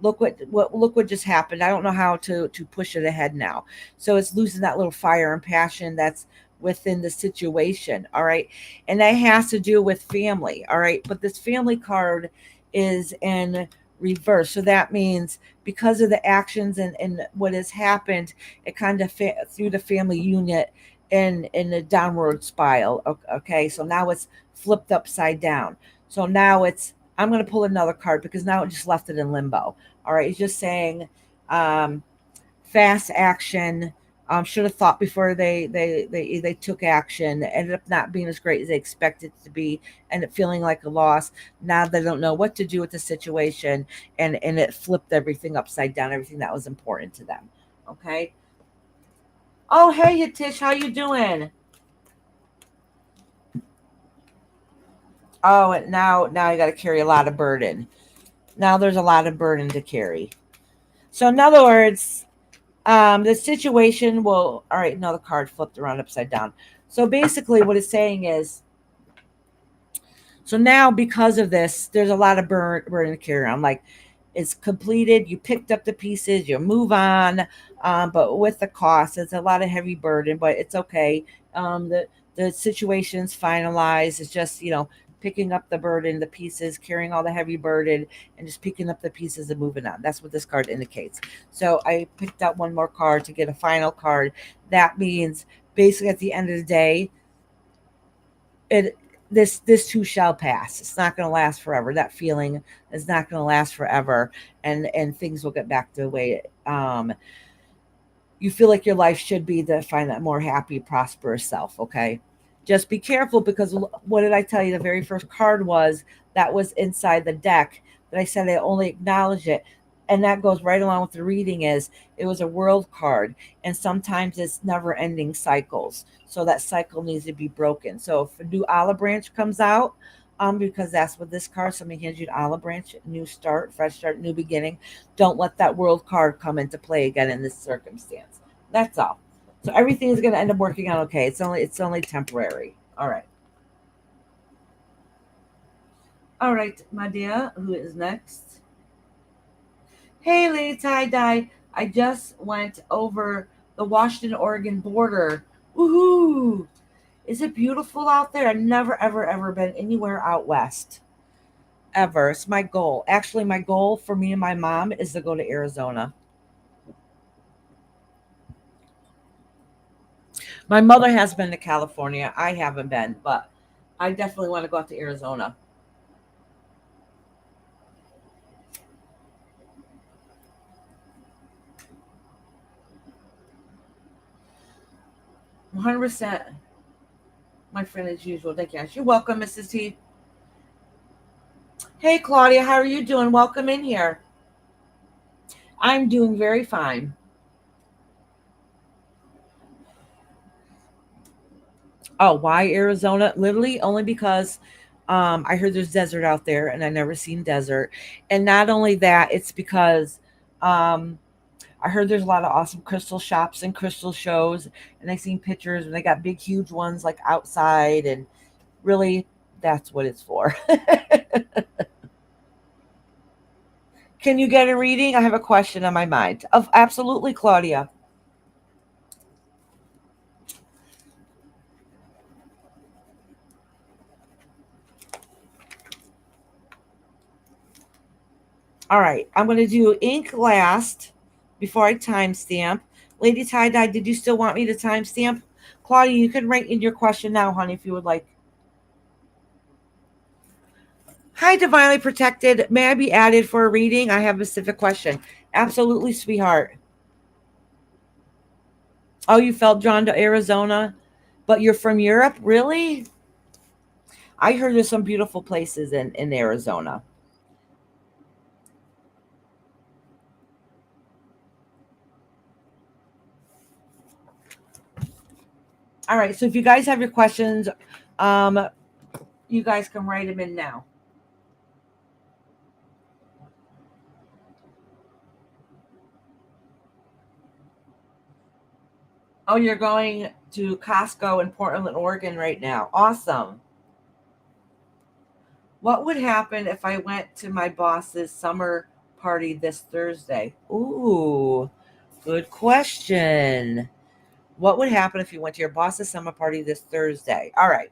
look what just happened. I don't know how to push it ahead now. So it's losing that little fire and passion that's within the situation. All right. And that has to do with family. All right. But this family card is in reverse. So that means because of the actions and what has happened, it kind of threw the family unit in the downward spiral. Okay. So now it's flipped upside down. So now it's, I'm going to pull another card because now it just left it in limbo. All right, it's just saying um, fast action. Should have thought before they took action. Ended up not being as great as they expected it to be. Ended up feeling like a loss. Now they don't know what to do with the situation, and it flipped everything upside down. Everything that was important to them. Okay. Oh, hey, Tish, how you doing? Oh, and now you got to carry a lot of burden. Now there's a lot of burden to carry. So in other words, the situation will, all right, now the card flipped around upside down. So basically what it's saying is, so now because of this, there's a lot of burden to carry around. Like it's completed, you picked up the pieces, you move on, but with the cost, it's a lot of heavy burden, but it's okay. The situation's finalized. It's just, picking up the burden, the pieces, carrying all the heavy burden, and just picking up the pieces and moving on. That's what this card indicates. So I picked out one more card to get a final card. That means basically at the end of the day, it this too shall pass. It's not going to last forever. That feeling is not going to last forever, and things will get back to the way you feel like your life should be, to find that more happy, prosperous self. Okay. Just be careful, because what did I tell you? The very first card was that was inside the deck that I said I only acknowledge it. And that goes right along with the reading, is it was a world card, and sometimes it's never ending cycles. So that cycle needs to be broken. So if a new olive branch comes out, because that's what this card, somebody hands you an olive branch, new start, fresh start, new beginning. Don't let that world card come into play again in this circumstance. That's all. So everything is going to end up working out okay. It's only temporary. All right. All right, my dear. Who is next? Hey, Lady Tie Dye. I just went over the Washington Oregon border. Woohoo! Is it beautiful out there? I've never ever ever been anywhere out west. Ever. It's my goal. Actually, my goal for me and my mom is to go to Arizona. My mother has been to California. I haven't been, but I definitely want to go out to Arizona. 100%. My friend as usual. Thank you. You're welcome, Mrs. T. Hey, Claudia, how are you doing? Welcome in here. I'm doing very fine. Oh, why Arizona? Literally only because I heard there's desert out there, and I never seen desert. And not only that, it's because um, I heard there's a lot of awesome crystal shops and crystal shows, and I seen pictures, and they got big, huge ones like outside, and really, that's what it's for. Can you get a reading? I have a question on my mind. Of absolutely, Claudia. All right, I'm going to do ink last before I timestamp. Lady Tie Dye, did you still want me to timestamp? Claudia, you can write in your question now, honey, if you would like. Hi, Divinely Protected. May I be added for a reading? I have a specific question. Absolutely, sweetheart. Oh, you felt drawn to Arizona, but you're from Europe? Really? I heard there's some beautiful places in Arizona. All right, so if you guys have your questions, um, you guys can write them in now. Oh, you're going to Costco in Portland, Oregon right now. Awesome. What would happen if I went to my boss's summer party this Thursday? Ooh, good question. What would happen if you went to your boss's summer party this Thursday? All right.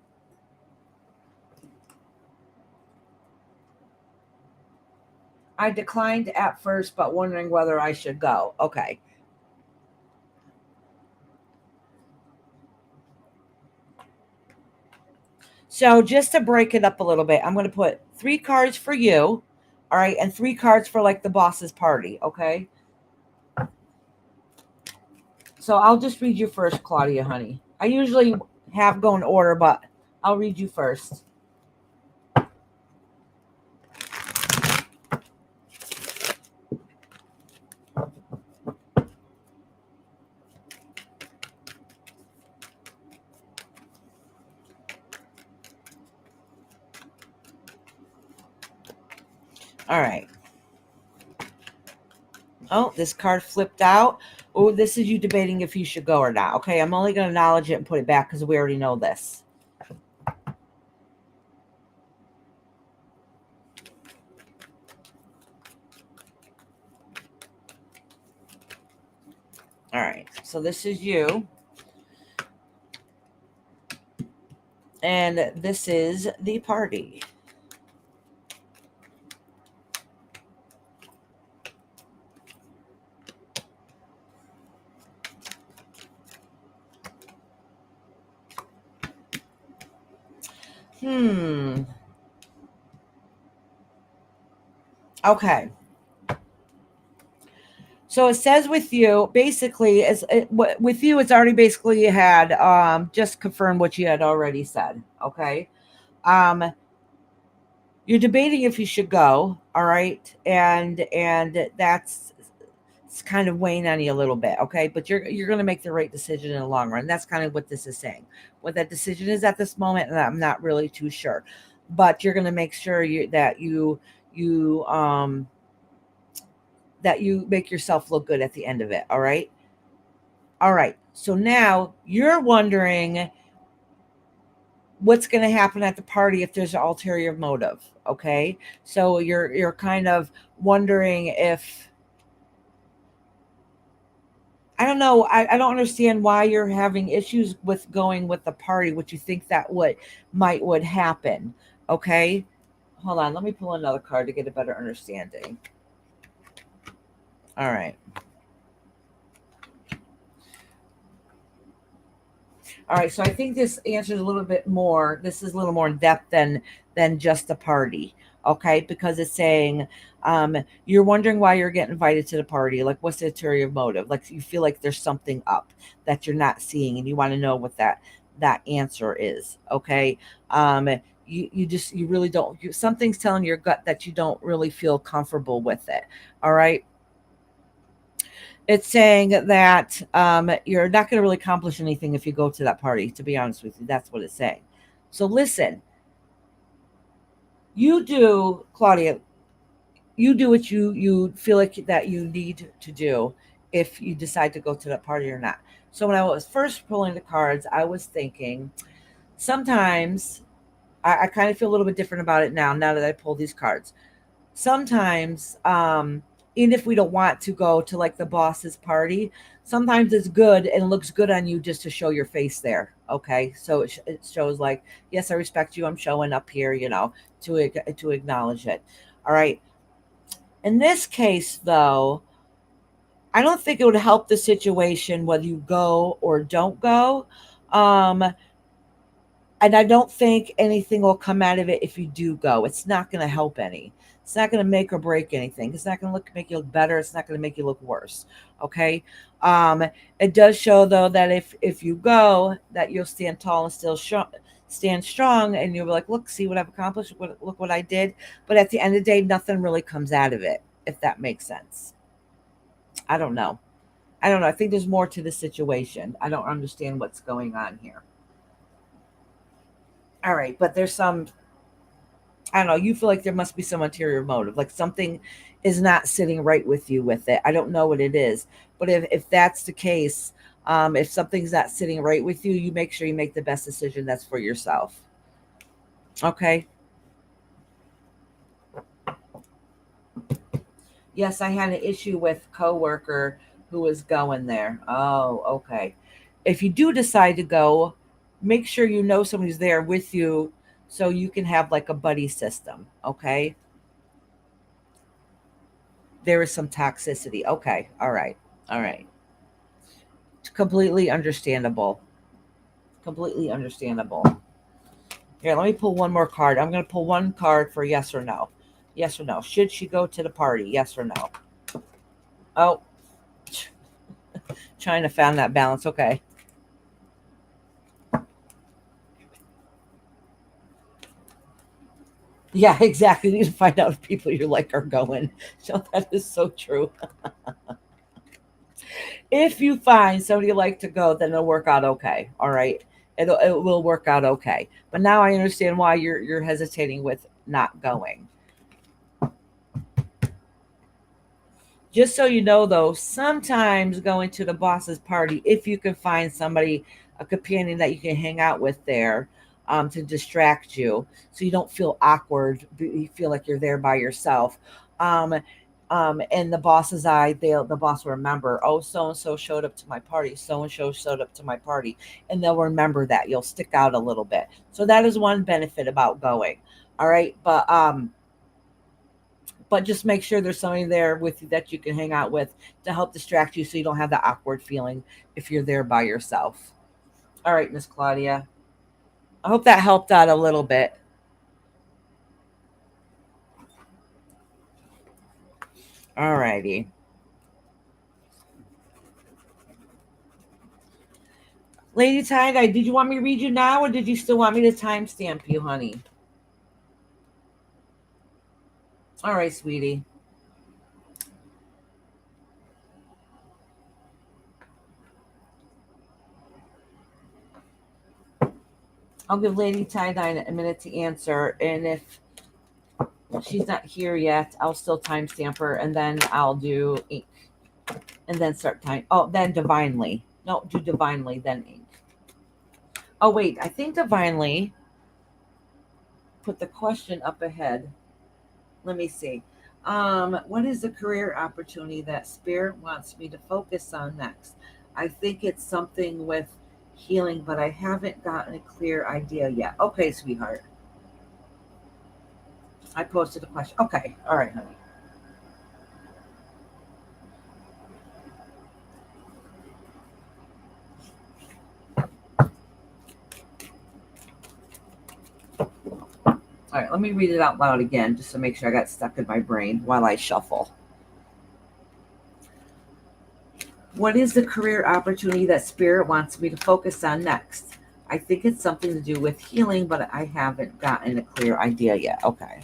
I declined at first, but wondering whether I should go. Okay. So just to break it up a little bit, I'm going to put 3 cards for you. All right. And 3 cards for like the boss's party. Okay. So I'll just read you first, Claudia, honey. I usually have go in order, but I'll read you first. All right. Oh, this card flipped out. Oh, this is you debating if you should go or not. Okay, I'm only going to acknowledge it and put it back because we already know this. All right, so this is you. And this is the party. Okay. So it says with you, basically, with you, it's already basically had just confirmed what you had already said. Okay. You're debating if you should go. All right. And that's it's kind of weighing on you a little bit. Okay. But you're going to make the right decision in the long run. That's kind of what this is saying. What that decision is at this moment, and I'm not really too sure. But you're going to make sure that you make yourself look good at the end of it. All right. All right. So now you're wondering what's going to happen at the party if there's an ulterior motive. Okay. So you're kind of wondering if, I don't know. I don't understand why you're having issues with going with the party, what you think that would happen. Okay. Hold on. Let me pull another card to get a better understanding. All right. All right, so I think this answers a little bit more. This is a little more in depth than just the party, okay? Because it's saying you're wondering why you're getting invited to the party. Like, what's the ulterior motive? Like, you feel like there's something up that you're not seeing, and you want to know what that answer is, okay? You really don't. Something's telling your gut that you don't really feel comfortable with it. All right. It's saying that you're not going to really accomplish anything if you go to that party, to be honest with you. That's what it's saying. So listen, you do, Claudia, you do what you feel like that you need to do if you decide to go to that party or not. So when I was first pulling the cards, I was thinking sometimes I kind of feel a little bit different about it now that I pulled these cards. Sometimes even if we don't want to go to like the boss's party, sometimes it's good and it looks good on you just to show your face there. Okay, so it shows like, yes, I respect you, I'm showing up here, to acknowledge it. All right. In this case though, I don't think it would help the situation whether you go or don't go. um and I don't think anything will come out of it if you do go. It's not going to help any. It's not going to make or break anything. It's not going to make you look better. It's not going to make you look worse. Okay. Um, it does show though that if you go, that you'll stand tall and still stand strong, and you'll be like, look, see what I've accomplished. Look what I did. But at the end of the day, nothing really comes out of it. If that makes sense. I don't know. I don't know. I think there's more to the situation. I don't understand what's going on here. All right, but there's some, I don't know, you feel like there must be some ulterior motive, like something is not sitting right with you with it. I don't know what it is, but if that's the case, if something's not sitting right with you, you make sure you make the best decision that's for yourself. Okay. Yes, I had an issue with coworker who was going there. Oh, okay. If you do decide to go, make sure you know somebody's there with you so you can have like a buddy system. Okay. There is some toxicity. Okay. All right. All right. Completely understandable. Completely understandable. Here, let me pull one more card. I'm going to pull one card for yes or no. Yes or no. Should she go to the party? Yes or no? Oh, trying to find that balance. Okay. Yeah, exactly. You need to find out if people you like are going. So that is so true. If you find somebody you like to go, then it'll work out okay. All right. It will work out okay. But now I understand why you're hesitating with not going. Just so you know, though, sometimes going to the boss's party, if you can find somebody, a companion that you can hang out with there, to distract you, so you don't feel awkward, you feel like you're there by yourself. Um, and the boss's eye, the boss will remember, oh, so and so showed up to my party, so and so showed up to my party, and they'll remember that. You'll stick out a little bit. So that is one benefit about going. All right, but just make sure there's somebody there with you that you can hang out with to help distract you so you don't have the awkward feeling if you're there by yourself. All right, Miss Claudia. I hope that helped out a little bit. All righty. Lady Tie-Dye, did you want me to read you now or did you still want me to timestamp you, honey? All right, sweetie. I'll give Lady Tie-Dye a minute to answer. And if she's not here yet, I'll still timestamp her and then I'll do ink. And then start time. Oh, then divinely. No, do divinely, then ink. Oh, wait. I think divinely put the question up ahead. Let me see. What is the career opportunity that Spirit wants me to focus on next? I think it's something with healing, but I haven't gotten a clear idea yet. Okay, sweetheart. I posted a question. Okay. All right, honey. All right, let me read it out loud again just to make sure I got stuck in my brain while I shuffle. What is the career opportunity that Spirit wants me to focus on next? I think it's something to do with healing, but I haven't gotten a clear idea yet. Okay.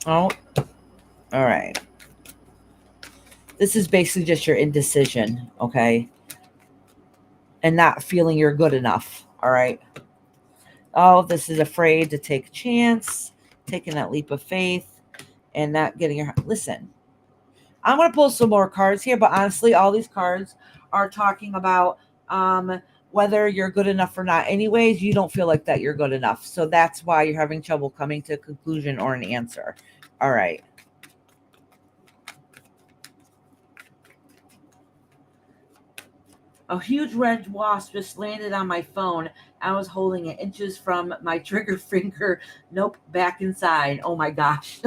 Oh, all right. This is basically just your indecision, okay? And not feeling you're good enough, all right? Oh, this is afraid to take a chance, taking that leap of faith, and not getting your... Listen, I'm going to pull some more cards here, but honestly, all these cards are talking about whether you're good enough or not. Anyways, you don't feel like that you're good enough. So that's why you're having trouble coming to a conclusion or an answer. All right. A huge red wasp just landed on my phone. I was holding it inches from my trigger finger. Nope, back inside. Oh my gosh.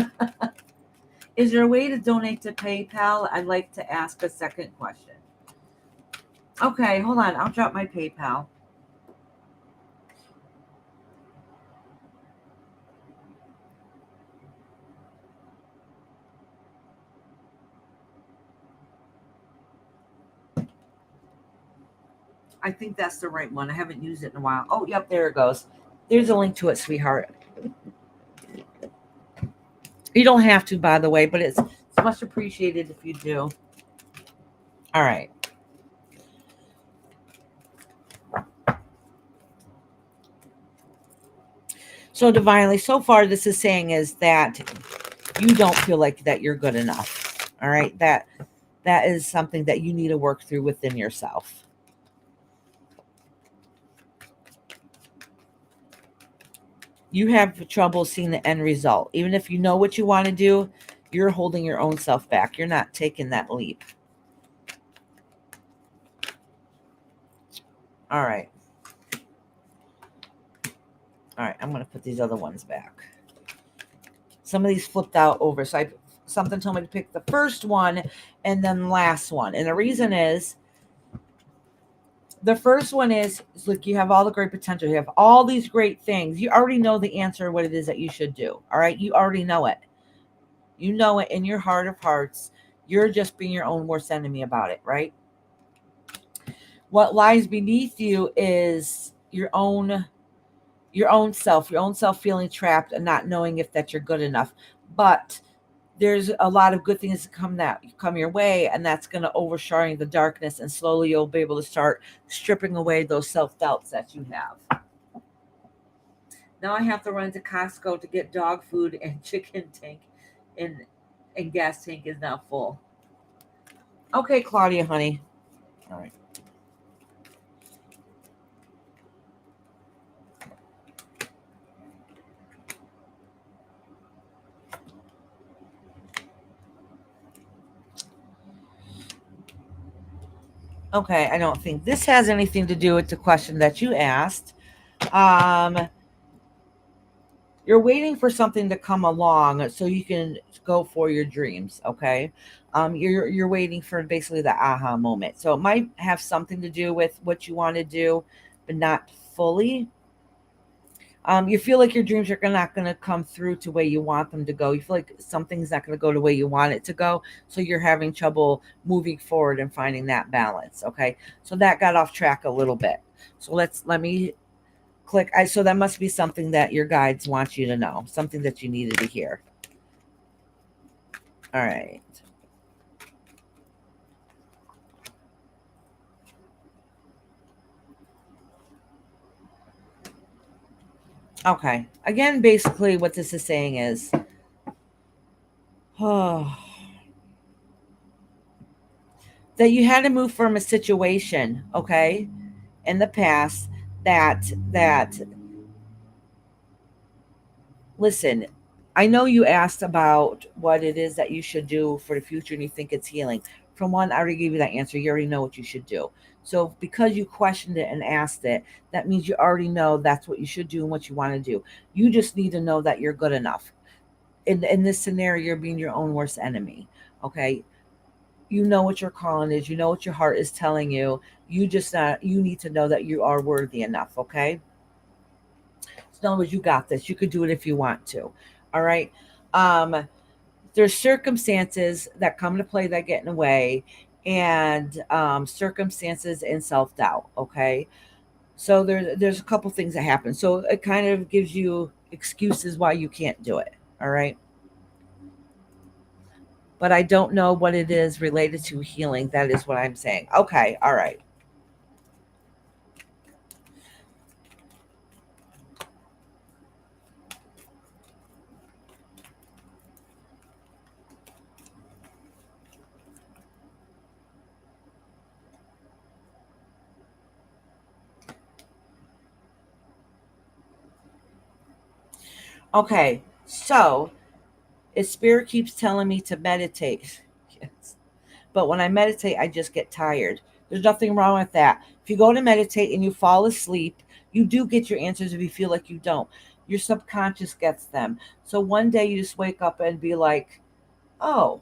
Is there a way to donate to PayPal? I'd like to ask a second question. Okay, hold on. I'll drop my PayPal. I think that's the right one. I haven't used it in a while. Oh, yep, there it goes. There's a link to it, sweetheart. You don't have to, by the way, but it's much appreciated if you do. All right. So divinely, so far this is saying is that you don't feel like that you're good enough. All right. That that is something that you need to work through within yourself. You have trouble seeing the end result. Even if you know what you want to do, you're holding your own self back. You're not taking that leap. All right. All right, I'm going to put these other ones back. Some of these flipped out over. So something told me to pick the first one and then last one. And the reason is, the first one is like you have all the great potential. You have all these great things. You already know the answer, what it is that you should do. All right. You already know it. You know it in your heart of hearts. You're just being your own worst enemy about it, right? What lies beneath you is your own self feeling trapped and not knowing if that you're good enough. But there's a lot of good things that come your way, and that's going to oversharing the darkness, and slowly you'll be able to start stripping away those self-doubts that you have. Now I have to run to Costco to get dog food and chicken tank and gas tank is now full. Okay, Claudia, honey. All right. Okay, I don't think this has anything to do with the question that you asked. You're waiting for something to come along so you can go for your dreams. Okay, you're waiting for basically the aha moment. So it might have something to do with what you want to do, but not fully. You feel like your dreams are not going to come through to where you want them to go. You feel like something's not going to go the way you want it to go. So you're having trouble moving forward and finding that balance. Okay. So that got off track a little bit. So let me click. So that must be something that your guides want you to know, something that you needed to hear. All right. Okay. Again, basically what this is saying is, that you had to move from a situation, okay, in the past that listen, I know you asked about what it is that you should do for the future and you think it's healing. From one, I already gave you that answer. You already know what you should do. So because you questioned it and asked it, that means you already know that's what you should do and what you want to do. You just need to know that you're good enough. In this scenario, you're being your own worst enemy. Okay. You know what your calling is. You know what your heart is telling you. You need to know that you are worthy enough. Okay. In other words, you got this. You could do it if you want to. All right. Um, there's circumstances that come into play that get in the way, and circumstances and self doubt. Okay. So there's a couple things that happen. So it kind of gives you excuses why you can't do it. All right. But I don't know what it is related to healing. That is what I'm saying. Okay. All right. Okay. So spirit keeps telling me to meditate. Yes. But when I meditate, I just get tired. There's nothing wrong with that. If you go to meditate and you fall asleep, you do get your answers if you feel like you don't. Your subconscious gets them. So one day you just wake up and be like, oh,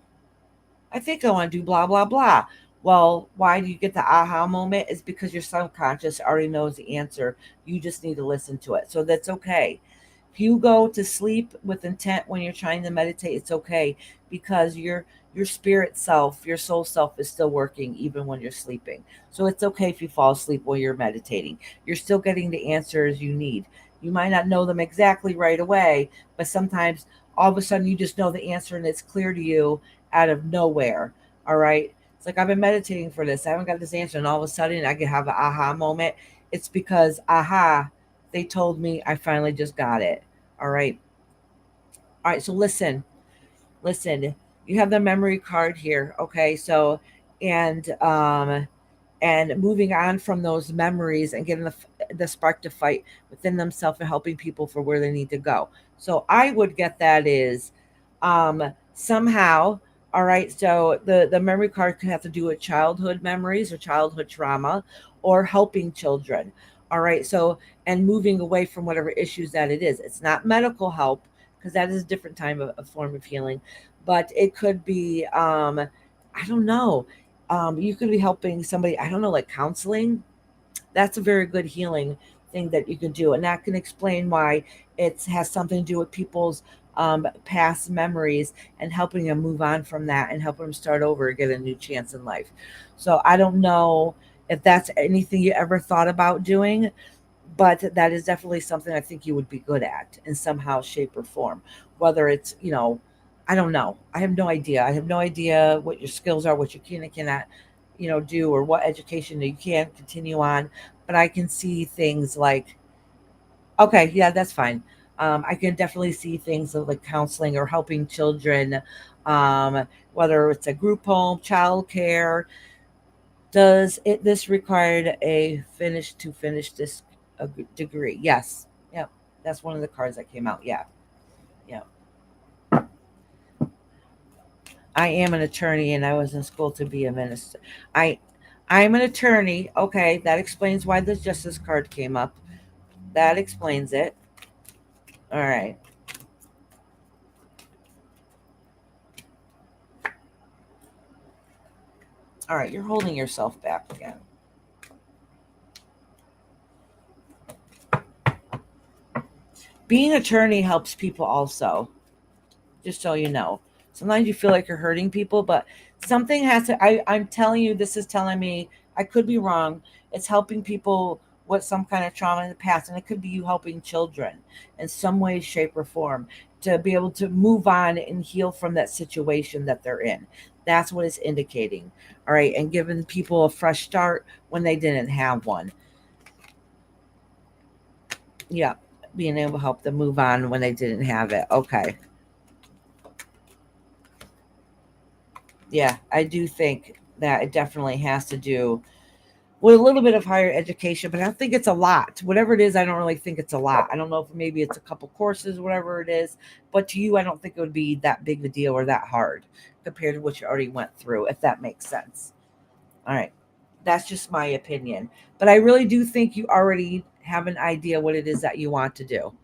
I think I want to do blah, blah, blah. Well, why do you get the aha moment? Is because your subconscious already knows the answer. You just need to listen to it. So that's okay. If you go to sleep with intent when you're trying to meditate, it's okay because your spirit self, your soul self is still working even when you're sleeping. So it's okay if you fall asleep while you're meditating. You're still getting the answers you need. You might not know them exactly right away, but sometimes all of a sudden you just know the answer and it's clear to you out of nowhere. All right. It's like I've been meditating for this. I haven't got this answer, and all of a sudden I can have an aha moment. It's because they told me I finally just got it. All right. All right. So listen. You have the memory card here. Okay. So, and, and moving on from those memories and getting the spark to fight within themselves and helping people for where they need to go. So I would get that is somehow, all right, so the memory card could have to do with childhood memories or childhood trauma or helping children. All right, so and moving away from whatever issues that it is. It's not medical help because that is a different time of a form of healing, but it could be I don't know, you could be helping somebody, I don't know, like counseling. That's a very good healing thing that you can do. And that can explain why it has something to do with people's past memories and helping them move on from that and helping them start over and get a new chance in life. So I don't know if that's anything you ever thought about doing, but that is definitely something I think you would be good at in somehow, shape, or form. Whether it's, I don't know. I have no idea. I have no idea what your skills are, what you can and cannot, do, or what education you can continue on. But I can see things like, okay, yeah, that's fine. I can definitely see things like counseling or helping children, whether it's a group home, childcare. Does it this required a finish this degree? Yes. Yep. That's one of the cards that came out. Yeah. Yeah. I am an attorney and I was in school to be a minister. I I'm an attorney. Okay, that explains why the justice card came up. That explains it. All right. All right, you're holding yourself back again. Being an attorney helps people also, just so you know. Sometimes you feel like you're hurting people, but something has to. I'm telling you, this is telling me I could be wrong. It's helping people with some kind of trauma in the past, and it could be you helping children in some way, shape, or form to be able to move on and heal from that situation that they're in. That's what it's indicating. All right, and giving people a fresh start when they didn't have one. Yeah, being able to help them move on when they didn't have it. Okay. Yeah, I do think that it definitely has to do with a little bit of higher education, but I don't think it's a lot. Whatever it is, I don't really think it's a lot. I don't know if maybe it's a couple courses, whatever it is, but to you, I don't think it would be that big of a deal or that hard compared to what you already went through, if that makes sense. All right. That's just my opinion. But I really do think you already have an idea what it is that you want to do.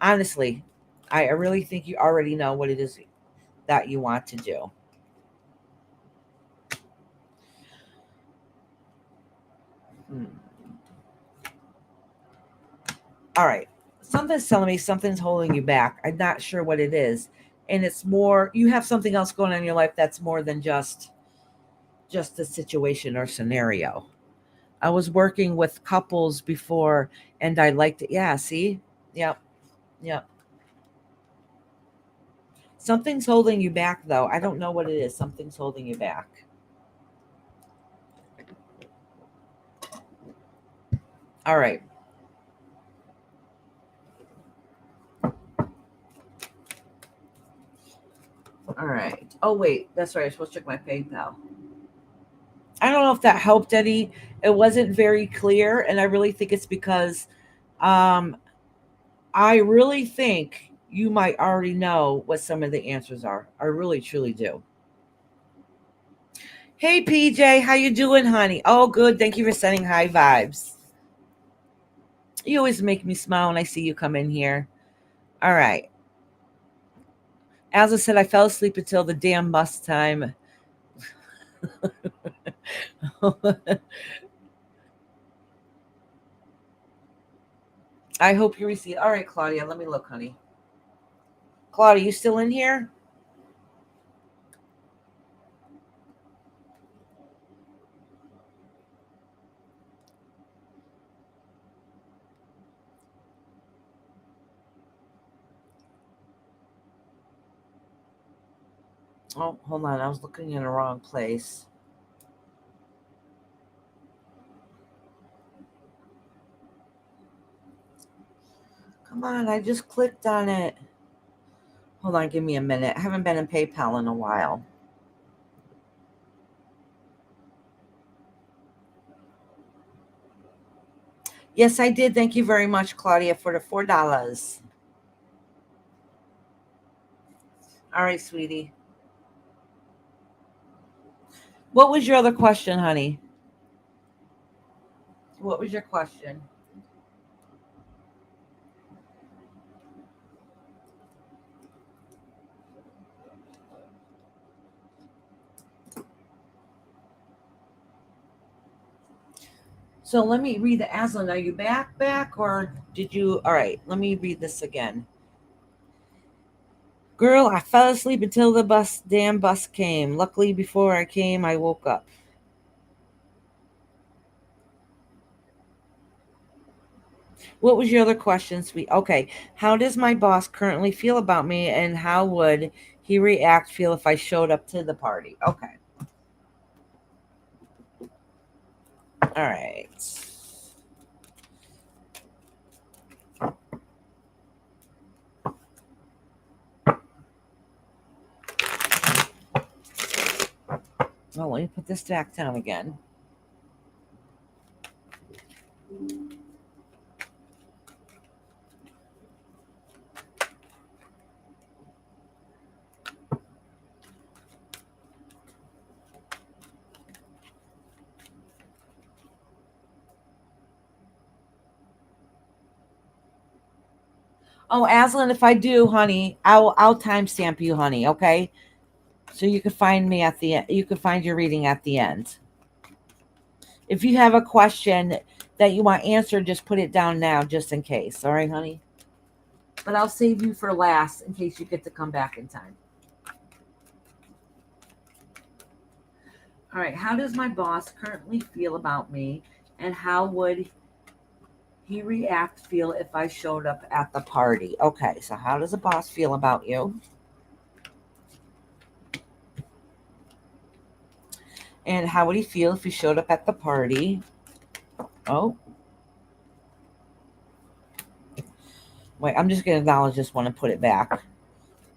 Honestly, I really think you already know what it is that you want to do. Hmm. All right. Something's telling me something's holding you back. I'm not sure what it is. And it's more you have something else going on in your life that's more than just the situation or scenario. I was working with couples before and I liked it. Yeah, see? Yep. Yep. Something's holding you back though. I don't know what it is. Something's holding you back. All right. All right. Oh wait, that's right. I'm supposed to check my PayPal. I don't know if that helped any. It wasn't very clear, and I really think it's because um I really think you might already know what some of the answers are. I really truly do. Hey PJ, how you doing, honey? Oh, good. Thank you for sending high vibes. You always make me smile when I see you come in here. All right. As I said, I fell asleep until the damn bus time. I hope you receive. All right, Claudia, let me look, honey. Claudia, you still in here? Oh, hold on. I was looking in the wrong place. Come on, I just clicked on it. Hold on, give me a minute. I haven't been in PayPal in a while. Yes, I did. Thank you very much, Claudia, for the $4. All right, sweetie. What was your other question, honey? What was your question? So let me read the Aslan. Are you back, or did you? All right, let me read this again. Girl, I fell asleep until the damn bus came. Luckily, before I came, I woke up. What was your other question, sweet? Okay. How does my boss currently feel about me, and how would he feel if I showed up to the party? Okay. All right. Well, let me put this back down again. Oh, Aslan, if I do, honey, I'll timestamp you, honey. Okay, so you can find me at the end. You can find your reading at the end. If you have a question that you want answered, just put it down now, just in case. All right, honey. But I'll save you for last in case you get to come back in time. All right. How does my boss currently feel about me, and how would he feel if I showed up at the party? Okay. So how does the boss feel about you? And how would he feel if he showed up at the party? Oh, wait, I'm just going to acknowledge this one and put it back.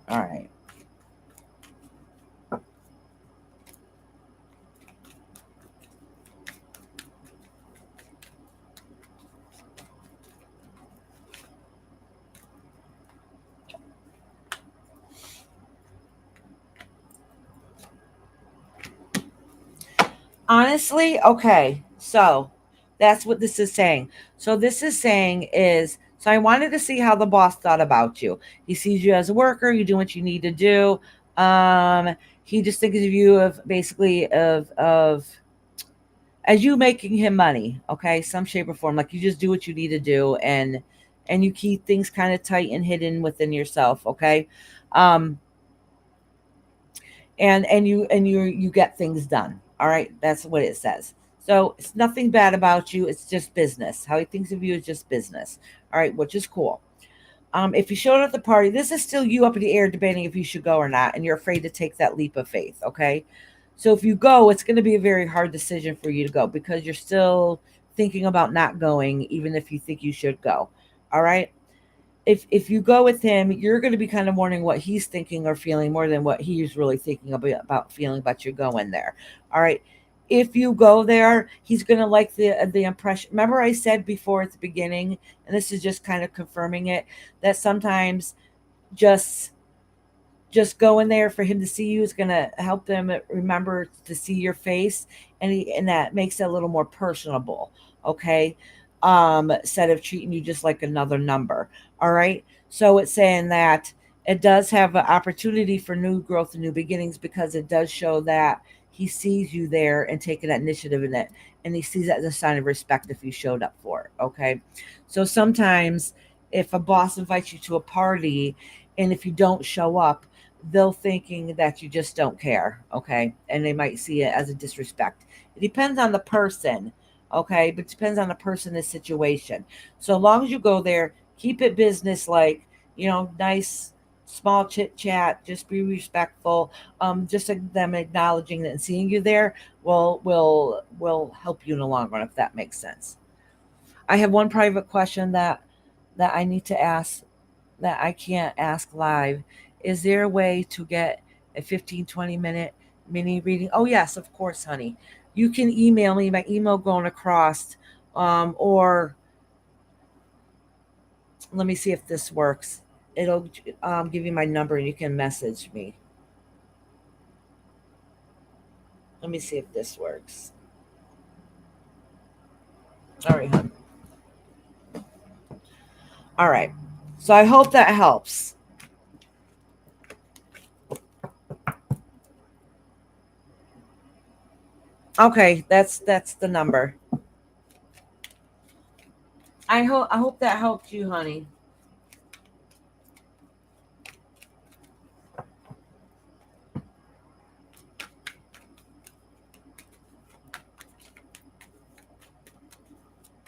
All right. Honestly, okay. So that's what this is saying. So this is saying is, so I wanted to see how the boss thought about you. He sees you as a worker. You do what you need to do. He just thinks of you of basically of as you making him money. Okay, some shape or form. Like you just do what you need to do, and you keep things kind of tight and hidden within yourself. Okay. Um, and you get things done. All right, that's what it says. So it's nothing bad about you. It's just business. How he thinks of you is just business. All right, which is cool. If you showed up at the party, this is still you up in the air debating if you should go or not, and you're afraid to take that leap of faith. Okay, so if you go, it's going to be a very hard decision for you to go because you're still thinking about not going, even if you think you should go. All right, if you go with him, you're going to be kind of wondering what he's thinking or feeling more than what he's really thinking about feeling about you going there. All right. If you go there, he's going to like the impression. Remember I said before at the beginning, and this is just kind of confirming it, that sometimes just just going there for him to see you is going to help them remember to see your face, and that makes it a little more personable. Okay, instead of treating you just like another number. All right, so it's saying that it does have an opportunity for new growth and new beginnings because it does show that he sees you there and taking that initiative in it, and he sees that as a sign of respect if you showed up for it. Okay, so sometimes if a boss invites you to a party and if you don't show up, they'll thinking that you just don't care. Okay, and they might see it as a disrespect. It depends on the person. Okay, but it depends on the person, the situation. So long as you go there, keep it business like, nice small chit chat, just be respectful. Just like them acknowledging that and seeing you there will help you in the long run, if that makes sense. I have one private question that I need to ask that I can't ask live. Is there a way to get a 15-20 minute mini reading? Oh, yes, of course, honey. You can email me, my email going across, or let me see if this works. It'll give you my number and you can message me. Let me see if this works. All right, hon. All right. So I hope that helps. Okay, that's the number. I hope that helped you, honey.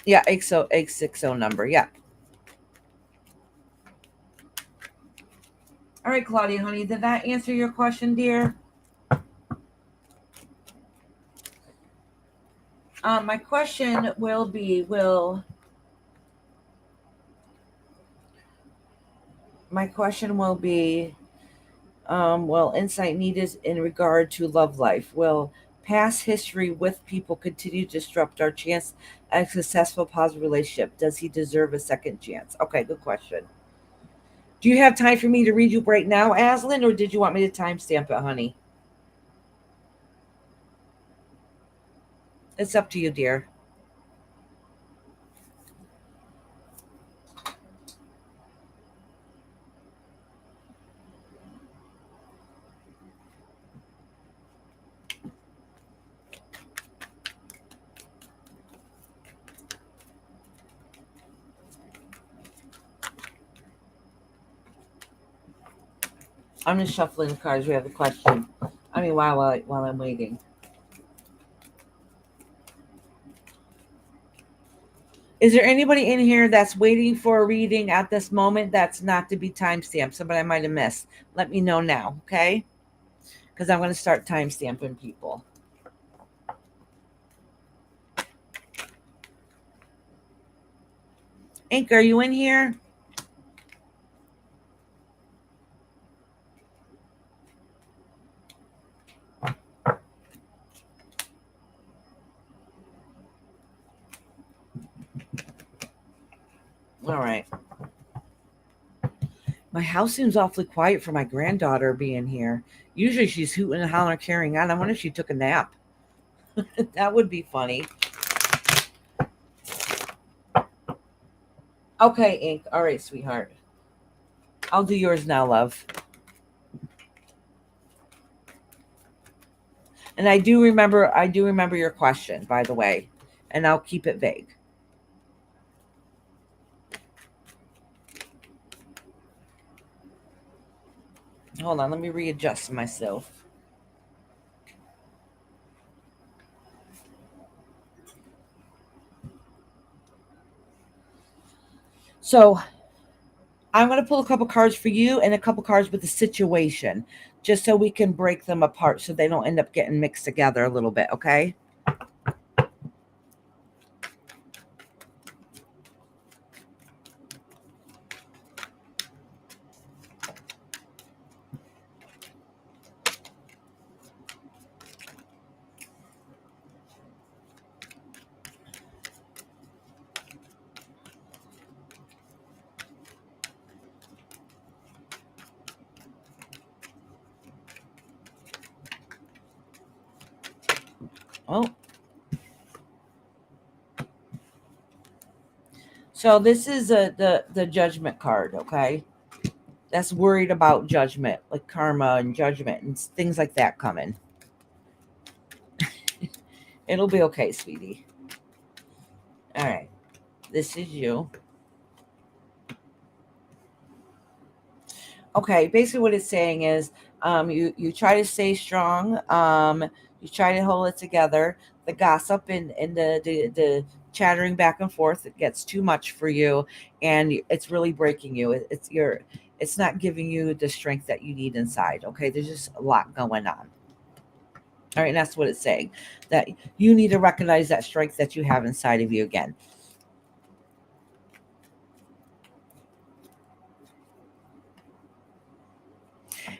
Yeah, 860 number. Yeah. All right, Claudia, honey, did that answer your question, dear? My question will be, insight needed in regard to love life. Will past history with people continue to disrupt our chance at a successful positive relationship? Does he deserve a second chance? Okay, good question. Do you have time for me to read you right now, Aslan, or did you want me to timestamp it, honey? It's up to you, dear. I'm just shuffling the cards. We have a question. I mean, while I'm waiting. Is there anybody in here that's waiting for a reading at this moment that's not to be timestamped? Somebody I might have missed. Let me know now, okay? Because I'm going to start timestamping people. Ink, are you in here? All right. My house seems awfully quiet for my granddaughter being here. Usually she's hooting and hollering, carrying on. I wonder if she took a nap. That would be funny. Okay, Ink. All right, sweetheart. I'll do yours now, love. And I do remember your question, by the way, and I'll keep it vague. Hold on, let me readjust myself. So I'm going to pull a couple cards for you and a couple cards with the situation, just so we can break them apart so they don't end up getting mixed together a little bit, okay? Oh. So this is the judgment card, okay? That's worried about judgment, like karma and judgment and things like that coming. It'll be okay, sweetie. All right. This is you. Okay, basically what it's saying is you try to stay strong, you try to hold it together. The gossip and the chattering back and forth, it gets too much for you, and it's really breaking you. It's not giving you the strength that you need inside. Okay, there's just a lot going on. All right, and that's what it's saying, that you need to recognize that strength that you have inside of you again.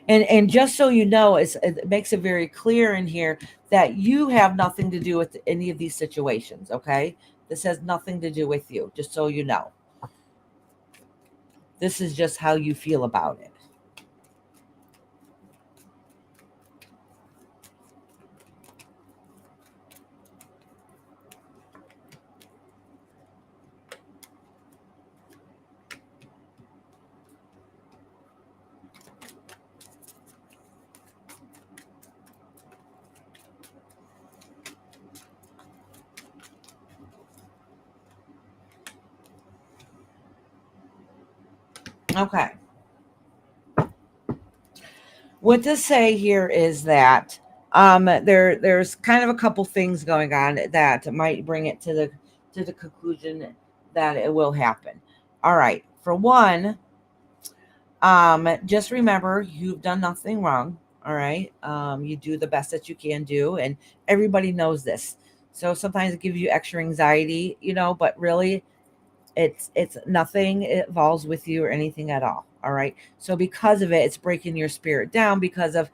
And just so you know, it makes it very clear in here that you have nothing to do with any of these situations, okay? This has nothing to do with you, just so you know. This is just how you feel about it. Okay. What to say here is that there's kind of a couple things going on that might bring it to the conclusion that it will happen. All right. For one, just remember you've done nothing wrong. All right. You do the best that you can do, and everybody knows this. So sometimes it gives you extra anxiety, but really it's nothing involves with you or anything at all. All right. So because of it, it's breaking your spirit down because of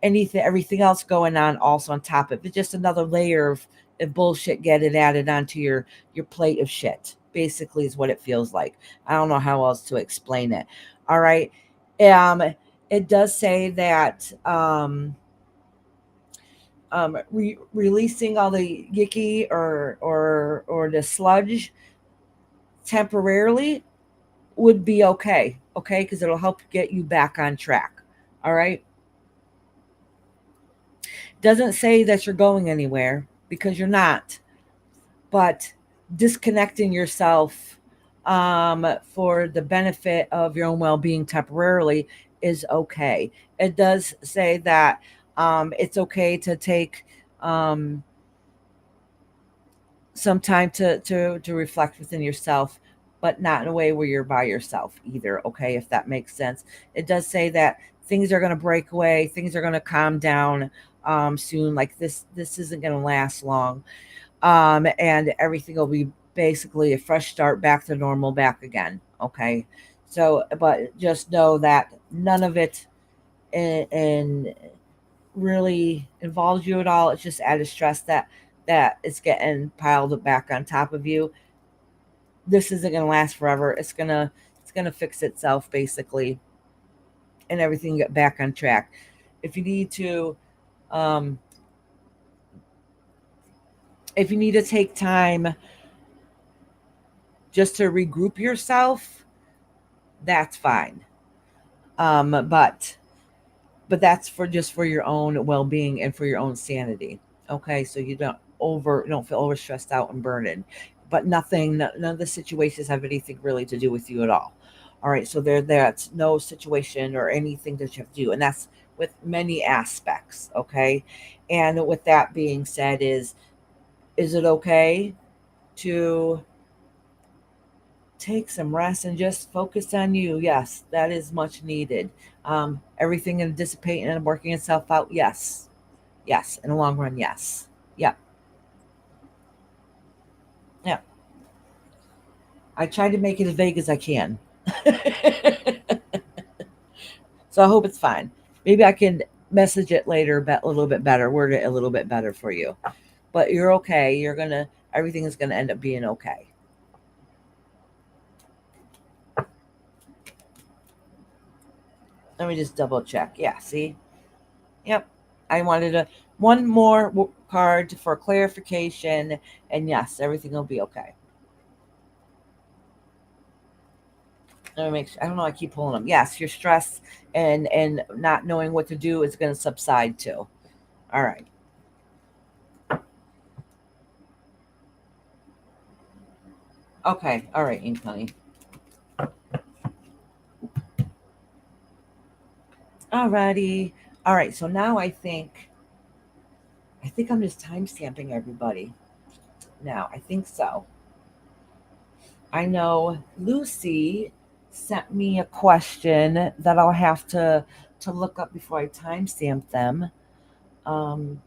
everything else going on also on top of it. Just another layer of bullshit getting added onto your plate of shit. Basically is what it feels like. I don't know how else to explain it. All right. Um it does say that releasing all the yicky or the sludge temporarily would be okay, because it'll help get you back on track. All right. Doesn't say that you're going anywhere because you're not, but disconnecting yourself for the benefit of your own well-being temporarily is okay. It does say that it's okay to take um, some time to reflect within yourself, but not in a way where you're by yourself either. Okay, if that makes sense. It does say that things are going to break away, things are going to calm down soon. Like this isn't going to last long, and everything will be basically a fresh start, back to normal, back again. Okay, so but just know that none of it in really involves you at all. It's just added stress that it's getting piled back on top of you. This isn't going to last forever. It's gonna fix itself basically, and everything get back on track. If you need to, um, if you need to take time just to regroup yourself, that's fine. But that's for just for your own well-being and for your own sanity. Okay, so you don't feel over stressed out and burdened. But none of the situations have anything really to do with you at all. All right, so that's no situation or anything that you have to do, and that's with many aspects. Okay, and with that being said, is it okay to take some rest and just focus on you? Yes, that is much needed. Everything and dissipating and working itself out. Yes, yes, in the long run, yes. Yeah, yeah. I try to make it as vague as I can. So I hope it's fine. Maybe I can message it later a little bit better, word it a little bit better for you. But you're okay. Everything is gonna end up being okay. Let me just double check. Yeah, see? Yep. I wanted one more card for clarification, and yes, everything will be okay. Let me make sure. I don't know. I keep pulling them. Yes, your stress and not knowing what to do is going to subside too. All right. Okay. All right, Ink Honey. All righty. All right. So now I think I'm just time stamping everybody. Now I think so. I know Lucy sent me a question that I'll have to look up before I timestamp them. Um,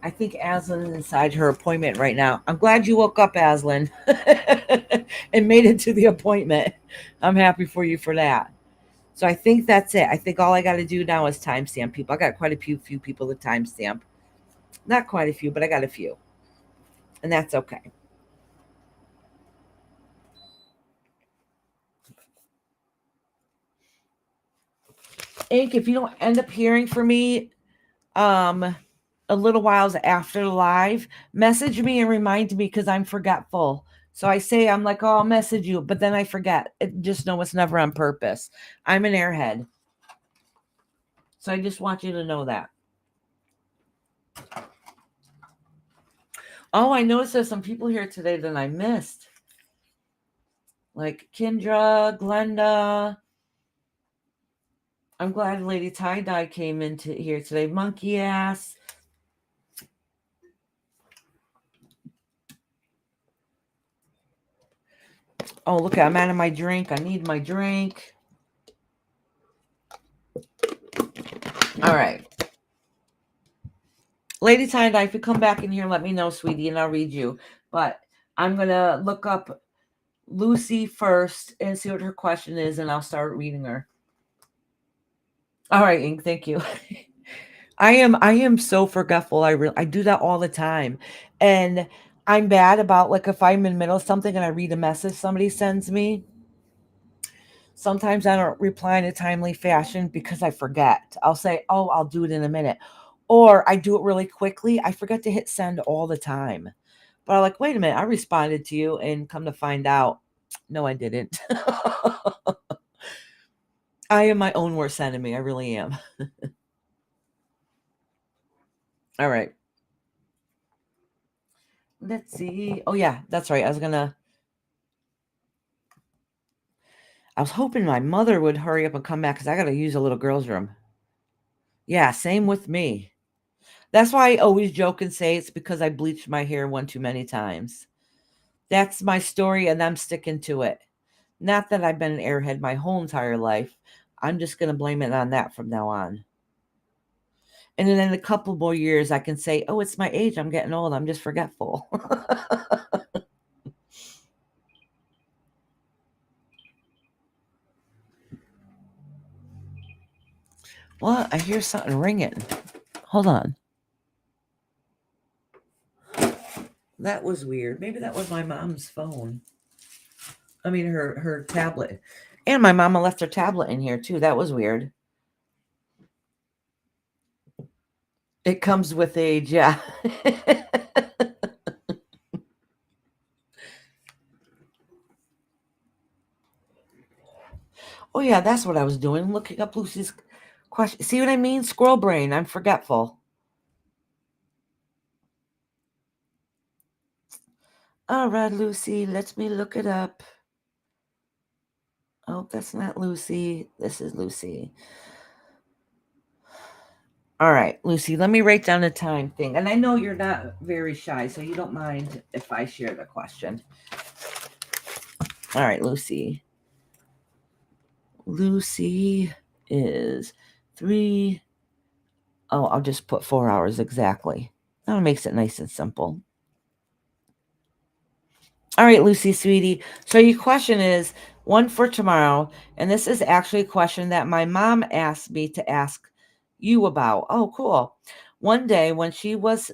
I think Aslan is inside her appointment right now. I'm glad you woke up, Aslan, and made it to the appointment. I'm happy for you for that. So I think that's it. I think all I got to do now is timestamp people. I got quite a few people to timestamp. Not quite a few, but I got a few. And that's okay. Ink, if you don't end up hearing from me a little whiles after the live, message me and remind me because I'm forgetful. So I say, I'm like, oh, I'll message you, but then I forget. Just know it's never on purpose. I'm an airhead. So I just want you to know that. Oh, I noticed there's some people here today that I missed. Like Kendra, Glenda. I'm glad Lady Tie-Dye came into here today. Monkey Ass. Oh, look, I'm out of my drink. I need my drink. All right. Lady Tie-Dye, if you come back in here, let me know, sweetie, and I'll read you. But I'm going to look up Lucy first and see what her question is, and I'll start reading her. All right, Ink, thank you. I am so forgetful. I do that all the time. And I'm bad about, like, if I'm in the middle of something and I read a message somebody sends me, sometimes I don't reply in a timely fashion because I forget. I'll say, oh, I'll do it in a minute. Or I do it really quickly. I forget to hit send all the time. But I'm like, wait a minute, I responded to you, and come to find out, no, I didn't. I am my own worst enemy. I really am. All right. Let's see. Oh, yeah, that's right. I was hoping my mother would hurry up and come back because I got to use a little girl's room. Yeah, same with me. That's why I always joke and say it's because I bleached my hair one too many times. That's my story, and I'm sticking to it. Not that I've been an airhead my whole entire life. I'm just going to blame it on that from now on. And then in a couple more years, I can say, oh, it's my age. I'm getting old. I'm just forgetful. What? I hear something ringing. Hold on. That was weird. Maybe that was my mom's phone. I mean, her tablet. And my mama left her tablet in here, too. That was weird. It comes with age, yeah. Oh, yeah, that's what I was doing. Looking up Lucy's question. See what I mean? Squirrel brain. I'm forgetful. All right, Lucy. Let me look it up. Oh, that's not Lucy. This is Lucy. All right, Lucy, let me write down a time thing. And I know you're not very shy, so you don't mind if I share the question. All right, Lucy. Lucy is 3. Oh, I'll just put 4 hours exactly. That makes it nice and simple. All right, Lucy, sweetie. So your question is one for tomorrow. And this is actually a question that my mom asked me to ask you about. Oh, cool. One day when she was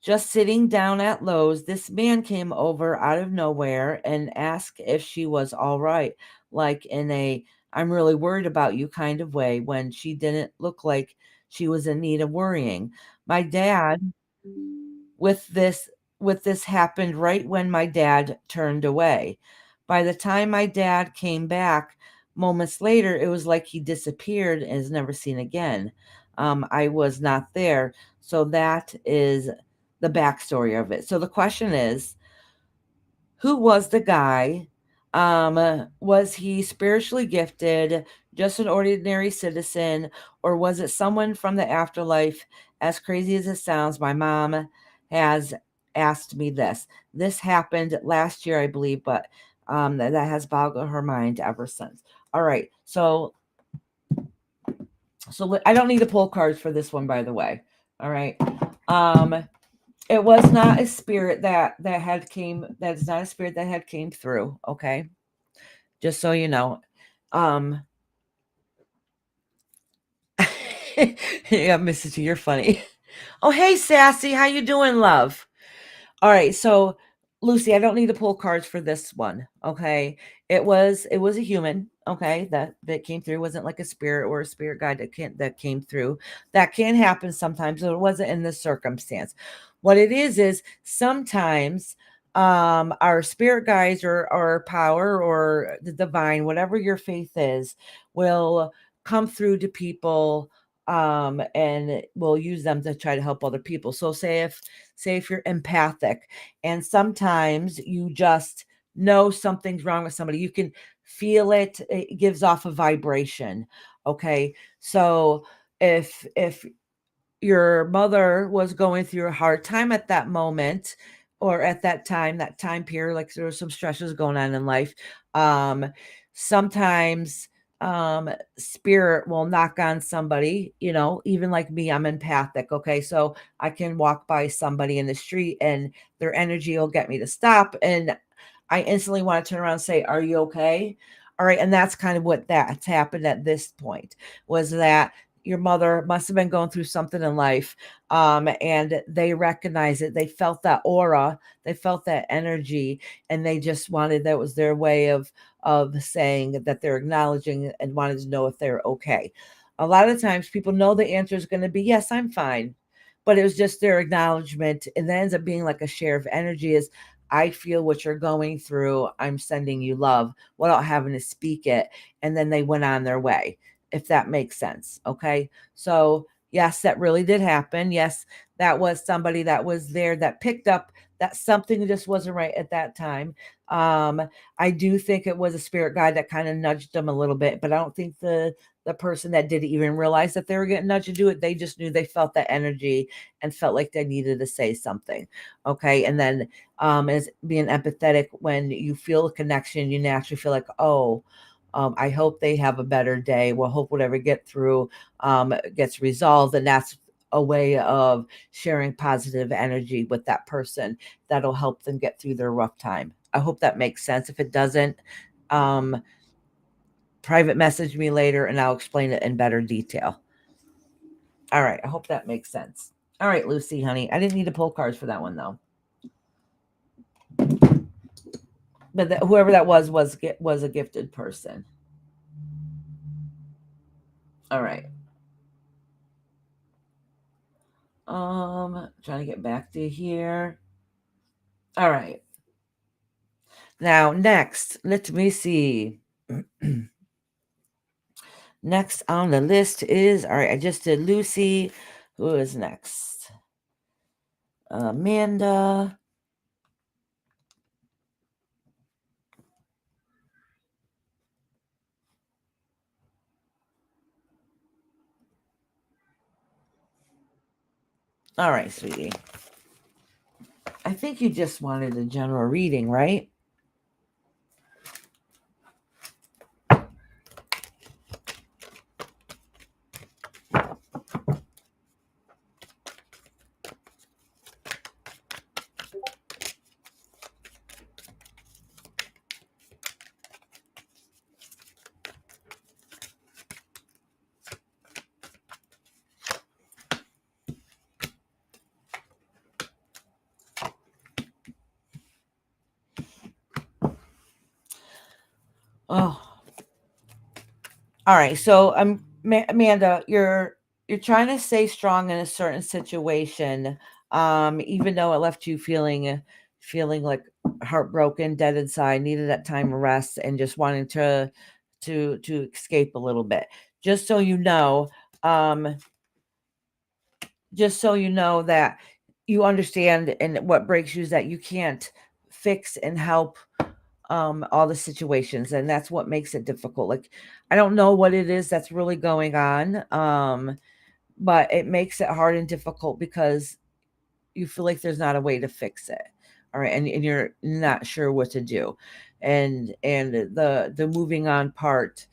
just sitting down at Lowe's, this man came over out of nowhere and asked if she was all right, like in a I'm really worried about you kind of way, when she didn't look like she was in need of worrying. My dad with this happened right when my dad turned away. By the time my dad came back moments later, it was like he disappeared and is never seen again. I was not there. So that is the backstory of it. So the question is, who was the guy? Was he spiritually gifted, just an ordinary citizen, or was it someone from the afterlife? As crazy as it sounds, my mom has asked me this. This happened last year, I believe, but that has boggled her mind ever since. All right, so I don't need to pull cards for this one, by the way. All right, It was not a spirit that had came. That is not a spirit that had came through. Okay, just so you know. Um, yeah, Mrs. T, you're funny. Oh, hey, Sassy, how you doing, love? All right, so Lucy, I don't need to pull cards for this one. Okay, it was a human. Okay, that came through. It wasn't like a spirit or a spirit guide that came through. That can happen sometimes, but it wasn't in this circumstance. What it is sometimes our spirit guides or power or the divine, whatever your faith is, will come through to people and we'll use them to try to help other people. So say if you're empathic and sometimes you just know something's wrong with somebody, you can feel it. It gives off a vibration. Okay, so if your mother was going through a hard time at that moment or at that time period, like there was some stresses going on in life, sometimes spirit will knock on somebody, even like me, I'm empathic. Okay, so I can walk by somebody in the street and their energy will get me to stop, and I instantly want to turn around and say, are you okay? All right, and that's kind of what that's happened at this point, was that your mother must have been going through something in life, and they recognize it. They felt that aura, they felt that energy, and they just wanted, that was their way of saying that they're acknowledging and wanted to know if they're okay. A lot of times people know the answer is going to be yes, I'm fine, but it was just their acknowledgement, and that ends up being like a share of energy. Is I feel what you're going through. I'm sending you love without having to speak it. And then they went on their way, if that makes sense. Okay. So, yes, that really did happen. Yes, that was somebody that was there that picked up that something just wasn't right at that time. Um, I do think it was a spirit guide that kind of nudged them a little bit, but I don't think the person that did it even realize that they were getting nudged to do it. They just knew, they felt that energy and felt like they needed to say something. Okay. And then as being empathetic, when you feel a connection, you naturally feel like, oh, I hope they have a better day. Well, hope whatever get through gets resolved. And that's a way of sharing positive energy with that person that'll help them get through their rough time. I hope that makes sense. If it doesn't, um, private message me later and I'll explain it in better detail. All right. I hope that makes sense. All right, Lucy, honey. I didn't need to pull cards for that one, though. But whoever that was a gifted person. All right. Trying to get back to here. All right. Now, next, let me see. Next on the list is, all right, I just did Lucy. Who is next? Amanda. All right, sweetie. I think you just wanted a general reading, right? Oh, all right. So, Amanda, you're trying to stay strong in a certain situation, even though it left you feeling like heartbroken, dead inside, needed that time of rest, and just wanting to escape a little bit. Just so you know, um, just so you know that you understand, and what breaks you is that you can't fix and help all the situations, and that's what makes it difficult. Like, I don't know what it is that's really going on, but it makes it hard and difficult because you feel like there's not a way to fix it. All right, and you're not sure what to do, and the moving on part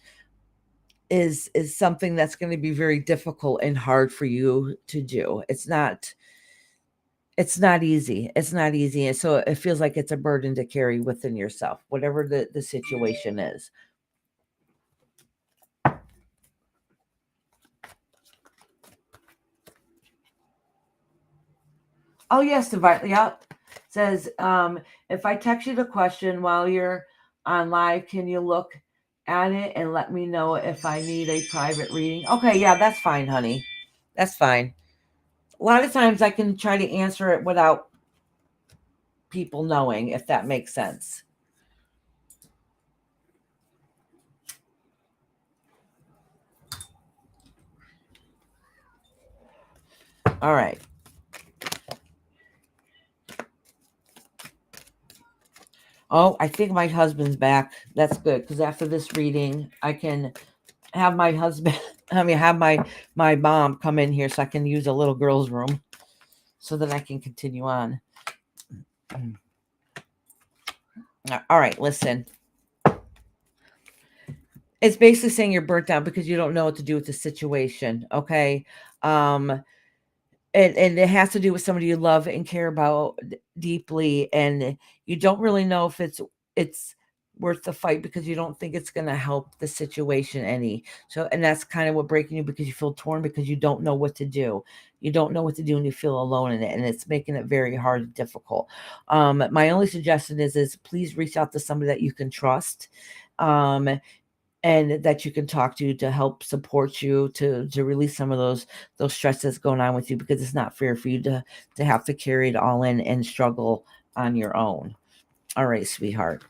is something that's going to be very difficult and hard for you to do. It's not It's not easy. It's not easy. And so it feels like it's a burden to carry within yourself, whatever the situation is. Oh, yes, divine. Yeah. Says, if I text you the question while you're on live, can you look at it and let me know if I need a private reading? Okay, yeah, that's fine, honey. That's fine. A lot of times I can try to answer it without people knowing, if that makes sense. All right. Oh, I think my husband's back. That's good, because after this reading, I can have my husband, have my mom come in here so I can use a little girl's room so that I can continue on. All right, listen. It's basically saying you're burnt out because you don't know what to do with the situation. Okay. And it has to do with somebody you love and care about deeply, and you don't really know if it's worth the fight because you don't think it's going to help the situation any. So, and that's kind of what breaking you, because you feel torn because you don't know what to do. You don't know what to do and you feel alone in it, and it's making it very hard and difficult. My only suggestion is please reach out to somebody that you can trust. And that you can talk to help support you to release some of those stresses going on with you, because it's not fair for you to have to carry it all in and struggle on your own. All right, sweetheart.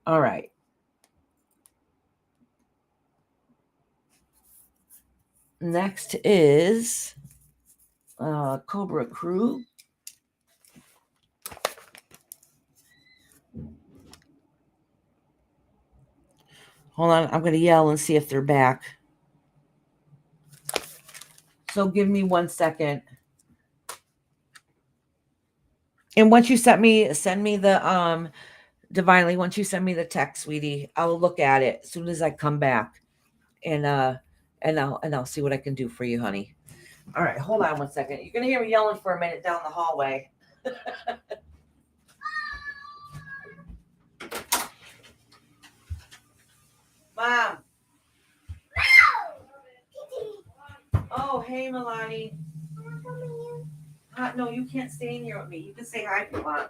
All right. Next is Cobra Crew. Hold on, I'm going to yell and see if they're back. So give me 1 second. And once you send me the divinely, once you send me the text, sweetie, I'll look at it as soon as I come back, and I'll see what I can do for you, honey. All right, hold on 1 second. You're gonna hear me yelling for a minute down the hallway. Mom. Oh, hey, Milani. No, you can't stay in here with me. You can say hi if you want.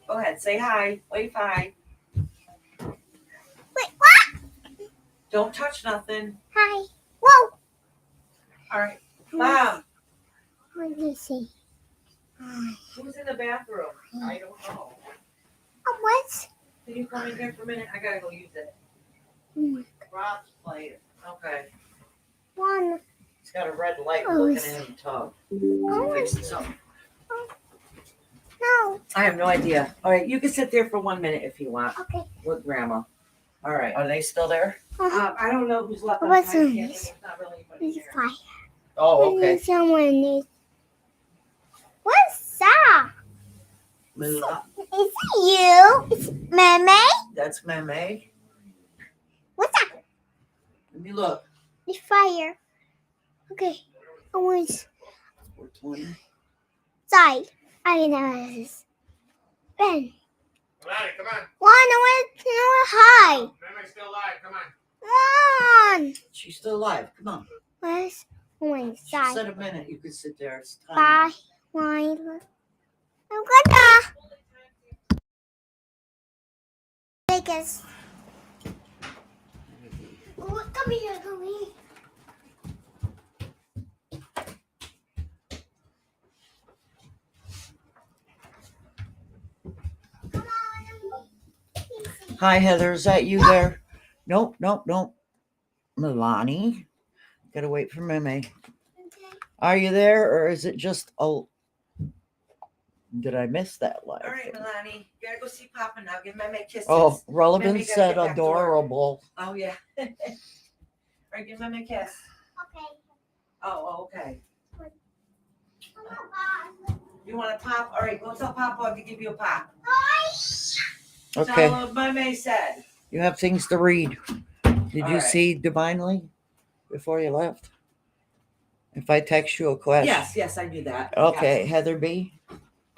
Go ahead, say hi. Wave hi. Wait, what? Don't touch nothing. Hi. Whoa. All right, Mom. What did you say? Who's in the bathroom? I don't know. Oh, what? Can you come in here for a minute? I gotta go use it. Rob's playing. Okay. One. He's got a red light Oh, looking at him tub. Fixing something. No. I have no idea. All right, you can sit there for 1 minute if you want Okay. with Grandma. All right. Are they still there? I don't know who's left. What's There's this? not really anybody It's here. fire. Oh, okay. Someone is. What's that? Mila. Is it you? It's Meme? That's Meme. What's that? Let me look. It's fire. Okay. I was 420. side. I know this. Ben. Melanie, come on. One, I want to hi. Memory's still alive. Come on. One. She's still alive. Come on. Where's one She side? said a minute. You can sit there. It's time. Bye. One. I'm gonna take us. Oh, come here, come here. Come on. Hi, Heather. Is that you there? Nope. Milani. Gotta wait for Meme. Okay. Are you there, or is it just did I miss that live? All right, Milani. You gotta go see Papa now. Give Meme kisses. Oh, Meme Relevant gotta said get back to work. adorable. Oh, yeah. All right, give Meme a kiss. Okay. Oh, okay. I'm gonna You want a pop? All right, go tell Papa to give you a pop. Okay. Tell him Meme said. You have things to read. Did All you right. see Divinely before you left? If I text you a question. Yes, I do that. Okay, Yes. Heather B.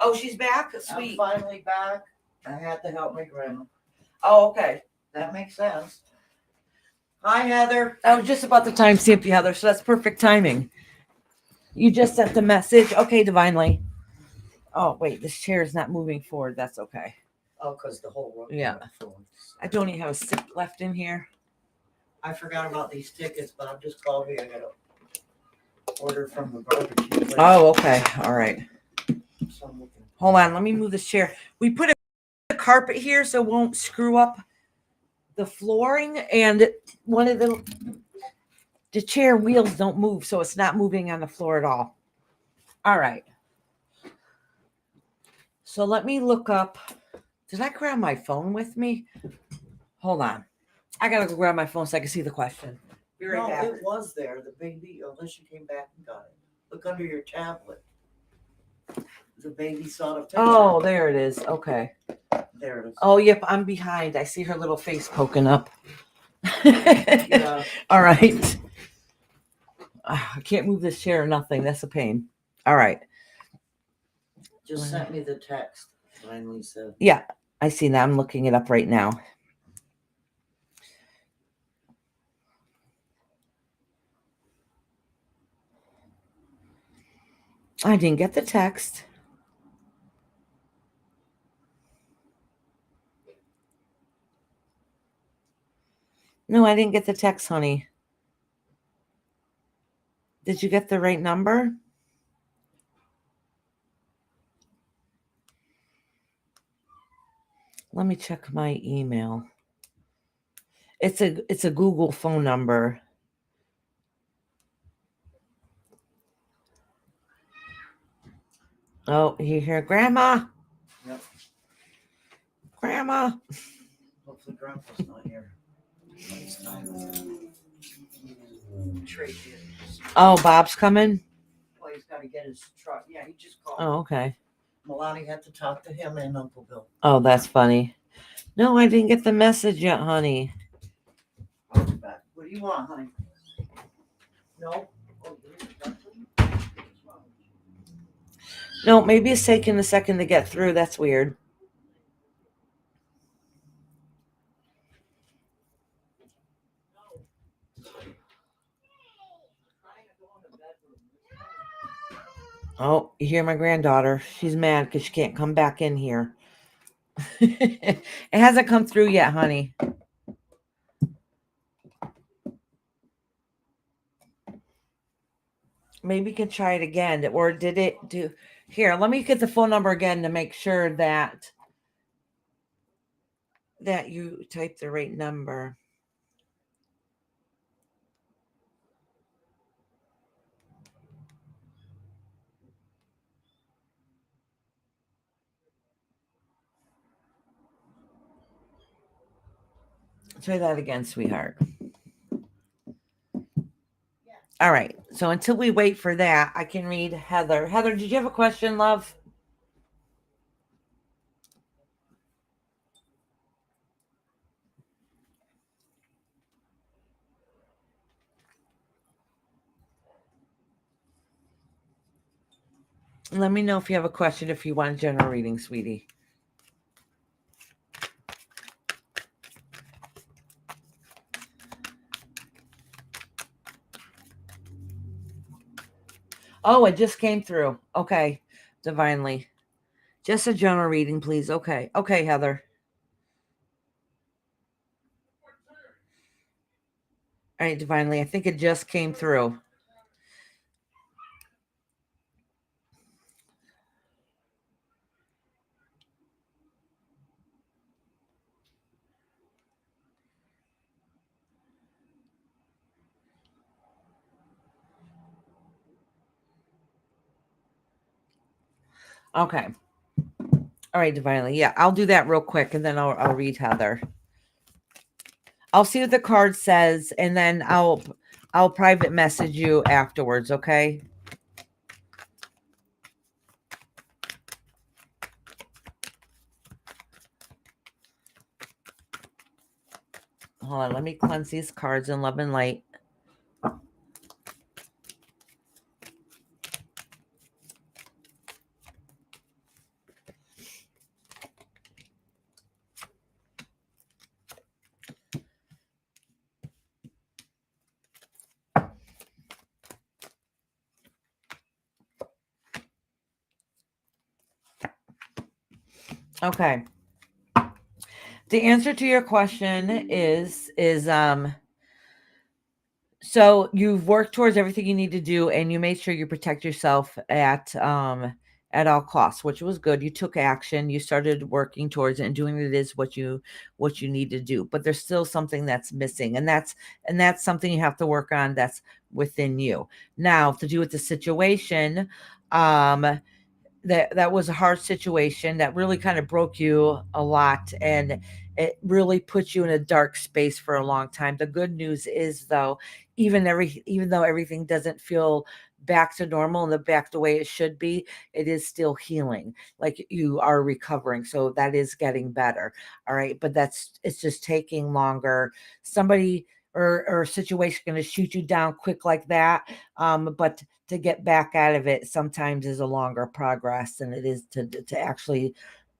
Oh, she's back? I'm Sweet. finally back. I had to help my grandma. Oh, okay. That makes sense. Hi, Heather. I was just about to timestamp you, Heather, so that's perfect timing. You just sent the message. Okay, divinely. Oh, wait, this chair is not moving forward. That's okay. Oh, because the whole room. Yeah. went forward. I don't even have a stick left in here. I forgot about these tickets, but I'm just calling you. I got to order from the barbecue place. Oh, okay. All right. So I'm looking. Hold on. Let me move this chair. We put a carpet here so it won't screw up the flooring, and one of the chair wheels don't move, so it's not moving on the floor at all. All right. So let me look up. Did I grab my phone with me? Hold on. I gotta go grab my phone so I can see the question. Be right No, back. it was there. The baby, unless you came back and got it. Look under your tablet. The baby saw the picture. Oh, there it is. Okay. There it is. Oh, yep. I'm behind. I see her little face poking up. Yeah. All right. I can't move this chair or nothing. That's a pain. All right. Just sent me the text. Finally said. Yeah, I see that. I'm looking it up right now. I didn't get the text. No, I didn't get the text, honey. Did you get the right number? Let me check my email. It's a Google phone number. Oh, you hear Grandma? Yep. Grandma. Hopefully Grandpa's not here. It's time. Trade in. Oh, Bob's coming? Well, he's got to get his truck. Yeah, he just called. Oh, okay. Milani had to talk to him and Uncle Bill. Oh, that's funny. No, I didn't get the message yet, honey. I'll be back. What do you want, honey? No? Oh, No, maybe it's taking a second to get through. That's weird. Oh, you hear my granddaughter? She's mad because she can't come back in here. It hasn't come through yet, honey. Maybe you can try it again. Or did it do? Here, let me get the phone number again to make sure that you typed the right number. Try that again, sweetheart. All right. So until we wait for that, I can read Heather. Heather, did you have a question, love? Let me know if you have a question, if you want a general reading, sweetie. Oh, it just came through. Okay. Divinely. Just a general reading, please. Okay. Okay, Heather. All right, Divinely. I think it just came through. Okay. All right, Divinely. Yeah, I'll do that real quick and then I'll read Heather. I'll see what the card says and then I'll private message you afterwards, okay? Hold on, let me cleanse these cards in love and light. Okay. The answer to your question is so you've worked towards everything you need to do, and you made sure you protect yourself at all costs, which was good. You took action, you started working towards it and doing it is what you need to do. But there's still something that's missing, and that's something you have to work on that's within you. Now, to do with the situation, that was a hard situation that really kind of broke you a lot, and it really put you in a dark space for a long time. The good news is, though, even though everything doesn't feel back to normal and the back the way it should be, it is still healing. Like, you are recovering, so that is getting better. All right, but it's just taking longer. Somebody or a situation going to shoot you down quick like that, but to get back out of it sometimes is a longer progress than it is to actually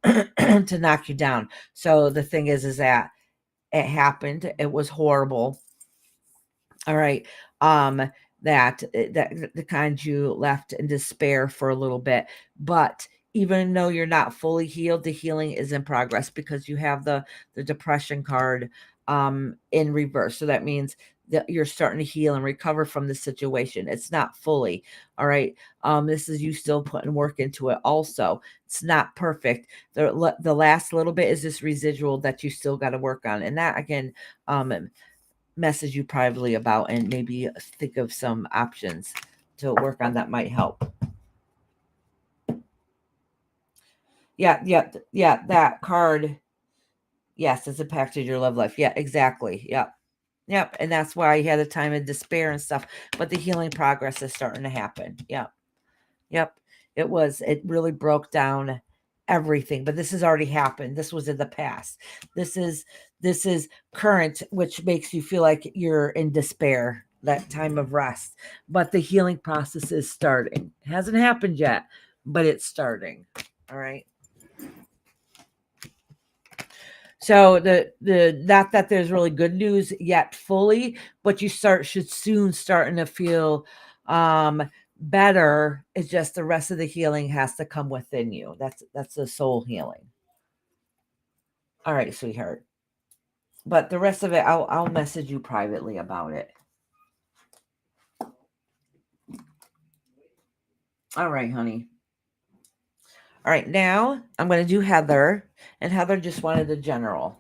to knock you down. So the thing is that it happened. It was horrible. All right. That the kind you left in despair for a little bit, but even though you're not fully healed, the healing is in progress because you have the depression card in reverse. So that means that you're starting to heal and recover from the situation. It's not fully. All right. This is you still putting work into it. Also, it's not perfect. The last little bit is this residual that you still got to work on, and that again message you privately about, and maybe think of some options to work on that might help. Yeah, that card. Yes, it's impacted your love life. Yeah, exactly. Yep. And that's why you had a time of despair and stuff. But the healing progress is starting to happen. Yep. It really broke down everything, but this has already happened. This was in the past. This is current, which makes you feel like you're in despair, that time of rest. But the healing process is starting. It hasn't happened yet, but it's starting. All right. So the not that there's really good news yet fully, but you should soon starting to feel better. It's just the rest of the healing has to come within you. That's the soul healing. All right, sweetheart. But the rest of it, I'll message you privately about it. All right, honey. All right, now I'm going to do Heather, and Heather just wanted a general.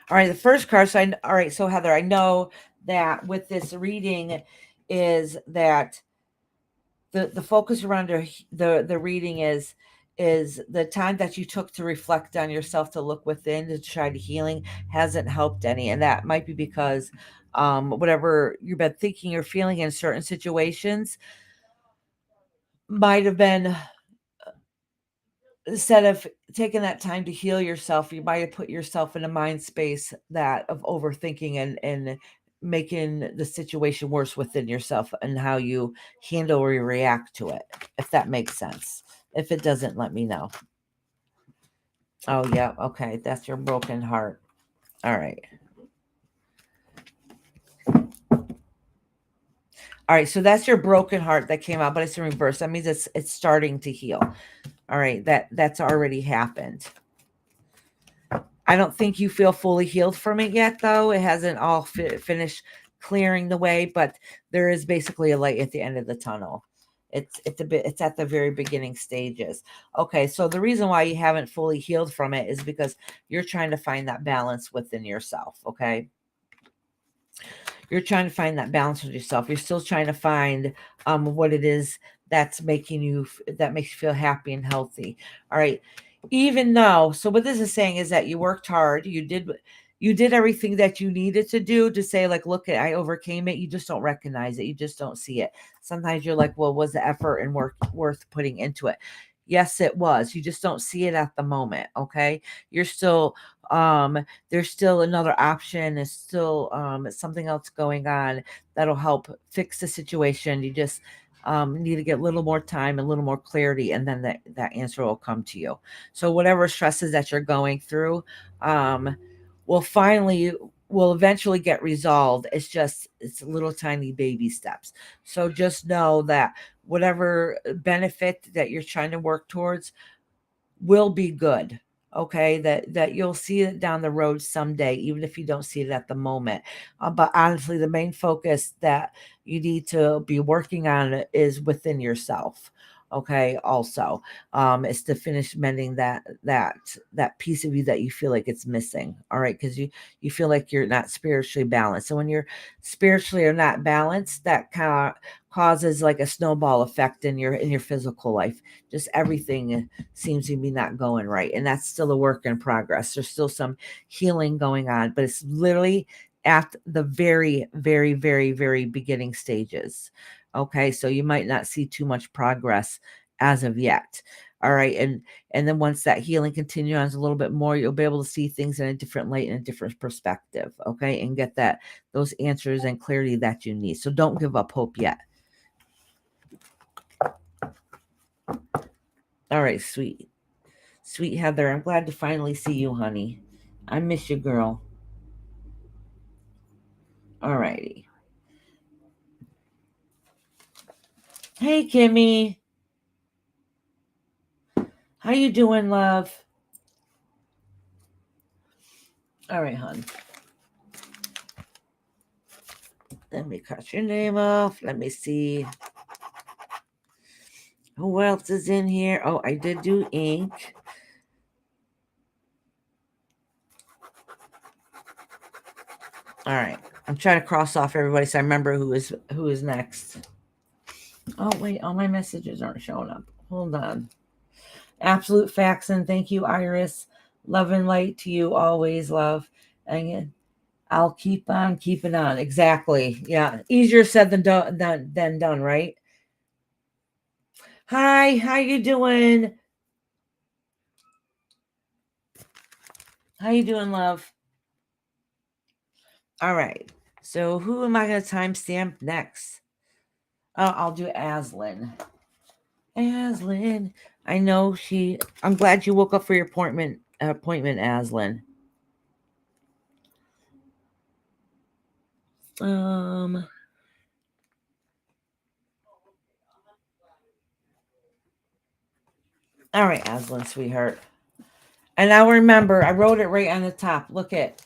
All right, the first card. All right, so Heather, I know that with this reading is that the focus around the reading is the time that you took to reflect on yourself, to look within, to try to healing hasn't helped any, and that might be because whatever you've been thinking or feeling in certain situations might have been, instead of taking that time to heal yourself, you might have put yourself in a mind space that of overthinking and making the situation worse within yourself and how you handle or you react to it, if that makes sense. If it doesn't, let me know. Oh yeah, okay, that's your broken heart. All right. All right, so that's your broken heart that came out, but it's in reverse. That means it's starting to heal. All right, that's already happened. I don't think you feel fully healed from it yet, though. It hasn't all finished clearing the way, but there is basically a light at the end of the tunnel. It's at the very beginning stages. Okay, so the reason why you haven't fully healed from it is because you're trying to find that balance within yourself. Okay, you're trying to find that balance with yourself. You're still trying to find what it is that makes you feel happy and healthy. All right. Even though, so what this is saying is that you worked hard, you did you did everything that you needed to do to say, like, look, I overcame it. You just don't recognize it. You just don't see it. Sometimes you're like, well, was the effort and work worth putting into it? Yes, it was. You just don't see it at the moment. Okay. You're still, there's still another option. There's still something else going on that'll help fix the situation. You just need to get a little more time, a little more clarity, and then that answer will come to you. So whatever stresses that you're going through, will eventually get resolved. It's little tiny baby steps. So just know that whatever benefit that you're trying to work towards will be good. Okay, that you'll see it down the road someday, even if you don't see it at the moment. But honestly, the main focus that you need to be working on is within yourself. Okay, also, is to finish mending that piece of you that you feel like it's missing. All right, because you feel like you're not spiritually balanced. So when you're spiritually or not balanced, that kind of causes like a snowball effect in your physical life. Just everything seems to be not going right, and that's still a work in progress. There's still some healing going on, but it's literally at the very, very, very, very beginning stages. Okay, so you might not see too much progress as of yet. All right, and then once that healing continues a little bit more, you'll be able to see things in a different light and a different perspective. Okay, and get those answers and clarity that you need. So don't give up hope yet. All right, sweet Heather, I'm glad to finally see you, honey. I miss you, girl. All righty. Hey, Kimmy. How you doing, love? All right, hon. Let me cut your name off. Let me see. Who else is in here? Oh, I did do ink. All right. I'm trying to cross off everybody so I remember who is next. Oh, wait. All my messages aren't showing up. Hold on. Absolute facts, and thank you, Iris. Love and light to you always, love. And I'll keep on keeping on. Exactly. Yeah. Easier said than done, right? Hi, how you doing? How you doing, love? All right. So who am I going to timestamp next? Oh, I'll do Aslan. Aslan. I know I'm glad you woke up for your appointment, Aslan. All right, Aslan, sweetheart. And now remember, I wrote it right on the top. Look at,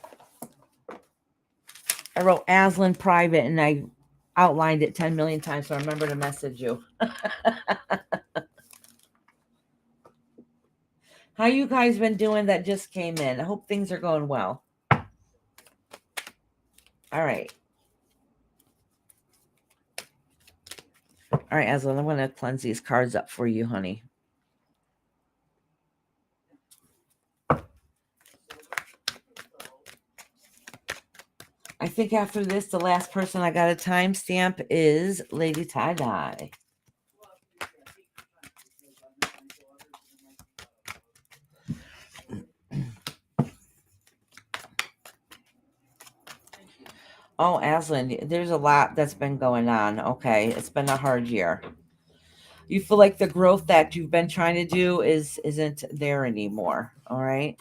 I wrote Aslan private and I outlined it 10 million times, so I remember to message you. How you guys been doing that just came in? I hope things are going well. All right. All right, Aslan, I'm going to cleanse these cards up for you, honey. I think after this, the last person I got a timestamp is Lady Tie-Dye. Oh, Aslan, there's a lot that's been going on. Okay, it's been a hard year. You feel like the growth that you've been trying to do isn't there anymore. All right.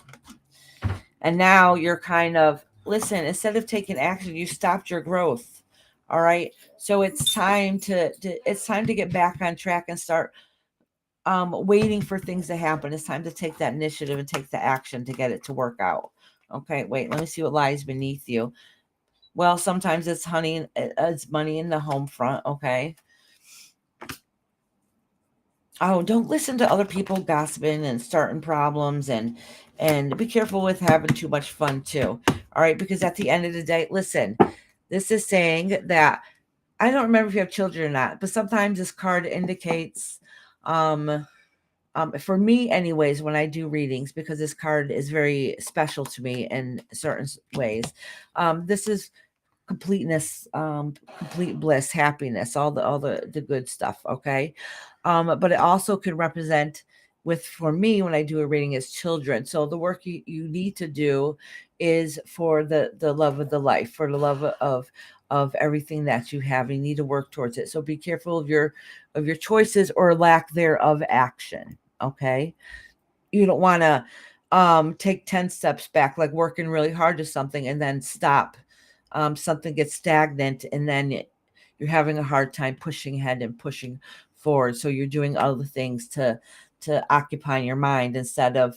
And now you're kind of, listen, instead of taking action, you stopped your growth. All right. So it's time to get back on track and start waiting for things to happen. It's time to take that initiative and take the action to get it to work out. Okay, wait, let me see what lies beneath you. Well, sometimes it's it's money in the home front. Okay. Oh, don't listen to other people gossiping and starting problems, and be careful with having too much fun too. All right, because at the end of the day, listen, this is saying that, I don't remember if you have children or not, but sometimes this card indicates for me anyways, when I do readings, because this card is very special to me in certain ways, this is completeness, complete bliss, happiness, all the good stuff. Okay. But it also could represent, for me, when I do a reading, is children. So the work you need to do is for the love of the life, for the love of everything that you have. You need to work towards it. So be careful of your choices or lack thereof action. Okay. You don't want to take 10 steps back, like working really hard to something and then stop. Something gets stagnant, and then you're having a hard time pushing ahead and pushing forward. So you're doing other things to occupy your mind instead of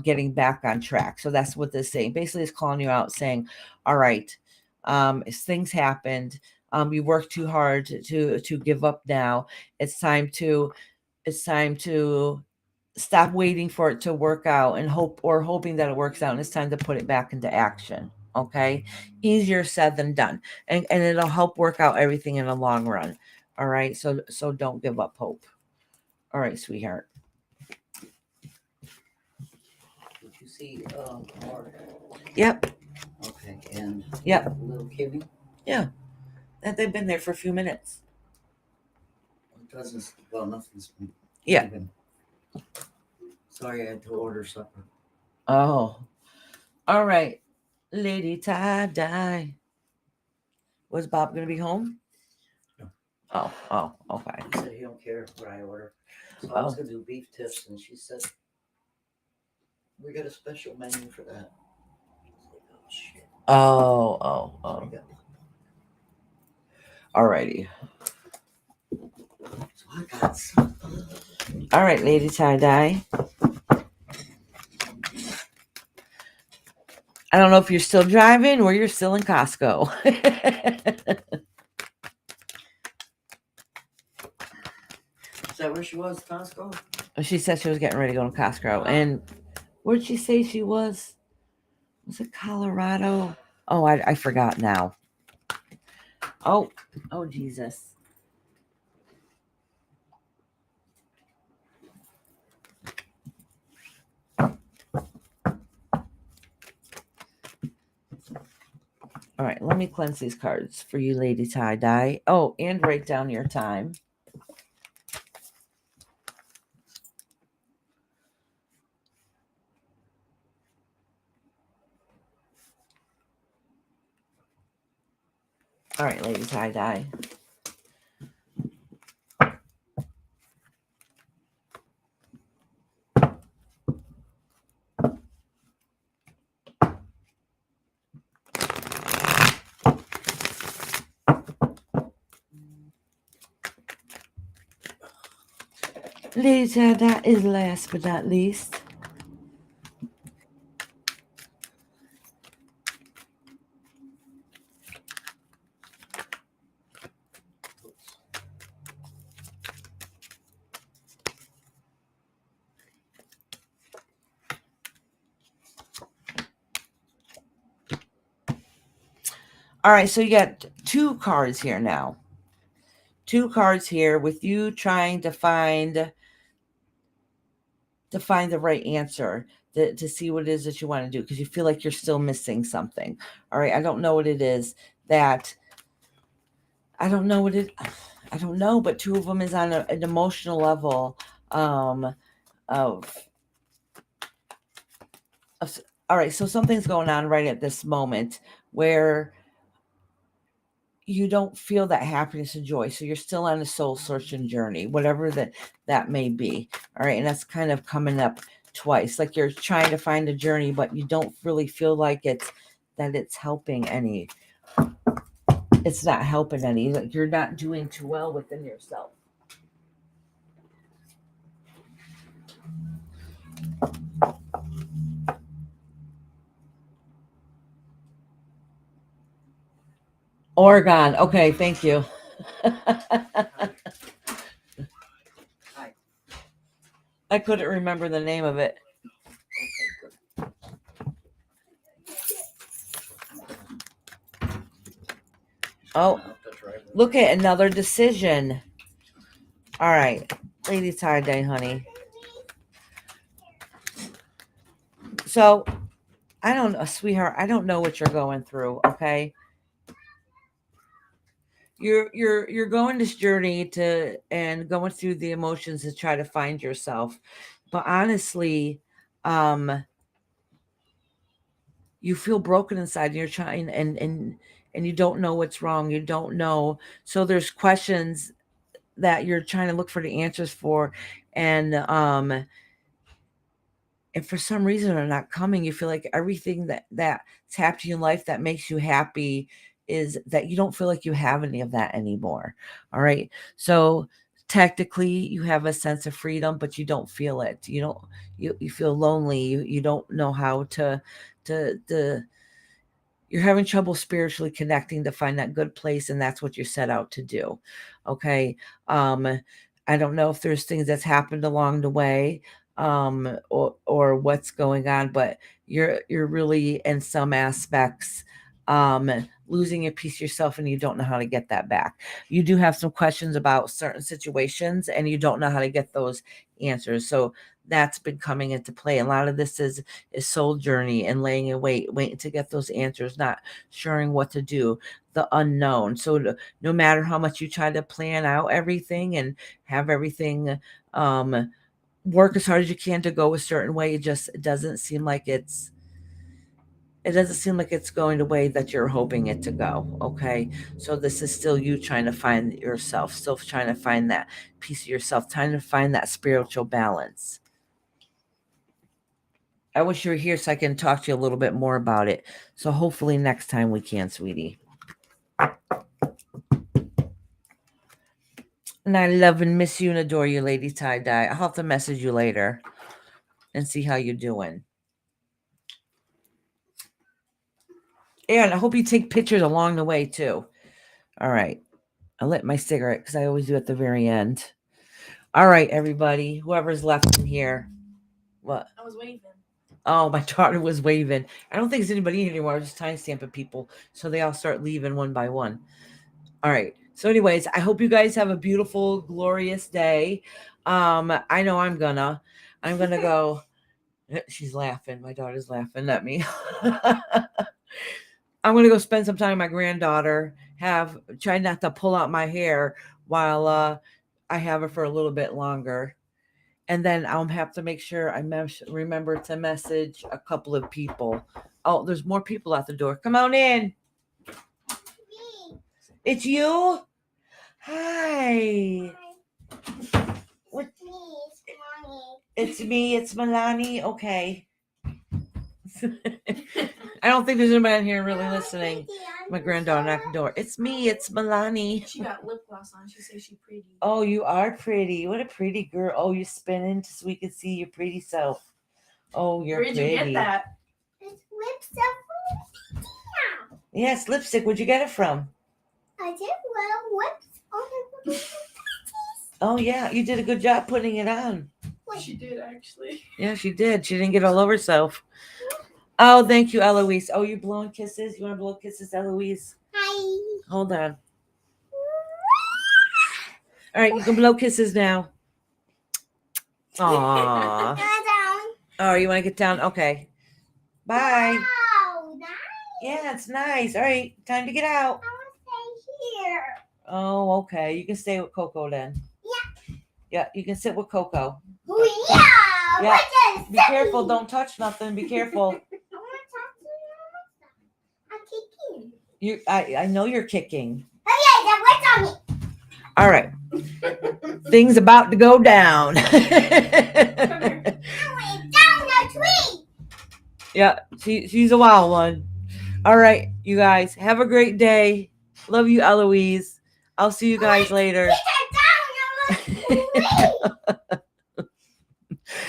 getting back on track. So that's what this is saying. Basically, it's calling you out, saying, all right, things happened. You worked too hard to give up now. It's time to stop waiting for it to work out and hoping that it works out, and it's time to put it back into action. Okay. Easier said than done. And it'll help work out everything in the long run. All right. So don't give up hope. All right, sweetheart. Did you see Mark? Yep. Okay, and Yep. little Kimmy? And they've been there for a few minutes. It doesn't, well, nothing's been Yeah. even. Sorry, I had to order supper. Oh. All right. Lady tie-dye. Was Bob going to be home? No. Oh, okay. He said he don't care what I order. So I was going to do beef tips, and she said, we got a special menu for that. I was like, oh, shit. Oh. All righty. So I got some. All right, Lady Tie-Dye. I don't know if you're still driving or you're still in Costco. Is that where she was, Costco? She said she was getting ready to go to Costco. And where did she say she was? Was it Colorado? Oh, I forgot now. Oh, Jesus. All right, let me cleanse these cards for you, Lady Tie-Dye. Oh, and write down your time. All right, Lady Tie-Dye. Lady Tie-Dye is last but not least. All right, so you got 2 cards here now. 2 cards here with you trying to find the right answer, to see what it is that you want to do, because you feel like you're still missing something. All right, I don't know what it is that I don't know, but 2 of them is on an emotional level of all right, so something's going on right at this moment where you don't feel that happiness and joy. So you're still on a soul searching journey, whatever that may be. All right. And that's kind of coming up twice. Like you're trying to find a journey, but you don't really feel like it's helping any. It's not helping any. Like you're not doing too well within yourself. Oregon. Okay, thank you. I couldn't remember the name of it. Oh, look at another decision. All right, Lady Tie-Dye, honey. So I don't know, sweetheart. I don't know what you're going through. Okay. You're going this journey to and going through the emotions to try to find yourself. But honestly, you feel broken inside and you're trying and you don't know what's wrong. You don't know. So there's questions that you're trying to look for the answers for, and for some reason are not coming. You feel like everything that's happening in life that makes you happy is that you don't feel like you have any of that anymore. All right. So technically you have a sense of freedom, but you don't feel it. You feel lonely. You don't know how to you're having trouble spiritually connecting to find that good place, and that's what you're set out to do. Okay. I don't know if there's things that's happened along the way, or what's going on, but you're really in some aspects losing a piece of yourself, and you don't know how to get that back. You do have some questions about certain situations, and you don't know how to get those answers. So that's been coming into play. A lot of this is soul journey and laying in waiting to get those answers, not sure what to do, the unknown. So no matter how much you try to plan out everything and have everything work as hard as you can to go a certain way, it doesn't seem like it's going the way that you're hoping it to go. Okay. So this is still you trying to find yourself, still trying to find that piece of yourself, trying to find that spiritual balance. I wish you were here so I can talk to you a little bit more about it. So hopefully next time we can, sweetie. And I love and miss you and adore you, Lady Tie-Dye. I'll have to message you later and see how you're doing. And I hope you take pictures along the way too. All right. I lit my cigarette because I always do at the very end. All right, everybody. Whoever's left in here. What? I was waving. Oh, my daughter was waving. I don't think there's anybody anymore. I was just time stamping people. So they all start leaving one by one. All right. So anyways, I hope you guys have a beautiful, glorious day. I know I'm gonna go. She's laughing. My daughter's laughing at me. I'm gonna go spend some time with my granddaughter. Try not to pull out my hair while I have her for a little bit longer. And then I'll have to make sure I remember to message a couple of people. Oh, there's more people at the door. Come on in. Me. It's you? Hi. What? It's me. It's me. It's It's mommy. Milani. Okay. I don't think there's anybody in here really listening. My granddaughter knocked the door. It's me. It's Milani. She got lip gloss on. She says she's pretty. Oh, you are pretty. What a pretty girl. Oh, you're spinning so we can see your pretty self. Oh, you're Where'd pretty. you get that? It's lipstick. Yes, lipstick. Where'd you get it from? I did well whips on the Oh, yeah. You did a good job putting it on. She did actually. Yeah, she did. She didn't get all over herself. Oh, thank you, Eloise. Oh, you blowing kisses? You want to blow kisses, Eloise? Hi. Hold on. All right, you can blow kisses now. Aww. Down. Oh, you want to get down? Okay. Bye. Wow, nice. Yeah, it's nice. All right, time to get out. I want to stay here. Oh, okay. You can stay with Coco then. Yeah. Yeah, you can sit with Coco. Oh, yeah. Yeah. What is Be careful. Don't touch nothing. Be careful. I want to talk to you. I'm kicking. I know you're kicking. Oh, yeah, that what's on me. All right. Things about to go down. Come here. I went down the tree. Yeah, she's a wild one. All right, you guys, have a great day. Love you, Eloise. I'll see you guys later.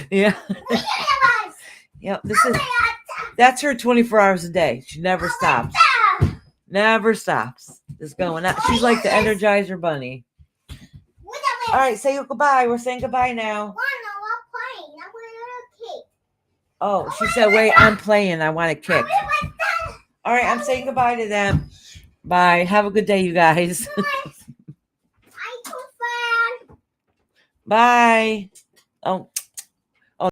Yeah. Yeah, that's her 24 hours a day. She never stops. Never stops. Just going out. She's like the Energizer Bunny. All right, say goodbye. We're saying goodbye now. Oh, she said, wait, I'm playing. I want to kick. All right, I'm saying goodbye to them. Bye. Have a good day, you guys. Bye. Oh,